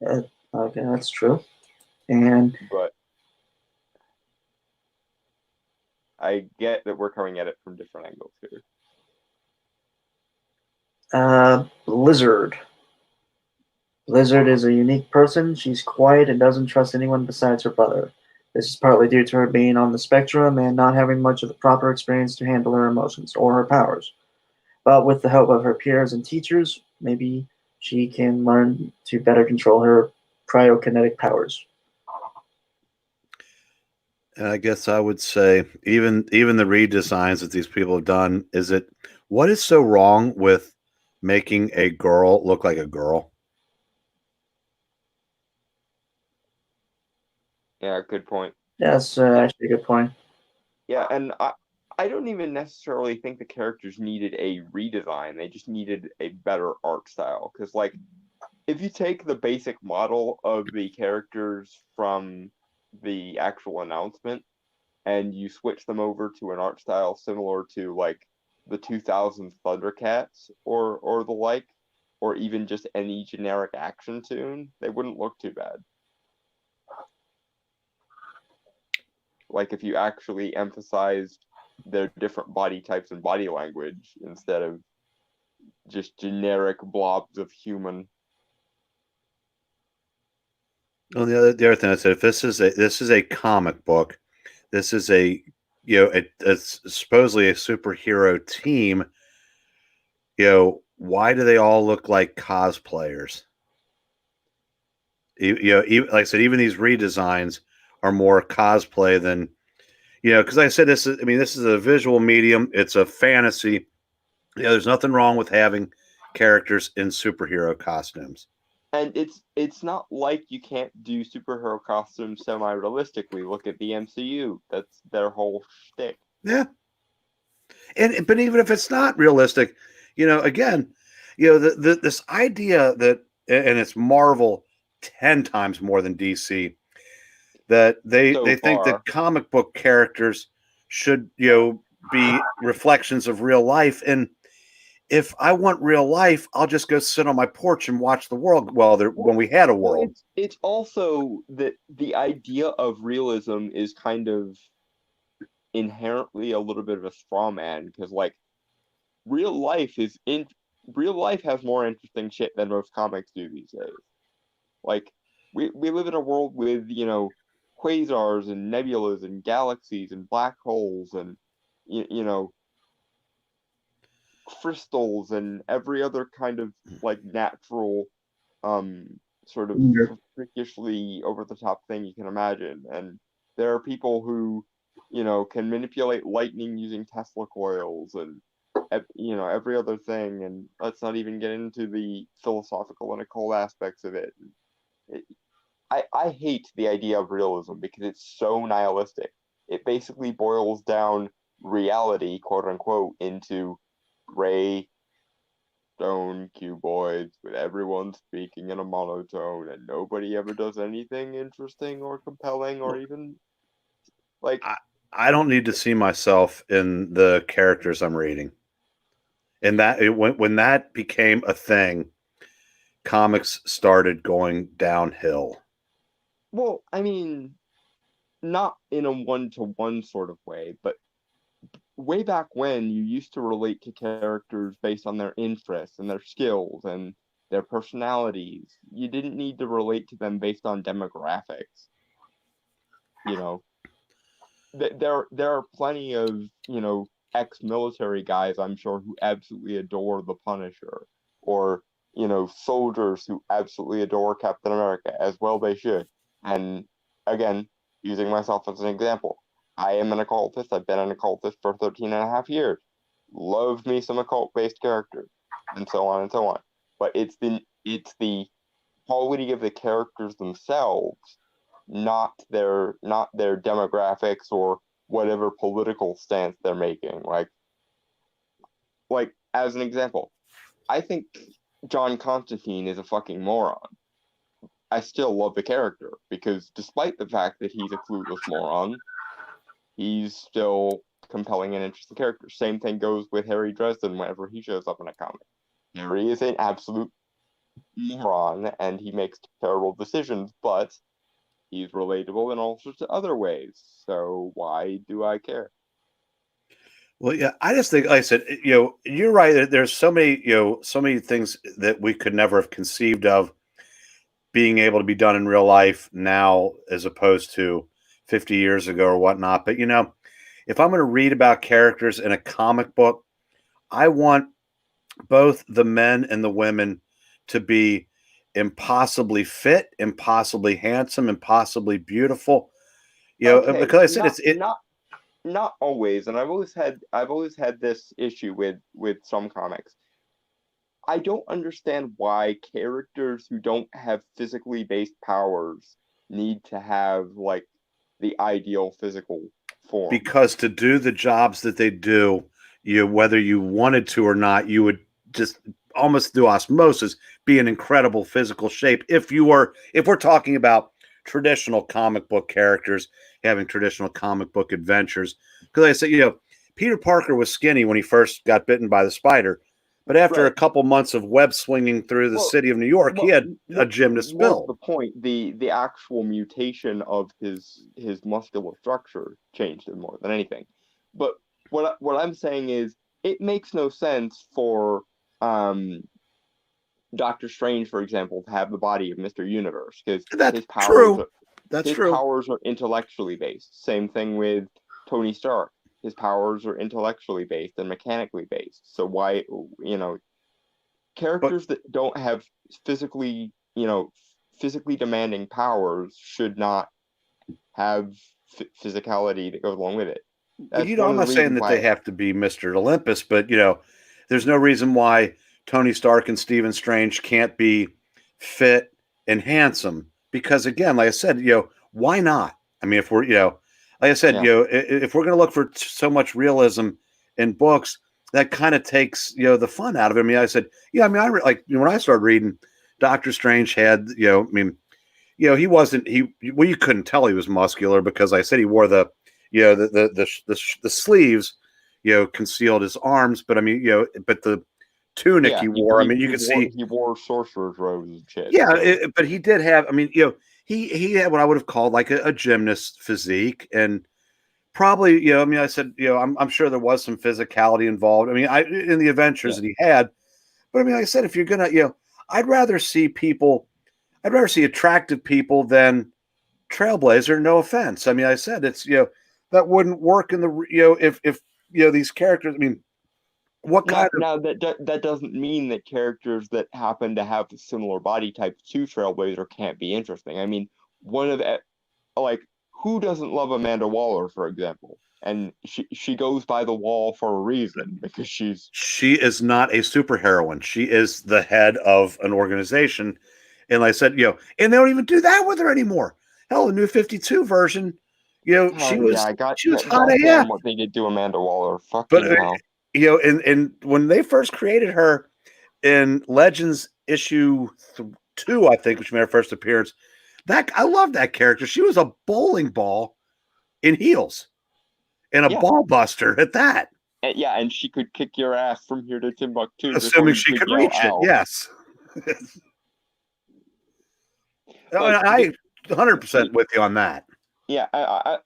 Okay, that's true. And
But I get that we're coming at it from different angles here.
Blizzard. Blizzard is a unique person. She's quiet and doesn't trust anyone besides her brother. This is partly due to her being on the spectrum and not having much of the proper experience to handle her emotions or her powers. But with the help of her peers and teachers, maybe she can learn to better control her cryokinetic powers.
And I guess I would say even the redesigns that these people have done, what is so wrong with making a girl look like a girl?
Yeah, good point.
That's actually a good point.
Yeah, and I don't even necessarily think the characters needed a redesign. They just needed a better art style. Because, like, if you take the basic model of the characters from the actual announcement and you switch them over to an art style similar to, like, the 2000s Thundercats or the like, or even just any generic action tune, they wouldn't look too bad. Like if you actually emphasized their different body types and body language instead of just generic blobs of human.
Well, the other thing I said, if this is a comic book, this is it's supposedly a superhero team. Why do they all look like cosplayers? Like I said, even these redesigns are more cosplay than, because like I said, this is a visual medium. It's a fantasy. There's nothing wrong with having characters in superhero costumes.
And it's not like you can't do superhero costumes semi-realistically. Look at the MCU. That's their whole shtick.
Yeah. But even if it's not realistic, again, this idea that, and it's Marvel 10 times more than DC, that they think that comic book characters should, be reflections of real life. And if I want real life, I'll just go sit on my porch and watch the world when we had a world.
Well, it's also that the idea of realism is kind of inherently a little bit of a straw man because, like, real life has more interesting shit than most comics do these days. Like, we live in a world with, quasars and nebulas and galaxies and black holes and, crystals and every other kind of, like, natural, sort of freakishly over-the-top thing you can imagine. And there are people who, can manipulate lightning using Tesla coils and, every other thing. And let's not even get into the philosophical and occult aspects of it. I hate the idea of realism because it's so nihilistic. It basically boils down reality, quote unquote, into gray stone cuboids with everyone speaking in a monotone and nobody ever does anything interesting or compelling or even like.
I don't need to see myself in the characters I'm reading. And when that became a thing, comics started going downhill.
Well, I mean, not in a one-to-one sort of way, but way back when you used to relate to characters based on their interests and their skills and their personalities. You didn't need to relate to them based on demographics. there are plenty of, ex-military guys, I'm sure, who absolutely adore the Punisher, or, soldiers who absolutely adore Captain America, as well they should. And again, using myself as an example, I am an occultist. I've been an occultist for 13 and a half years. Love me some occult-based characters, and so on and so on. But it's the quality of the characters themselves, not their demographics or whatever political stance they're making. Like as an example, I think John Constantine is a fucking moron. I still love the character because despite the fact that he's a clueless moron, he's still compelling and interesting character. Same thing goes with Harry Dresden whenever he shows up in a comic. Harry is an absolute moron and he makes terrible decisions, but he's relatable in all sorts of other ways. So why do I care?
Well, yeah, I just think, like I said, you're right. There's so many things that we could never have conceived of being able to be done in real life now, as opposed to 50 years ago or whatnot. But if I'm going to read about characters in a comic book, I want both the men and the women to be impossibly fit, impossibly handsome, impossibly beautiful.
Okay,
because I said it's
not always, and I've always had this issue with some comics. I don't understand why characters who don't have physically based powers need to have like the ideal physical form.
Because to do the jobs that they do, whether you wanted to or not, you would just almost through osmosis be in incredible physical shape. If we're talking about traditional comic book characters having traditional comic book adventures, because I said, Peter Parker was skinny when he first got bitten by the spider, but after a couple months of web swinging through the city of New York, he had a gymnast build.
The point, the actual mutation of his muscular structure changed him more than anything. But what I'm saying is, it makes no sense for Doctor Strange, for example, to have the body of Mr. Universe, because his powers are intellectually based. Same thing with Tony Stark. His powers are intellectually based and mechanically based. So why, characters that don't have physically demanding powers should not have physicality that goes along with it.
But, I'm not saying that they have to be Mr. Olympus, but, there's no reason why Tony Stark and Stephen Strange can't be fit and handsome. Because, again, like I said, why not? I mean, if we're, like I said, if we're going to look for so much realism in books, that kind of takes, the fun out of it. I mean, I said, when I started reading, Doctor Strange had, he wasn't, you couldn't tell he was muscular because I said he wore the sleeves, concealed his arms, but I mean, but the tunic he wore, you could see
he wore sorcerer's robes and shit.
Yeah, but he did have, he had what I would have called like a gymnast physique, and probably, I said, I'm sure there was some physicality involved. In the adventures that he had, but like I said, if you're gonna, I'd rather see attractive people than Trailblazer. No offense. I said it's, that wouldn't work in the, if these characters. What kind of...
Now that doesn't mean that characters that happen to have similar body types to Trailblazer can't be interesting. One of the, who doesn't love Amanda Waller, for example? And she goes by the wall for a reason, because she
is not a superheroine. She is the head of an organization, and like I said, and they don't even do that with her anymore. Hell, the New 52 version, she was hot AF.
What they did to Amanda Waller,
hell. And when they first created her in Legends issue 2, I think, which made her first appearance, I love that character. She was a bowling ball in heels and a ball buster at that.
And she could kick your ass from here to Timbuktu,
assuming she could reach it. Yes. I 100% with you on that.
Yeah,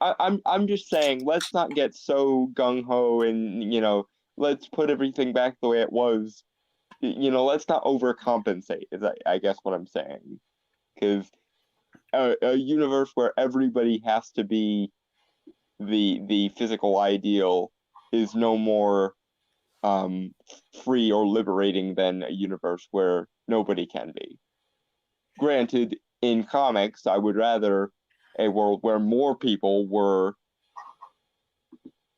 I'm just saying, let's not get so gung ho and let's put everything back the way it was. Let's not overcompensate, is I guess what I'm saying. Because a universe where everybody has to be the physical ideal is no more free or liberating than a universe where nobody can be. Granted, in comics, I would rather a world where more people were,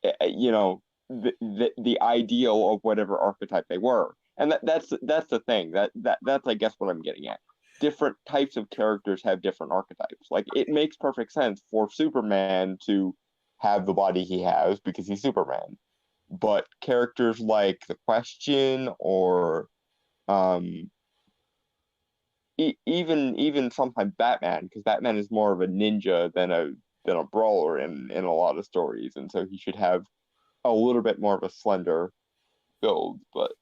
the ideal of whatever archetype they were. And that's the thing. That's I guess what I'm getting at. Different types of characters have different archetypes. Like, it makes perfect sense for Superman to have the body he has because he's Superman. But characters like The Question or even sometimes Batman, because Batman is more of a ninja than a brawler in a lot of stories, and so he should have a little bit more of a slender build. But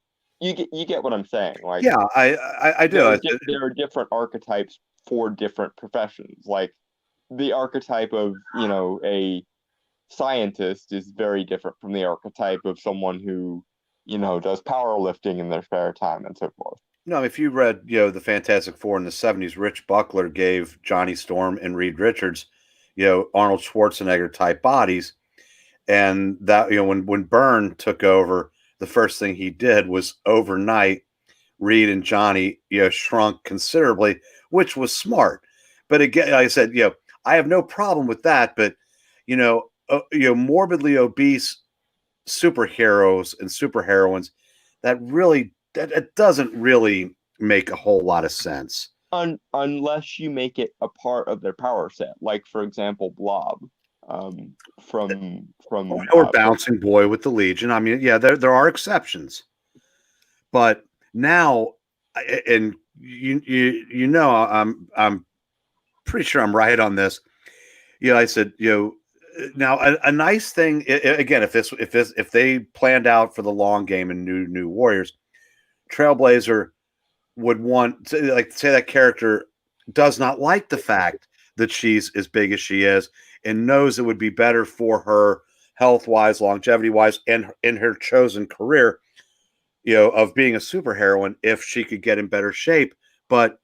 you get what I'm saying. Like,
Yeah, I do.
There are different archetypes for different professions. Like, the archetype of a scientist is very different from the archetype of someone who does powerlifting in their spare time and so forth.
No, if you read, the Fantastic Four in the 70s, Rich Buckler gave Johnny Storm and Reed Richards, Arnold Schwarzenegger type bodies. And that, when Byrne took over, the first thing he did was overnight, Reed and Johnny, shrunk considerably, which was smart. But again, like I said, I have no problem with that. But, morbidly obese superheroes and superheroines, that doesn't really make a whole lot of sense.
Unless you make it a part of their power set, like, for example, Blob, from
or Bouncing Boy with the Legion. I mean, yeah, there are exceptions, but now, and I'm pretty sure I'm right on this. I said, now a nice thing again, if they planned out for the long game and new Warriors, Trailblazer would want to, like, say that character does not like the fact that she's as big as she is and knows it would be better for her health-wise, longevity-wise, and in her chosen career, of being a superheroine if she could get in better shape. But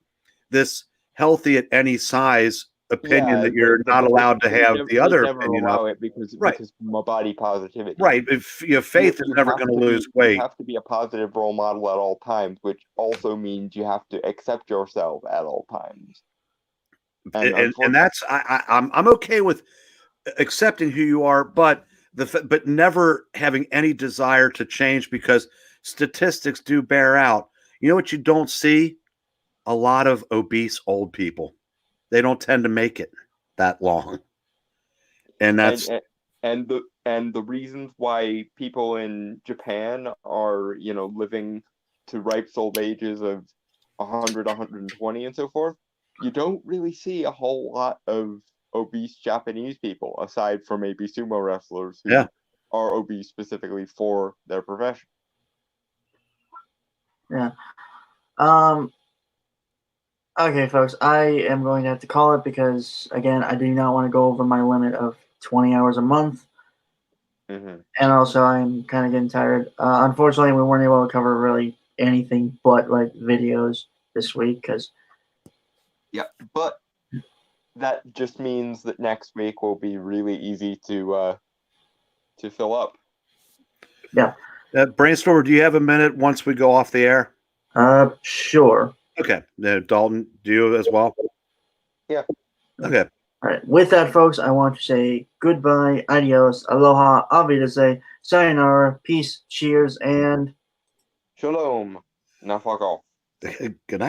this healthy at any size opinion that you're not allowed to have the other opinion of
it because my body positivity.
Right. If Faith is never going to lose weight.
You have to be a positive role model at all times, which also means you have to accept yourself at all times.
And that's I'm okay with accepting who you are, but never having any desire to change, because statistics do bear out. You know what you don't see? A lot of obese old people. They don't tend to make it that long, and that's
and the reasons why people in Japan are living to ripe old ages of 100, 120, and so forth. You don't really see a whole lot of obese Japanese people, aside from maybe sumo wrestlers who are obese specifically for their profession.
Yeah. Okay, folks, I am going to have to call it because, again, I do not want to go over my limit of 20 hours a month.
Mm-hmm.
And also, I'm kind of getting tired. Unfortunately, we weren't able to cover really anything but, like, videos this week because...
Yeah, but that just means that next week will be really easy to fill up.
Yeah.
Brainstormer, do you have a minute once we go off the air?
Sure.
Okay. Dalton, do you as well?
Yeah.
Okay.
All right. With that, folks, I want to say goodbye, adios, aloha, auf Wiedersehen, sayonara, peace, cheers, and...
Shalom. Now fuck off.
Good night.